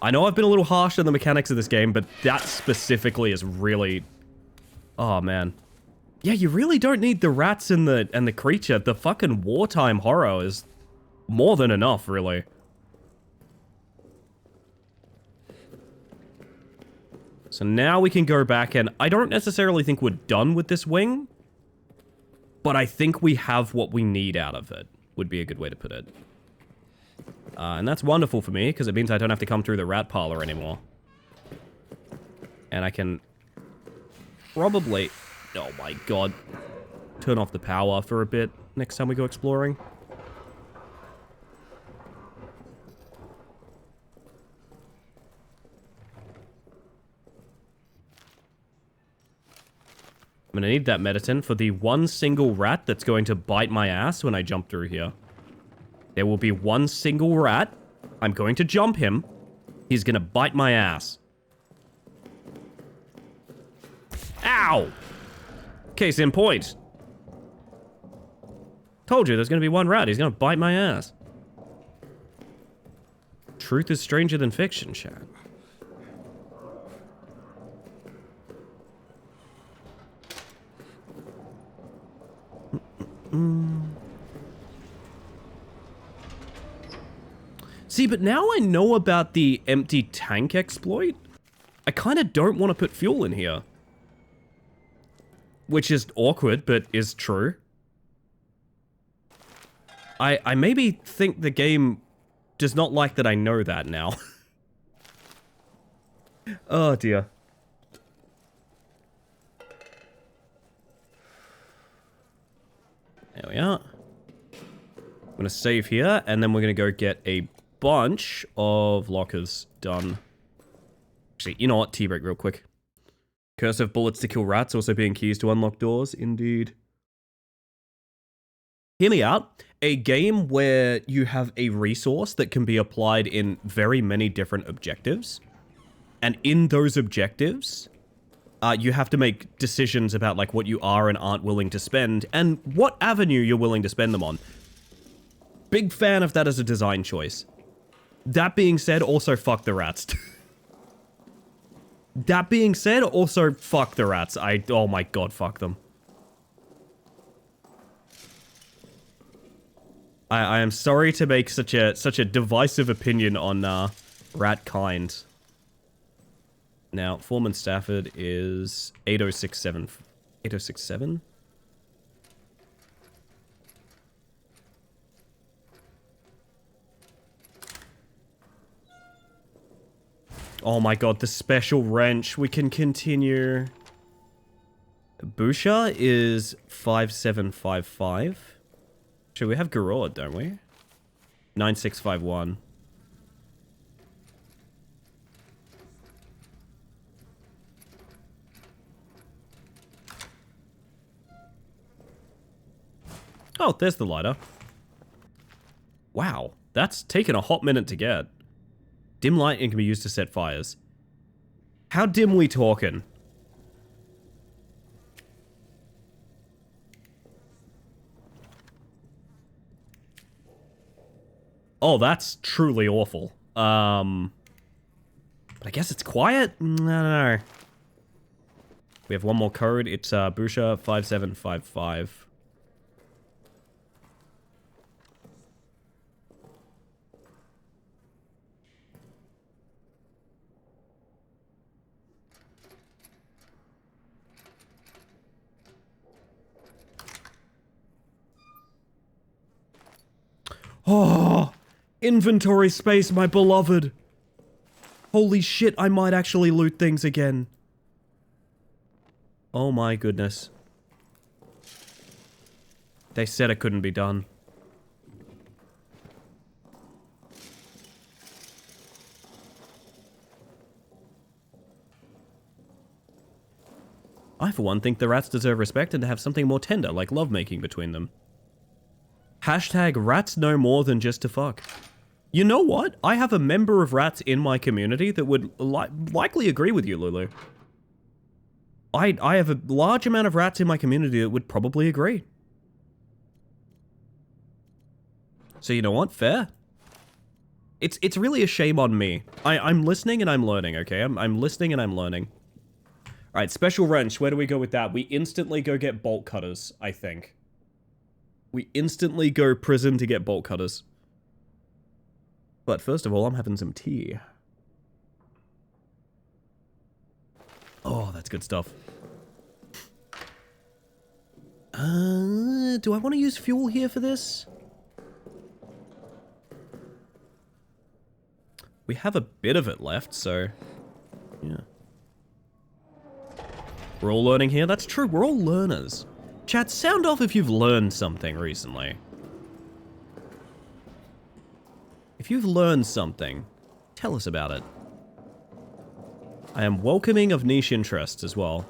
I know I've been a little harsh on the mechanics of this game, but that specifically is really... Oh, man. Yeah, you really don't need the rats and the creature. The fucking wartime horror is more than enough, really. So now we can go back and... I don't necessarily think we're done with this wing, but I think we have what we need out of it, would be a good way to put it. And that's wonderful for me, because it means I don't have to come through the rat parlor anymore. And I can probably... Oh my god. Turn off the power for a bit next time we go exploring. I'm gonna need that medicine for the one single rat that's going to bite my ass when I jump through here. There will be one single rat. I'm going to jump him. He's gonna bite my ass. Ow! Case in point. Told you there's gonna be one rat. He's gonna bite my ass. Truth is stranger than fiction, chat. See, but now I know about the empty tank exploit. I kind of don't want to put fuel in here. Which is awkward, but is true. I maybe think the game does not like that I know that now. Oh dear. There we are. I'm gonna save here, and then we're gonna go get a bunch of lockers done. Actually, you know what? Tea break real quick. Curse of bullets to kill rats, also being keys to unlock doors. Indeed. Hear me out. A game where you have a resource that can be applied in very many different objectives. And in those objectives, you have to make decisions about like what you are and aren't willing to spend and what avenue you're willing to spend them on. Big fan of that as a design choice. That being said, also fuck the rats. That being said, also fuck the rats. Oh my god, fuck them. I am sorry to make such a divisive opinion on rat kind. Now, Foreman Stafford is 8067. 8067? Oh my god, the special wrench. We can continue. Busha is 5755. Actually, we have Garord, don't we? 9651. Oh, there's the lighter. Wow, that's taken a hot minute to get. Dim lighting can be used to set fires. How dim we talking? Oh, that's truly awful. But I guess it's quiet? I don't know. We have one more code. It's Busha 5755. Oh, inventory space, my beloved. Holy shit, I might actually loot things again. Oh my goodness. They said it couldn't be done. I, for one, think the rats deserve respect and to have something more tender, like lovemaking between them. Hashtag rats know more than just to fuck. You know what? I have a member of rats in my community that would likely agree with you, Lulu. I have a large amount of rats in my community that would probably agree. So you know what? Fair. It's really a shame on me. I'm listening and I'm learning, okay? I'm listening and I'm learning. Alright, special wrench. Where do we go with that? We instantly go get bolt cutters, I think. We instantly go prison to get bolt cutters. But first of all, I'm having some tea. Oh, that's good stuff. Do I want to use fuel here for this? We have a bit of it left, so... yeah. We're all learning here. That's true, we're all learners. Chat, sound off if you've learned something recently. If you've learned something, tell us about it. I am welcoming of niche interests as well.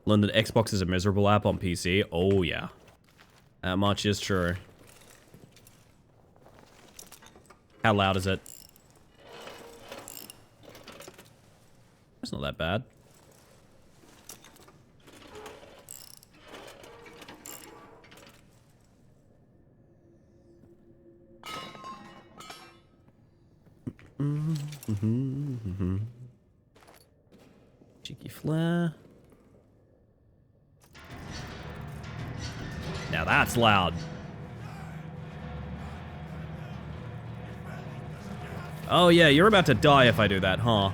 Learned that Xbox is a miserable app on PC. Oh yeah. That much is true. How loud is it? It's not that bad. Cheeky flare. Now that's loud. Oh yeah, you're about to die if I do that, huh?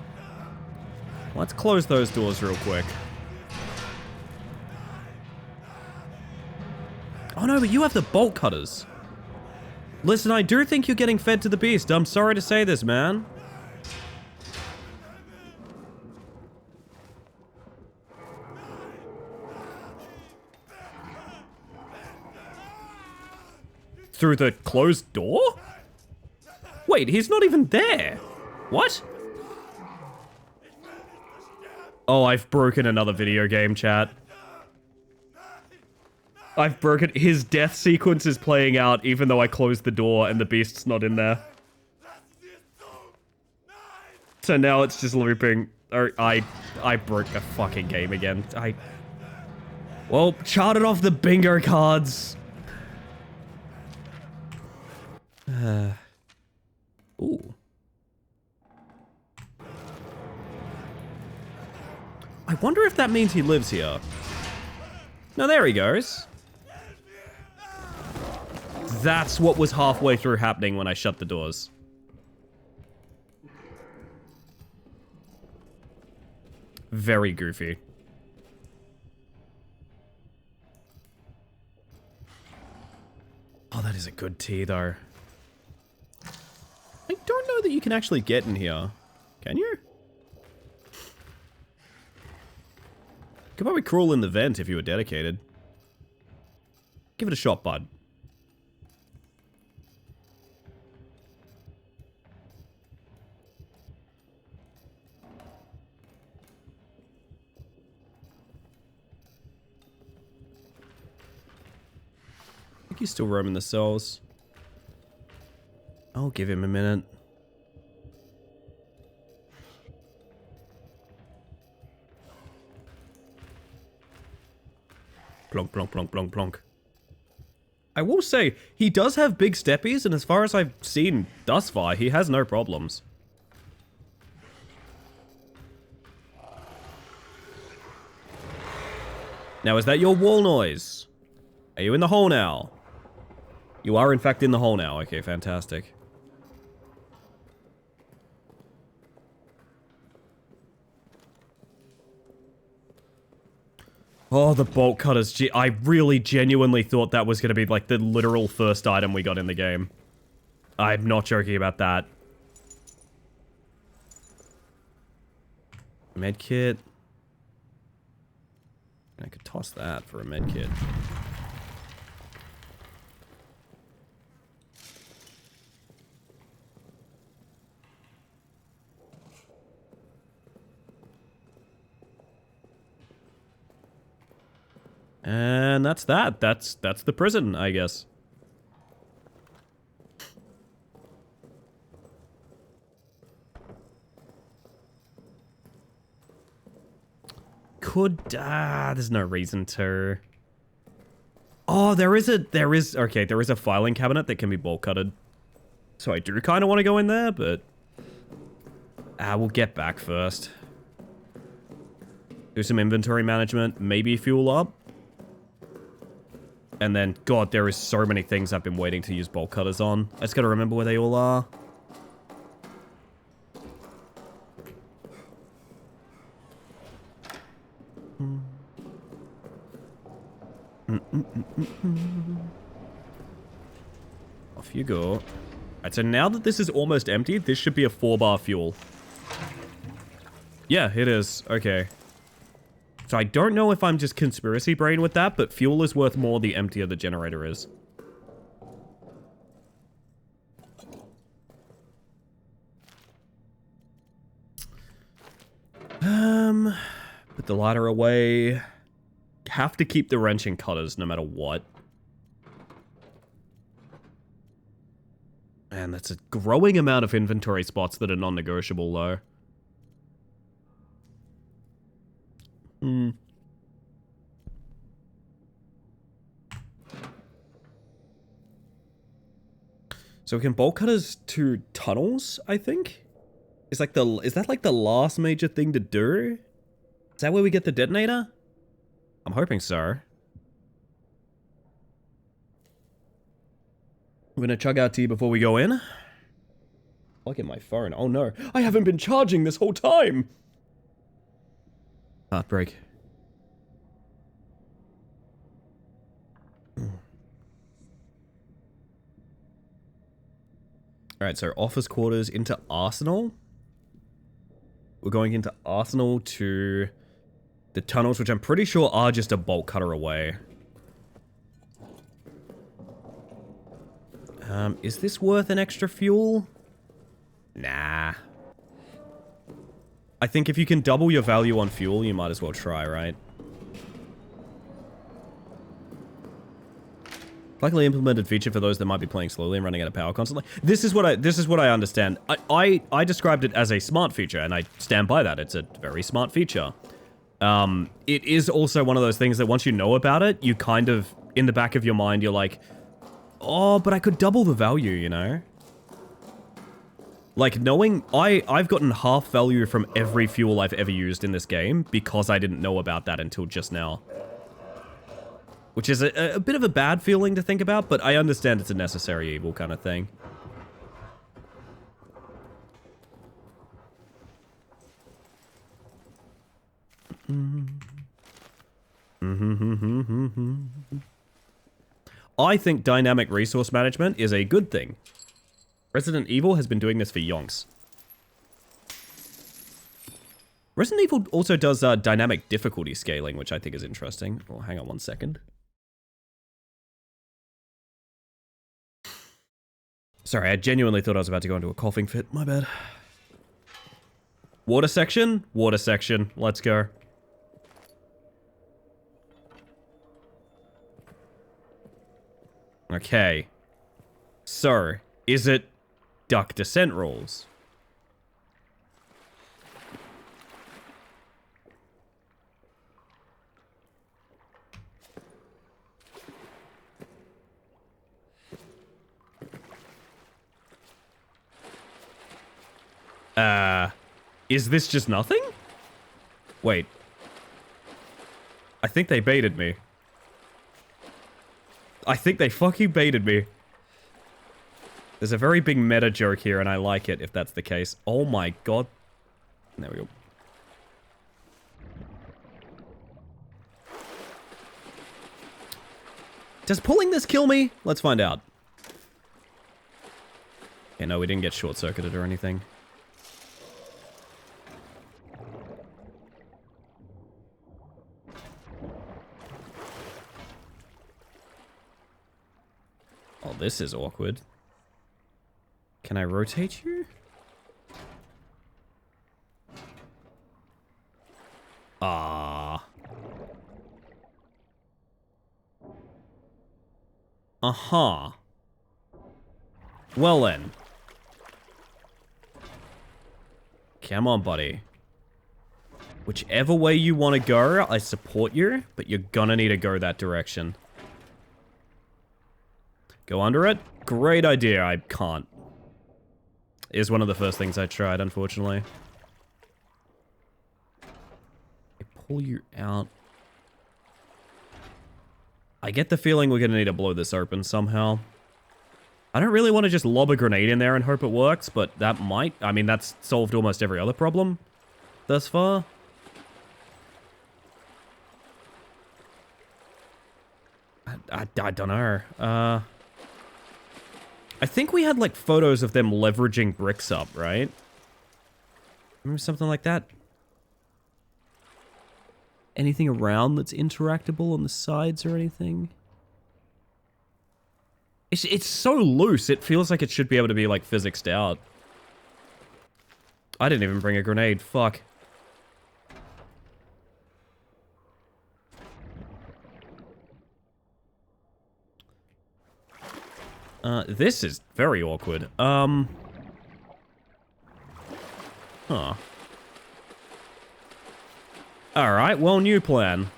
Let's close those doors real quick. Oh no, but you have the bolt cutters. Listen, I do think you're getting fed to the beast. I'm sorry to say this, man. Through the closed door? Wait, he's not even there. What? Oh, I've broken another video game, chat. I've broken... His death sequence is playing out even though I closed the door and the beast's not in there. So now it's just looping. Or I broke the fucking game again. Well, charted off the bingo cards. Ooh. I wonder if that means he lives here. No, there he goes. That's what was halfway through happening when I shut the doors. Very goofy. Oh, that is a good tea, though. I don't know that you can actually get in here. Can you? Could probably crawl in the vent if you were dedicated. Give it a shot, bud. I think he's still roaming the cells. I'll give him a minute. Plonk, plonk, plonk, plonk, plonk. I will say, he does have big steppies, and as far as I've seen thus far, he has no problems. Now, is that your wall noise? Are you in the hole now? You are, in fact, in the hole now. Okay, fantastic. Oh, the bolt cutters. I really genuinely thought that was going to be like the literal first item we got in the game. I'm not joking about that. Medkit. I could toss that for a medkit. And that's that. That's the prison, I guess. There's no reason to. Oh, there is a filing cabinet that can be bolt cutted. So I do kind of want to go in there, but we'll get back first. Do some inventory management, maybe fuel up. And then, God, there is so many things I've been waiting to use bolt cutters on. I just gotta remember where they all are. Off you go. Alright, so now that this is almost empty, this should be a 4-bar fuel. Yeah, it is. Okay. So I don't know if I'm just conspiracy brain with that, but fuel is worth more the emptier the generator is. Put the lighter away. Have to keep the wrenching cutters no matter what. Man, that's a growing amount of inventory spots that are non-negotiable, though. So we can bolt cutters to tunnels, I think? Is that like the last major thing to do? Is that where we get the detonator? I'm hoping so. We're gonna chug our tea before we go in. Plug in my phone. Oh no, I haven't been charging this whole time! Heartbreak. Alright, so office quarters into Arsenal. We're going into Arsenal to the tunnels, which I'm pretty sure are just a bolt cutter away. Is this worth an extra fuel? Nah. I think if you can double your value on fuel, you might as well try, right? Likely implemented feature for those that might be playing slowly and running out of power constantly. This is what I understand. I described it as a smart feature, and I stand by that. It's a very smart feature. It is also one of those things that once you know about it, you kind of, in the back of your mind, you're like, oh, but I could double the value, you know? Like, knowing, I've gotten half value from every fuel I've ever used in this game because I didn't know about that until just now. Which is a bit of a bad feeling to think about, but I understand it's a necessary evil kind of thing. I think dynamic resource management is a good thing. Resident Evil has been doing this for yonks. Resident Evil also does dynamic difficulty scaling, which I think is interesting. Oh, hang on one second. Sorry, I genuinely thought I was about to go into a coughing fit. My bad. Water section? Water section. Let's go. Okay. So, is it duck descent rules? Is this just nothing? Wait. I think they baited me. I think they fucking baited me. There's a very big meta joke here, and I like it if that's the case. Oh my god. There we go. Does pulling this kill me? Let's find out. Okay, no, we didn't get short-circuited or anything. Oh, this is awkward. Can I rotate you? Ah. Uh-huh. Well then. Come on, buddy. Whichever way you want to go, I support you, but you're gonna need to go that direction. Go under it? Great idea. I can't. Is one of the first things I tried, unfortunately. I pull you out. I get the feeling we're gonna need to blow this open somehow. I don't really want to just lob a grenade in there and hope it works, but that might. I mean, that's solved almost every other problem thus far. I don't know. I think we had, like, photos of them leveraging bricks up, right? Remember something like that? Anything around that's interactable on the sides or anything? It's so loose, it feels like it should be able to be, like, physicsed out. I didn't even bring a grenade, fuck. This is very awkward. Huh. Alright, well, new plan.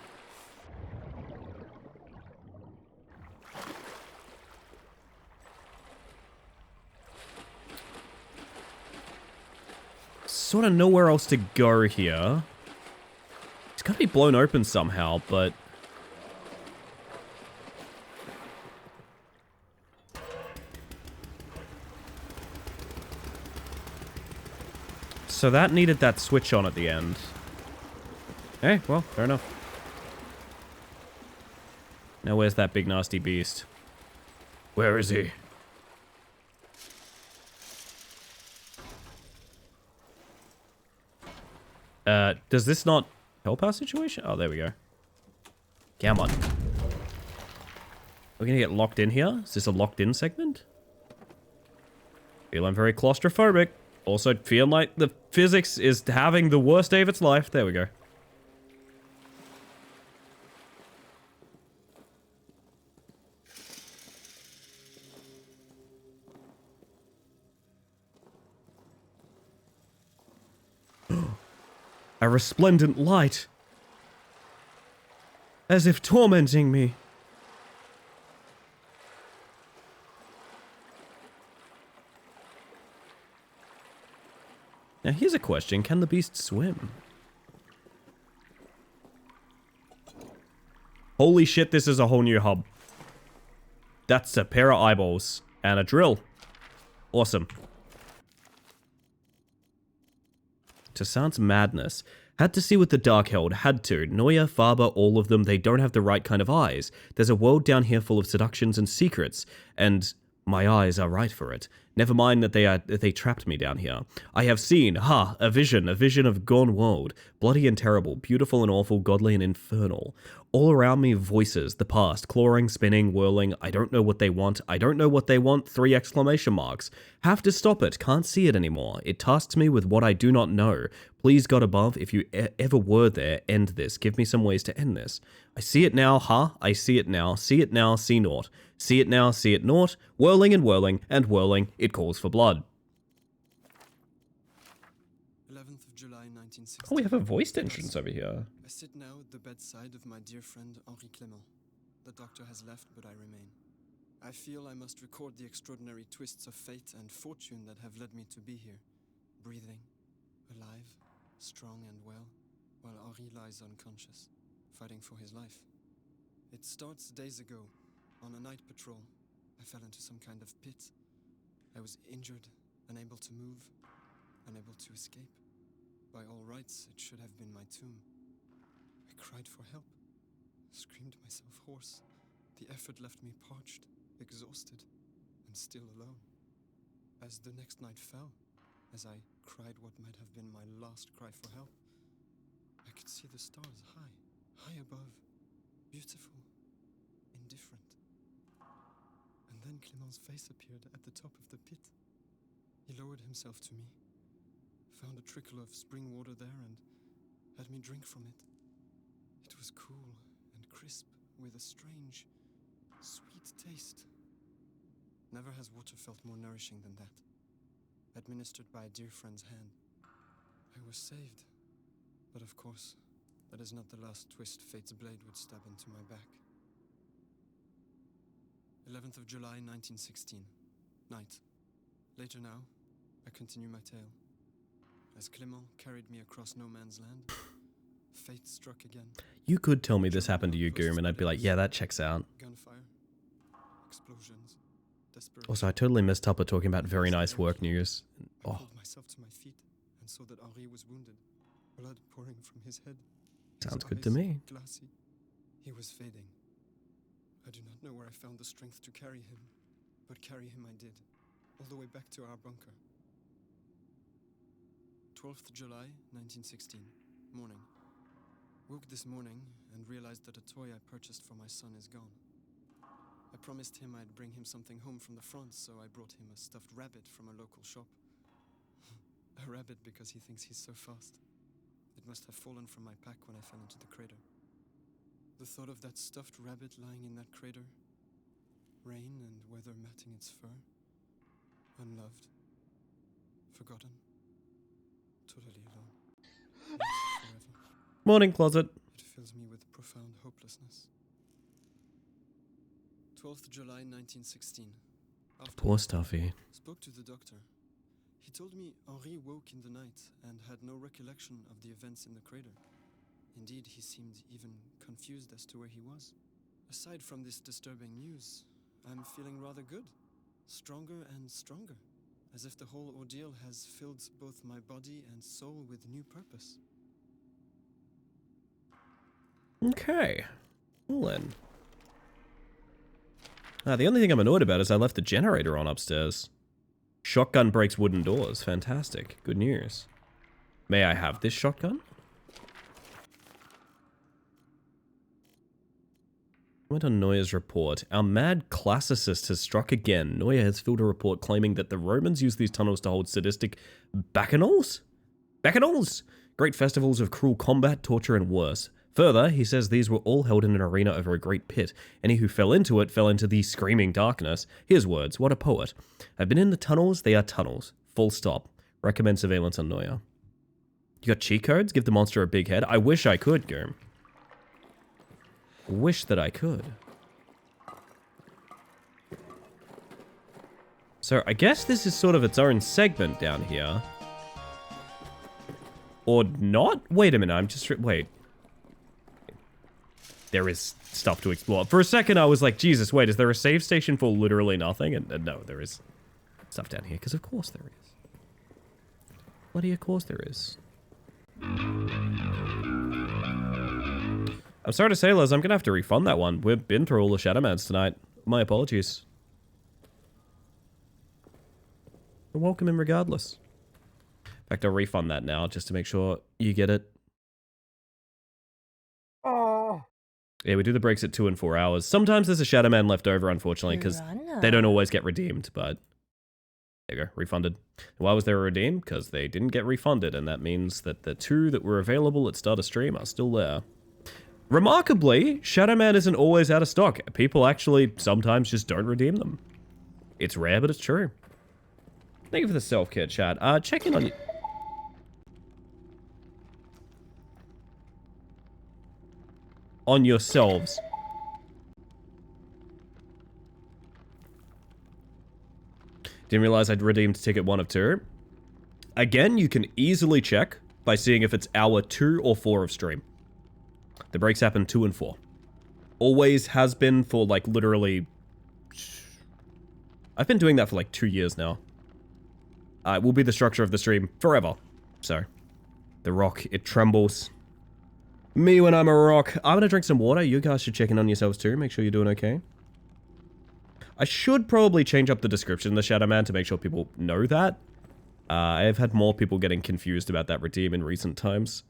Sort of nowhere else to go here. It's gotta be blown open somehow, but... So that needed that switch on at the end. Okay, well, fair enough. Now where's that big nasty beast? Where is he? Does this not help our situation? Oh, there we go. Come on. We're gonna get locked in here? Is this a locked in segment? Feel I'm very claustrophobic. Also feel like the physics is having the worst day of its life. There we go. A resplendent light. As if tormenting me. Now here's a question. Can the beast swim? Holy shit, this is a whole new hub. That's a pair of eyeballs. And a drill. Awesome. Toussaint's madness. Had to see what the Dark held. Had to. Neuer, Faber, all of them, they don't have the right kind of eyes. There's a world down here full of seductions and secrets. And my eyes are right for it. Never mind that they trapped me down here. I have seen, a vision of gone world. Bloody and terrible, beautiful and awful, godly and infernal. All around me, voices, the past, clawing, spinning, whirling. I don't know what they want. I don't know what they want. 3 exclamation marks. Have to stop it. Can't see it anymore. It tasks me with what I do not know. Please, God above, if you ever were there, end this. Give me some ways to end this. I see it now, I see it now. See it now, see naught. See it now, see it naught. Whirling and whirling and whirling. It calls for blood. 11th of July, 1960. Oh, we have a voiced entrance over here. I sit now at the bedside of my dear friend Henri Clément. The doctor has left, but I remain. I feel I must record the extraordinary twists of fate and fortune that have led me to be here. Breathing, alive, strong and well, while Henri lies unconscious, fighting for his life. It starts days ago. On a night patrol, I fell into some kind of pit. I was injured, unable to move, unable to escape. By all rights, it should have been my tomb. I cried for help, screamed myself hoarse. The effort left me parched, exhausted, and still alone. As the next night fell, as I cried what might have been my last cry for help, I could see the stars high above, beautiful, indifferent. And then Clément's face appeared at the top of the pit. He lowered himself to me, found a trickle of spring water there, and had me drink from it. It was cool and crisp, with a strange, sweet taste. Never has water felt more nourishing than that. Administered by a dear friend's hand. I was saved. But of course, that is not the last twist fate's blade would stab into my back. 11th of July, 1916. Night. Later now, I continue my tale. As Clément carried me across no man's land, fate struck again. You could tell me this happened to you, Goom, and I'd be like, yeah, that checks out. Gunfire, explosions, desperation. Also, I totally messed up at talking about very nice work news. I Oh, pulled myself to my feet and saw that Henri was wounded, blood pouring from his head. sounds His good to eyes me. Glassy. He was fading. I do not know where I found the strength to carry him, but carry him I did, all the way back to our bunker. 12th July, 1916. Morning. Woke this morning and realized that a toy I purchased for my son is gone. I promised him I'd bring him something home from the front, so I brought him a stuffed rabbit from a local shop. A rabbit because he thinks he's so fast. It must have fallen from my pack when I fell into the crater. The thought of that stuffed rabbit lying in that crater, rain and weather matting its fur, unloved, forgotten, totally alone, lost forever. Morning, closet. It fills me with profound hopelessness. 12th July 1916. Poor Stuffy. Spoke to the doctor. He told me Henri woke in the night and had no recollection of the events in the crater. Indeed, he seemed even confused as to where he was. Aside from this disturbing news, I'm feeling rather good. Stronger and stronger. As if the whole ordeal has filled both my body and soul with new purpose. Okay. Well then. The only thing I'm annoyed about is I left the generator on upstairs. Shotgun breaks wooden doors. Fantastic. Good news. May I have this shotgun? Comment on Neuer's report. Our mad classicist has struck again. Neuer has filled a report claiming that the Romans used these tunnels to hold sadistic bacchanals? Bacchanals! Great festivals of cruel combat, torture, and worse. Further, he says these were all held in an arena over a great pit. Any who fell into it fell into the screaming darkness. His words, what a poet. I've been in the tunnels, they are tunnels. Full stop. Recommend surveillance on Neuer. You got cheat codes? Give the monster a big head? I wish I could, Goom. Wish that I could. So I guess this is sort of its own segment down here. Or not? Wait a minute, I'm just... Wait. There is stuff to explore. For a second I was like, Jesus, wait, is there a save station for literally nothing? And no, there is stuff down here, because of course there is. Bloody of course there is. I'm sorry to say, Liz, I'm going to have to refund that one. We've been through all the Shadowmans tonight. My apologies. You're welcome in regardless. In fact, I'll refund that now just to make sure you get it. Oh. Yeah, we do the breaks at 2 and 4 hours. Sometimes there's a Shadowman left over, unfortunately, because they don't always get redeemed, but there you go, refunded. And why was they redeemed? Because they didn't get refunded, and that means that the 2 that were available at start of stream are still there. Remarkably, Shadowman isn't always out of stock. People actually sometimes just don't redeem them. It's rare, but it's true. Thank you for the self-care, chat. Check in on you. On yourselves. Didn't realize I'd redeemed ticket 1 of 2. Again, you can easily check by seeing if it's hour 2 or 4 of stream. The breaks happen 2 and 4. Always has been for like literally... I've been doing that for like 2 years now. It will be the structure of the stream forever. So, the rock, it trembles. Me when I'm a rock. I'm gonna drink some water. You guys should check in on yourselves too. Make sure you're doing okay. I should probably change up the description of the Shadowman to make sure people know that. I have had more people getting confused about that redeem in recent times.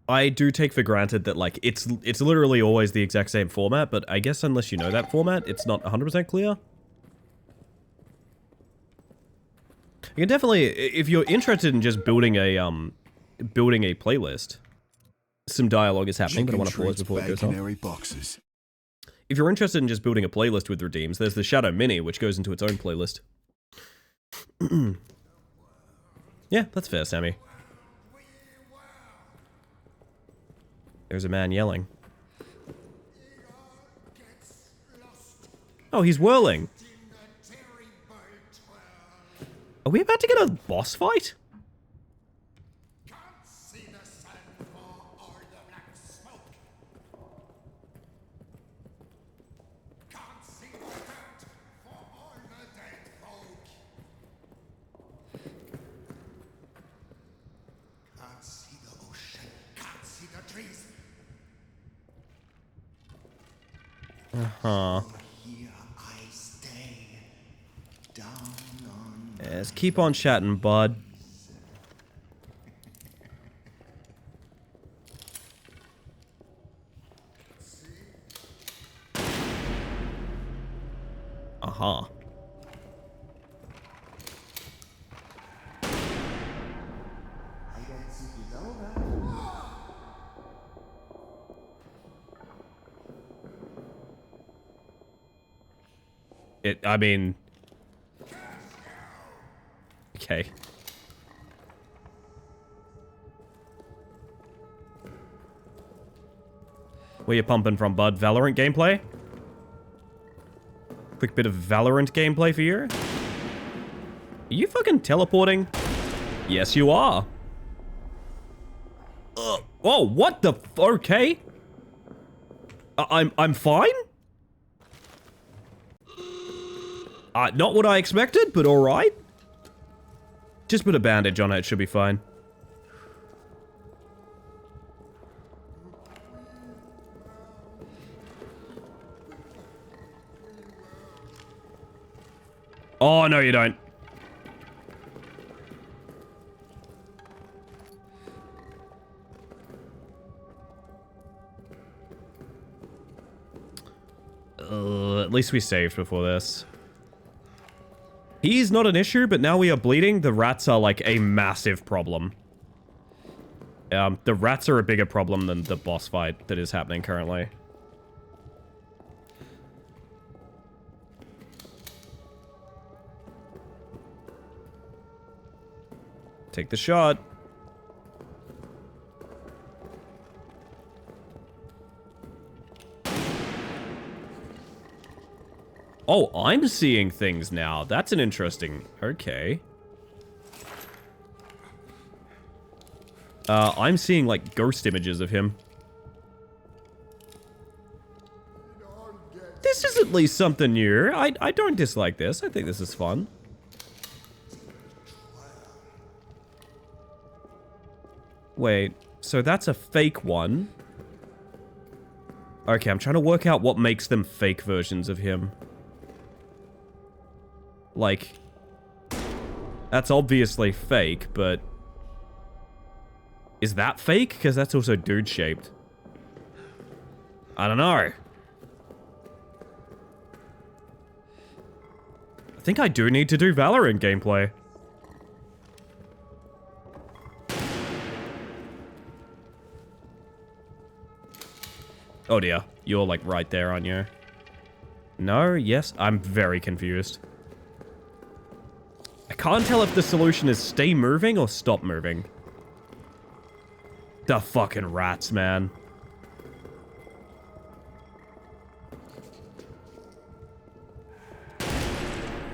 I do take for granted that, like, it's literally always the exact same format, but I guess unless you know that format, it's not 100% clear. You can definitely, if you're interested in just building a playlist, some dialogue is happening, but I want to pause before it goes on. Boxes. If you're interested in just building a playlist with redeems, there's the Shadow Mini, which goes into its own playlist. Yeah, that's fair, Sammy. There's a man yelling. Oh, he's whirling. Are we about to get a boss fight? Uh-huh. Yes, keep on chatting, bud. Uh-huh. I mean... Okay. Where you pumping from, bud? Valorant gameplay? Quick bit of Valorant gameplay for you? Are you fucking teleporting? Yes, you are. Oh, what the okay? I'm fine? Not what I expected, but alright. Just put a bandage on it, it should be fine. Oh, no you don't. At least we saved before this. He's not an issue, but now we are bleeding. The rats are like a massive problem. The rats are a bigger problem than the boss fight that is happening currently. Take the shot. Oh, I'm seeing things now. That's an interesting... Okay. I'm seeing, like, ghost images of him. This is at least something new. I don't dislike this. I think this is fun. Wait, so that's a fake one. Okay, I'm trying to work out what makes them fake versions of him. Like, that's obviously fake, but... Is that fake? Because that's also dude-shaped. I don't know. I think I do need to do Valorant gameplay. Oh dear, you're like right there, aren't you? No, yes, I'm very confused. I can't tell if the solution is stay moving or stop moving. The fucking rats, man.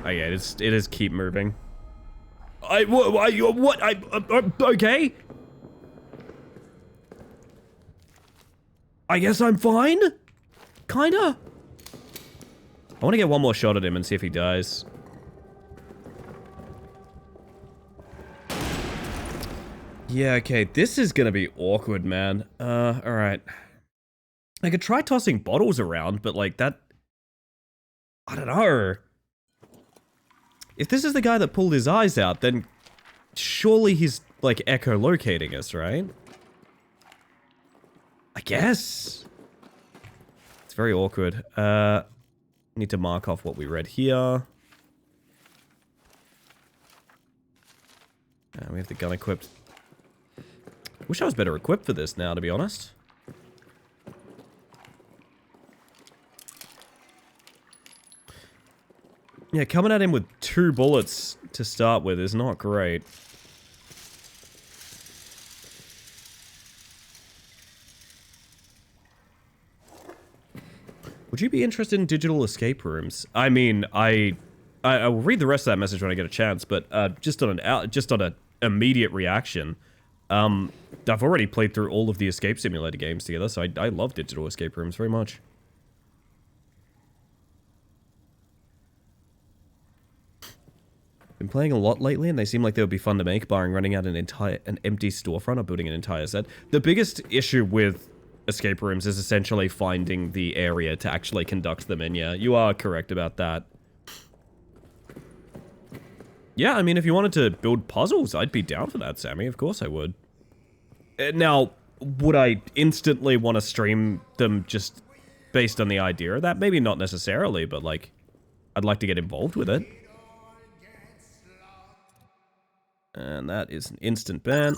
Oh yeah, it is keep moving. Okay. I guess I'm fine? Kinda? I want to get one more shot at him and see if he dies. Yeah, okay, this is gonna be awkward, man. Alright. I could try tossing bottles around, but like that... I don't know. If this is the guy that pulled his eyes out, then surely he's like echolocating us, right? I guess. It's very awkward. Need to mark off what we read here. We have the gun equipped. Wish I was better equipped for this now, to be honest. Yeah, coming at him with 2 bullets to start with is not great. Would you be interested in digital escape rooms? I mean, I will read the rest of that message when I get a chance, but just on an immediate reaction, I've already played through all of the escape simulator games together, so I love digital escape rooms very much. Been playing a lot lately, and they seem like they would be fun to make, barring running out an empty storefront or building an entire set. The biggest issue with escape rooms is essentially finding the area to actually conduct them in. Yeah, you are correct about that. Yeah, I mean, if you wanted to build puzzles, I'd be down for that, Sammy. Of course I would. Now, would I instantly want to stream them just based on the idea of that? Maybe not necessarily, but like, I'd like to get involved with it. And that is an instant ban.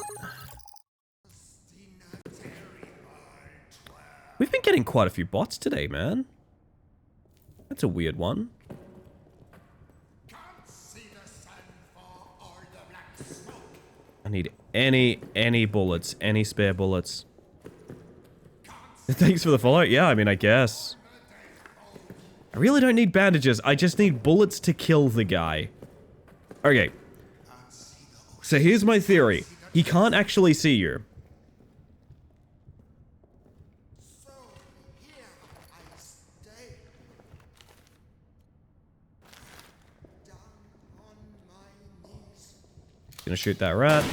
We've been getting quite a few bots today, man. That's a weird one. I need any bullets, any spare bullets. Thanks for the follow. Yeah, I mean, I guess. I really don't need bandages. I just need bullets to kill the guy. Okay. So here's my theory. He can't actually see you. Gonna shoot that rat.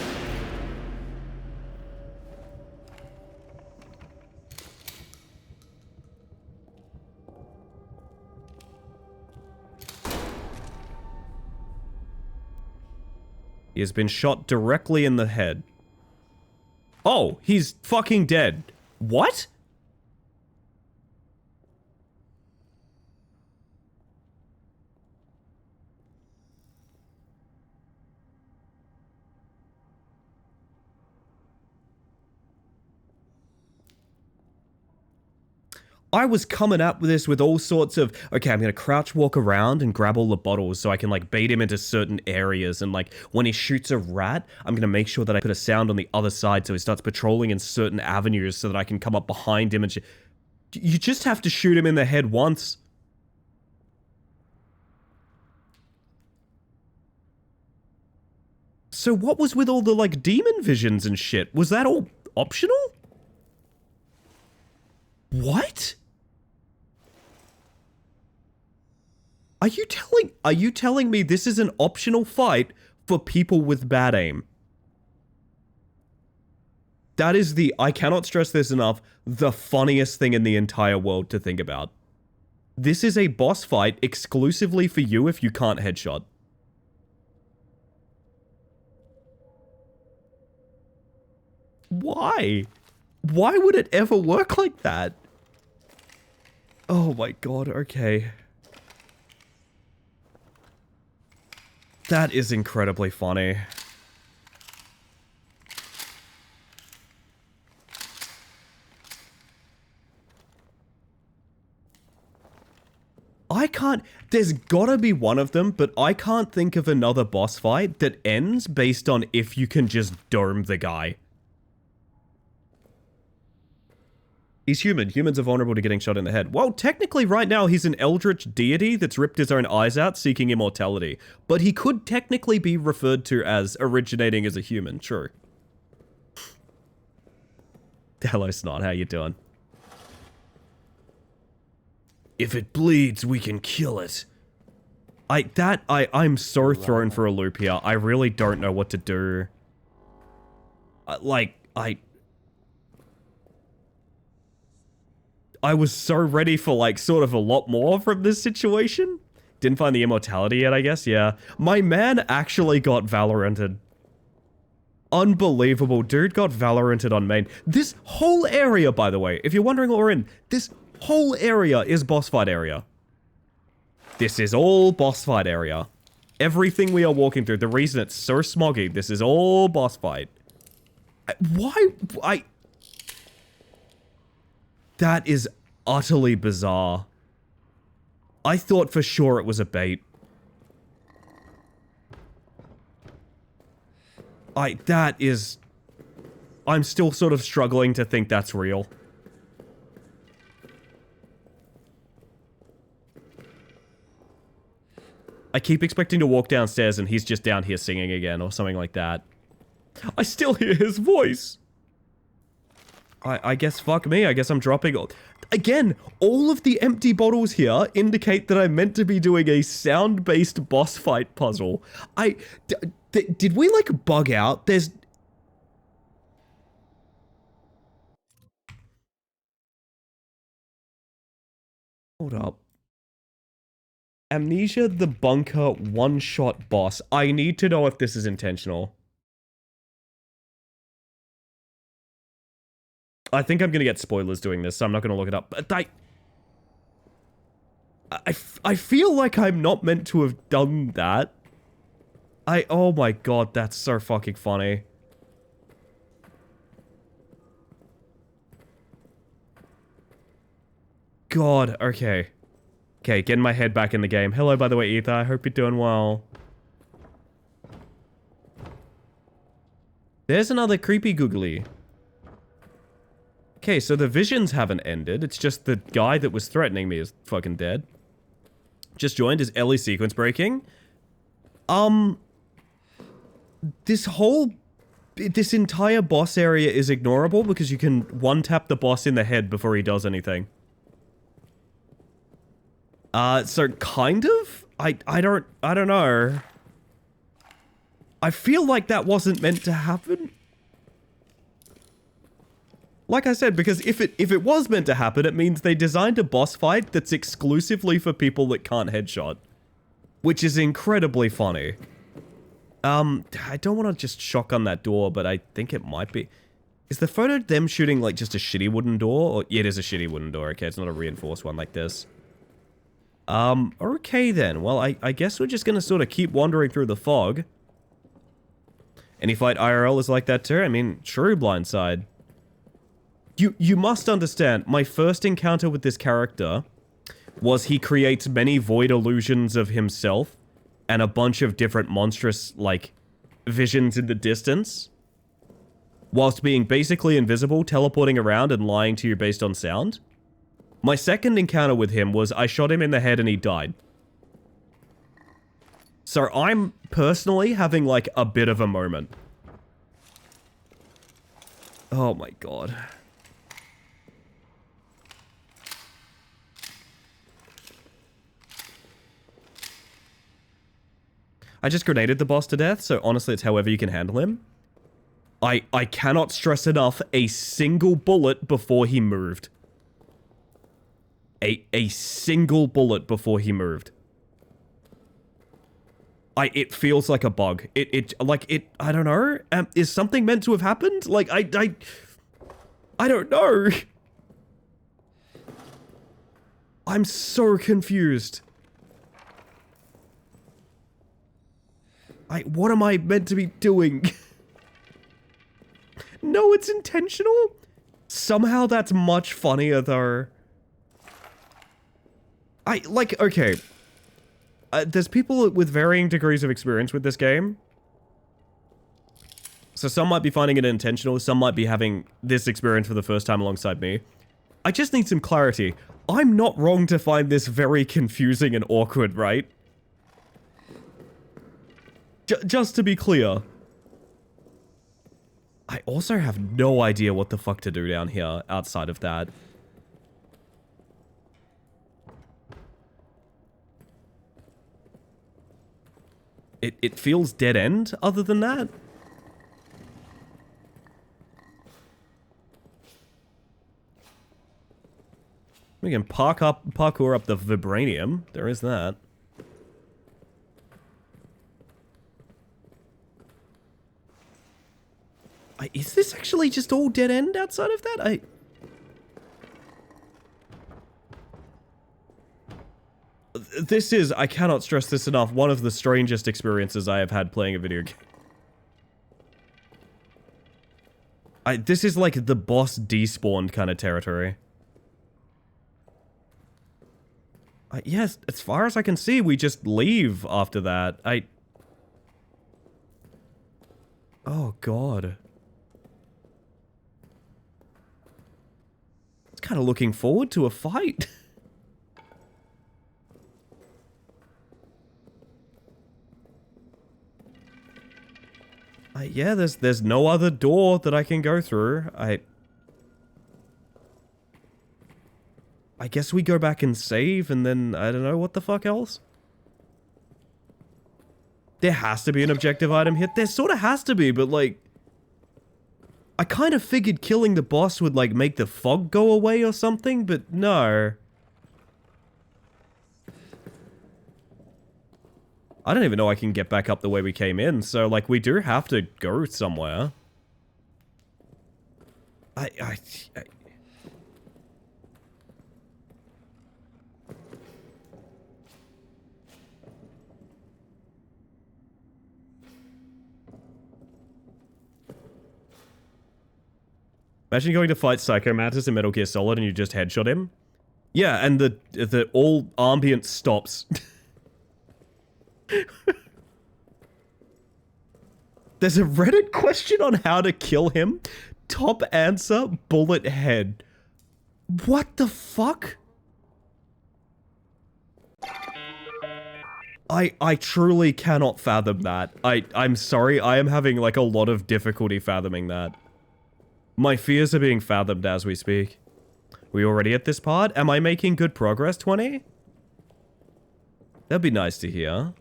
He has been shot directly in the head. Oh, he's fucking dead. What? I was coming up with this with all sorts of, okay, I'm going to crouch walk around and grab all the bottles so I can like bait him into certain areas. And like when he shoots a rat, I'm going to make sure that I put a sound on the other side so he starts patrolling in certain avenues so that I can come up behind him and you just have to shoot him in the head once. So what was with all the like demon visions and shit? Was that all optional? What? Are you telling me this is an optional fight for people with bad aim? That is I cannot stress this enough, the funniest thing in the entire world to think about. This is a boss fight exclusively for you if you can't headshot. Why? Why would it ever work like that? Oh my god, okay. That is incredibly funny. There's gotta be one of them, but I can't think of another boss fight that ends based on if you can just dome the guy. He's human. Humans are vulnerable to getting shot in the head. Well, technically right now he's an eldritch deity that's ripped his own eyes out seeking immortality. But he could technically be referred to as originating as a human, true. Hello, Snot, how you doing? If it bleeds, we can kill it. I'm so thrown for a loop here. I really don't know what to do. I was so ready for, like, sort of a lot more from this situation. Didn't find the immortality yet, I guess, yeah. My man actually got Valoranted. Unbelievable. Dude got Valoranted on main. This whole area, by the way, if you're wondering what we're in, this whole area is boss fight area. This is all boss fight area. Everything we are walking through, the reason it's so smoggy, this is all boss fight. That is utterly bizarre. I thought for sure it was a bait. I'm still sort of struggling to think that's real. I keep expecting to walk downstairs and he's just down here singing again or something like that. I still hear his voice. I guess fuck me. I guess I'm dropping. Again, all of the empty bottles here indicate that I'm meant to be doing a sound-based boss fight puzzle. Did we, like, bug out? Hold up. Amnesia the Bunker one-shot boss. I need to know if this is intentional. I think I'm gonna get spoilers doing this, so I'm not gonna look it up. But I feel like I'm not meant to have done that. Oh my god, that's so fucking funny. God, okay. Okay, getting my head back in the game. Hello, by the way, Ether. I hope you're doing well. There's another creepy googly. Okay, so the visions haven't ended. It's just the guy that was threatening me is fucking dead. Just joined. Is Ellie sequence breaking? This entire boss area is ignorable because you can one-tap the boss in the head before he does anything. So kind of? I don't know. I feel like that wasn't meant to happen. Like I said, because if it was meant to happen, it means they designed a boss fight that's exclusively for people that can't headshot. Which is incredibly funny. I don't want to just shotgun that door, but I think it might be. Is the photo them shooting like just a shitty wooden door? Or, yeah, it is a shitty wooden door. Okay, it's not a reinforced one like this. Okay then. Well, I guess we're just gonna sort of keep wandering through the fog. Any fight IRL is like that too? I mean, true, Blindside. You must understand, my first encounter with this character was he creates many void illusions of himself and a bunch of different monstrous, like, visions in the distance, whilst being basically invisible, teleporting around and lying to you based on sound. My second encounter with him was I shot him in the head and he died. So I'm personally having, like, a bit of a moment. Oh my god. I just grenaded the boss to death, so honestly it's however you can handle him. I cannot stress enough, a single bullet before he moved. A single bullet before he moved. It feels like a bug. I don't know. Is something meant to have happened? Like, I don't know. I'm so confused. What am I meant to be doing? No, it's intentional? Somehow that's much funnier, though. Okay. There's people with varying degrees of experience with this game. So some might be finding it intentional, some might be having this experience for the first time alongside me. I just need some clarity. I'm not wrong to find this very confusing and awkward, right? Just to be clear. I also have no idea what the fuck to do down here outside of that. It feels dead end other than that. We can parkour up the vibranium. There is that. Is this actually just all dead end outside of that? This is, I cannot stress this enough, one of the strangest experiences I have had playing a video game. This is like the boss despawned kind of territory. Yes, as far as I can see, we just leave after that. Oh, God. I was kind of looking forward to a fight. Yeah, there's no other door that I can go through. I guess we go back and save, and then, I don't know, what the fuck else? There has to be an objective item here. There sort of has to be, but, like... I kind of figured killing the boss would, like, make the fog go away or something, but no. I don't even know I can get back up the way we came in, so, like, we do have to go somewhere. Imagine going to fight Psycho Mantis in Metal Gear Solid and you just headshot him. Yeah, and the all ambient stops. There's a Reddit question on how to kill him. Top answer, bullet head. What the fuck? I truly cannot fathom that. I'm sorry, I am having like a lot of difficulty fathoming that. My fears are being fathomed as we speak. We already at this part? Am I making good progress, 20? That'd be nice to hear.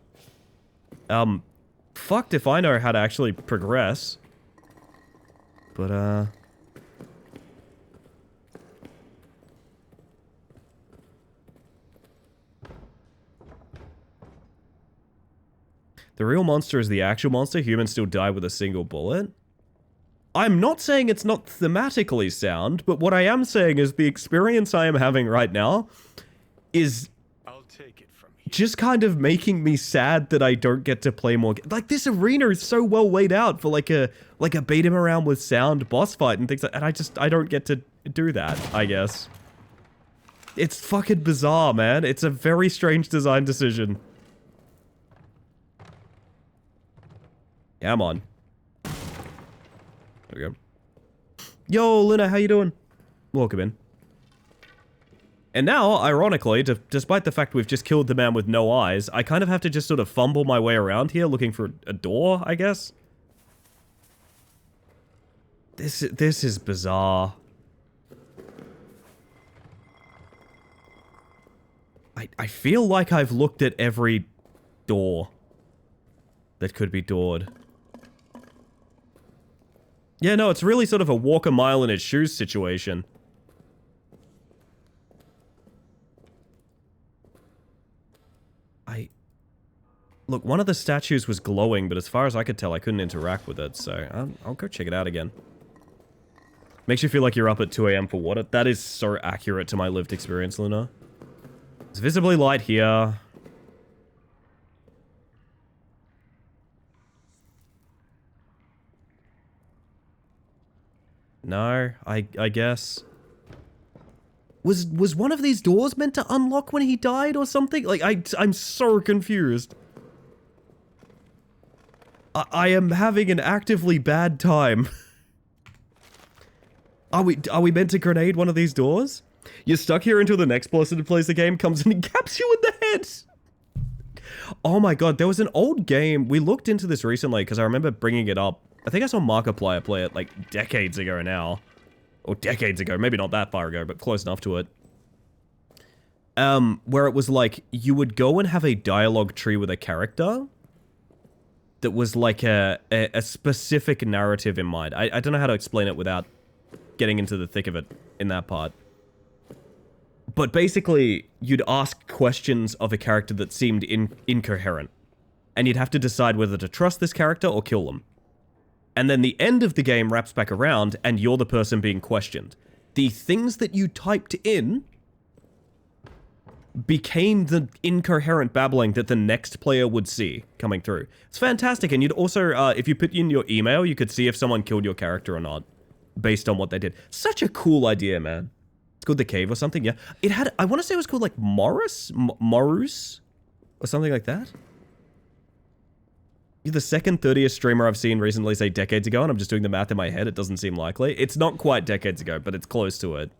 Fucked if I know how to actually progress. But, the real monster is the actual monster. Humans still die with a single bullet. I'm not saying it's not thematically sound, but what I am saying is the experience I am having right now is I'll take it from here. just kind of making me sad that I don't get to play more. Like, this arena is so well laid out for like a beat 'em around with sound boss fight and things like that. And I don't get to do that, I guess. It's fucking bizarre, man. It's a very strange design decision. Yeah, I'm on. There we go. Yo, Luna, how you doing? Welcome in. And now, ironically, despite the fact we've just killed the man with no eyes, I kind of have to just sort of fumble my way around here looking for a door, I guess. This is bizarre. I feel like I've looked at every door that could be doored. Yeah, no, it's really sort of a walk a mile in his shoes situation. Look, one of the statues was glowing, but as far as I could tell, I couldn't interact with it, so I'll go check it out again. Makes you feel like you're up at 2 AM for water. That is so accurate to my lived experience, Luna. It's visibly light here. No, I guess. Was one of these doors meant to unlock when he died or something? Like, I'm so confused. I am having an actively bad time. Are we meant to grenade one of these doors? You're stuck here until the next person who plays the game comes in and caps you in the head. Oh my god, there was an old game. We looked into this recently because I remember bringing it up. I think I saw Markiplier play it like decades ago now. Or decades ago, maybe not that far ago, but close enough to it. Where it was like, you would go and have a dialogue tree with a character that was like a specific narrative in mind. I don't know how to explain it without getting into the thick of it in that part. But basically, you'd ask questions of a character that seemed incoherent. And you'd have to decide whether to trust this character or kill them. And then the end of the game wraps back around, and you're the person being questioned. The things that you typed in became the incoherent babbling that the next player would see coming through. It's fantastic, and you'd also, if you put in your email, you could see if someone killed your character or not, based on what they did. Such a cool idea, man. It's called The Cave or something, yeah. It had, I want to say it was called like Morus? Morus? Or something like that? You're the second 30th streamer I've seen recently say decades ago, and I'm just doing the math in my head. It doesn't seem likely. It's not quite decades ago, but it's close to it.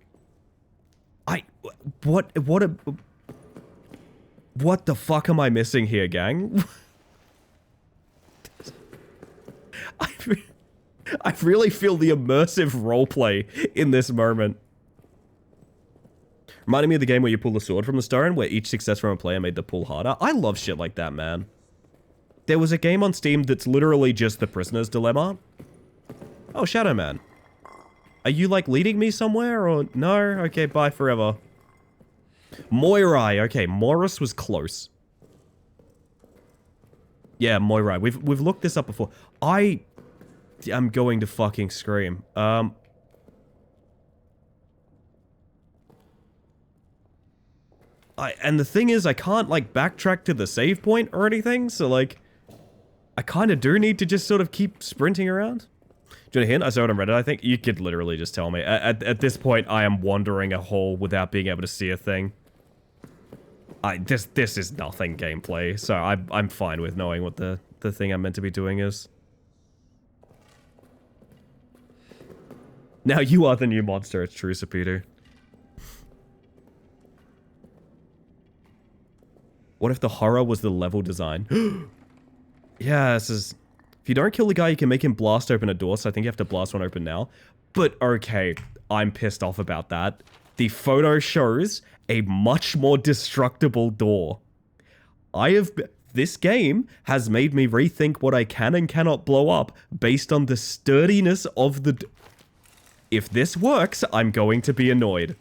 What the fuck am I missing here, gang? I really feel the immersive roleplay in this moment. Reminded me of the game where you pull the sword from the stone, where each success from a player made the pull harder. I love shit like that, man. There was a game on Steam that's literally just the prisoner's dilemma. Oh, Shadow Man. Are you, like, leading me somewhere, or no? Okay, bye forever. Moirai. Okay, Morris was close. Yeah, Moirai. We've looked this up before. I am going to fucking scream. And the thing is, I can't, like, backtrack to the save point or anything, so, like, I kind of do need to just sort of keep sprinting around. Do you want a hint? I saw it on Reddit, I think. You could literally just tell me. At this point, I am wandering a hole without being able to see a thing. This is nothing gameplay, so I'm fine with knowing what the thing I'm meant to be doing is. Now you are the new monster, it's true, Sapitu. What if the horror was the level design? Yeah, this is... If you don't kill the guy, you can make him blast open a door, so I think you have to blast one open now. But, okay, I'm pissed off about that. The photo shows a much more destructible door. This game has made me rethink what I can and cannot blow up based on the sturdiness of the... If this works, I'm going to be annoyed.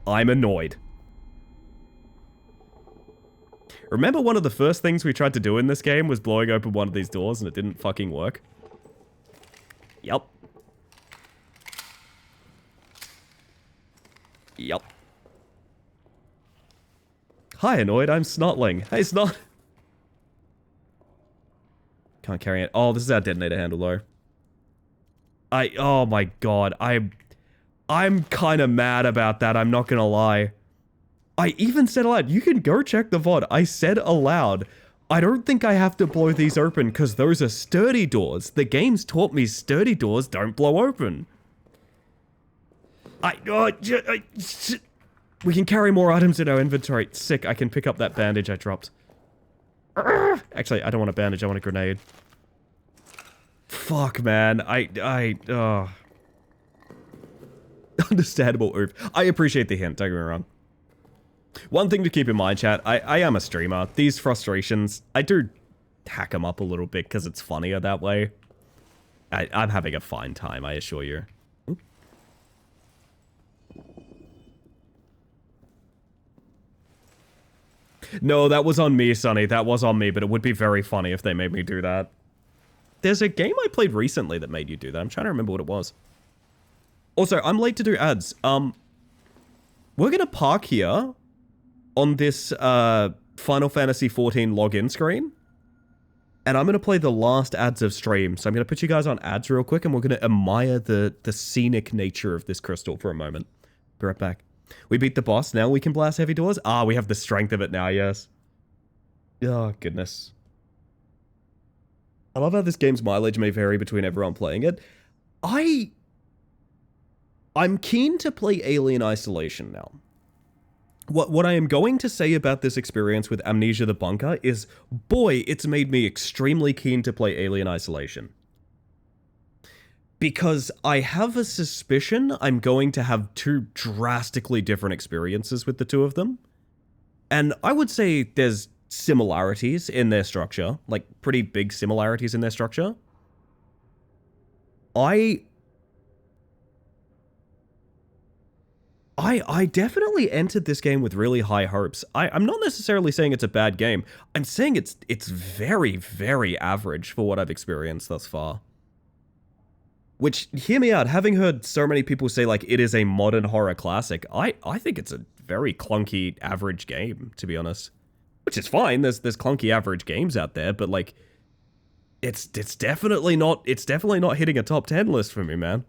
I'm annoyed. Remember one of the first things we tried to do in this game was blowing open one of these doors and it didn't fucking work? Yup. Yup. Hi, Annoyed, I'm Snotling. Hey, Snot. Can't carry it. Oh, this is our detonator handle, though. Oh my god, I'm kind of mad about that, I'm not gonna lie. I even said aloud, you can go check the VOD. I said aloud, I don't think I have to blow these open because those are sturdy doors. The game's taught me sturdy doors don't blow open. We can carry more items in our inventory. Sick, I can pick up that bandage I dropped. Actually, I don't want a bandage, I want a grenade. Fuck, man. Understandable, oof. I appreciate the hint, don't get me wrong. One thing to keep in mind, chat, I am a streamer. These frustrations, I do hack them up a little bit because it's funnier that way. I'm having a fine time, I assure you. Oop. No, that was on me, Sonny. That was on me, but it would be very funny if they made me do that. There's a game I played recently that made you do that. I'm trying to remember what it was. Also, I'm late to do ads. We're gonna park here on this Final Fantasy XIV login screen. And I'm going to play the last ads of stream. So I'm going to put you guys on ads real quick and we're going to admire the scenic nature of this crystal for a moment. Be right back. We beat the boss. Now we can blast heavy doors. Ah, we have the strength of it now, yes. Oh, goodness. I love how this game's mileage may vary between everyone playing it. I'm keen to play Alien Isolation now. What I am going to say about this experience with Amnesia the Bunker is, boy, it's made me extremely keen to play Alien Isolation. Because I have a suspicion I'm going to have two drastically different experiences with the two of them. And I would say there's similarities in their structure, like pretty big similarities in their structure. I definitely entered this game with really high hopes. I'm not necessarily saying it's a bad game. I'm saying it's very, very average for what I've experienced thus far. Which, hear me out, having heard so many people say like it is a modern horror classic, I think it's a very clunky average game, to be honest. Which is fine, there's clunky average games out there, but like it's definitely not hitting a top 10 list for me, man.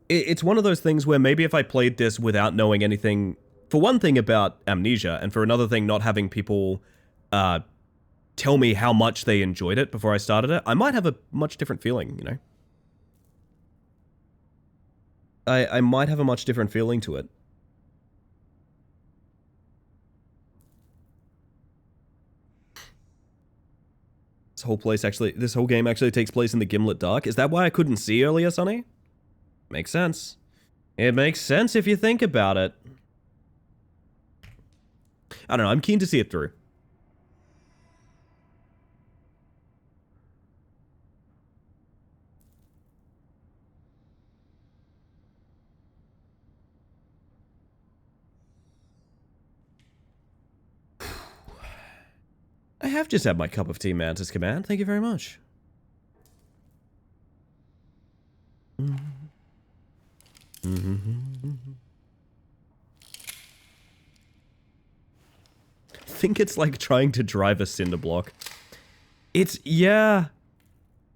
It's one of those things where maybe if I played this without knowing anything, for one thing about Amnesia, and for another thing not having people tell me how much they enjoyed it before I started it, I might have a much different feeling, you know? I might have a much different feeling to it. This whole game actually takes place in the Gimlet Dark. Is that why I couldn't see earlier, Sonny? Makes sense. It makes sense if you think about it. I don't know, I'm keen to see it through. I have just had my cup of tea, Mantis Command. Thank you very much. Think it's like trying to drive a cinder block. Yeah.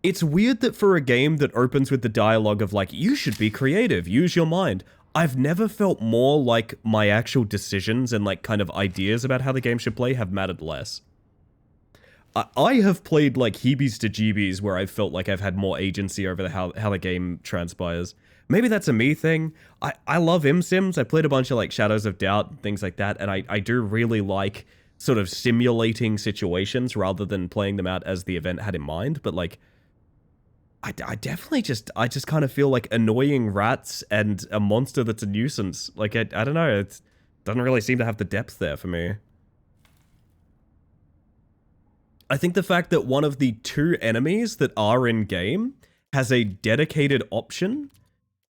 It's weird that for a game that opens with the dialogue of like, you should be creative, use your mind. I've never felt more like my actual decisions and like kind of ideas about how the game should play have mattered less. I have played like heebies to jeebies where I've felt like I've had more agency over how the game transpires. Maybe that's a me thing. I love Imsims. I played a bunch of like Shadows of Doubt, things like that, and I do really like sort of simulating situations rather than playing them out as the event had in mind, but like I definitely just kind of feel like annoying rats and a monster that's a nuisance. Like I don't know, it doesn't really seem to have the depth there for me. I think the fact that one of the two enemies that are in game has a dedicated option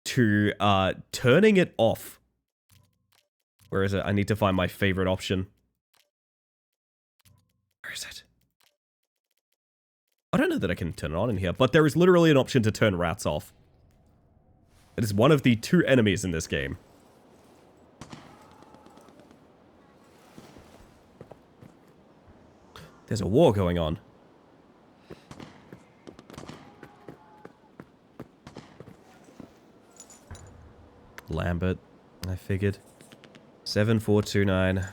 to turning it off. Where is it? I need to find my favorite option. Where is it? I don't know that I can turn it on in here, but there is literally an option to turn rats off. It is one of the two enemies in this game. There's a war going on. Lambert, I figured. 7429.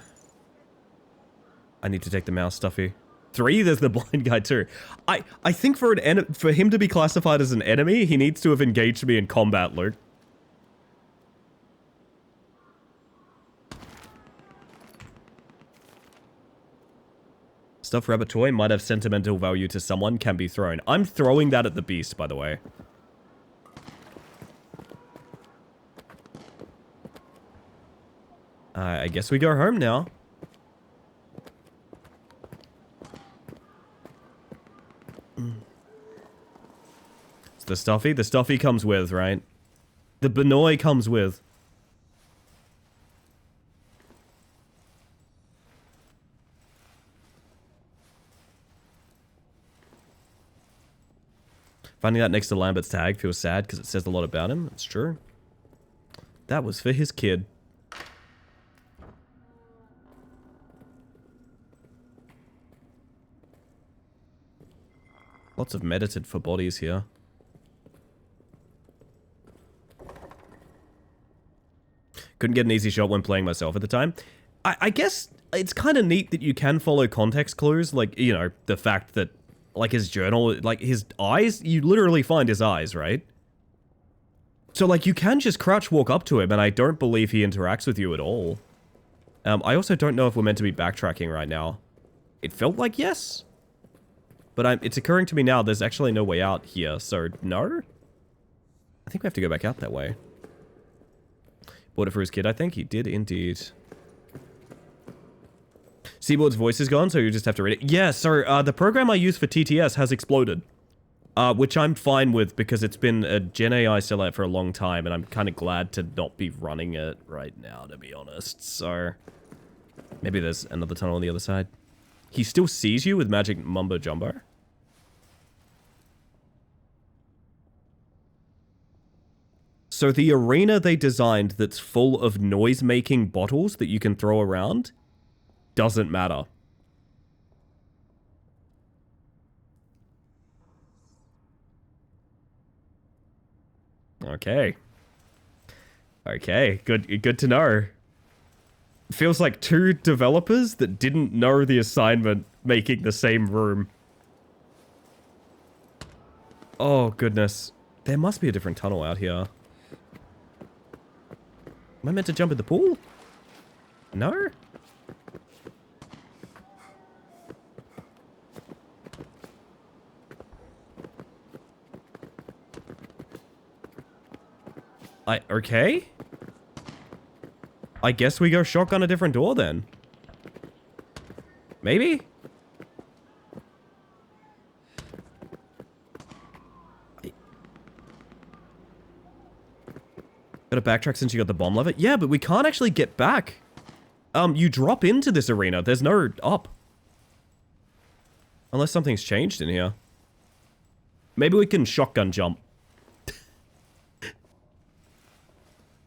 I need to take the mouse stuffy. 3, there's the blind guy too. I think for him to be classified as an enemy, he needs to have engaged me in combat, Luke. Stuffed rabbit toy might have sentimental value to someone, can be thrown. I'm throwing that at the beast, by the way. I guess we go home now. It's the stuffy? The stuffy comes with, right? The Benoy comes with. Finding that next to Lambert's tag feels sad because it says a lot about him. It's true. That was for his kid. Lots of medited for bodies here. Couldn't get an easy shot when playing myself at the time. I guess it's kind of neat that you can follow context clues, like, you know, the fact that, like, his journal, like, his eyes, you literally find his eyes, right? So, like, you can just crouch walk up to him, and I don't believe he interacts with you at all. I also don't know if we're meant to be backtracking right now. It felt like yes. But it's occurring to me now there's actually no way out here, so no? I think we have to go back out that way. Bought it for his kid, I think. He did indeed. Seaboard's voice is gone, so you just have to read it. Yeah, so the program I use for TTS has exploded. Which I'm fine with because it's been a Gen AI sellout for a long time, and I'm kind of glad to not be running it right now, to be honest. So maybe there's another tunnel on the other side. He still sees you with magic mumbo jumbo. So the arena they designed that's full of noise-making bottles that you can throw around doesn't matter. Okay. Okay, good to know. Feels like 2 developers that didn't know the assignment making the same room. Oh, goodness. There must be a different tunnel out here. Am I meant to jump in the pool? No? Okay? I guess we go shotgun a different door then. Maybe? Gotta backtrack since you got the bomb lever? Yeah, but we can't actually get back. You drop into this arena. There's no up. Unless something's changed in here. Maybe we can shotgun jump.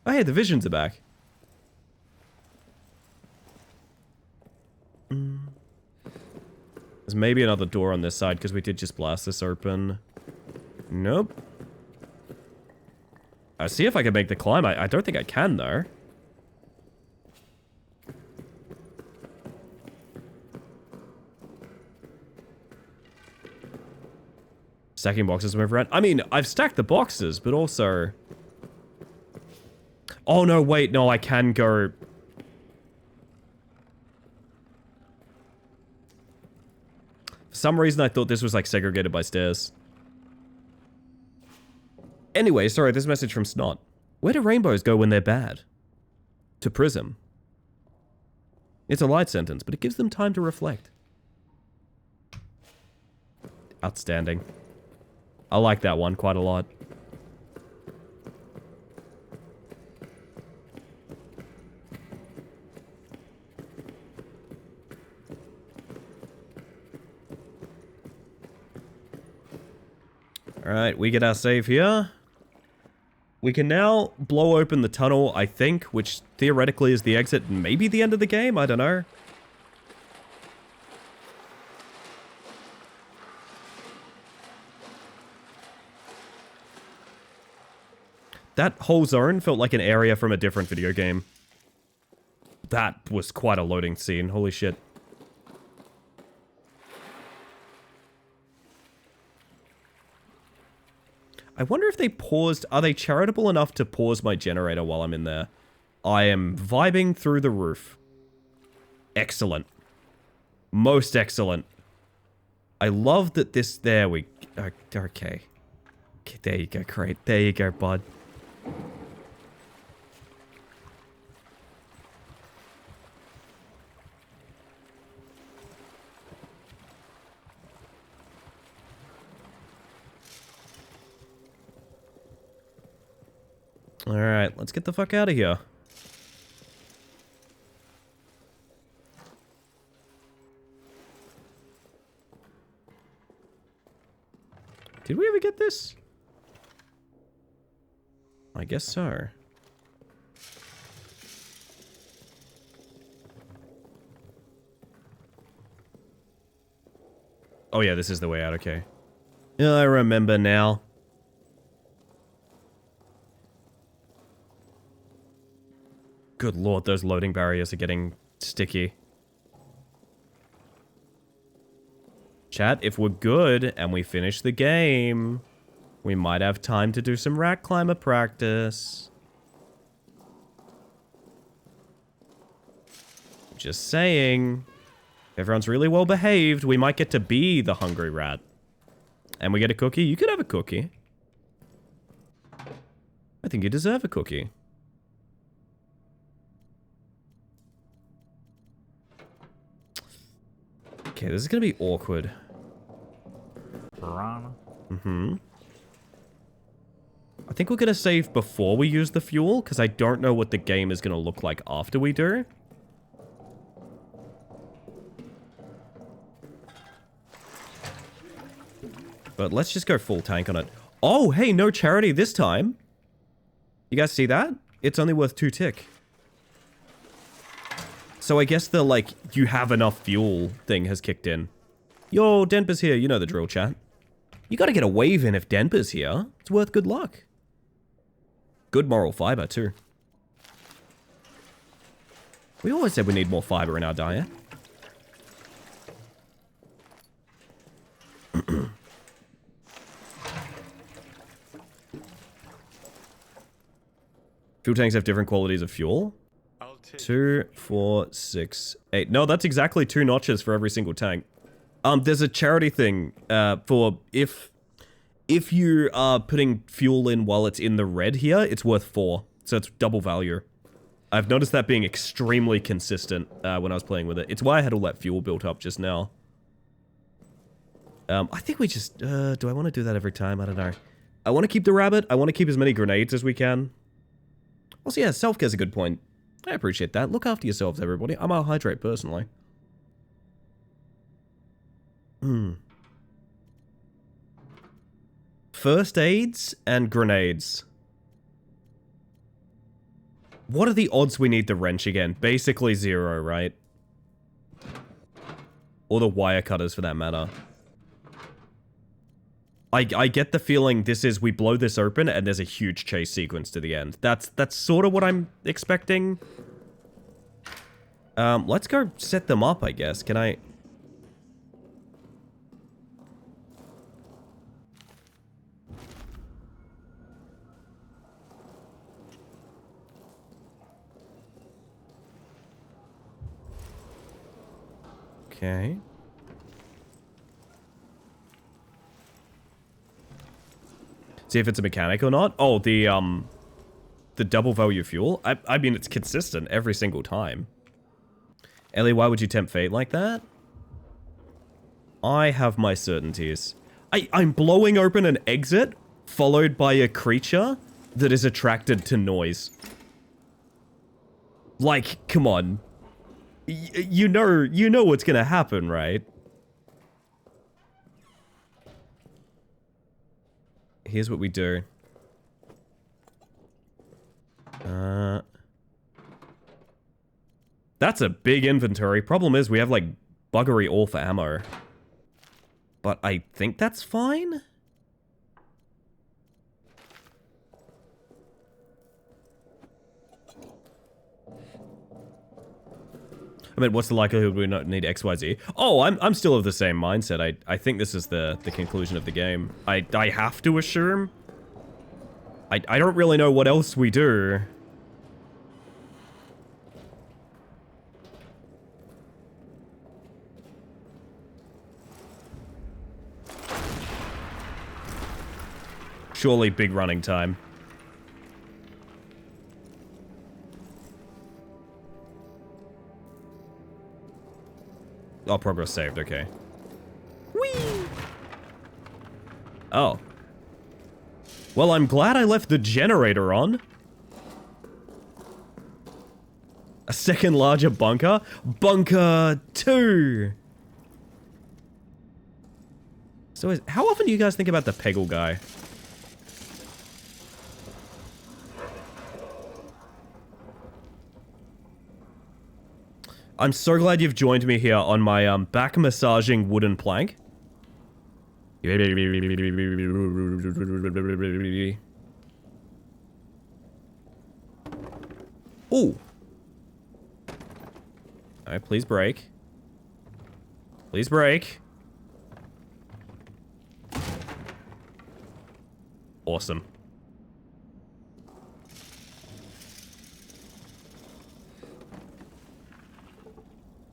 Oh, hey, the visions are back. There's maybe another door on this side because we did just blast this open. Nope. I see if I can make the climb. I don't think I can, though. Stacking boxes move around. I mean, I've stacked the boxes, but also... Oh, no, wait. No, I can go... For some reason, I thought this was, like, segregated by stairs. Anyway, sorry, this message from Snot. Where do rainbows go when they're bad? To Prism. It's a light sentence, but it gives them time to reflect. Outstanding. I like that one quite a lot. Alright, we get our save here. We can now blow open the tunnel, I think, which theoretically is the exit and maybe the end of the game, I don't know. That whole zone felt like an area from a different video game. That was quite a loading scene. Holy shit. I wonder if they paused... Are they charitable enough to pause my generator while I'm in there? I am vibing through the roof. Excellent. Most excellent. I love that this... There we... Okay. There you go, great. There you go, bud. Alright, let's get the fuck out of here. Did we ever get this? I guess so. Oh yeah, this is the way out, okay. Yeah, I remember now. Good lord, those loading barriers are getting sticky. Chat, if we're good and we finish the game, we might have time to do some rack climber practice. Just saying. If everyone's really well behaved, we might get to be the hungry rat. And we get a cookie. You could have a cookie. I think you deserve a cookie. Okay, this is gonna be awkward. Mm-hmm. I think we're gonna save before we use the fuel, because I don't know what the game is gonna look like after we do. But let's just go full tank on it. Oh, hey, no charity this time. You guys see that? It's only worth 2 tick. So I guess the, like, you have enough fuel thing has kicked in. Yo, Denpa's here. You know the drill, chat. You gotta get a wave in if Denpa's here. It's worth good luck. Good moral fiber, too. We always said we need more fiber in our diet. Fuel tanks have different qualities of fuel. 2, 4, 6, 8. No, that's exactly 2 notches for every single tank. There's a charity thing for if you are putting fuel in while it's in the red here, it's worth 4. So it's double value. I've noticed that being extremely consistent when I was playing with it. It's why I had all that fuel built up just now. I think we just... do I want to do that every time? I don't know. I want to keep the rabbit. I want to keep as many grenades as we can. Also, yeah, self-care's a good point. I appreciate that. Look after yourselves, everybody. I'm a hydrate, personally. First aids and grenades. What are the odds we need the wrench again? Basically 0, right? Or the wire cutters, for that matter. I get the feeling this is, we blow this open and there's a huge chase sequence to the end. That's sort of what I'm expecting. Let's go set them up, I guess. Can I... Okay. See if it's a mechanic or not. Oh, the double value fuel. I mean, it's consistent every single time. Ellie, why would you tempt fate like that? I have my certainties. I'm blowing open an exit, followed by a creature that is attracted to noise. Like, come on. You know what's gonna happen, right? Here's what we do. That's a big inventory. Problem is, we have, like, buggery all for ammo. But I think that's fine? I mean, what's the likelihood we not need XYZ? Oh, I'm still of the same mindset. I think this is the conclusion of the game. I have to assume. I don't really know what else we do. Surely big running time. Oh, progress saved, okay. Whee! Oh. Well, I'm glad I left the generator on. A second larger bunker? Bunker 2! So how often do you guys think about the Peggle guy? I'm so glad you've joined me here on my back massaging wooden plank. Ooh. Alright, please break. Please break. Awesome.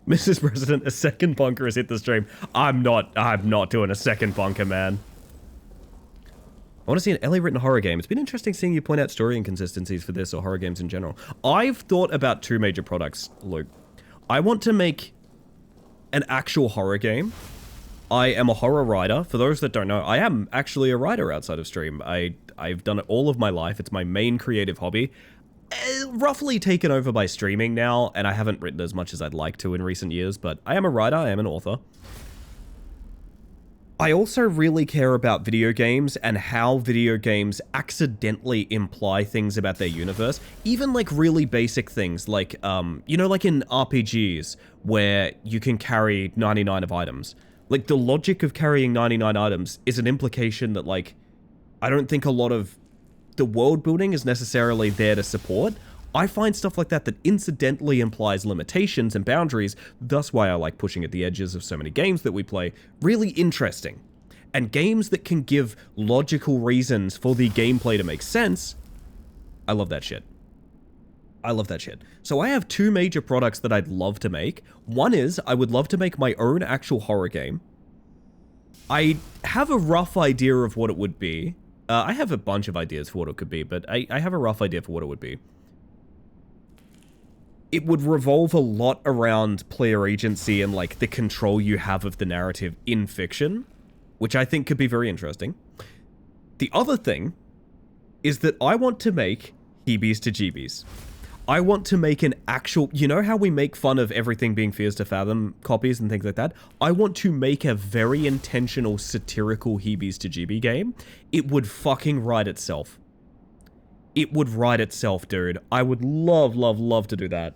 Mrs. President, a second bunker has hit the stream. I'm not doing a second bunker, man. I want to see an LA written horror game. It's been interesting seeing you point out story inconsistencies for this or horror games in general. I've thought about two major products, Luke. I want to make an actual horror game. I am a horror writer. For those that don't know, I am actually a writer outside of stream. I've done it all of my life. It's my main creative hobby. Roughly taken over by streaming now, and I haven't written as much as I'd like to in recent years, but I am a writer, I am an author. I also really care about video games and how video games accidentally imply things about their universe, even like really basic things, like, you know, like in RPGs, where you can carry 99 of items. Like, the logic of carrying 99 items is an implication that, like, I don't think a lot of the world building is necessarily there to support. I find stuff like that that incidentally implies limitations and boundaries, thus why I like pushing at the edges of so many games that we play, really interesting. And games that can give logical reasons for the gameplay to make sense, I love that shit. I love that shit. So I have two major products that I'd love to make. One is, I would love to make my own actual horror game. I have a rough idea of what it would be. I have a bunch of ideas for what it could be, but I have a rough idea for what it would be. It would revolve a lot around player agency and, like, the control you have of the narrative in fiction, which I think could be very interesting. The other thing is that I want to make heebies to jeebies. I want to make an actual, you know how we make fun of everything being Fears to Fathom copies and things like that? I want to make a very intentional satirical heebies to jeebie game. It would fucking write itself. It would write itself, dude. I would love, love, love to do that.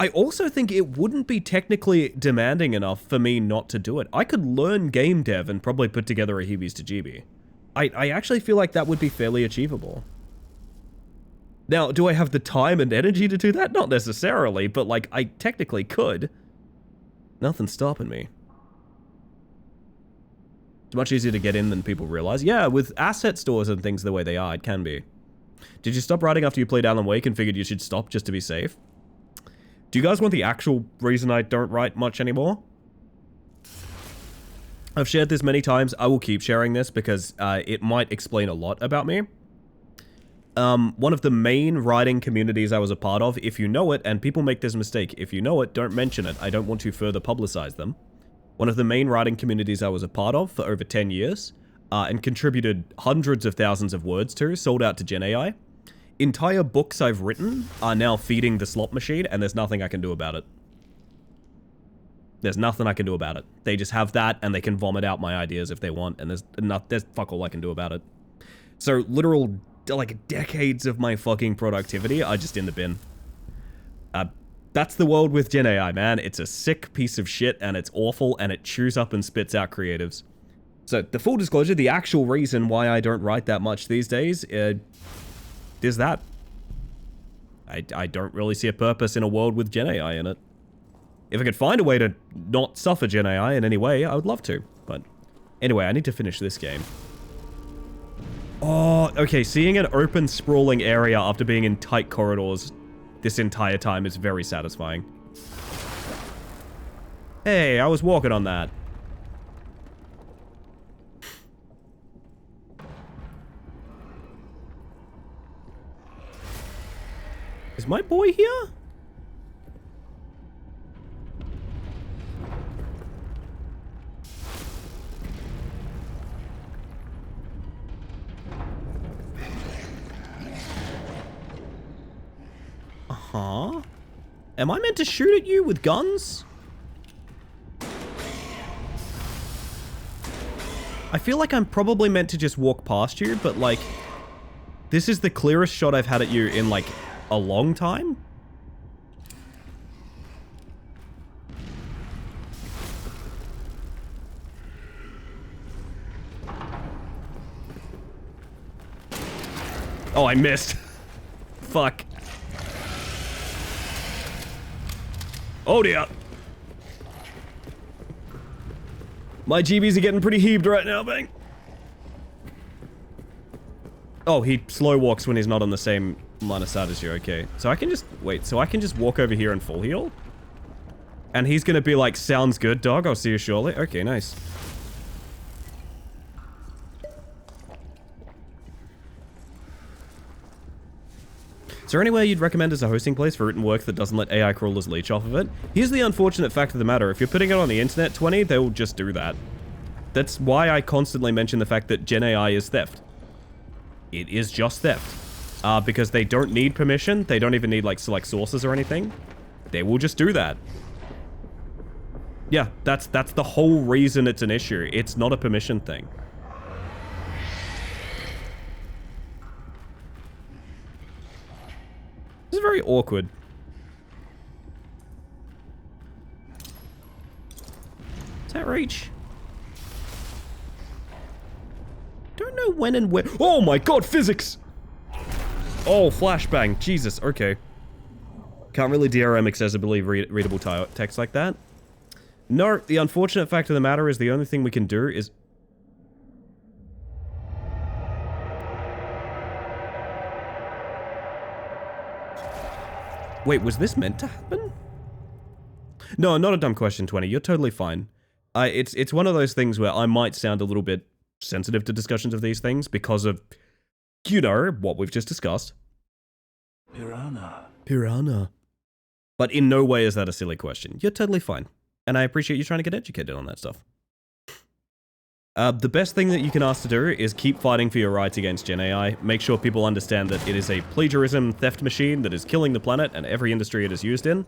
I also think it wouldn't be technically demanding enough for me not to do it. I could learn game dev and probably put together a heebies to jeebie. I actually feel like that would be fairly achievable. Now, do I have the time and energy to do that? Not necessarily, but, like, I technically could. Nothing's stopping me. It's much easier to get in than people realize. Yeah, with asset stores and things the way they are, it can be. Did you stop writing after you played Alan Wake and figured you should stop just to be safe? Do you guys want the actual reason I don't write much anymore? I've shared this many times. I will keep sharing this because it might explain a lot about me. One of the main writing communities I was a part of, if you know it, and people make this mistake, if you know it, don't mention it. I don't want to further publicize them. One of the main writing communities I was a part of for over 10 years, and contributed hundreds of thousands of words to, sold out to Gen AI. Entire books I've written are now feeding the slot machine, and there's nothing I can do about it. There's nothing I can do about it. They just have that, and they can vomit out my ideas if they want, and there's fuck all I can do about it. So, literal, like, decades of my fucking productivity are just in the bin. That's the world with Gen AI, man. It's a sick piece of shit, and it's awful, and it chews up and spits out creatives. So, the full disclosure, the actual reason why I don't write that much these days, there's that. I don't really see a purpose in a world with Gen AI in it. If I could find a way to not suffer Gen AI in any way, I would love to. But anyway, I need to finish this game. Oh, okay, seeing an open, sprawling area after being in tight corridors this entire time is very satisfying. Hey, I was walking on that. Is my boy here? Uh-huh. Am I meant to shoot at you with guns? I feel like I'm probably meant to just walk past you, but like, this is the clearest shot I've had at you in like a long time. Oh, I missed. Fuck. Oh dear. My GBs are getting pretty heaved right now, bang. Oh, he slow walks when he's not on the same line of sight as you, okay. So I can just, wait, so I can just walk over here and full heal? And he's gonna be like, sounds good, dog, I'll see you shortly. Okay, nice. Is there anywhere you'd recommend as a hosting place for written work that doesn't let AI crawlers leech off of it? Here's the unfortunate fact of the matter. If you're putting it on the internet, 20, they'll just do that. That's why I constantly mention the fact that Gen AI is theft. It is just theft. Because they don't need permission. They don't even need, like, select sources or anything. They will just do that. Yeah, that's the whole reason it's an issue. It's not a permission thing. This is very awkward. Does that reach? Don't know when and where. Oh my god, physics! Oh, flashbang. Jesus, okay. Can't really DRM accessibly readable text like that. No, the unfortunate fact of the matter is the only thing we can do is... Wait, was this meant to happen? No, not a dumb question, 20. You're totally fine. It's one of those things where I might sound a little bit sensitive to discussions of these things because of, you know, what we've just discussed. Piranha. But in no way is that a silly question. You're totally fine. And I appreciate you trying to get educated on that stuff. The best thing that you can ask to do is keep fighting for your rights against Gen AI. Make sure people understand that it is a plagiarism theft machine that is killing the planet and every industry it is used in.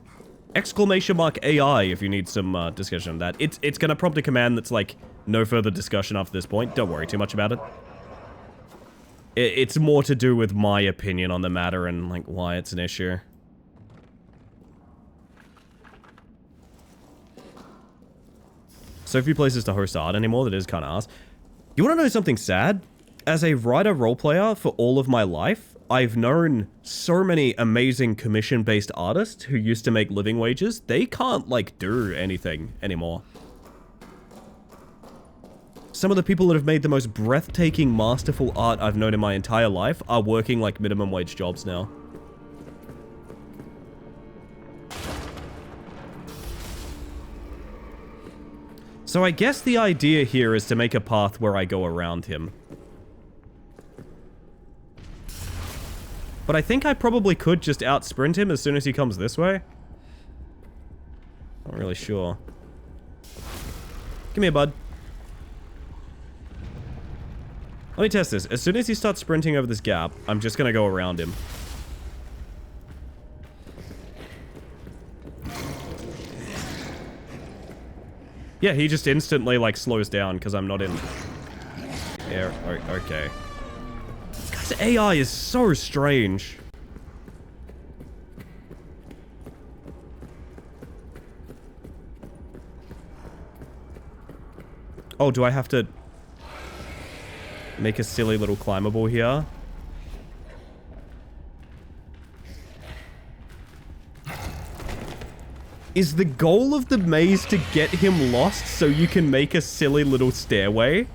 Exclamation mark AI if you need some discussion on that. It's going to prompt a command that's like, no further discussion after this point. Don't worry too much about it. It's more to do with my opinion on the matter and like why it's an issue. So few places to host art anymore, that is kind of ass. You want to know something sad? As a writer roleplayer for all of my life, I've known so many amazing commission-based artists who used to make living wages. They can't, like, do anything anymore. Some of the people that have made the most breathtaking, masterful art I've known in my entire life are working, like, minimum wage jobs now. So I guess the idea here is to make a path where I go around him. But I think I probably could just out-sprint him as soon as he comes this way. Not really sure. Come here, bud. Let me test this. As soon as he starts sprinting over this gap, I'm just gonna go around him. Yeah, he just instantly, like, slows down because I'm not in... Yeah, okay. This guy's AI is so strange. Oh, do I have to... make a silly little climbable here? Is the goal of the maze to get him lost so you can make a silly little stairway?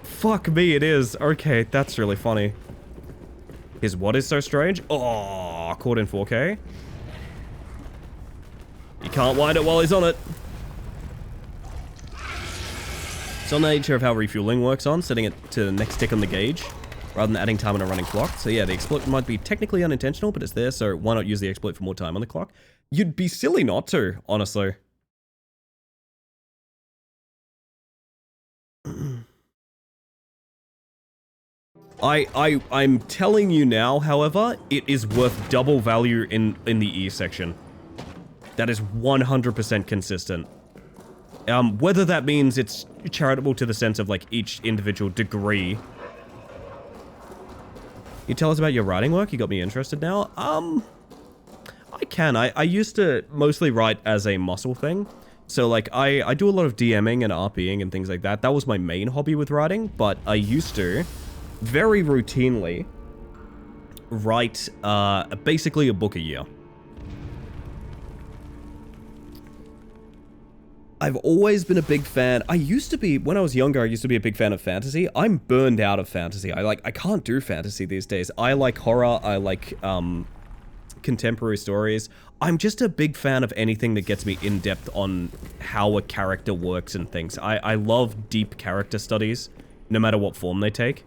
Fuck me, it is. Okay, that's really funny. His what is so strange? Oh, caught in 4K. You can't wind it while he's on it. It's on the nature of how refueling works on, setting it to the next tick on the gauge, rather than adding time on a running clock. So yeah, the exploit might be technically unintentional, but it's there, so why not use the exploit for more time on the clock? You'd be silly not to, honestly. I'm telling you now, however, it is worth double value in the E section. That is 100% consistent. Whether that means it's charitable to the sense of, like, each individual degree. You tell us about your writing work? You got me interested now. I can. I used to mostly write as a muscle thing. So, like, I do a lot of DMing and RPing and things like that. That was my main hobby with writing, but I used to, very routinely, write, basically a book a year. I've always been a big fan. I used to be, when I was younger, I used to be a big fan of fantasy. I'm burned out of fantasy. I can't do fantasy these days. I like horror. I like, contemporary stories. I'm just a big fan of anything that gets me in depth on how a character works and things. I love deep character studies, no matter what form they take.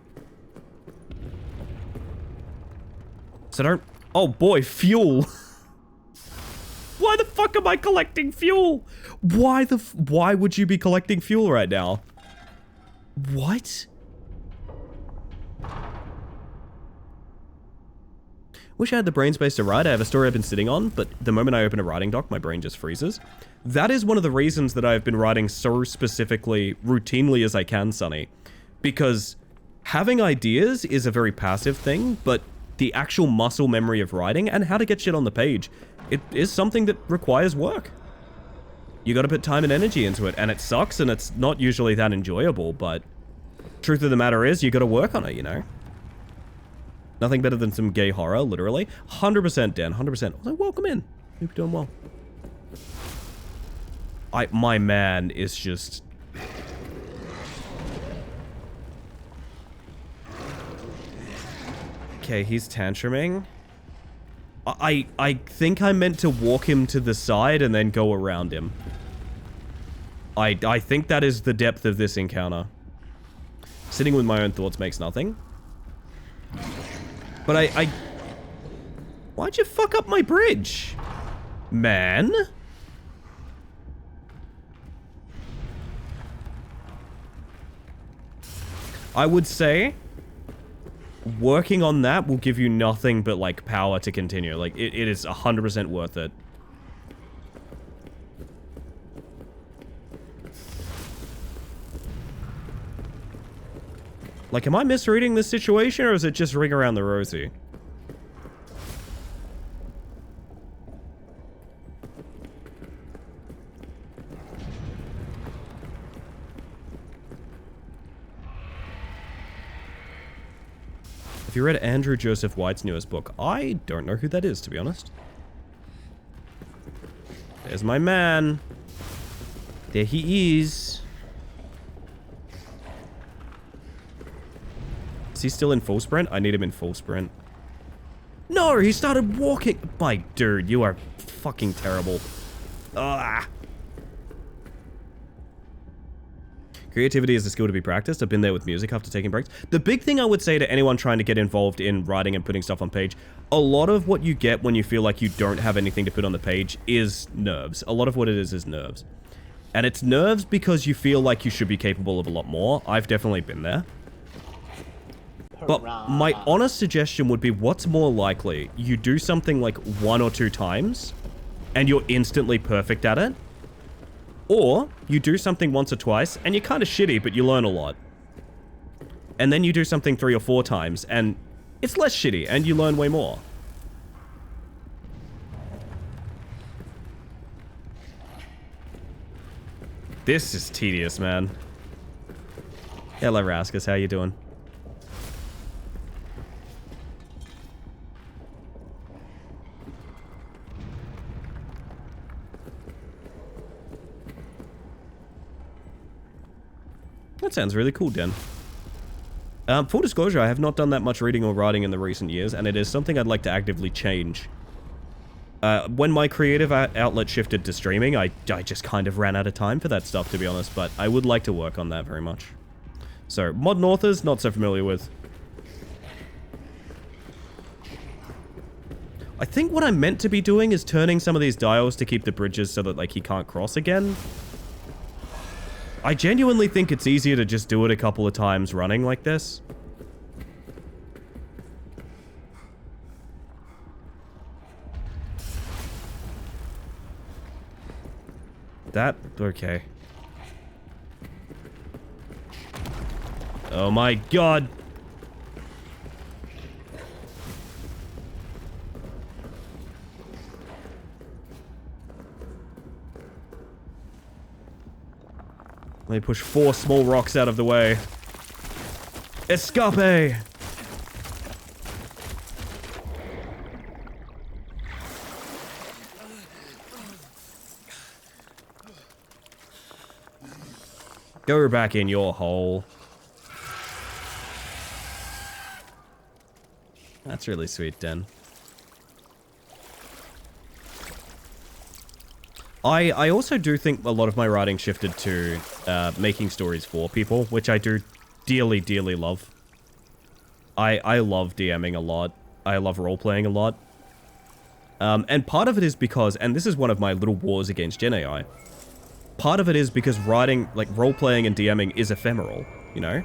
So don't, oh boy, fuel. Why the fuck am I collecting fuel? Why would you be collecting fuel right now? What? Wish I had the brain space to write. I have a story I've been sitting on, but the moment I open a writing doc, my brain just freezes. That is one of the reasons that I've been writing so specifically, routinely as I can, Sonny. Because having ideas is a very passive thing, but the actual muscle memory of writing and how to get shit on the page, it is something that requires work. You gotta put time and energy into it, and it sucks, and it's not usually that enjoyable, but truth of the matter is, you gotta work on it, you know? Nothing better than some gay horror, literally. 100% Dan, 100%. Also, welcome in. Hope you're doing well. My man is just... Okay, he's tantruming. I think I meant to walk him to the side and then go around him. I think that is the depth of this encounter. Sitting with my own thoughts makes nothing. But why'd you fuck up my bridge? Man? I would say working on that will give you nothing but, like, power to continue. Like, it is 100% worth it. Like, am I misreading this situation, or is it just ring around the rosy? Have you read Andrew Joseph White's newest book? I don't know who that is, to be honest. There's my man. There he is. Is he still in full sprint? I need him in full sprint. No, he started walking. My dude, you are fucking terrible. Ah. Creativity is a skill to be practiced. I've been there with music after taking breaks. The big thing I would say to anyone trying to get involved in writing and putting stuff on page, a lot of what you get when you feel like you don't have anything to put on the page is nerves. A lot of what it is nerves. And it's nerves because you feel like you should be capable of a lot more. I've definitely been there. But my honest suggestion would be, what's more likely? You do something like 1 or 2 times, and you're instantly perfect at it. Or, you do something once or twice, and you're kind of shitty, but you learn a lot. And then you do something 3 or 4 times, and it's less shitty, and you learn way more. This is tedious, man. Hello, Raskus, how you doing? That sounds really cool, Den. Full disclosure, I have not done that much reading or writing in the recent years, and it is something I'd like to actively change. When my creative outlet shifted to streaming, I just kind of ran out of time for that stuff, to be honest, but I would like to work on that very much. So, modern authors, not so familiar with. I think what I'm meant to be doing is turning some of these dials to keep the bridges so that, like, he can't cross again. I genuinely think it's easier to just do it a couple of times running like this. That, okay. Oh my god! Let me push 4 small rocks out of the way. Escape! Go back in your hole. That's really sweet, Den. I also do think a lot of my writing shifted to making stories for people, which I do dearly, dearly love. I love DMing a lot. I love role-playing a lot. And part of it is because, and this is one of my little wars against Gen AI, part of it is because writing, like role-playing and DMing is ephemeral, you know?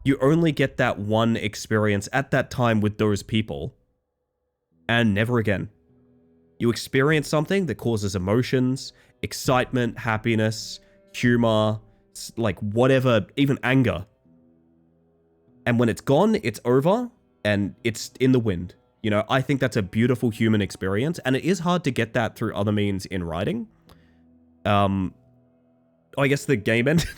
You only get that one experience at that time with those people, and never again. You experience something that causes emotions, excitement, happiness, humor, like whatever, even anger. And when it's gone, it's over, and it's in the wind. You know, I think that's a beautiful human experience, and it is hard to get that through other means in writing. I guess the game ended.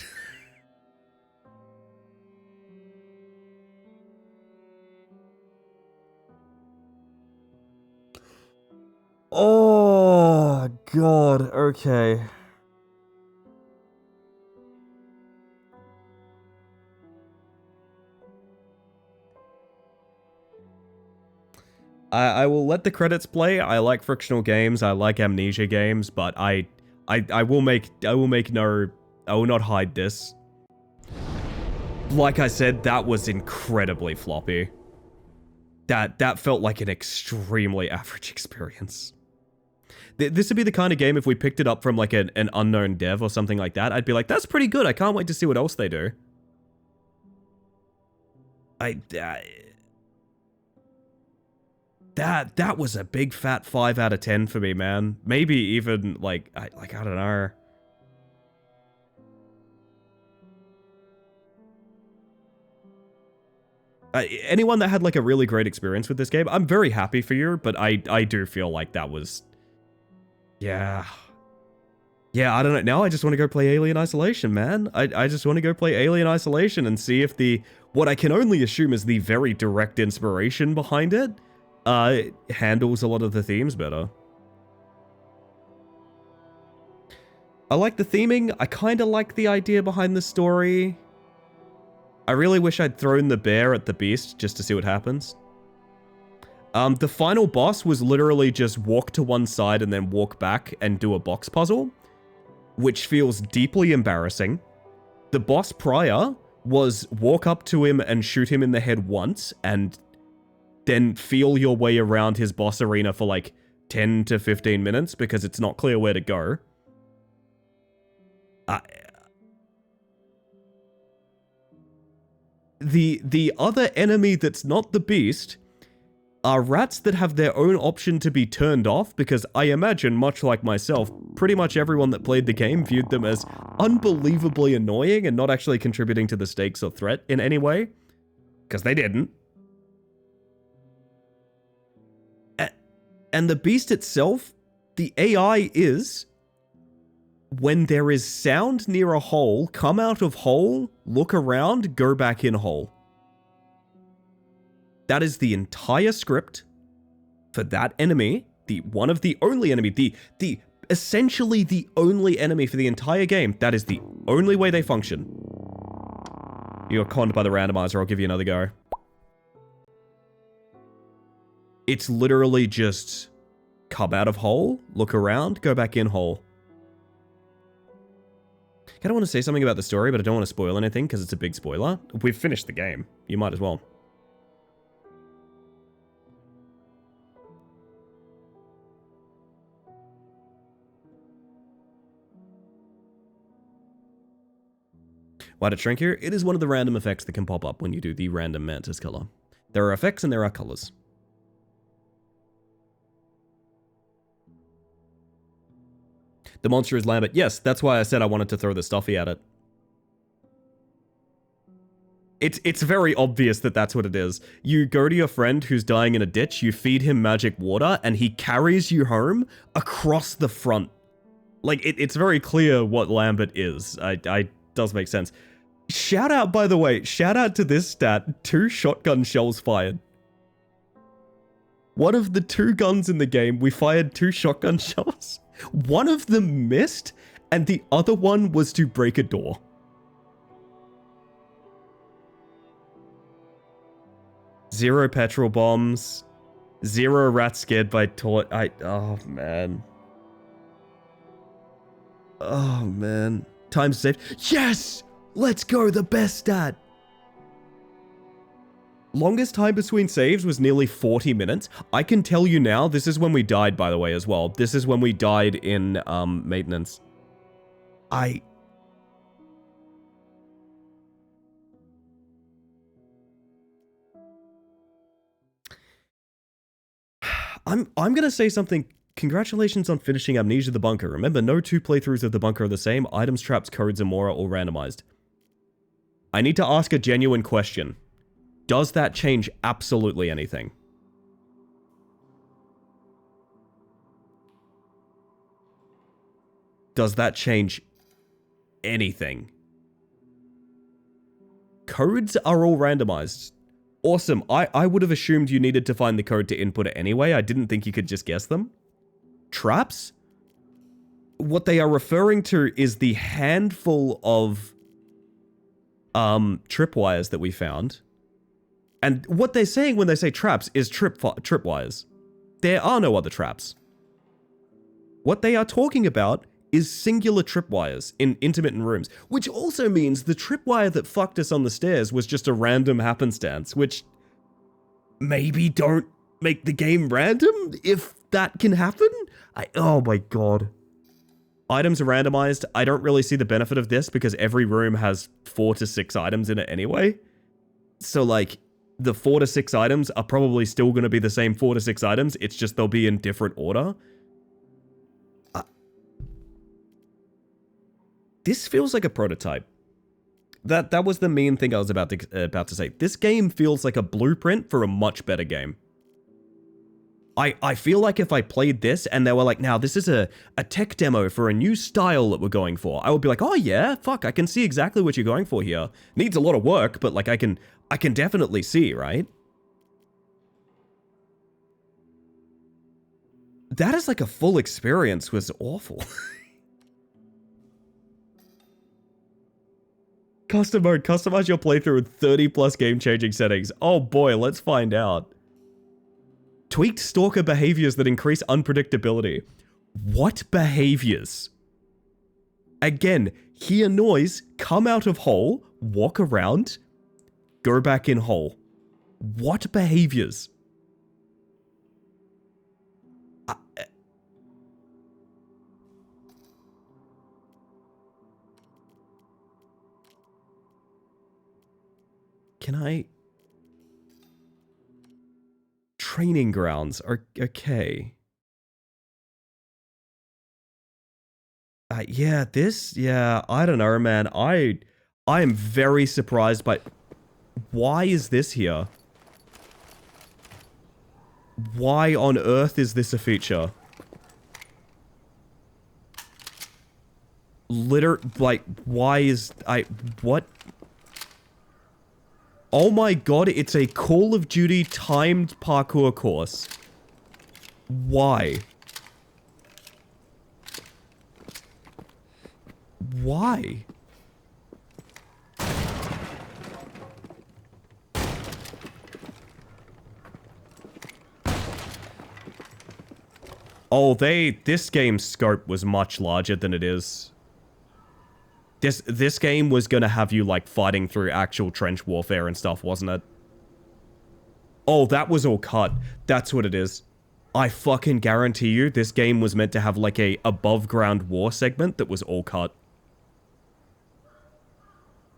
Oh, God, okay. I will let the credits play. I like frictional games. I like amnesia games, but I will not hide this. Like I said, that was incredibly floppy. That felt like an extremely average experience. This would be the kind of game if we picked it up from like an unknown dev or something like that. I'd be like, that's pretty good. I can't wait to see what else they do. That was a big fat 5 out of 10 for me, man. Maybe even like I don't know. Anyone that had like a really great experience with this game, I'm very happy for you, but I do feel like that was, yeah, I don't know. Now I just want to go play Alien Isolation, man. I just want to go play Alien Isolation and see if what I can only assume is the very direct inspiration behind it, handles a lot of the themes better. I like the theming. I kind of like the idea behind the story. I really wish I'd thrown the bear at the beast just to see what happens. The final boss was literally just walk to one side and then walk back and do a box puzzle, which feels deeply embarrassing. The boss prior was walk up to him and shoot him in the head once and then feel your way around his boss arena for like 10 to 15 minutes because it's not clear where to go. The other enemy that's not the beast are rats that have their own option to be turned off because I imagine, much like myself, pretty much everyone that played the game viewed them as unbelievably annoying and not actually contributing to the stakes or threat in any way. Because they didn't. And the beast itself, the AI is, when there is sound near a hole, come out of hole, look around, go back in hole. That is the entire script for that enemy, one of the only enemy, essentially the only enemy for the entire game. That is the Only way they function. You're conned by the randomizer, I'll give you another go. It's literally just come out of hole, look around, go back in hole. I kind of want to say something about the story, but I don't want to spoil anything because it's a big spoiler. We've finished the game. You might as well. Why did it shrink here? It is one of the random effects that can pop up when you do the random mantis color. There are effects and there are colors. The monster is Lambert. Yes, that's why I said I wanted to throw the stuffy at it. It's very obvious that that's what it is. You go to your friend who's dying in a ditch, you feed him magic water, and he carries you home across the front. Like, it's very clear what Lambert is. I does make sense. Shout out, by the way, shout out to this stat, 2 shotgun shells fired. One of the 2 guns in the game, we fired 2 shotgun shells. One of them missed, and the other one was to break a door. Zero petrol bombs. 0 rats scared by toilet. Oh, man. Oh, man. Time saved. Yes! Let's go, the best stat! Longest time between saves was nearly 40 minutes. I can tell you now, this is when we died, by the way, as well. This is when we died in, maintenance. I'm gonna say something. Congratulations on finishing Amnesia the Bunker. Remember, no 2 playthroughs of the bunker are the same. Items, traps, codes, and more are all randomized. I need to ask a genuine question. Does that change absolutely anything? Does that change anything? Codes are all randomized. Awesome. I would have assumed you needed to find the code to input it anyway. I didn't think you could just guess them. Traps? What they are referring to is the handful of tripwires that we found. And what they're saying when they say traps is tripwires. There are no other traps. What they are talking about is singular tripwires in intermittent rooms, which also means the tripwire that fucked us on the stairs was just a random happenstance, which maybe don't make the game random if that can happen? Oh my god. Items are randomized. I don't really see the benefit of this because every room has 4 to 6 items in it anyway. So like, the 4 to 6 items are probably still going to be the same 4 to 6 items. It's just they'll be in different order. This feels like a prototype. That was the main thing I was about to say. This game feels like a blueprint for a much better game. I feel like if I played this and they were like, now this is a tech demo for a new style that we're going for, I would be like, oh yeah, fuck, I can see exactly what you're going for here. Needs a lot of work, but like I can definitely see, right? That is like a full experience was awful. Custom mode, customize your playthrough with 30 plus game-changing settings. Oh boy, let's find out. Tweaked stalker behaviors that increase unpredictability. What behaviors? Again, hear noise, come out of hole, walk around, go back in hole. What behaviors? Can I? Training grounds are okay. Yeah, I don't know, man. I am very surprised by... Why is this here? Why on earth is this a feature? Why is... What? Oh my god, it's a Call of Duty timed parkour course. Why? Why? Oh, this game's scope was much larger than it is. This game was gonna have you, like, fighting through actual trench warfare and stuff, wasn't it? Oh, that was all cut. That's what it is. I fucking guarantee you this game was meant to have, like, a above-ground war segment that was all cut.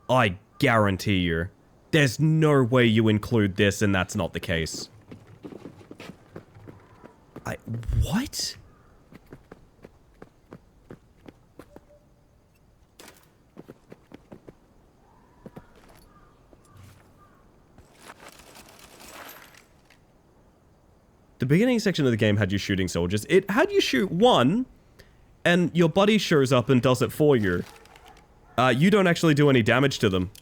I guarantee you. There's no way you include this and that's not the case. What? The beginning section of the game had you shooting soldiers. It had you shoot one, and your buddy shows up and does it for you. You don't actually do any damage to them.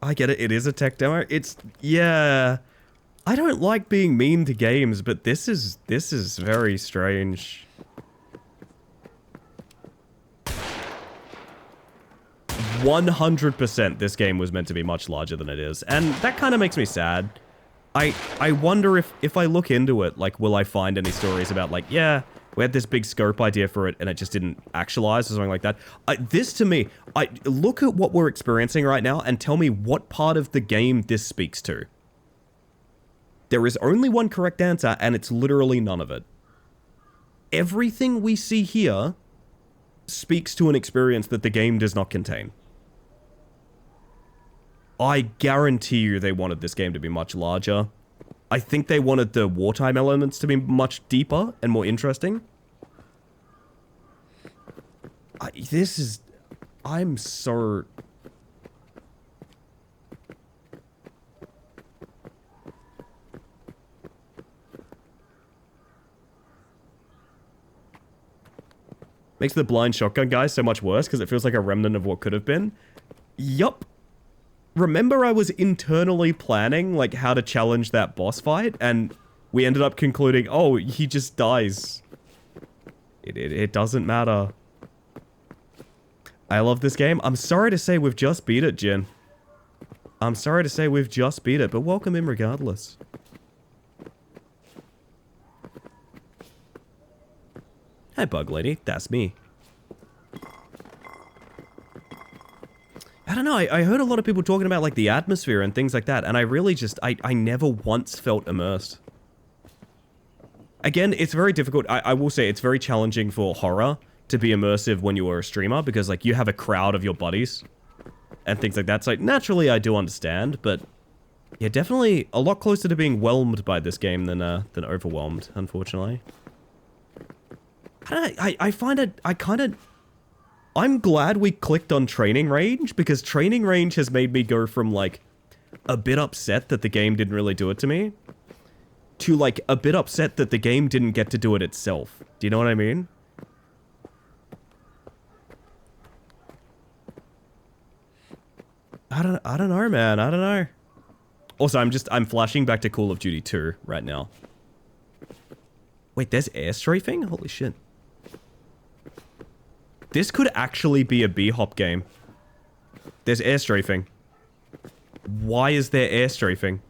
I get it, it is a tech demo. Yeah. I don't like being mean to games, but this is very strange. 100% this game was meant to be much larger than it is, and that kind of makes me sad. I wonder if I look into it, like, will I find any stories about, like, yeah, we had this big scope idea for it and it just didn't actualize or something like that. This to me, look at what we're experiencing right now and tell me what part of the game this speaks to. There is only one correct answer, and it's literally none of it. Everything we see here speaks to an experience that the game does not contain. I guarantee you they wanted this game to be much larger. I think they wanted the wartime elements to be much deeper and more interesting. I'm so... Makes the blind shotgun guy so much worse because it feels like a remnant of what could have been. Yup. Remember I was internally planning, like, how to challenge that boss fight, and we ended up concluding, oh, he just dies. It doesn't matter. I love this game. I'm sorry to say we've just beat it, Jin. I'm sorry to say we've just beat it, but welcome in regardless. Hi, Bug Lady. That's me. I don't know, I heard a lot of people talking about, like, the atmosphere and things like that, and I really just, I never once felt immersed. Again, it's very difficult. I will say it's very challenging for horror to be immersive when you are a streamer, because, like, you have a crowd of your buddies and things like that. So, naturally, I do understand, but yeah, definitely a lot closer to being whelmed by this game than overwhelmed, unfortunately. I find it, I'm glad we clicked on training range, because training range has made me go from, like, a bit upset that the game didn't really do it to me, to, like, a bit upset that the game didn't get to do it itself. Do you know what I mean? I don't know, man. I don't know. Also, I'm flashing back to Call of Duty 2 right now. Wait, there's air strafing? Holy shit. This could actually be a B-hop game. There's air strafing. Why is there air strafing?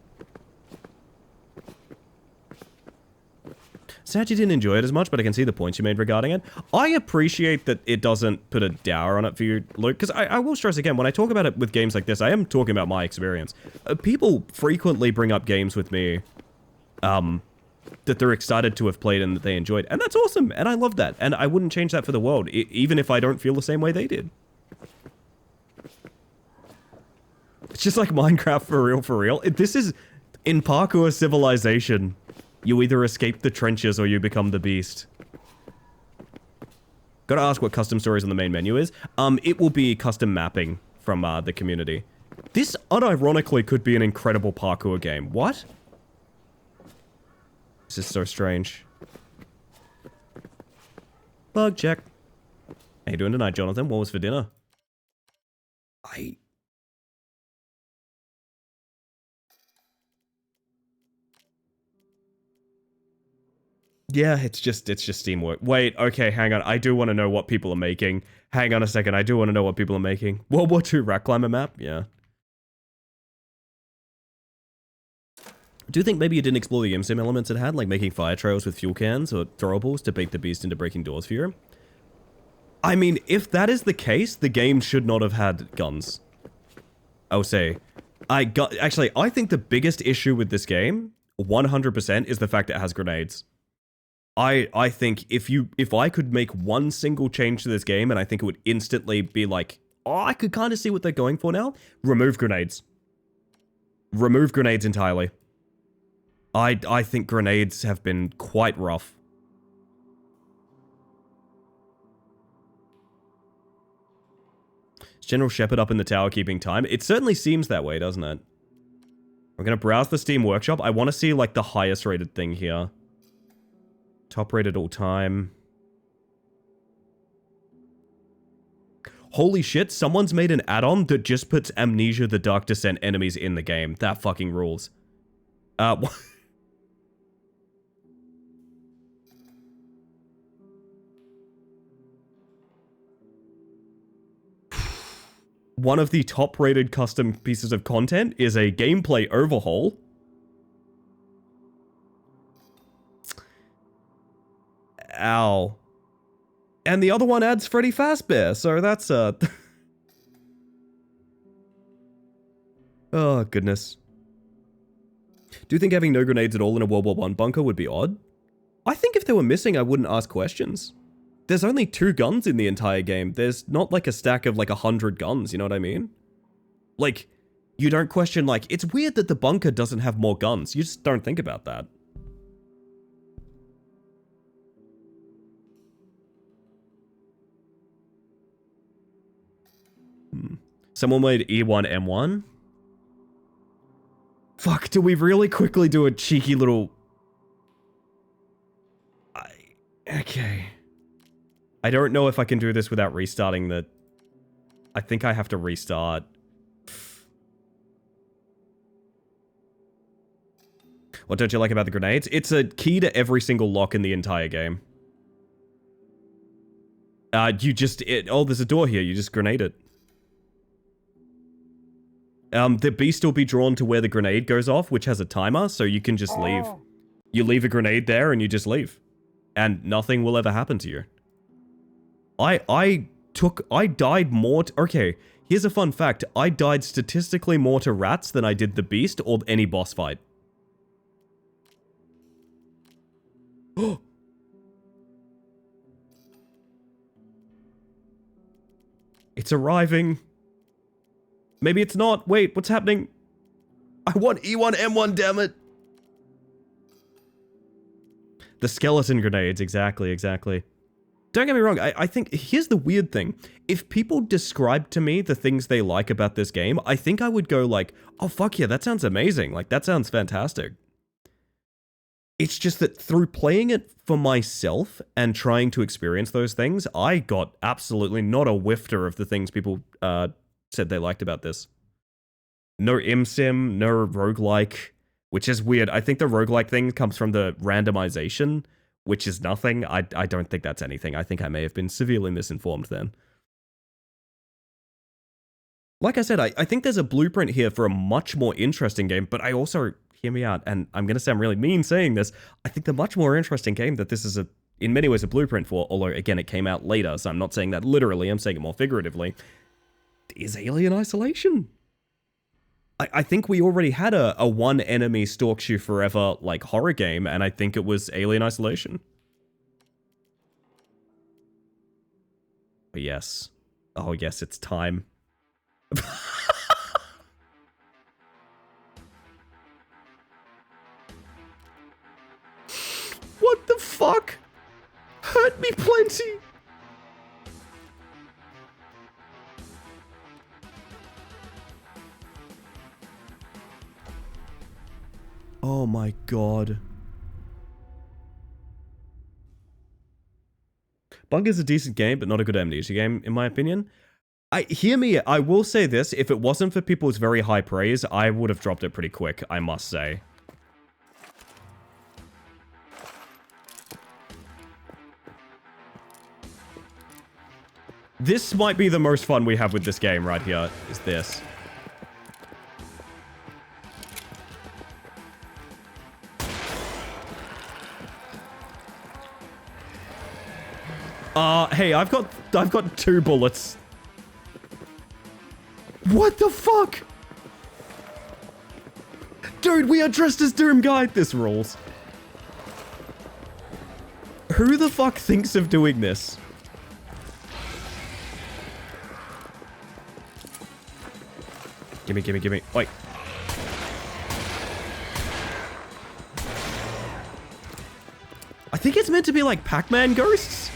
Sad you didn't enjoy it as much, but I can see the points you made regarding it. I appreciate that it doesn't put a dour on it for you, Luke, because I will stress again, when I talk about it with games like this, I am talking about my experience. People frequently bring up games with me, that they're excited to have played and that they enjoyed. And that's awesome, and I love that. And I wouldn't change that for the world, even if I don't feel the same way they did. It's just like Minecraft for real, for real. This is, in parkour civilization, you either escape the trenches or you become the beast. Gotta ask what custom stories on the main menu is. It will be custom mapping from the community. This, unironically, could be an incredible parkour game. What? This is so strange. Bug check. How you doing tonight, Jonathan? What was for dinner? Yeah, it's just teamwork. Wait, okay, hang on. I do want to know what people are making. Hang on a second. I do want to know what people are making. World War II Rock Climber map? Yeah. Do you think maybe you didn't explore the Imsim elements it had, like making fire trails with fuel cans or throwables to bait the beast into breaking doors for you? I mean, if that is the case, the game should not have had guns. I'll say. Actually, I think the biggest issue with this game, 100%, is the fact it has grenades. I think if I could make one single change to this game, and I think it would instantly be like, oh, I could kind of see what they're going for now. Remove grenades. Remove grenades entirely. I think grenades have been quite rough. Is General Shepard up in the tower keeping time? It certainly seems that way, doesn't it? We're gonna browse the Steam Workshop. I want to see, like, the highest rated thing here. Top rated all time. Holy shit, someone's made an add-on that just puts Amnesia the Dark Descent enemies in the game. That fucking rules. One of the top-rated custom pieces of content is a gameplay overhaul. Ow. And the other one adds Freddy Fazbear, so that's oh, goodness. Do you think having no grenades at all in a World War I bunker would be odd? I think if they were missing, I wouldn't ask questions. There's only 2 guns in the entire game. There's not like a stack of like 100 guns, you know what I mean? Like, you don't question like, it's weird that the bunker doesn't have more guns. You just don't think about that. Someone made E1M1? Fuck, do we really quickly do a cheeky little... Okay. I don't know if I can do this without restarting the... I think I have to restart. What don't you like about the grenades? It's a key to every single lock in the entire game. Oh, there's a door here. You just grenade it. The beast will be drawn to where the grenade goes off, which has a timer, so you can just leave. You leave a grenade there and you just leave. And nothing will ever happen to you. I died more okay, here's a fun fact. I died statistically more to rats than I did the beast or any boss fight. It's arriving. Maybe it's not. Wait, what's happening? I want E1M1, damn it. The skeleton grenades, exactly. Don't get me wrong, I think, here's the weird thing. If people describe to me the things they like about this game, I think I would go like, oh fuck yeah, that sounds amazing. Like, that sounds fantastic. It's just that through playing it for myself and trying to experience those things, I got absolutely not a whifter of the things people said they liked about this. No Imsim, no roguelike, which is weird. I think the roguelike thing comes from the randomization, which is nothing. I don't think that's anything. I think I may have been severely misinformed then. Like I said, I think there's a blueprint here for a much more interesting game, but I also, hear me out, and I'm going to sound really mean saying this, I think the much more interesting game that this is in many ways a blueprint for, although again it came out later, so I'm not saying that literally, I'm saying it more figuratively, is Alien Isolation. I think we already had a one enemy stalks you forever like horror game, and I think it was Alien Isolation. But yes. Oh yes, it's time. What the fuck? Hurt me plenty. Oh my god. Bunker's a decent game, but not a good Amnesia game, in my opinion. Hear me, I will say this, if it wasn't for people's very high praise, I would have dropped it pretty quick, I must say. This might be the most fun we have with this game right here, is this. Hey, I've got 2 bullets. What the fuck? Dude, we are dressed as Doom Guy. This rules. Who the fuck thinks of doing this? Gimme, gimme, gimme. Wait. I think it's meant to be like Pac-Man ghosts.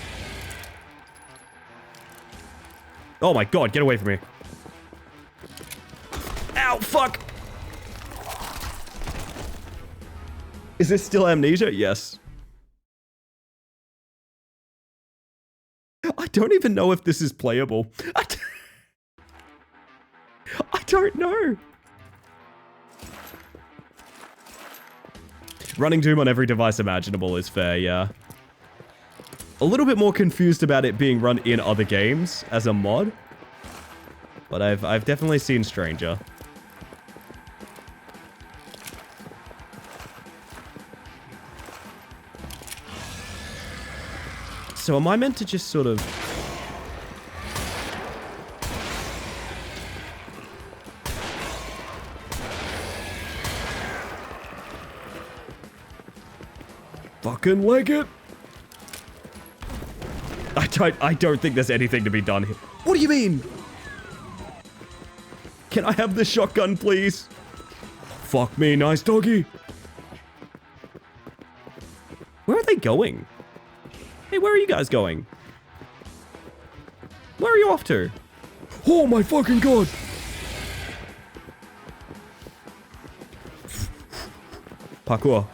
Oh my god, get away from me. Ow, fuck. Is this still Amnesia? Yes. I don't even know if this is playable. I don't know. Running Doom on every device imaginable is fair, yeah. A little bit more confused about it being run in other games as a mod. But I've definitely seen Stranger. So am I meant to just sort of... fucking leg it? I don't think there's anything to be done here. What do you mean? Can I have the shotgun, please? Fuck me, nice doggy. Where are they going? Hey, where are you guys going? Where are you off to? Oh my fucking god! Parkour.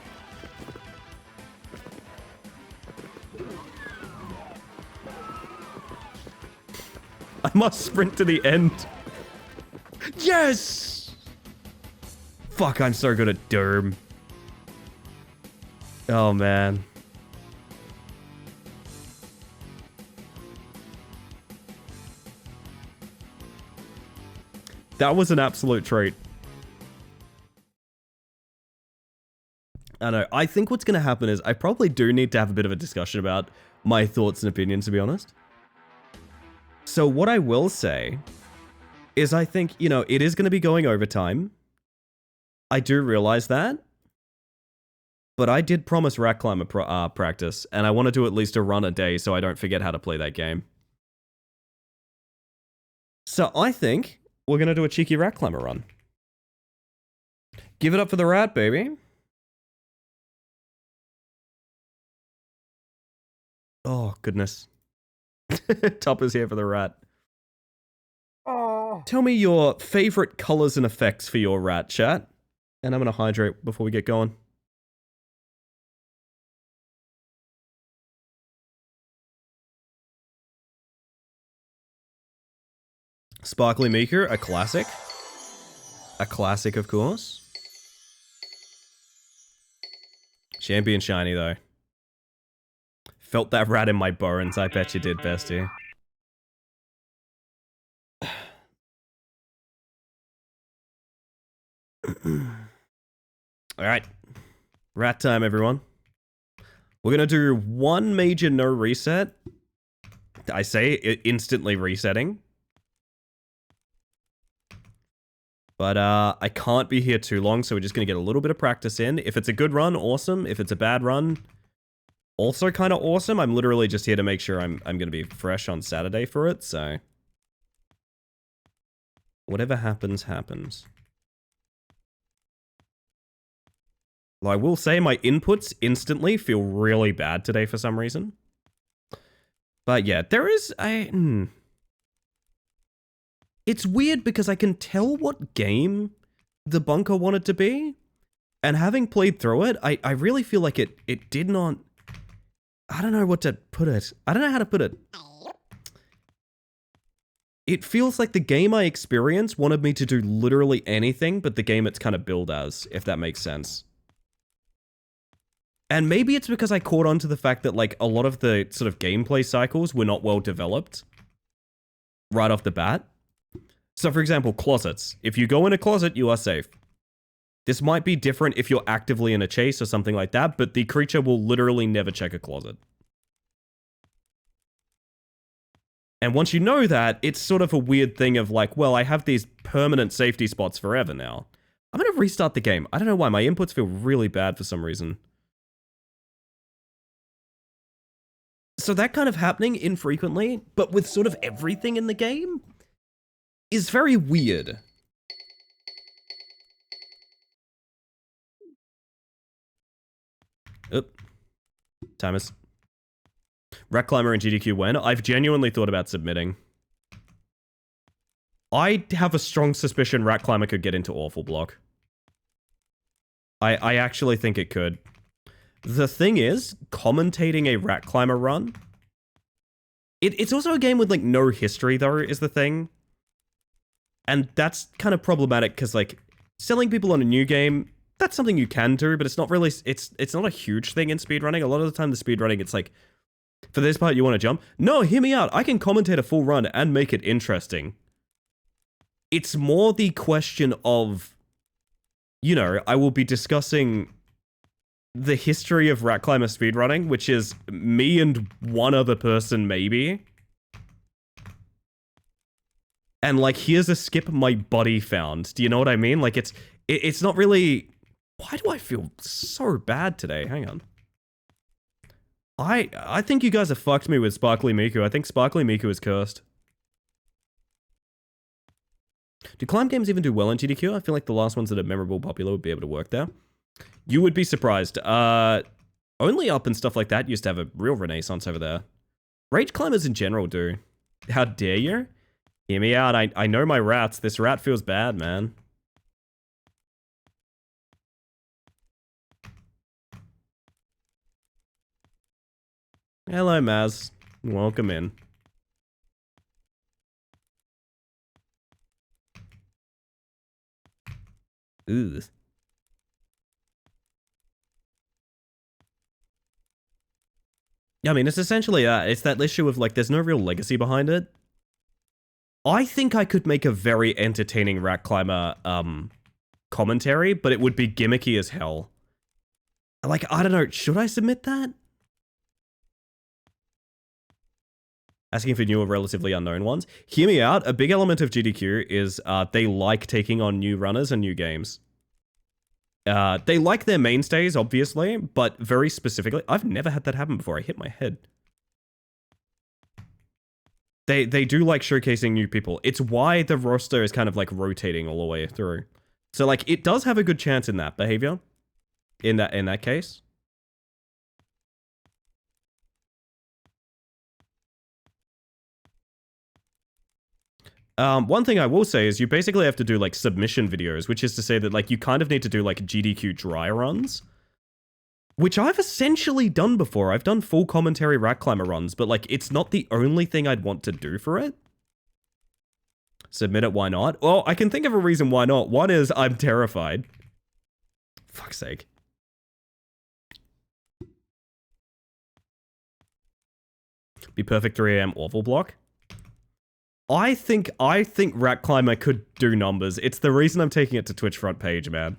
I must sprint to the end. Yes! Fuck, I'm so good at Derm. Oh, man. That was an absolute treat. I know. I think what's going to happen is I probably do need to have a bit of a discussion about my thoughts and opinions, to be honest. So what I will say is I think, you know, it is going to be going overtime. I do realize that. But I did promise Rack Climber practice, and I want to do at least a run a day so I don't forget how to play that game. So I think we're going to do a cheeky Rack Climber run. Give it up for the rat, baby. Oh, goodness. Topper's here for the rat. Oh. Tell me your favorite colors and effects for your rat, chat. And I'm going to hydrate before we get going. Sparkly Meeker, a classic. A classic, of course. Champion Shiny, though. Felt that rat in my bones. I bet you did, bestie. Alright. Rat time, everyone. We're gonna do one major no reset. I say it instantly resetting. But I can't be here too long, so we're just gonna get a little bit of practice in. If it's a good run, awesome. If it's a bad run, also kind of awesome. I'm literally just here to make sure I'm gonna be fresh on Saturday for it, so whatever happens, happens. Well, I will say my inputs instantly feel really bad today for some reason. But yeah, there is it's weird because I can tell what game the bunker wanted to be. And having played through it, I really feel like it did not... I don't know what to put it. I don't know how to put it. It feels like the game I experienced wanted me to do literally anything but the game it's kind of billed as, if that makes sense. And maybe it's because I caught on to the fact that, like, a lot of the sort of gameplay cycles were not well developed right off the bat. So, for example, closets. If you go in a closet, you are safe. This might be different if you're actively in a chase or something like that, but the creature will literally never check a closet. And once you know that, it's sort of a weird thing of like, well, I have these permanent safety spots forever now. I'm going to restart the game. I don't know why. My inputs feel really bad for some reason. So that kind of happening infrequently, but with sort of everything in the game, is very weird. Oop. Timers. Rat Climber and GDQ when? I've genuinely thought about submitting. I have a strong suspicion Rat Climber could get into Awful Block. I actually think it could. The thing is, commentating a Rat Climber run... It's also a game with, like, no history, though, is the thing. And that's kind of problematic, because, like, selling people on a new game, that's something you can do, but it's not really... It's not a huge thing in speedrunning. A lot of the time, the speedrunning, it's like, for this part, you want to jump? No, hear me out. I can commentate a full run and make it interesting. It's more the question of, you know, I will be discussing the history of Rat Climber speedrunning, which is me and one other person, maybe. And, like, here's a skip my buddy found. Do you know what I mean? Like, it's not really... Why do I feel so bad today? Hang on. I think you guys have fucked me with Sparkly Miku. I think Sparkly Miku is cursed. Do climb games even do well in GDQ? I feel like the last ones that are memorable, popular would be able to work there. You would be surprised. Only Up and stuff like that used to have a real renaissance over there. Rage climbers in general do. How dare you? Hear me out. I know my rats. This rat feels bad, man. Hello, Maz. Welcome in. Ooh. Yeah, I mean, it's essentially it's that issue of, like, there's no real legacy behind it. I think I could make a very entertaining Rat Climber, commentary, but it would be gimmicky as hell. Like, I don't know, should I submit that? Asking for new or relatively unknown ones. Hear me out, a big element of GDQ is they like taking on new runners and new games. They like their mainstays, obviously, but very specifically... I've never had that happen before, I hit my head. They do like showcasing new people. It's why the roster is kind of like rotating all the way through. So, like, it does have a good chance in that behavior. In that case. One thing I will say is you basically have to do, like, submission videos, which is to say that, like, you kind of need to do, like, GDQ dry runs. Which I've essentially done before. I've done full commentary Rat Climber runs, but, like, it's not the only thing I'd want to do for it. Submit it, why not? Well, I can think of a reason why not. One is I'm terrified. Fuck's sake. Be perfect 3 AM awful block. I think Rat Climber could do numbers. It's the reason I'm taking it to Twitch front page, man.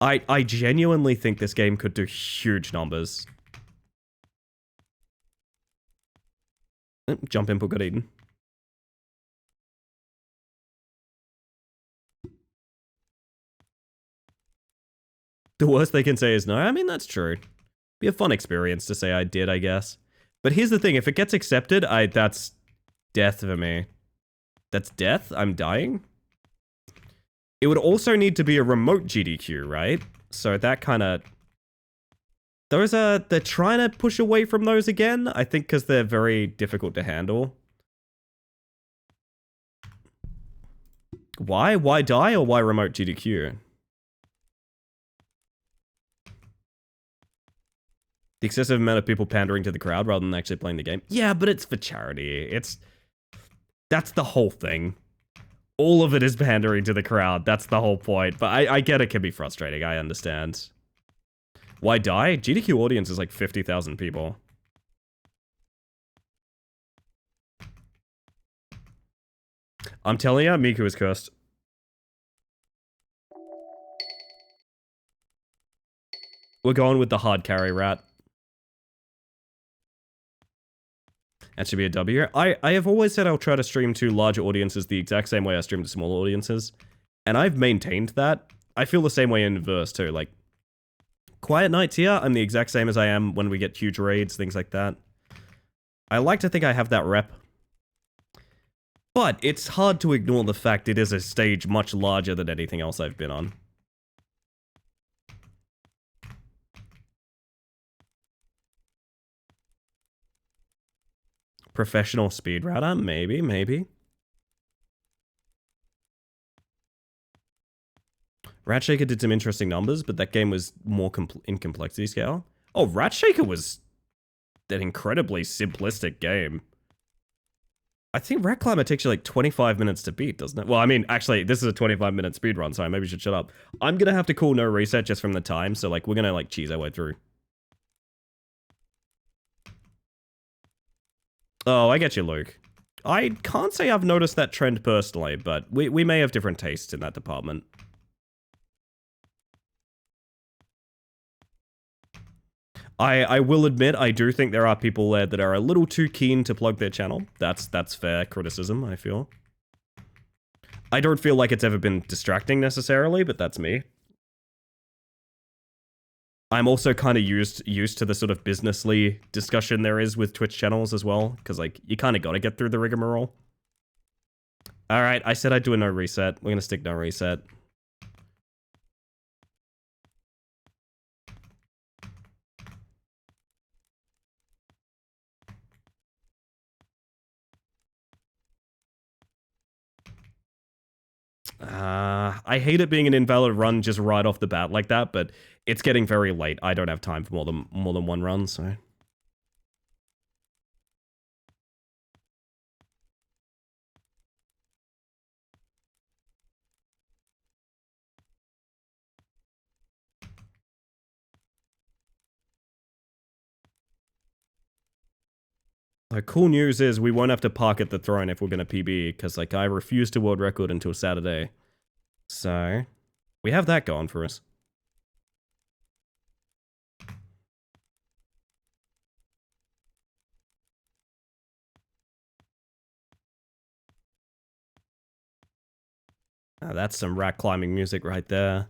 I genuinely think this game could do huge numbers. Jump input got eaten. The worst they can say is no. I mean, that's true. Be a fun experience to say I did, I guess. But here's the thing, if it gets accepted, that's death for me. That's death? I'm dying? It would also need to be a remote GDQ, right? So that kind of... Those are... They're trying to push away from those again, I think because they're very difficult to handle. Why? Why die or why remote GDQ? The excessive amount of people pandering to the crowd rather than actually playing the game. Yeah, but it's for charity. That's the whole thing. All of it is pandering to the crowd. That's the whole point. But I get it can be frustrating. I understand. Why die? GDQ audience is like 50,000 people. I'm telling you, Miku is cursed. We're going with the hard carry rat. That should be a W. I have always said I'll try to stream to larger audiences the exact same way I stream to smaller audiences. And I've maintained that. I feel the same way in verse too. Like, quiet nights here, I'm the exact same as I am when we get huge raids, things like that. I like to think I have that rep. But it's hard to ignore the fact it is a stage much larger than anything else I've been on. Professional speedrunner? Maybe. Ratshaker did some interesting numbers, but that game was more in complexity scale. Oh, Ratshaker was an incredibly simplistic game. I think Rat Climber takes you like 25 minutes to beat, doesn't it? Well, I mean, actually, this is a 25-minute speedrun, so I maybe should shut up. I'm gonna have to call no reset just from the time, so like, we're gonna like cheese our way through. Oh, I get you, Luke. I can't say I've noticed that trend personally, but we may have different tastes in that department. I will admit, I do think there are people there that are a little too keen to plug their channel. That's fair criticism, I feel. I don't feel like it's ever been distracting necessarily, but that's me. I'm also kind of used to the sort of businessly discussion there is with Twitch channels as well, because like you kind of got to get through the rigmarole. All right, I said I'd do a no reset. We're gonna stick no reset. I hate it being an invalid run just right off the bat like that, but it's getting very late. I don't have time for more than one run, so. The cool news is we won't have to park at the throne if we're going to PB, because like I refuse to world record until Saturday. So, we have that going for us. Now that's some rack climbing music right there.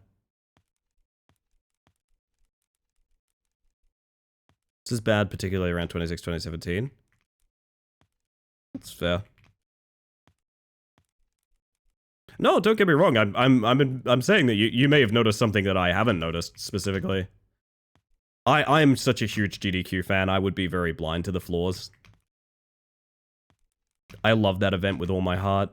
This is bad, particularly around 2017. That's fair. No, don't get me wrong. I'm saying that you may have noticed something that I haven't noticed specifically. I am such a huge GDQ fan. I would be very blind to the flaws. I love that event with all my heart.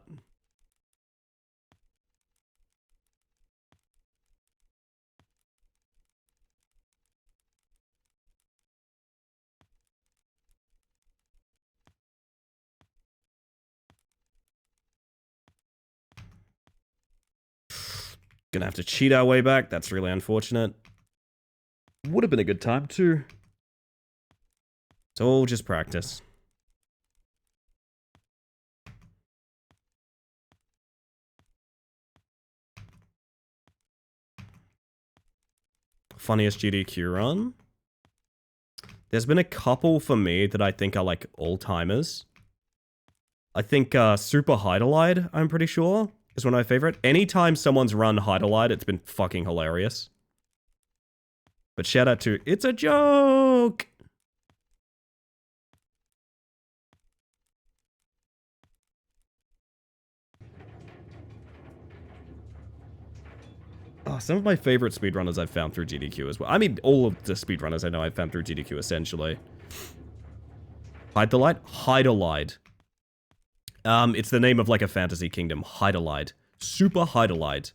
Gonna have to cheat our way back. That's really unfortunate. Would have been a good time too. It's all just practice. Funniest GDQ run? There's been a couple for me that I think are like all-timers. I think Super Heidelide, I'm pretty sure, is one of my favorite. Anytime someone's run Heidelide, it's been fucking hilarious. But shout out to It's a Joke! Oh, some of my favorite speedrunners I've found through GDQ as well. I mean, all of the speedrunners I know I've found through GDQ, essentially. Heidelide? Heidelide. It's the name of, like, a fantasy kingdom. Heidelide. Super Heidelide.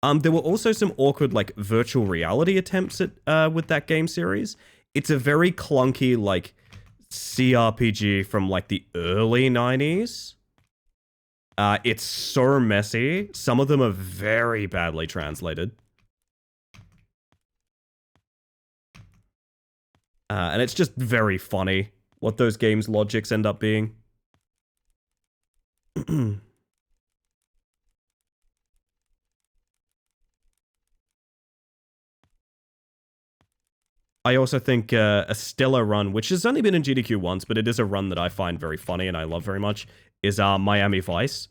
There were also some awkward, like, virtual reality attempts at, with that game series. It's a very clunky, like, CRPG from, like, the early 90s. It's so messy. Some of them are very badly translated. And it's just very funny what those games' logics end up being. I also think a stellar run, which has only been in GDQ once, but it is a run that I find very funny and I love very much, is Miami Vice,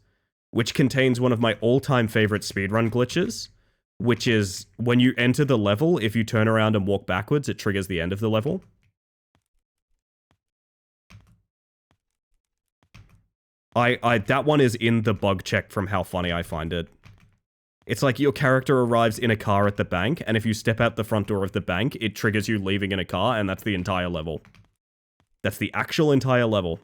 which contains one of my all-time favorite speedrun glitches, which is when you enter the level, if you turn around and walk backwards, it triggers the end of the level. That one is in the bug check from how funny I find it. It's like your character arrives in a car at the bank, and if you step out the front door of the bank, it triggers you leaving in a car, and that's the entire level. That's the actual entire level.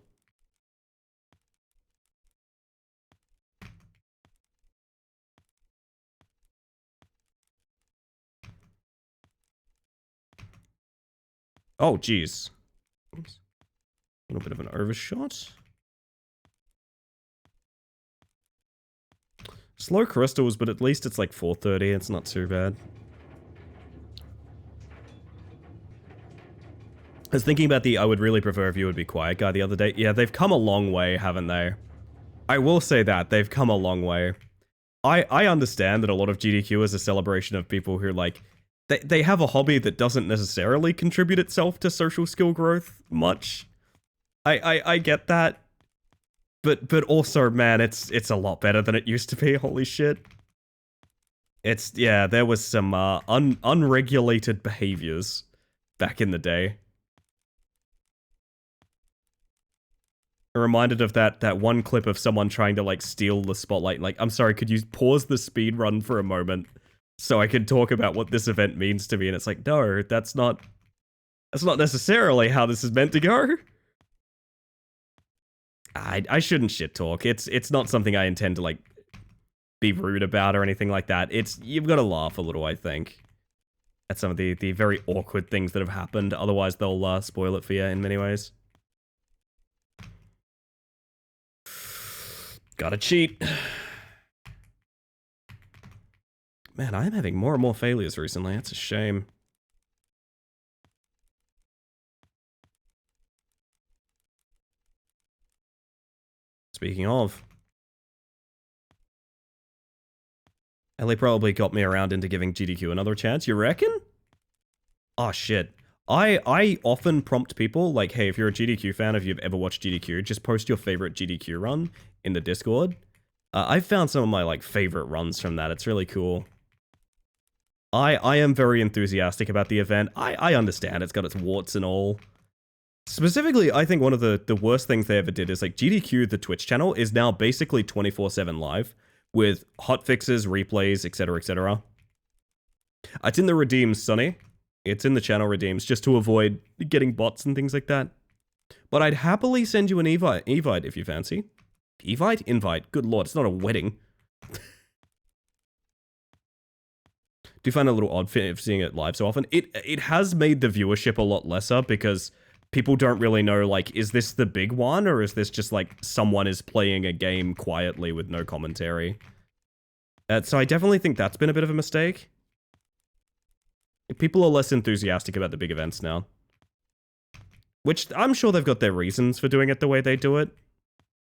Oh, jeez. Oops. A little bit of an overshot. Slow crystals, but at least it's like 4:30. It's not too bad. I was thinking about the I would really prefer if you would be quiet guy the other day. Yeah, they've come a long way, haven't they? I will say that. They've come a long way. I understand that a lot of GDQ is a celebration of people who, like, they have a hobby that doesn't necessarily contribute itself to social skill growth much. I get that. But also, man, it's a lot better than it used to be, holy shit. Yeah, there was some unregulated behaviors back in the day. I'm reminded of that one clip of someone trying to, like, steal the spotlight. Like, I'm sorry, could you pause the speed run for a moment so I can talk about what this event means to me? And it's like, no, that's not necessarily how this is meant to go. I shouldn't shit talk. It's not something I intend to, like, be rude about or anything like that. You've got to laugh a little, I think, at some of the very awkward things that have happened. Otherwise, they'll spoil it for you in many ways. Gotta cheat. Man, I'm having more and more failures recently. That's a shame. Speaking of, Ellie probably got me around into giving GDQ another chance. You reckon? Oh, shit. I often prompt people, like, hey, if you're a GDQ fan, if you've ever watched GDQ, just post your favorite GDQ run in the Discord. I've found some of my, like, favorite runs from that. It's really cool. I am very enthusiastic about the event. I understand it's got its warts and all. Specifically, I think one of the worst things they ever did is, like, GDQ, the Twitch channel, is now basically 24/7 live with hotfixes, replays, etc., etc. It's in the redeems, Sonny. It's in the channel redeems, just to avoid getting bots and things like that. But I'd happily send you an evite if you fancy. Evite? Invite. Good lord, it's not a wedding. Do you find it a little odd seeing it live so often? It has made the viewership a lot lesser because people don't really know, like, is this the big one or is this just, like, someone is playing a game quietly with no commentary? So I definitely think that's been a bit of a mistake. People are less enthusiastic about the big events now. Which, I'm sure they've got their reasons for doing it the way they do it.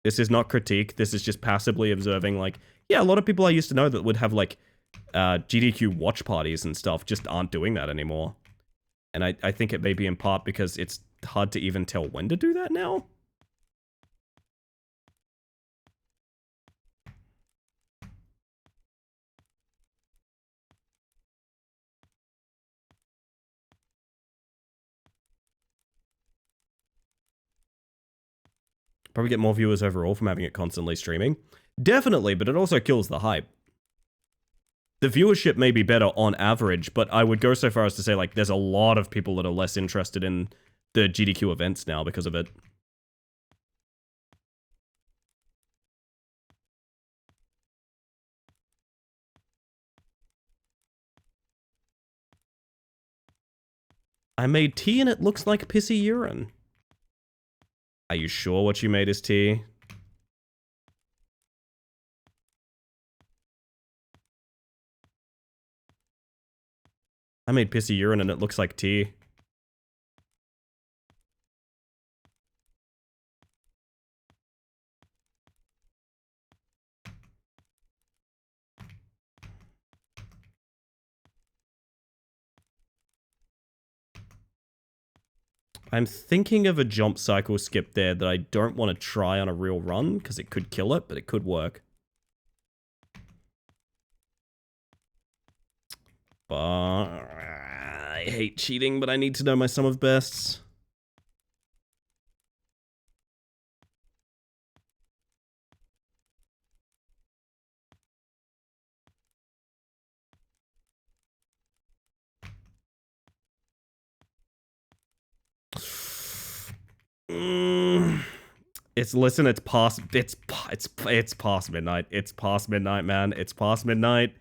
This is not critique, this is just passively observing, like, yeah, a lot of people I used to know that would have, like, GDQ watch parties and stuff just aren't doing that anymore. And I think it may be in part because it's hard to even tell when to do that now. Probably get more viewers overall from having it constantly streaming. Definitely, but it also kills the hype. The viewership may be better on average, but I would go so far as to say, like, there's a lot of people that are less interested in the GDQ events now because of it. I made tea and it looks like pissy urine. Are you sure what you made is tea? I made pissy urine and it looks like tea. I'm thinking of a jump cycle skip there that I don't want to try on a real run, because it could kill it, but it could work. But I hate cheating, but I need to know my sum of bests. It's listen. It's past. It's past midnight. It's past midnight, man. It's past midnight.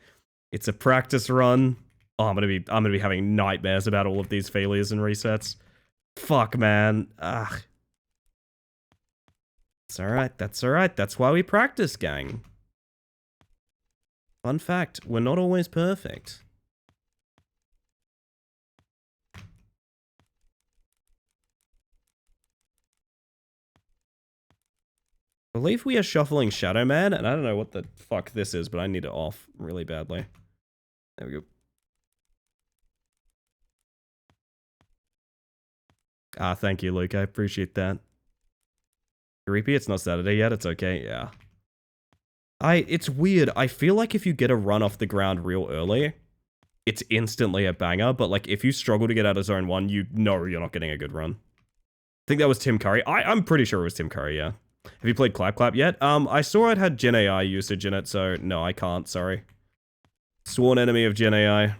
It's a practice run. Oh, I'm gonna be having nightmares about all of these failures and resets. Fuck, man. Ugh. It's alright. That's alright. That's why we practice, gang. Fun fact: we're not always perfect. I believe we are shuffling Shadow Man, and I don't know what the fuck this is, but I need it off really badly. There we go. Ah, thank you, Luke. I appreciate that. Creepy, it's not Saturday yet. It's okay, yeah. It's weird. I feel like if you get a run off the ground real early, it's instantly a banger, but like if you struggle to get out of zone 1, you know you're not getting a good run. I think that was Tim Curry. I'm pretty sure it was Tim Curry, yeah. Have you played Clap Clap yet? I saw it had Gen AI usage in it, so no, I can't, sorry. Sworn enemy of Gen AI.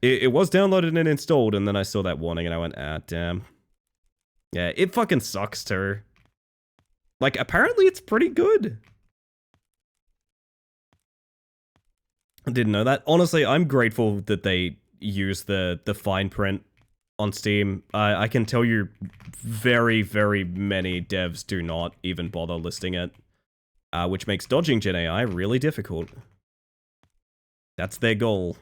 It was downloaded and installed, and then I saw that warning and I went, ah, damn. Yeah, it fucking sucks too. Like, apparently it's pretty good. I didn't know that. Honestly, I'm grateful that they use the fine print on Steam. I can tell you very, very many devs do not even bother listing it, which makes dodging Gen AI really difficult. That's their goal.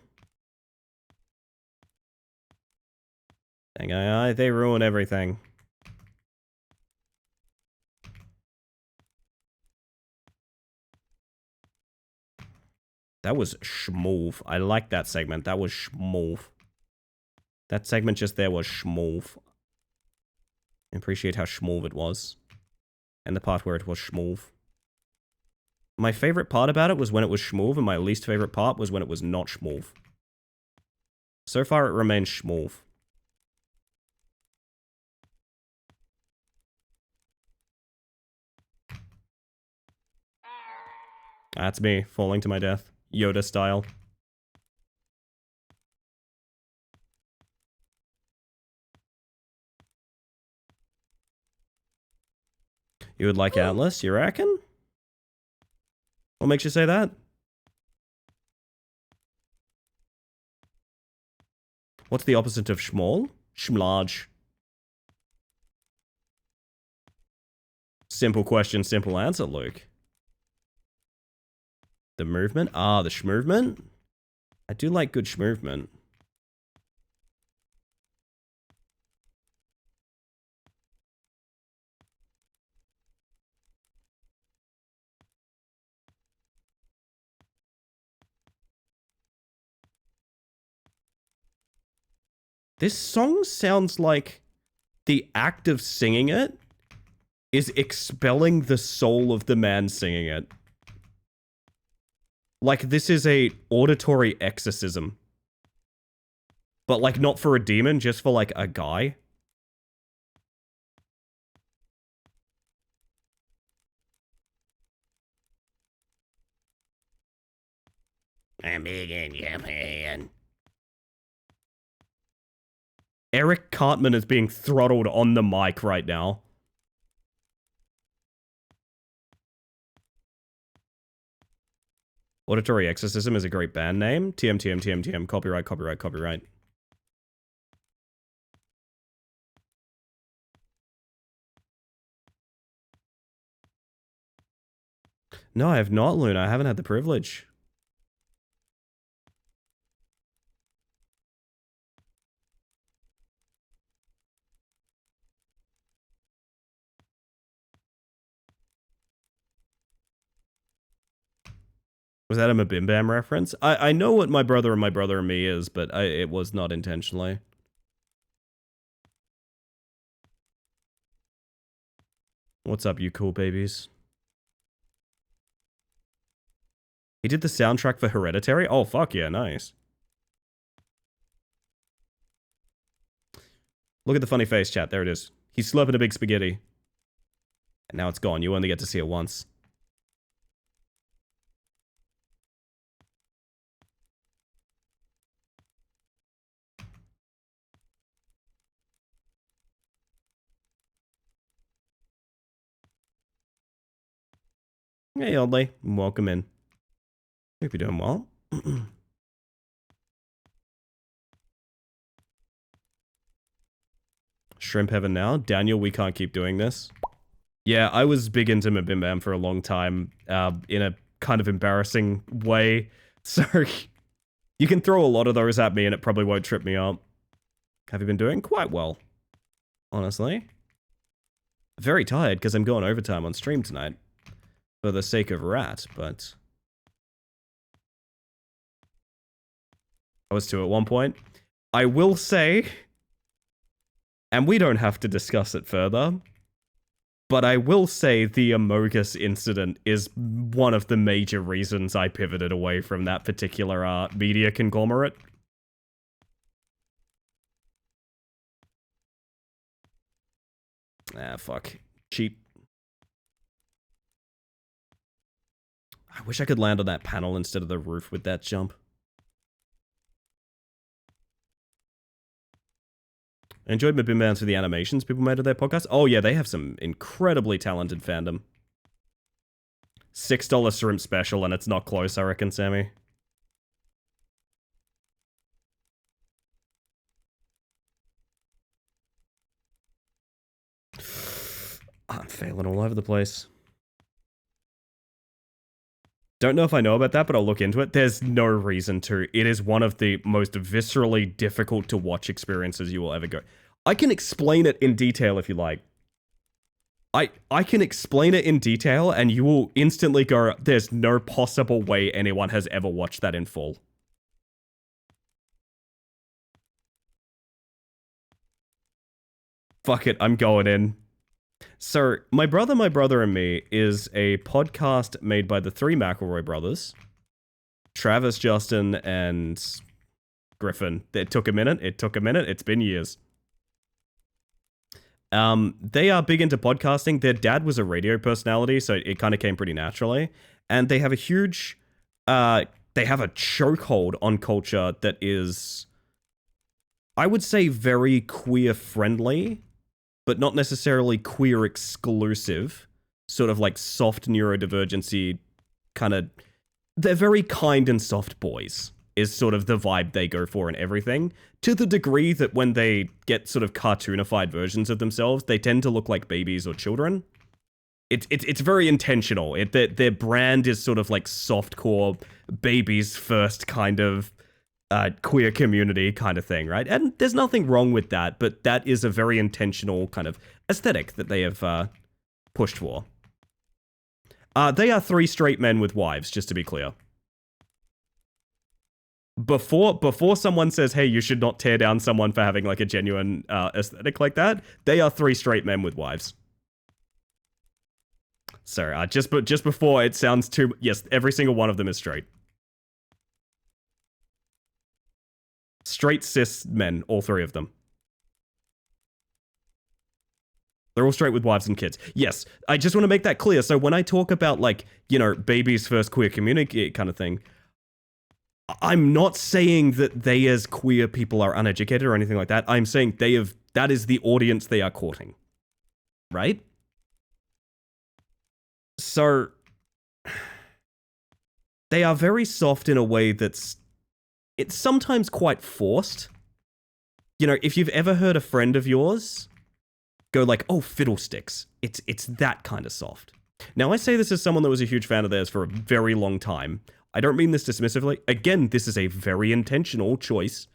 Dang AI, they ruin everything. That was schmoove. I like that segment. That was schmoove. That segment just there was schmoove. I appreciate how schmoove it was. And the part where it was schmoove. My favorite part about it was when it was schmoove, and my least favorite part was when it was not schmoove. So far, it remains schmoove. That's me, falling to my death. Yoda style. You would like Atlas, you reckon? What makes you say that? What's the opposite of schmall? Schmlarge. Simple question, simple answer, Luke. The movement? Ah, the schmovement? I do like good schmovement. This song sounds like the act of singing it is expelling the soul of the man singing it. Like, this is a auditory exorcism. But, like, not for a demon, just for, like, a guy. I'm big in Japan. Eric Cartman is being throttled on the mic right now. Auditory Exorcism is a great band name. TM. Copyright, copyright, copyright. No, I have not, Luna. I haven't had the privilege. Was that a Mabim Bam reference? I know what My Brother and Me is, but it was not intentionally. What's up, you cool babies? He did the soundtrack for Hereditary? Oh, fuck yeah, nice. Look at the funny face, chat. There it is. He's slurping a big spaghetti. And now it's gone. You only get to see it once. Hey, Oddly. Welcome in. Hope you're doing well. Shrimp Heaven now. Daniel, we can't keep doing this. Yeah, I was big into Mabim Bam for a long time, in a kind of embarrassing way. So, you can throw a lot of those at me and it probably won't trip me up. Have you been doing? Quite well, honestly. Very tired because I'm going overtime on stream tonight. For the sake of Rat, but... I was 2 at one point. I will say... And we don't have to discuss it further. But I will say the Amogus incident is one of the major reasons I pivoted away from that particular media conglomerate. Ah, fuck. Cheap. I wish I could land on that panel instead of the roof with that jump. I enjoyed Mabim Bam for the animations people made of their podcast. Oh yeah, they have some incredibly talented fandom. $6 shrimp special and it's not close, I reckon, Sammy. I'm failing all over the place. Don't know if I know about that, but I'll look into it. There's no reason to. It is one of the most viscerally difficult to watch experiences you will ever go. I can explain it in detail if you like. I can explain it in detail and you will instantly go, there's no possible way anyone has ever watched that in full. Fuck it, I'm going in. So, My Brother and Me is a podcast made by the 3 McElroy brothers. Travis, Justin, and Griffin. It took a minute. It's been years. They are big into podcasting. Their dad was a radio personality, so it kind of came pretty naturally. And they have a huge... they have a chokehold on culture that is... I would say very queer-friendly, but not necessarily queer exclusive, sort of like soft neurodivergency kind of... They're very kind and soft boys, is sort of the vibe they go for and everything, to the degree that when they get sort of cartoonified versions of themselves, they tend to look like babies or children. It's very intentional. Their brand is sort of like softcore, babies first kind of queer community kind of thing, right? And there's nothing wrong with that, but that is a very intentional kind of aesthetic that they have pushed for. They are 3 straight men with wives, just to be clear. Before someone says, hey, you should not tear down someone for having like a genuine aesthetic like that, they are 3 straight men with wives. So, just before it sounds too... Yes, every single one of them is straight. Straight cis men, all 3 of them. They're all straight with wives and kids. Yes, I just want to make that clear. So when I talk about, like, you know, babies first queer community kind of thing, I'm not saying that they as queer people are uneducated or anything like that. I'm saying that is the audience they are courting. Right? So, they are very soft in a way that's... It's sometimes quite forced. You know, if you've ever heard a friend of yours go like, oh, fiddlesticks, it's that kind of soft. Now, I say this as someone that was a huge fan of theirs for a very long time. I don't mean this dismissively. Again, this is a very intentional choice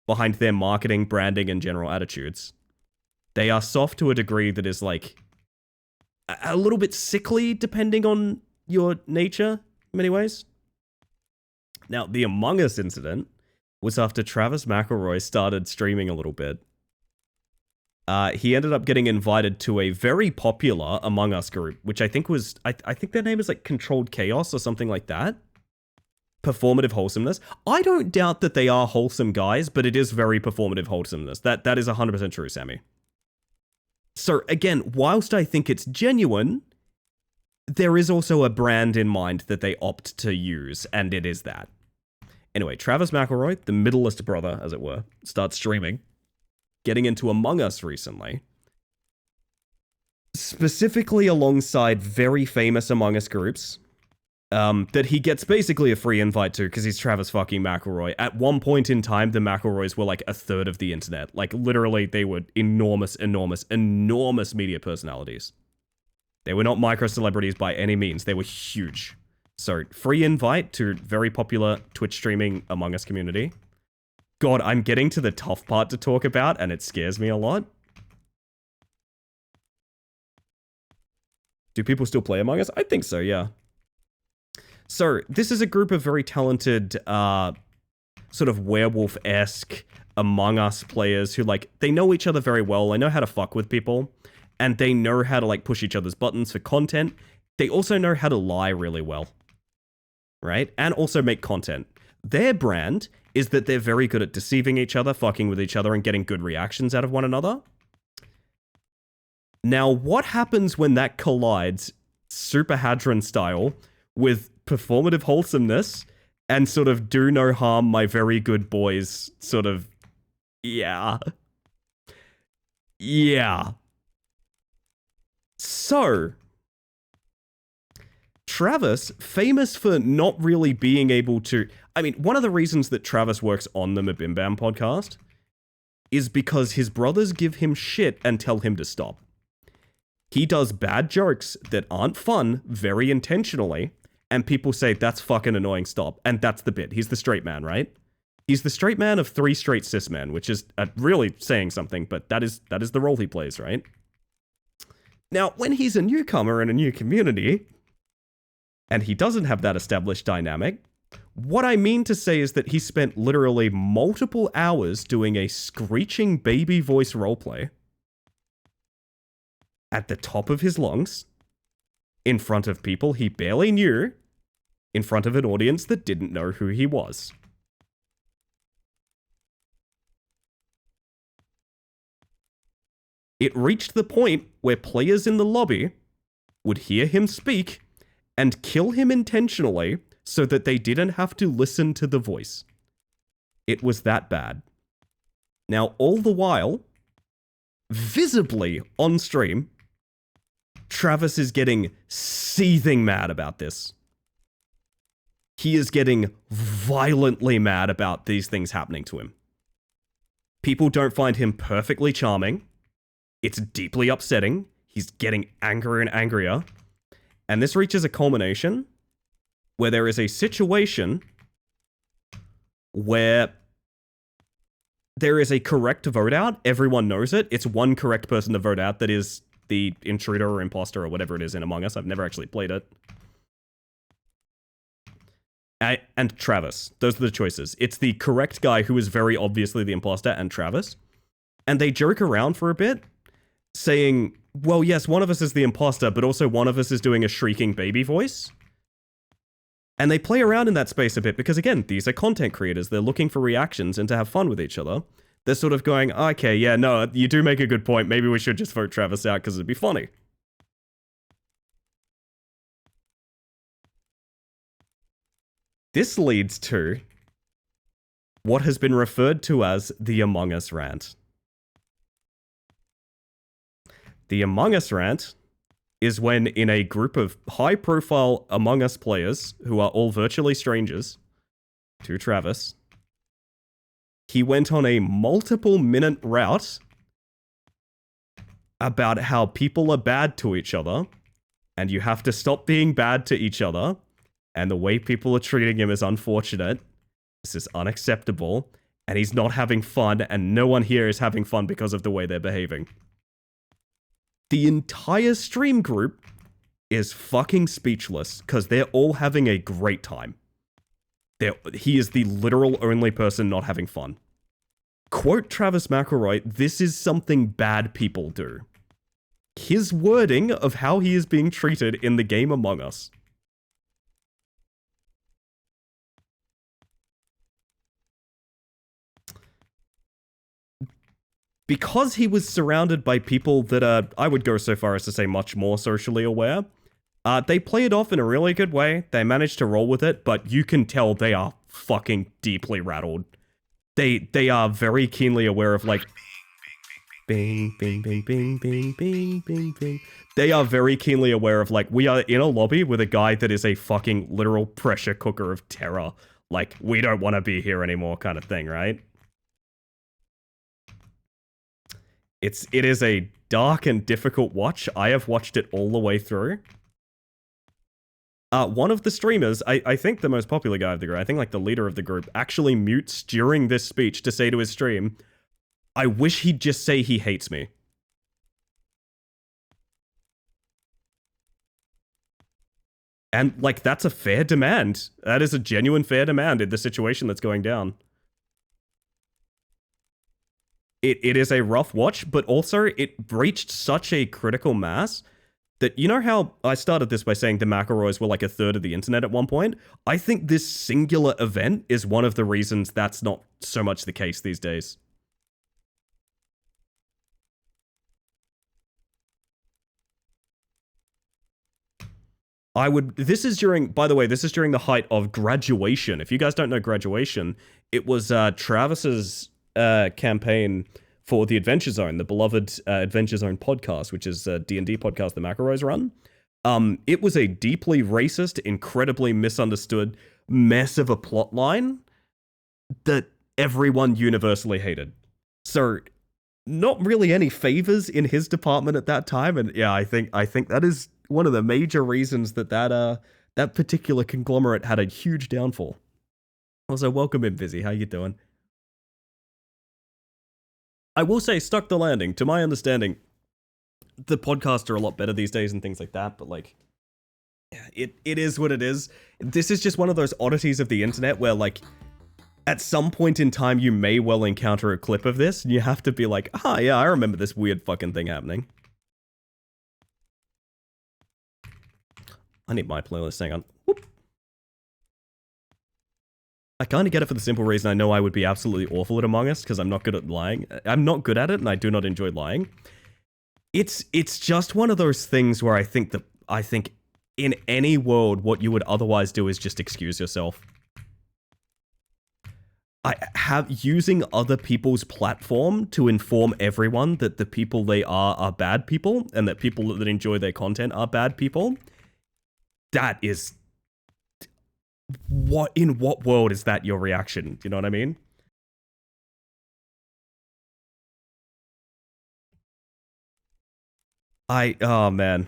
behind their marketing, branding, and general attitudes. They are soft to a degree that is like a little bit sickly, depending on your nature, in many ways. Now, the Among Us incident was after Travis McElroy started streaming a little bit. he ended up getting invited to a very popular Among Us group, which I think was, I think their name is like Controlled Chaos or something like that. Performative wholesomeness. I don't doubt that they are wholesome guys, but it is very performative wholesomeness. That is 100% true, Sammy. So again, whilst I think it's genuine, there is also a brand in mind that they opt to use, and it is that. Anyway, Travis McElroy, the middleest brother, as it were, starts streaming, getting into Among Us recently. Specifically alongside very famous Among Us groups, that he gets basically a free invite to because he's Travis fucking McElroy. At one point in time, the McElroys were like a third of the internet. Like, literally, they were enormous media personalities. They were not micro-celebrities by any means. They were huge. So, free invite to very popular Twitch streaming Among Us community. God, I'm getting to the tough part to talk about, and it scares me a lot. Do people still play Among Us? I think so, yeah. So, this is a group of very talented, sort of werewolf-esque Among Us players who, like, they know each other very well, they know how to fuck with people, and they know how to, like, push each other's buttons for content. They also know how to lie really well, right? And also make content. Their brand is that they're very good at deceiving each other, fucking with each other, and getting good reactions out of one another. Now, what happens when that collides, Super Hadron style, with performative wholesomeness and sort of do no harm, my very good boys, sort of, yeah. So, Travis, famous for not really being able to, I mean, one of the reasons that Travis works on the Mabim Bam podcast is because his brothers give him shit and tell him to stop. He does bad jokes that aren't fun very intentionally, and people say, that's fucking annoying, stop. And that's the bit. He's the straight man, right? He's the straight man of 3 straight cis men, which is really saying something, but that is the role he plays, right? Now, when he's a newcomer in a new community, and he doesn't have that established dynamic, what I mean to say is that he spent literally multiple hours doing a screeching baby voice roleplay at the top of his lungs, in front of people he barely knew, in front of an audience that didn't know who he was. It reached the point where players in the lobby would hear him speak and kill him intentionally so that they didn't have to listen to the voice. It was that bad. Now, all the while, visibly on stream, Travis is getting seething mad about this. He is getting violently mad about these things happening to him. People don't find him perfectly charming. It's deeply upsetting. He's getting angrier and angrier. And this reaches a culmination where there is a situation where there is a correct vote out. Everyone knows it. It's one correct person to vote out that is the intruder or imposter or whatever it is in Among Us. I've never actually played it. And Travis. Those are the choices. It's the correct guy who is very obviously the imposter and Travis. And they joke around for a bit, saying, well, yes, one of us is the imposter, but also one of us is doing a shrieking baby voice. And they play around in that space a bit because, again, these are content creators. They're looking for reactions and to have fun with each other. They're sort of going, okay, yeah, no, you do make a good point. Maybe we should just vote Travis out because it'd be funny. This leads to what has been referred to as the Among Us rant. The Among Us rant is when, in a group of high-profile Among Us players, who are all virtually strangers to Travis, he went on a multiple-minute route about how people are bad to each other, and you have to stop being bad to each other, and the way people are treating him is unfortunate. This is unacceptable, and he's not having fun, and no one here is having fun because of the way they're behaving. The entire stream group is fucking speechless because they're all having a great time. He is the literal only person not having fun. Quote Travis McElroy, this is something bad people do. His wording of how he is being treated in the game Among Us. Because he was surrounded by people that are, I would go so far as to say, much more socially aware, they play it off in a really good way. They managed to roll with it, but you can tell they are fucking deeply rattled. They are very keenly aware of, like, bing, bing, bing, bing, bing, bing, bing, bing. They are very keenly aware of, like, we are in a lobby with a guy that is a fucking literal pressure cooker of terror. Like, we don't want to be here anymore kind of thing, right? It is a dark and difficult watch. I have watched it all the way through. One of the streamers, I think the most popular guy of the group, I think like the leader of the group, actually mutes during this speech to say to his stream, I wish he'd just say he hates me. And, like, that's a fair demand. That is a genuine fair demand in the situation that's going down. It is a rough watch, but also it reached such a critical mass that, you know how I started this by saying the McElroys were like a third of the internet at one point? I think this singular event is one of the reasons that's not so much the case these days. This is during, by the way, this is during the height of Graduation. If you guys don't know Graduation, it was Travis's campaign for the Adventure Zone, the beloved Adventure Zone podcast, which is a D&D podcast the McElroys run. It was a deeply racist, incredibly misunderstood mess of a plot line that everyone universally hated. So, not really any favors in his department at that time, and yeah, I think that is one of the major reasons that particular conglomerate had a huge downfall. Also, welcome in, Vizzy. How you doing? I will say, stuck the landing. To my understanding, the podcasts are a lot better these days and things like that, but like, yeah, it is what it is. This is just one of those oddities of the internet where, like, at some point in time, you may well encounter a clip of this, and you have to be like, ah, yeah, I remember this weird fucking thing happening. I need my playlist, hang on. Whoop. I kind of get it for the simple reason I know I would be absolutely awful at Among Us, because I'm not good at lying. I'm not good at it, and I do not enjoy lying. It's just one of those things where I think in any world, what you would otherwise do is just excuse yourself. Using other people's platform to inform everyone that the people they are bad people, and that people that enjoy their content are bad people. That is... in what world is that your reaction? Do you know what I mean? Oh man.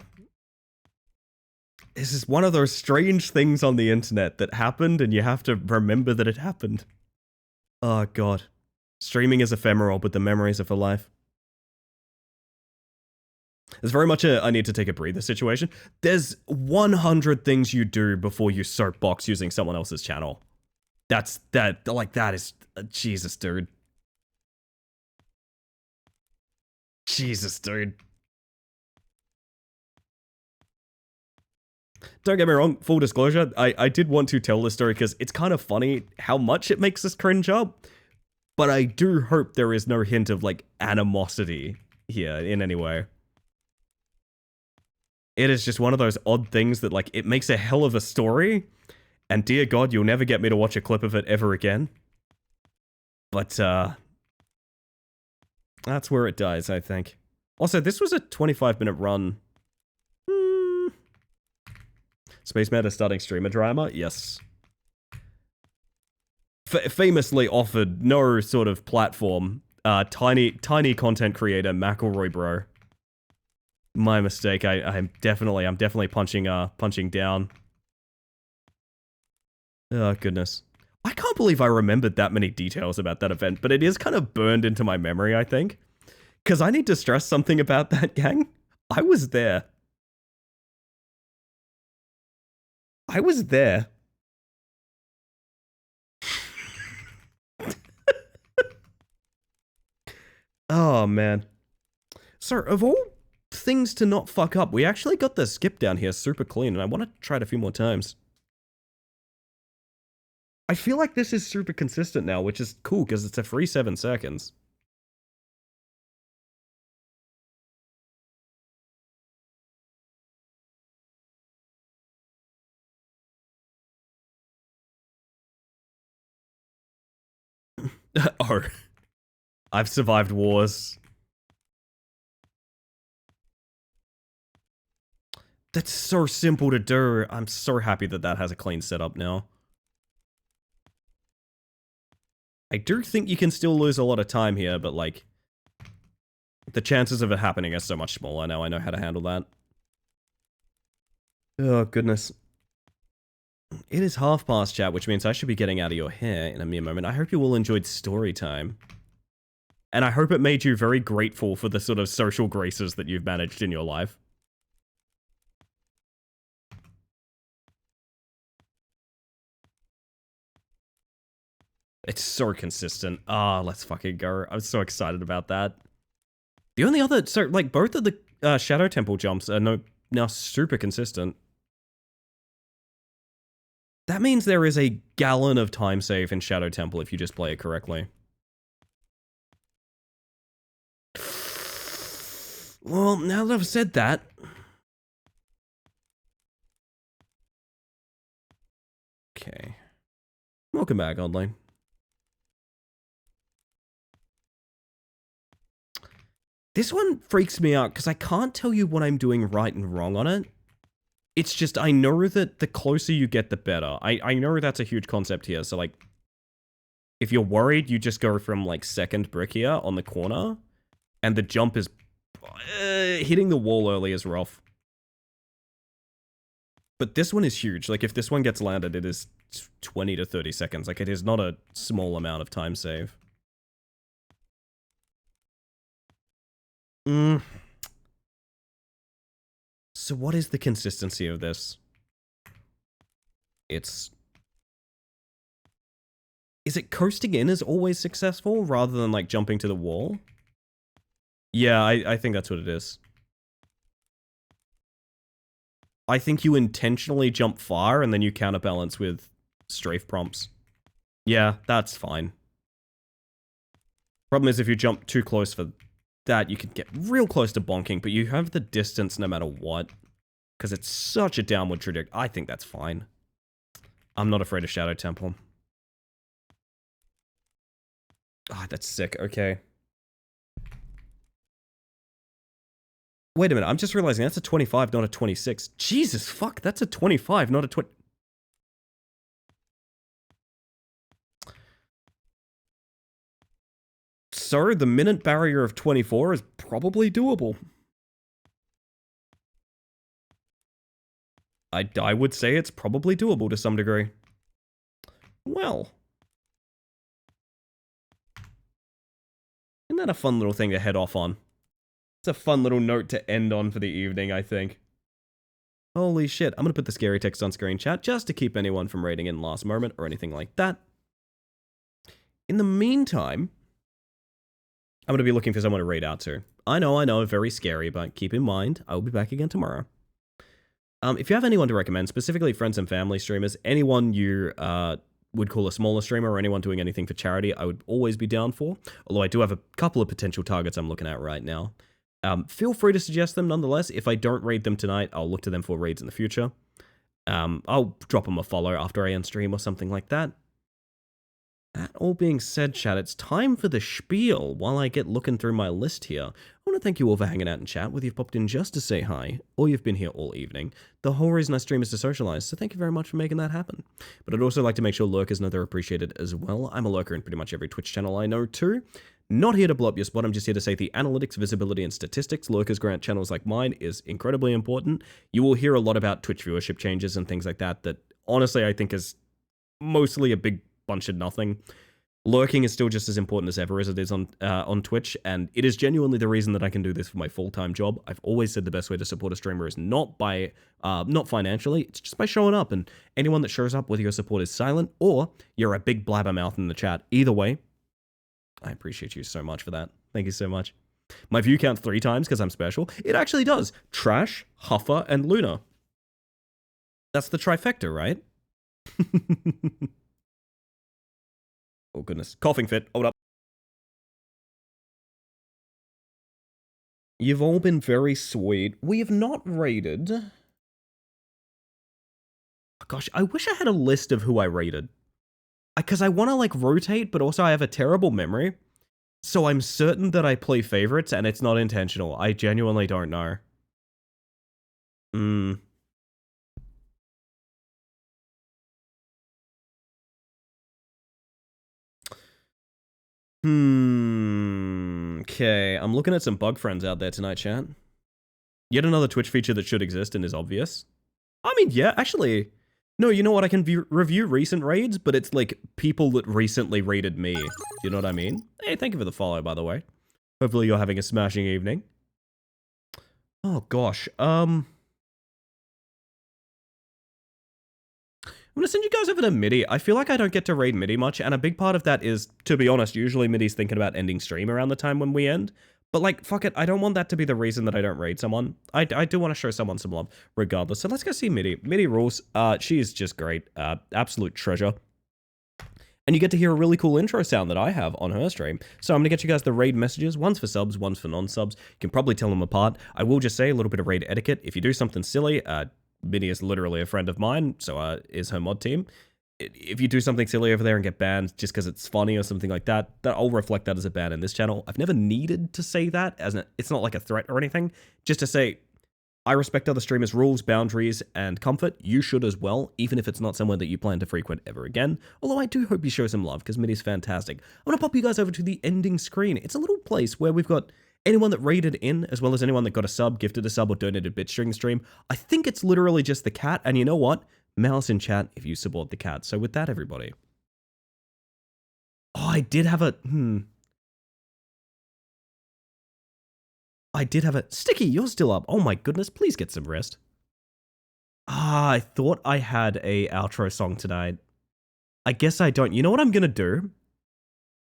This is one of those strange things on the internet that happened, and you have to remember that it happened. Oh god. Streaming is ephemeral, but the memories are for life. It's very much a I need to take a breather situation. There's 100 things you do before you soapbox using someone else's channel. That is... Jesus, dude. Jesus, dude. Don't get me wrong, full disclosure, I did want to tell this story because it's kind of funny how much it makes us cringe up, but I do hope there is no hint of, like, animosity here in any way. It is just one of those odd things that, like, it makes a hell of a story, and dear God, you'll never get me to watch a clip of it ever again. But, that's where it dies, I think. Also, this was a 25-minute run. Space Meta starting streamer drama? Yes. Famously offered no sort of platform. Tiny content creator, McElroy bro. My mistake. I'm definitely punching down. Oh goodness. I can't believe I remembered that many details about that event, but it is kind of burned into my memory, I think. Because I need to stress something about that, gang. I was there. I was there. Oh, man. So, of all things to not fuck up, we actually got the skip down here super clean, and I want to try it a few more times. I feel like this is super consistent now, which is cool, because it's a free 7 seconds. Oh. I've survived wars. That's so simple to do. I'm so happy that that has a clean setup now. I do think you can still lose a lot of time here, but like, the chances of it happening are so much smaller now. I know how to handle that. Oh, goodness. It is half past, chat, which means I should be getting out of your hair in a mere moment. I hope you all enjoyed story time. And I hope it made you very grateful for the sort of social graces that you've managed in your life. It's so consistent. Ah, let's fucking go. I'm so excited about that. The only other... So, like, both of the Shadow Temple jumps are now super consistent. That means there is a gallon of time save in Shadow Temple if you just play it correctly. Well, now that I've said that... Okay. Welcome back, Online. This one freaks me out because I can't tell you what I'm doing right and wrong on it. It's just, I know that the closer you get, the better. I know that's a huge concept here. So, like, if you're worried, you just go from, like, second brick here on the corner. And the jump is... hitting the wall early is rough. But this one is huge. Like, if this one gets landed, it is 20 to 30 seconds. Like, it is not a small amount of time save. So what is the consistency of this? Is it coasting in is always successful rather than like jumping to the wall? Yeah, I think that's what it is. I think you intentionally jump far and then you counterbalance with strafe prompts. Yeah, that's fine. Problem is if you jump too close for that, you can get real close to bonking, but you have the distance no matter what. Because it's such a downward trajectory. I think that's fine. I'm not afraid of Shadow Temple. Ah, that's sick. Okay. Wait a minute. I'm just realizing that's a 25, not a 26. Jesus, fuck. That's a 25, not a 20. So, the minute barrier of 24 is probably doable. I would say it's probably doable to some degree. Well. Isn't that a fun little thing to head off on? It's a fun little note to end on for the evening, I think. Holy shit. I'm going to put the scary text on screen chat just to keep anyone from raiding in last moment or anything like that. In the meantime, I'm going to be looking for someone to raid out to. I know, very scary, but keep in mind, I will be back again tomorrow. If you have anyone to recommend, specifically friends and family streamers, anyone you would call a smaller streamer or anyone doing anything for charity, I would always be down for. Although I do have a couple of potential targets I'm looking at right now. Feel free to suggest them nonetheless. If I don't raid them tonight, I'll look to them for raids in the future. I'll drop them a follow after I end stream or something like that. That all being said, chat, it's time for the spiel while I get looking through my list here. I want to thank you all for hanging out in chat, whether you've popped in just to say hi, or you've been here all evening. The whole reason I stream is to socialize, so thank you very much for making that happen. But I'd also like to make sure lurkers know they're appreciated as well. I'm a lurker in pretty much every Twitch channel I know too. Not here to blow up your spot, I'm just here to say the analytics, visibility, and statistics lurkers grant channels like mine is incredibly important. You will hear a lot about Twitch viewership changes and things like that honestly I think is mostly a big bunch of nothing. Lurking is still just as important as ever as it is on Twitch, and it is genuinely the reason that I can do this for my full-time job. I've always said the best way to support a streamer is not financially, it's just by showing up, and anyone that shows up, whether your support is silent or you're a big blabbermouth in the chat, either way, I appreciate you so much for that. Thank you so much. My view counts 3 times because I'm special. It actually does. Trash, Huffer, and Luna. That's the trifecta, right? Oh, goodness. Coughing fit. Hold up. You've all been very sweet. We have not raided. Gosh, I wish I had a list of who I raided. Because I want to, like, rotate, but also I have a terrible memory. So I'm certain that I play favorites, and it's not intentional. I genuinely don't know. Okay, I'm looking at some bug friends out there tonight, chat. Yet another Twitch feature that should exist and is obvious. I mean, yeah, actually. No, you know what? I can review recent raids, but it's like people that recently raided me. You know what I mean? Hey, thank you for the follow, by the way. Hopefully you're having a smashing evening. Oh, gosh. I'm gonna send you guys over to MIDI. I feel like I don't get to raid MIDI much, and a big part of that is, to be honest, usually MIDI's thinking about ending stream around the time when we end. But, like, fuck it, I don't want that to be the reason that I don't raid someone. I do want to show someone some love, regardless. So let's go see MIDI. MIDI rules. She is just great. Absolute treasure. And you get to hear a really cool intro sound that I have on her stream. So I'm going to get you guys the raid messages. One's for subs, one's for non-subs. You can probably tell them apart. I will just say a little bit of raid etiquette. If you do something silly, MIDI is literally a friend of mine, so is her mod team. If you do something silly over there and get banned just because it's funny or something like that, I'll reflect that as a ban in this channel. I've never needed to say that, it's not like a threat or anything. Just to say, I respect other streamers' rules, boundaries, and comfort. You should as well, even if it's not somewhere that you plan to frequent ever again. Although I do hope you show some love, because MIDI's fantastic. I'm going to pop you guys over to the ending screen. It's a little place where we've got anyone that raided in, as well as anyone that got a sub, gifted a sub, or donated bits during the stream. I think it's literally just the cat, and you know what? Mouse in chat if you support the cat. So with that, everybody. Oh, I did have a... I did have a... Sticky, you're still up. Oh my goodness, please get some rest. Ah, I thought I had a outro song tonight. I guess I don't. You know what I'm gonna do?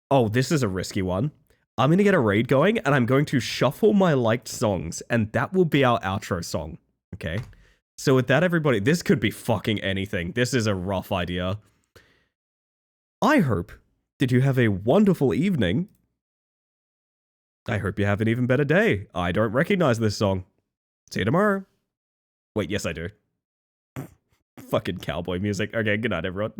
Oh, this is a risky one. I'm gonna get a raid going, and I'm going to shuffle my liked songs, and that will be our outro song. Okay? So with that, everybody, this could be fucking anything. This is a rough idea. I hope that you have a wonderful evening. I hope you have an even better day. I don't recognize this song. See you tomorrow. Wait, yes I do. Fucking cowboy music. Okay, good night, everyone.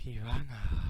Piranha.